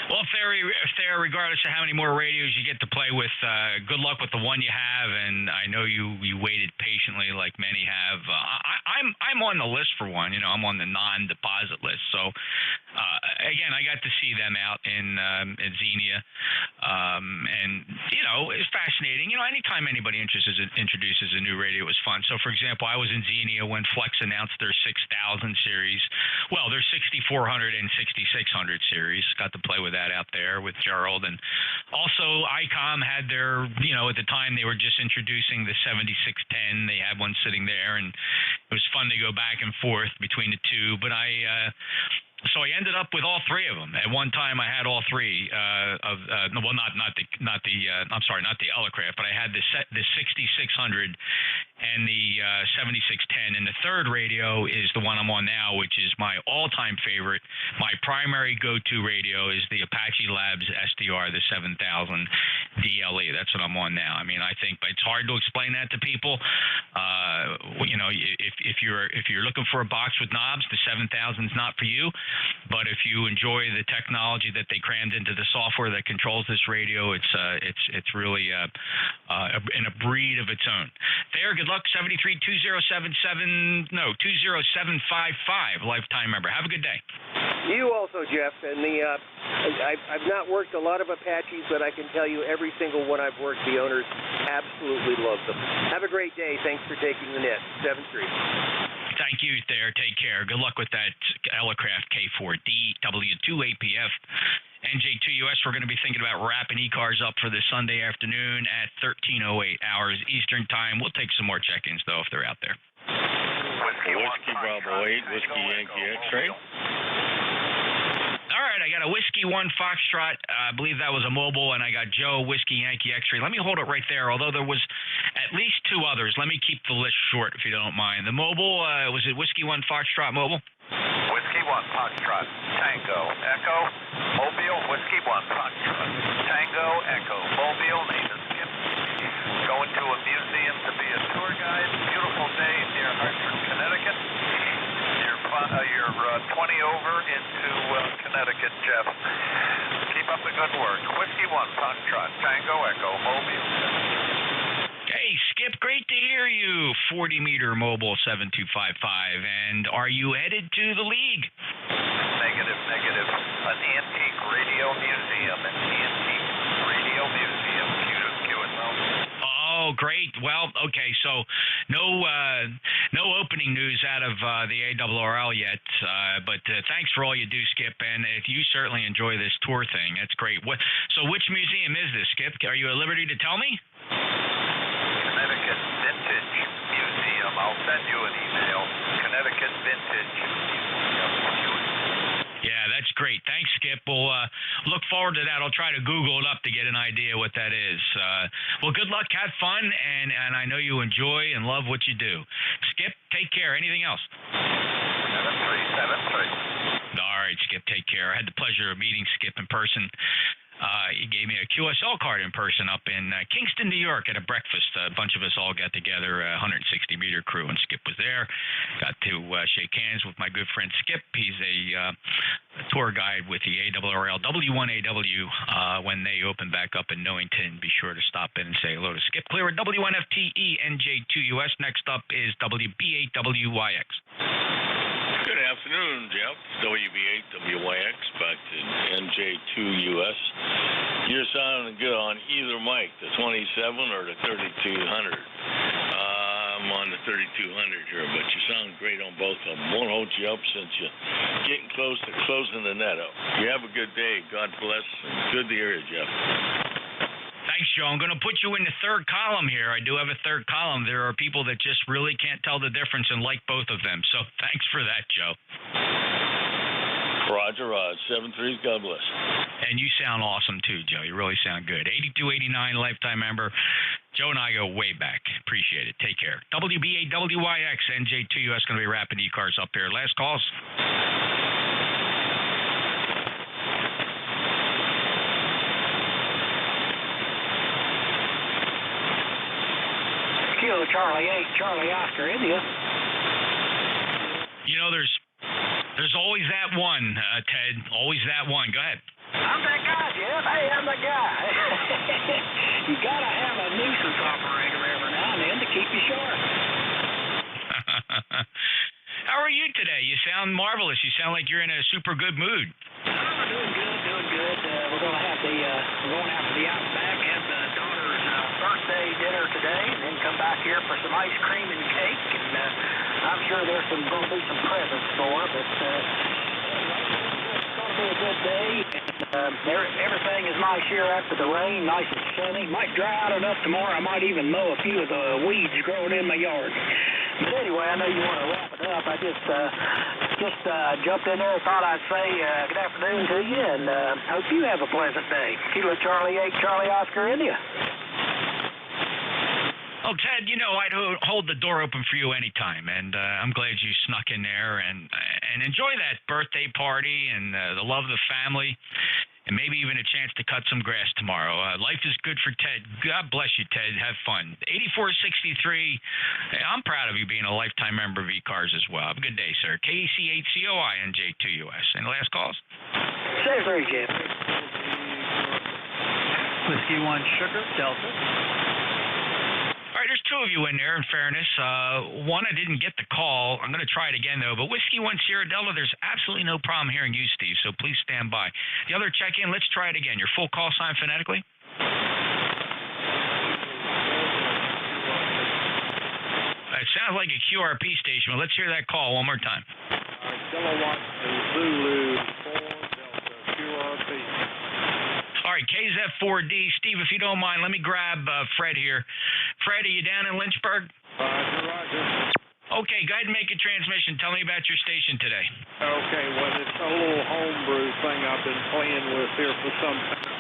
Well, Thayer, regardless of how many more radios you get to play with, good luck with the one you have. And I know you waited patiently, like many have. I'm on the list for one. I'm on the non-deposit list. So again, I got to see them out in Xenia, and it's fascinating. Anytime anybody introduces a new radio, it was fun. So, for example, I was in Xenia when Flex announced their 6000 series. Well, their 6400 and 6600 series. Got to play with that out there with Gerald, and also ICOM had their, at the time they were just introducing the 7610. They had one sitting there, and it was fun to go back and forth between the two. But so I ended up with all three of them. At one time, I had all three not the Elecraft, but I had the 6600 and the 7610. And the third radio is the one I'm on now, which is my all-time favorite. My primary go-to radio is the Apache Labs SDR, the 7000 DLE. That's what I'm on now. I mean, I think it's hard to explain that to people. If you're looking for a box with knobs, the 7000 is not for you. But if you enjoy the technology that they crammed into the software that controls this radio, it's really in a breed of its own. There, good luck. 7320775 lifetime member. Have a good day. You also, Jeff. And I've not worked a lot of Apaches, but I can tell you every single one I've worked, the owners absolutely love them. Have a great day. Thanks for taking the net. 7-3. Thank you, Thayer. Take care. Good luck with that Elecraft K4D W2 APF. NJ2US, we're going to be thinking about wrapping ECARS up for this Sunday afternoon at 13:08 hours Eastern Time. We'll take some more check-ins, though, if they're out there. Whiskey Bravo 8, Whiskey Yankee X-ray. All right, I got a Whiskey 1 Foxtrot. I believe that was a mobile, and I got Joe Whiskey Yankee X-ray. Let me hold it right there, although there was at least two others. Let me keep the list short, if you don't mind. The mobile, was it Whiskey 1 Foxtrot mobile? Whiskey 1 Foxtrot, Tango, Echo, Mobile, Whiskey 1 Foxtrot, Tango, Echo, Mobile, name is Skip. Going to a museum to be a tour guide. Beautiful day near Hartford, Connecticut. You're 20 over into Connecticut, Jeff. Keep up the good work. Whiskey 1 Foxtrot, Tango, Echo, Mobile. Hey, Skip, great to hear you. 40-meter mobile 7255. And are you headed to the league? Negative. An antique radio museum. Oh, great. Well, okay, so no opening news out of the ARRL yet, but thanks for all you do, Skip, and if you certainly enjoy this tour thing, that's great. So which museum is this, Skip? Are you at liberty to tell me? Connecticut Vintage Museum. I'll send you an email. Connecticut Vintage Museum. Yeah, that's great. Thanks, Skip. We'll look forward to that. I'll try to Google it up to get an idea what that is. Well, good luck. Have fun, and I know you enjoy and love what you do. Skip, take care. Anything else? 7-3. All right, Skip, take care. I had the pleasure of meeting Skip in person. He gave me a QSL card in person up in Kingston, New York at a breakfast. A bunch of us all got together, 160-meter crew, and Skip was there. Got to shake hands with my good friend Skip. He's a tour guide with the ARRL W1AW. When they open back up in Newington, be sure to stop in and say hello to Skip Clear at W1FTE NJ2US. Next up is WB8WYX. Good afternoon, Jeff. WB8WYX back to NJ2US. You're sounding good on either mic, the 27 or the 3200. I'm on the 3200 here, but you sound great on both of them. Won't hold you up since you're getting close to closing the net up. You have a good day. God bless. And good to hear you, Jeff. Thanks, Joe. I'm going to put you in the third column here. I do have a third column. There are people that just really can't tell the difference and like both of them. So thanks for that, Joe. Roger, 7-3, God bless. And you sound awesome, too, Joe. You really sound good. 8289 lifetime member. Joe and I go way back. Appreciate it. Take care. WB8WYX, NJ2US going to be wrapping ECARS up here. Last calls. Charlie 8, Charlie Oscar, India. You know, there's always that one, Ted. Always that one. Go ahead. I'm that guy, Jeff. Hey, I'm the guy. You gotta have a nuisance operator every now and then to keep you sharp. How are you today? You sound marvelous. You sound like you're in a super good mood. Oh, doing good. We're going out to the Outback, have the daughter's birthday dinner today, and then come back here for some ice cream and cake. And I'm sure there's going to be some presents for her, but it's going to be a good day. And everything is nice here after the rain, nice and sunny. Might dry out enough tomorrow. I might even mow a few of the weeds growing in my yard. But anyway, I know you want to wrap it up. I just jumped in there and thought I'd say good afternoon to you, and hope you have a pleasant day. Kilo Charlie 8, Charlie Oscar, India. Oh, Ted, you know, I'd hold the door open for you anytime, and I'm glad you snuck in there and enjoy that birthday party and the love of the family, and maybe even a chance to cut some grass tomorrow. Life is good for Ted. God bless you, Ted. Have fun. 8463, I'm proud of you being a lifetime member of ECARS as well. Have a good day, sir. KEC8COI, NJ2US. Any last calls? Say very Jeff. Whiskey 1 Sugar, Delta. All right, there's two of you in there, in fairness. One, I didn't get the call. I'm going to try it again, though. But Whiskey 1 Sierra Delta, there's absolutely no problem hearing you, Steve, so please stand by. The other check-in, let's try it again. Your full call sign phonetically? It sounds like a QRP station, but let's hear that call one more time. Kilowatt Zulu 4 Delta QRP. All right, KZ4D. Steve, if you don't mind, let me grab Fred here. Fred, are you down in Lynchburg? Roger. Okay, go ahead and make a transmission. Tell me about your station today. Okay, well, it's a little homebrew thing I've been playing with here for some time.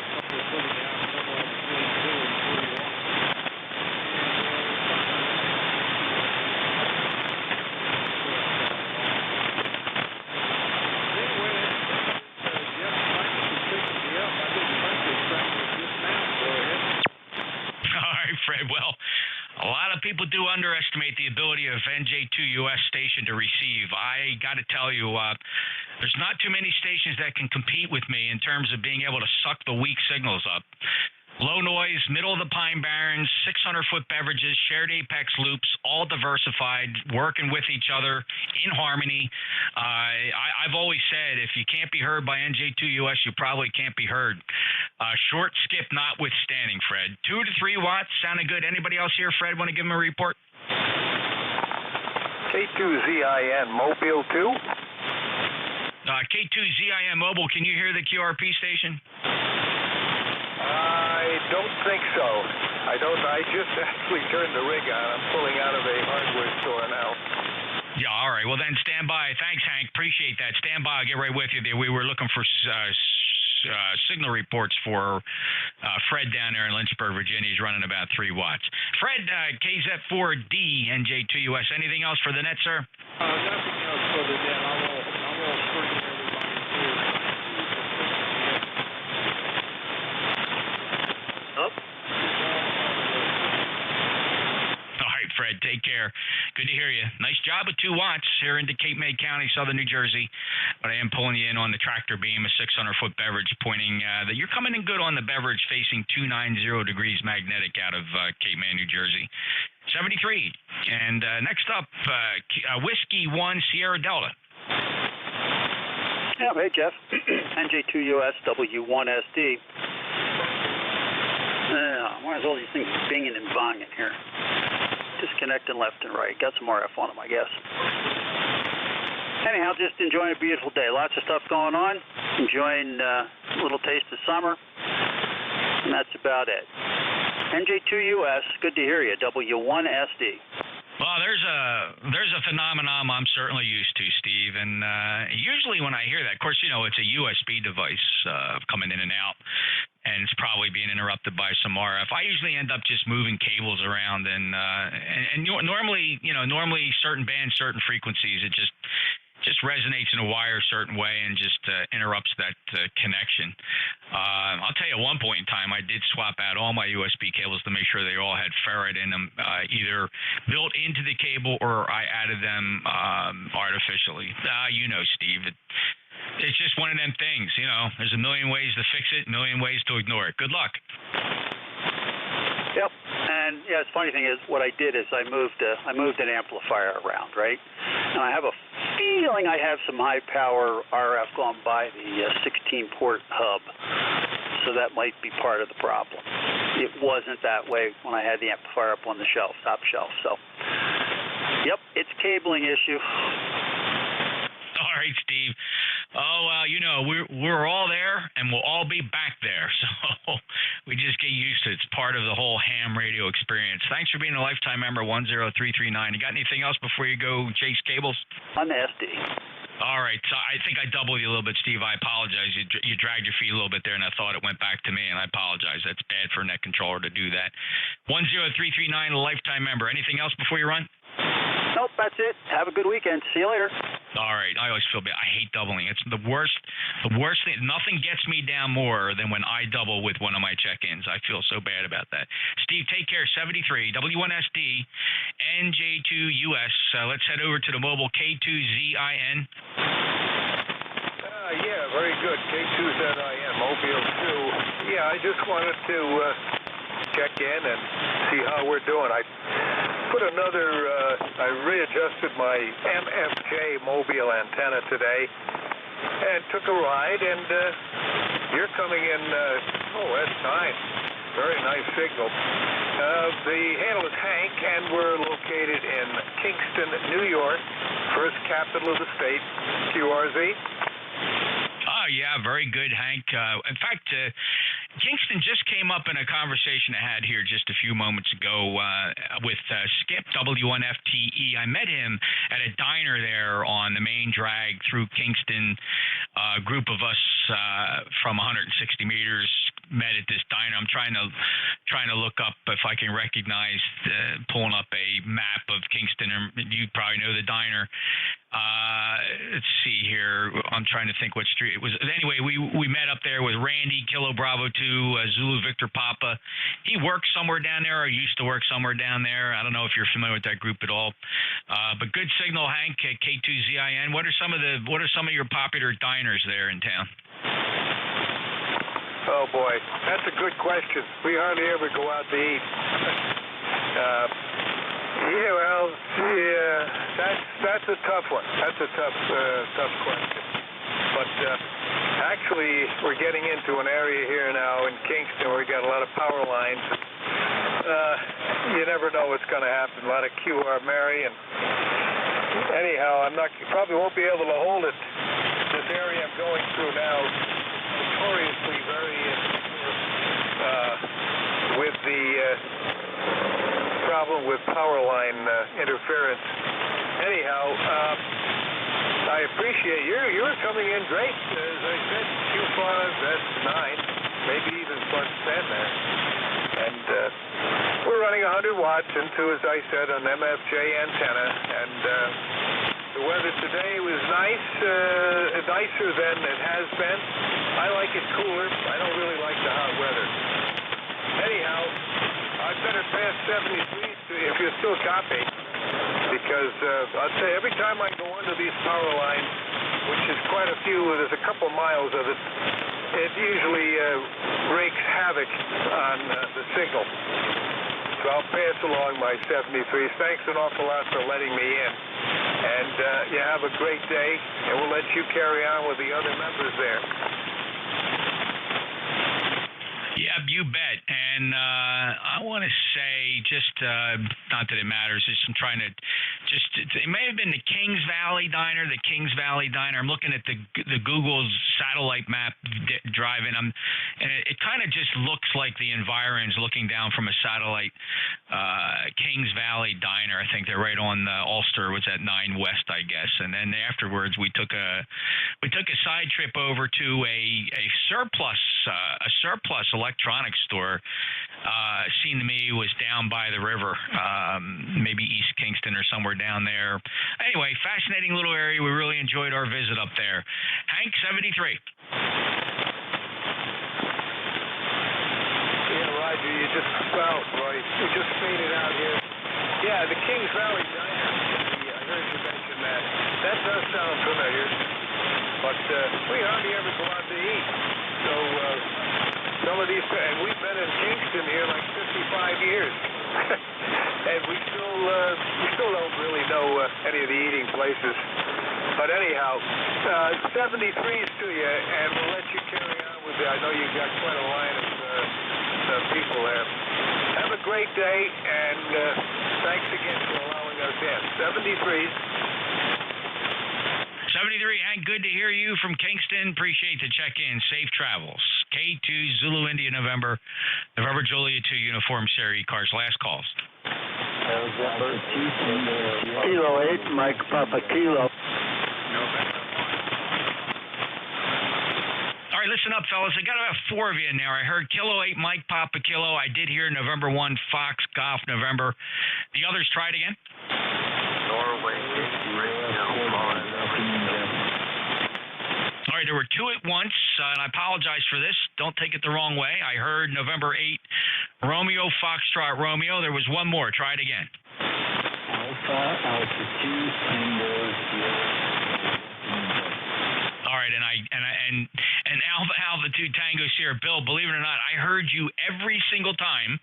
Fred, well, a lot of people do underestimate the ability of NJ2US station to receive. I got to tell you, there's not too many stations that can compete with me in terms of being able to suck the weak signals up. Low noise, middle of the Pine Barrens, 600-foot beverages, shared apex loops, all diversified, working with each other in harmony. I've always said if you can't be heard by NJ2US, you probably can't be heard. Short skip notwithstanding, Fred. 2 to 3 watts, sounding good. Anybody else here, Fred, want to give him a report? K2ZIN Mobile 2. K2ZIN Mobile, can you hear the QRP station? I don't think so. I just actually turned the rig on. I'm pulling out of a hardware store now. Yeah, all right. Well, then stand by. Thanks, Hank. Appreciate that. Stand by. I'll get right with you there. We were looking for signal reports for Fred down there in Lynchburg, Virginia. He's running about 3 watts. Fred, KZ4D, NJ2US. Anything else for the net, sir? Nothing else for the net. I won't screen everybody through. All right, Fred, take care. Good to hear you. Nice job with 2 watts here into Cape May County, southern New Jersey. But I am pulling you in on the tractor beam, a 600-foot beverage, pointing that you're coming in good on the beverage facing 290 degrees magnetic out of Cape May, New Jersey. 73. And next up, Whiskey 1 Sierra Delta. Yeah, hey, Jeff. NJ2US W1SD. Why is all these things binging and bonging here? Disconnecting left and right. Got some RF on them, I guess. Anyhow, just enjoying a beautiful day. Lots of stuff going on. Enjoying a little taste of summer. And that's about it. NJ2US, good to hear you. W1SD. Well, there's a phenomenon I'm certainly used to, Steve, and usually when I hear that, of course, you know, it's a USB device coming in and out, and it's probably being interrupted by some RF. I usually end up just moving cables around, and normally certain bands, certain frequencies, just resonates in a wire a certain way and just interrupts that connection. I'll tell you, at one point in time, I did swap out all my USB cables to make sure they all had ferrite in them, either built into the cable or I added them artificially. Steve, it's just one of them things. There's a million ways to fix it, a million ways to ignore it. Good luck. Yep. And the funny thing is, what I did is I moved an amplifier around, right? And I have a feeling I have some high power RF going by the 16-port hub, so that might be part of the problem. It wasn't that way when I had the amplifier up on the shelf, top shelf. So, yep, it's a cabling issue. All right, Steve. We're all there, and we'll all be back there. So we just get used to it. It's part of the whole ham radio experience. Thanks for being a lifetime member, 10339. You got anything else before you go chase cables? Nasty. All right. So I think I doubled you a little bit, Steve. I apologize. You dragged your feet a little bit there, and I thought it went back to me, and I apologize. That's bad for a net controller to do that. 10339, a lifetime member. Anything else before you run? Nope, that's it. Have a good weekend. See you later. All right. I always feel bad. I hate doubling. It's the worst thing. Nothing gets me down more than when I double with one of my check-ins. I feel so bad about that. Steve, take care. 73, W1SD, NJ2US. Let's head over to the mobile K2ZIN. Yeah, very good. K2ZIN, Mobile 2. Yeah, I just wanted to check in and see how we're doing. I readjusted my MFJ mobile antenna today and took a ride, and you're coming in, that's nice. Very nice signal. The handle is Hank, and we're located in Kingston, New York, first capital of the state, QRZ. Oh, yeah, very good, Hank. In fact, Kingston just came up in a conversation I had here just a few moments ago with Skip, W1FTE. I met him at a diner there on the main drag through Kingston. A group of us from 160 meters met at this diner. I'm trying to look up if I can recognize, pulling up a map of Kingston. You probably know the diner. Let's see here. I'm trying to think what street it was. Anyway, we met up there with Randy, Kilo Bravo 2, Zulu Victor Papa. He works somewhere down there, or used to work somewhere down there. I don't know if you're familiar with that group at all. But good signal, Hank, at K2ZIN. What are some of your popular diners there in town? Oh boy, that's a good question. We hardly ever go out to eat. That's a tough one. That's a tough question. But actually, we're getting into an area here now in Kingston where we got a lot of power lines. You never know what's going to happen. A lot of QR Mary, and anyhow, probably won't be able to hold it. This area I'm going through now, notoriously very with the problem with power line interference. Anyhow, I appreciate you're coming in great. As I said, Q5, that's 9, maybe even plus 10 there. And we're running 100 watts into, as I said, an MFJ antenna. And the weather today was nice, nicer than it has been. I like it cooler. I don't really like the hot weather. Anyhow, I better pass 73 if you're still copying, because I'll say every time I go under these power lines, which is quite a few, there's a couple miles of it, it usually wreaks havoc on the signal. So I'll pass along my 73s. Thanks an awful lot for letting me in. And you have a great day, and we'll let you carry on with the other members there. Yeah, you bet. And I want to say, just not that it matters, I'm trying to it may have been the Kings Valley Diner. I'm looking at the Google's satellite map driving. And it kind of just looks like the environs looking down from a satellite. Kings Valley Diner, I think they're right on Ulster, was at 9 West, I guess. And then afterwards, we took a side trip over to a surplus electronics store. Seemed to me was down by the river, maybe East Kingston or somewhere down there. Anyway, fascinating little area. We really enjoyed our visit up there. Hank, 73. Yeah, Roger, you just spelled right. We just made it out here. Yeah, the Kings Valley Diner. I heard you mention that. That does sound familiar. But we hardly ever go out to eat. So some of these, and we've been in Kingston here like 55 years. And we still don't really know any of the eating places. But anyhow, 73s to you, and we'll let you carry on with it. I know you've got quite a line of people there. Have a great day, and thanks again for allowing us in. 73s. 73, Hank, good to hear you from Kingston. Appreciate the check-in. Safe travels. K2 Zulu India November Julia 2 Uniform Sierra ECARS. Last calls. Kilo 8, Mike Papa Kilo. All right, listen up, fellas. I got about 4 of you in there. I heard Kilo 8, Mike Papa Kilo. I did hear November 1, Fox Golf November. The others, try it again. Norway, All right, there were 2 at once, and I apologize for this. Don't take it the wrong way. I heard November 8, Romeo, Foxtrot, Romeo. There was one more. Try it again. Alpha 2, Tango, All right, and Alpha 2 Tango Sierra. Bill, believe it or not, I heard you every single time.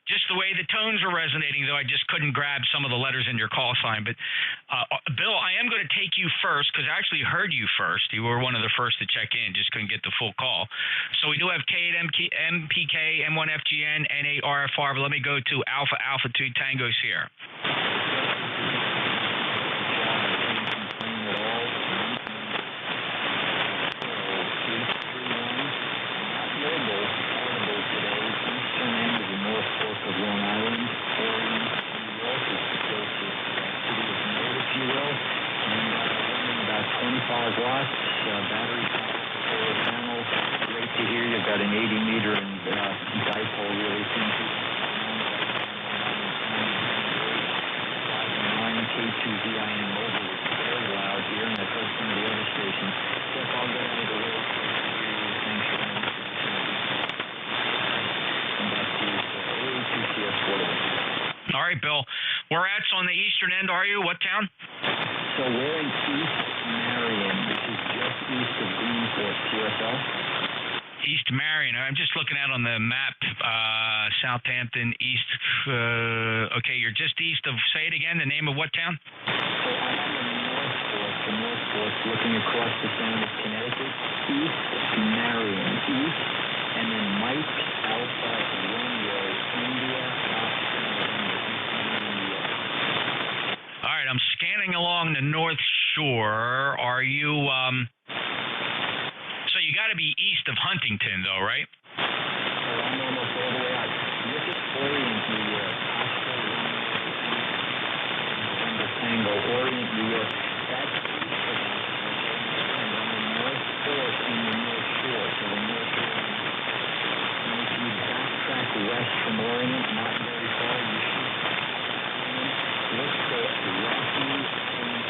Just the way the tones were resonating, though, I just couldn't grab some of the letters in your call sign. But, Bill, I am going to take you first because I actually heard you first. You were one of the first to check in. Just couldn't get the full call. So we do have K8 MPK, M1 FGN, N8 RFR. But let me go to Alpha 2 Tango Sierra. Watts, battery power, solar panels. Great to hear. You've got an 80-meter and dipole really seems to be K2VIN mobile is very loud here, and I've heard some of the other stations. Jeff, I'll go out of the road. Thanks for having me. Come back to ATCS Portable. All right, Bill. Where at's on the eastern end, are you? What town? So we're in East Marion, which is just east of Greenport, QSL. East Marion. I'm just looking out on the map. Southampton, East. Okay, you're just east of, say it again, the name of what town? So I'm on the North Fork, looking across the sound of Connecticut. East Marion, east, and then Mike, Alpha, Romeo, India, All right, I'm scanning along the North Shore. Are you, so you got to be east of Huntington, though, right? I'm almost all the way out. This is Orient, New York. Oscar, Tango, Orient, New York. That's east of Huntington. I'm on the North Fork in the North Shore. So the North Shore. And if you backtrack west from Orient, not very far, you should look for Rocky Point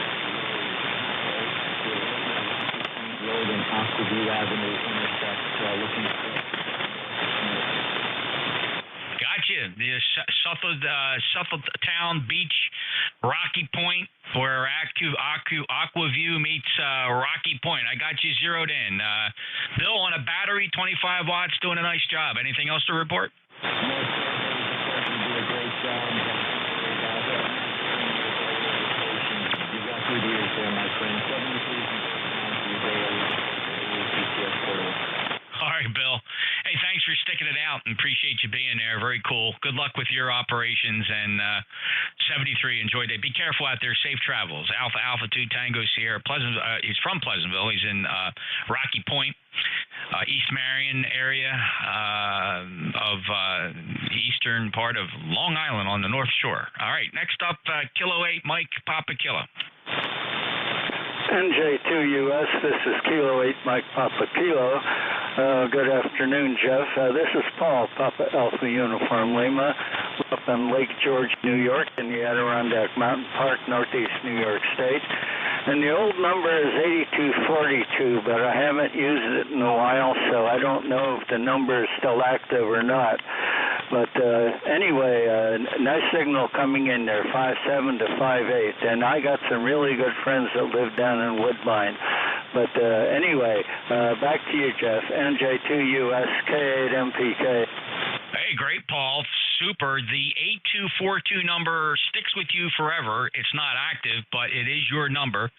Road and Aquaview Avenue intersect, looking for. Gotcha. The Suffolk Town Beach, Rocky Point, where Aquaview meets Rocky Point. I got you zeroed in. Bill, on a battery, 25 watts, doing a nice job. Anything else to report? You did a great job. Good years there, my friend. 73 All right, Bill. Hey, thanks for sticking it out and appreciate you being there. Very cool. Good luck with your operations. And 73, enjoy day. Be careful out there. Safe travels. Alpha 2 Tango Sierra. He's from Pleasantville. He's in Rocky Point, East Marion area of the eastern part of Long Island on the North Shore. All right, next up, Kilo 8, Mike Papa Kilo. NJ2US, this is Kilo 8, Mike Papa Kilo. Good afternoon, Jeff. This is Paul, Papa Alpha Uniform Lima, up in Lake George, New York, in the Adirondack Mountain Park, Northeast New York State. And the old number is 8242, but I haven't used it in a while, so I don't know if the number is still active or not. But anyway, nice signal coming in there, 5.7 to 5.8. And I got some really good friends that live down in Woodbine. But anyway, back to you, Jeff. NJ2US K8MPK. Hey, great, Paul. Super. The 8242 number sticks with you forever. It's not active, but it is your number.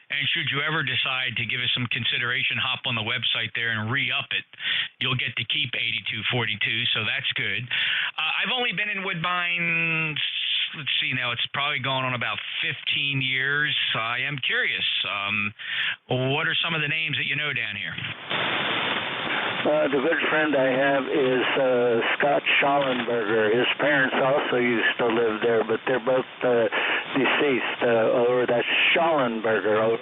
And should you ever decide to give us some consideration, hop on the website there and re-up it. You'll get to keep 8242, so that's good. I've only been in Woodbine, let's see now, it's probably going on about 15 years. I am curious. What are some of the names that you know down here? The good friend I have is Scott Schallenberger. His parents also used to live there, but they're both deceased. That's Schallenberger.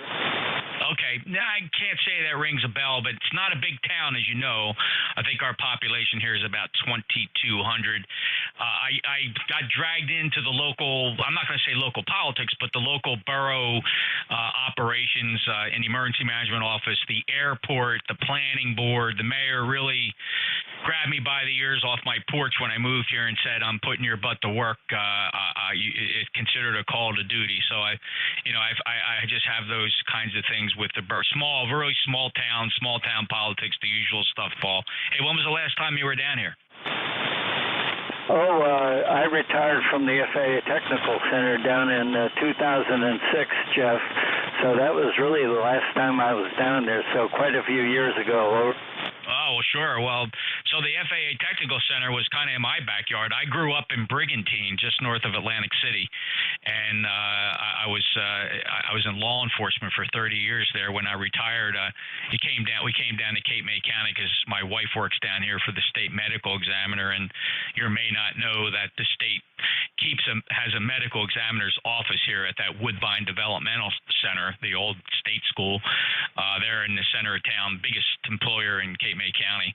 Okay. Now, I can't say that rings a bell, but it's not a big town, as you know. I think our population here is about 2,200. I got dragged into the local, I'm not going to say local politics, but the local borough operations in the emergency management office, the airport, the planning board. The mayor really grabbed me by the ears off my porch when I moved here and said, I'm putting your butt to work. It's considered a call to duty. So I just have those kinds of things with the really small town politics, the usual stuff, Paul. Hey, when was the last time you were down here? I retired from the FAA Technical Center down in 2006, Jeff. So that was really the last time I was down there, so quite a few years ago. Oh, well, sure. Well, so the FAA Technical Center was kind of in my backyard. I grew up in Brigantine, just north of Atlantic City, and I was in law enforcement for 30 years there. When I retired, we came down to Cape May County because my wife works down here for the state medical examiner, and you may not know that the state has a medical examiner's office here at that Woodbine Developmental Center, the old state school. They're in the center of town, biggest employer in Cape May County.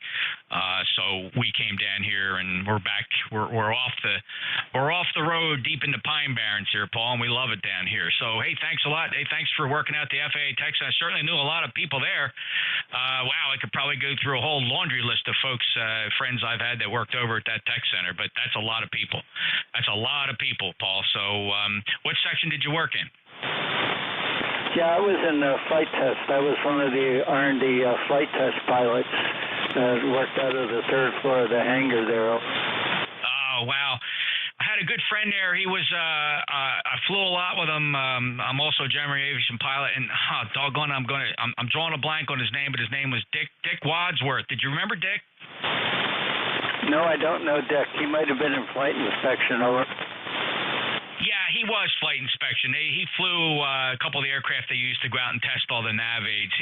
So we came down here, and we're back. We're off the road deep into Pine Barrens here, Paul, and we love it down here. So hey, thanks a lot. Hey, thanks for working out the FAA Tech Center. I certainly knew a lot of people there. Wow, I could probably go through a whole laundry list of folks, friends I've had that worked over at that tech center, but that's a lot of people. That's a lot of people, Paul. So what section did you work in? Yeah, I was in flight test. I was one of the R&D flight test pilots that worked out of the third floor of the hangar there. Oh, wow. I had a good friend there. He was, I flew a lot with him. I'm also a general aviation pilot, and doggone, I'm drawing a blank on his name, but his name was Dick Wadsworth. Did you remember Dick? No, I don't know Dick. He might have been in flight inspection. Over. Yeah, he was flight inspection. He flew a couple of the aircraft they used to go out and test all the nav aids.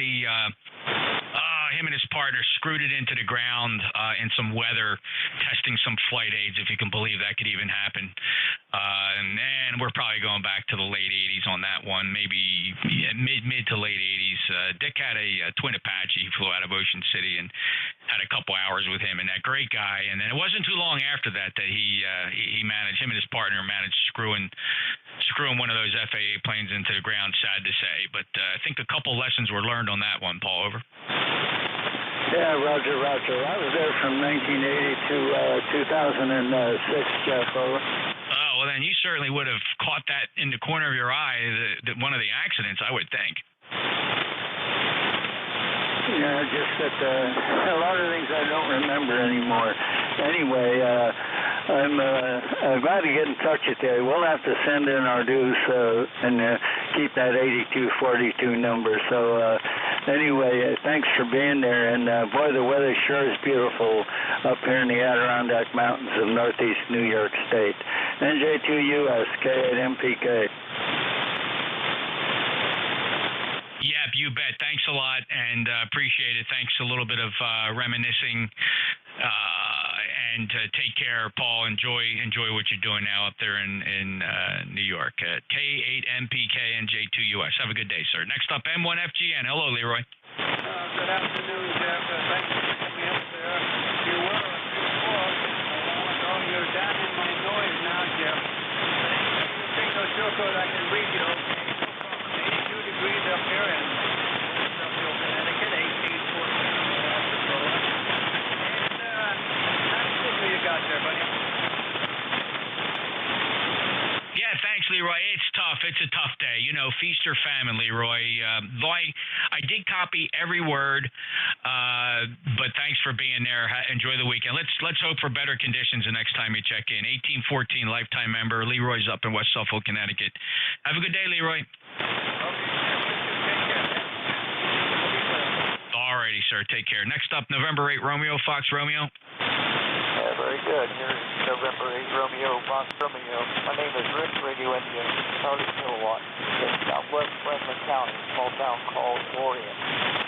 Him and his partner screwed it into the ground in some weather, testing some flight aids, if you can believe that could even happen. And we're probably going back to the late 80s on that one, maybe mid to late 80s. Dick had a twin Apache. He flew out of Ocean City and had a couple hours with him, and that great guy. And then it wasn't too long after that he managed, him and his partner managed screwing one of those FAA planes into the ground, sad to say. But I think a couple lessons were learned on that one, Paul. Over. Yeah, Roger. I was there from 1980 to 2006, Jeff. Over. Oh, well, then you certainly would have caught that in the corner of your eye, one of the accidents, I would think. Yeah, just that a lot of things I don't remember anymore. Anyway, I'm glad to get in touch with you. We'll have to send in our dues and keep that 8242 number. So anyway, thanks for being there. And boy, the weather sure is beautiful up here in the Adirondack Mountains of Northeast New York State. NJ2US K8MPK. Yep, you bet. Thanks a lot, and appreciate it. Thanks a little bit of reminiscing, and take care, Paul. Enjoy what you're doing now up there in New York. K8MPK NJ2US. Have a good day, sir. Next up, M1FGN. Hello, Leroy. Good afternoon, Jeff. Thank you. still so that I can read you, okay? No problem. 82 degrees up here in Southfield, Connecticut, 1814 And how quickly you got there, buddy? Yeah, thanks, Leroy. It's tough. It's a tough day. You know, feast or famine, Leroy. I did copy every word, but thanks for being there. Enjoy the weekend. Let's hope for better conditions the next time you check in. 1814 lifetime member. Leroy's up in West Suffolk, Connecticut. Have a good day, Leroy. All righty, sir. Take care. Next up, November 8, Romeo, Fox Romeo. Yeah, very good. Here's November 8, Romeo, Fox Romeo. My name is Rick, Radio India, 30 kilowatt, in southwest Franklin County, small town called Orient.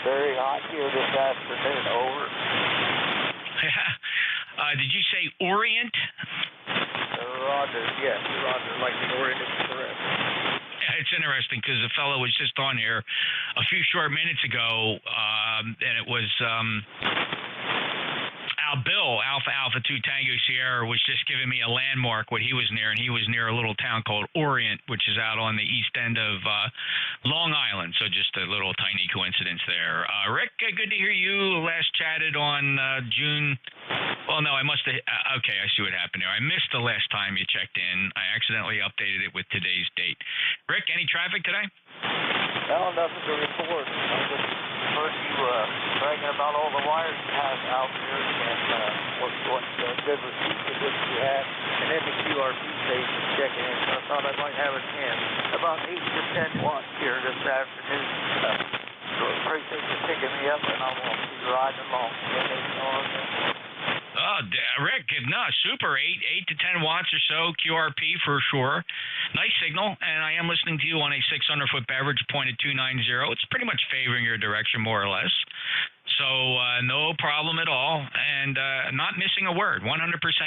Very hot here this afternoon, over. Did you say Orient? Roger, yes, Roger, like the Orient Express. Yeah, it's interesting because the fellow was just on here a few short minutes ago, and it was Bill, Alpha 2 Tango Sierra, was just giving me a landmark what he was near, and he was near a little town called Orient, which is out on the east end of Long Island. So just a little tiny coincidence there. Rick, good to hear you. Last chatted on June. Well, no, I must have. Okay, I see what happened there. I missed the last time you checked in. I accidentally updated it with today's date. Rick, any traffic today? No, nothing to report. I just heard you bragging about all the wires you have out there and what good receipts you had, and then the QRP station checking in. So I thought I might have it in about 8 to 10 watts here this afternoon. So I appreciate you picking me up, and I will be riding along. Oh, Rick, no, super, 8 to 10 watts or so, QRP for sure. Nice signal, and I am listening to you on a 600-foot beverage pointed 290. It's pretty much favoring your direction, more or less. So no problem at all, and not missing a word. 100%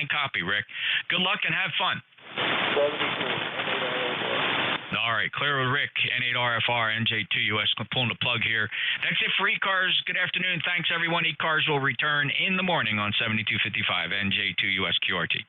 copy, Rick. Good luck and have fun. 73. All right, clear with Rick, N8RFR, NJ2US, pulling the plug here. That's it for ECARS. Good afternoon. Thanks, everyone. ECARS will return in the morning on 7255 NJ2US QRT.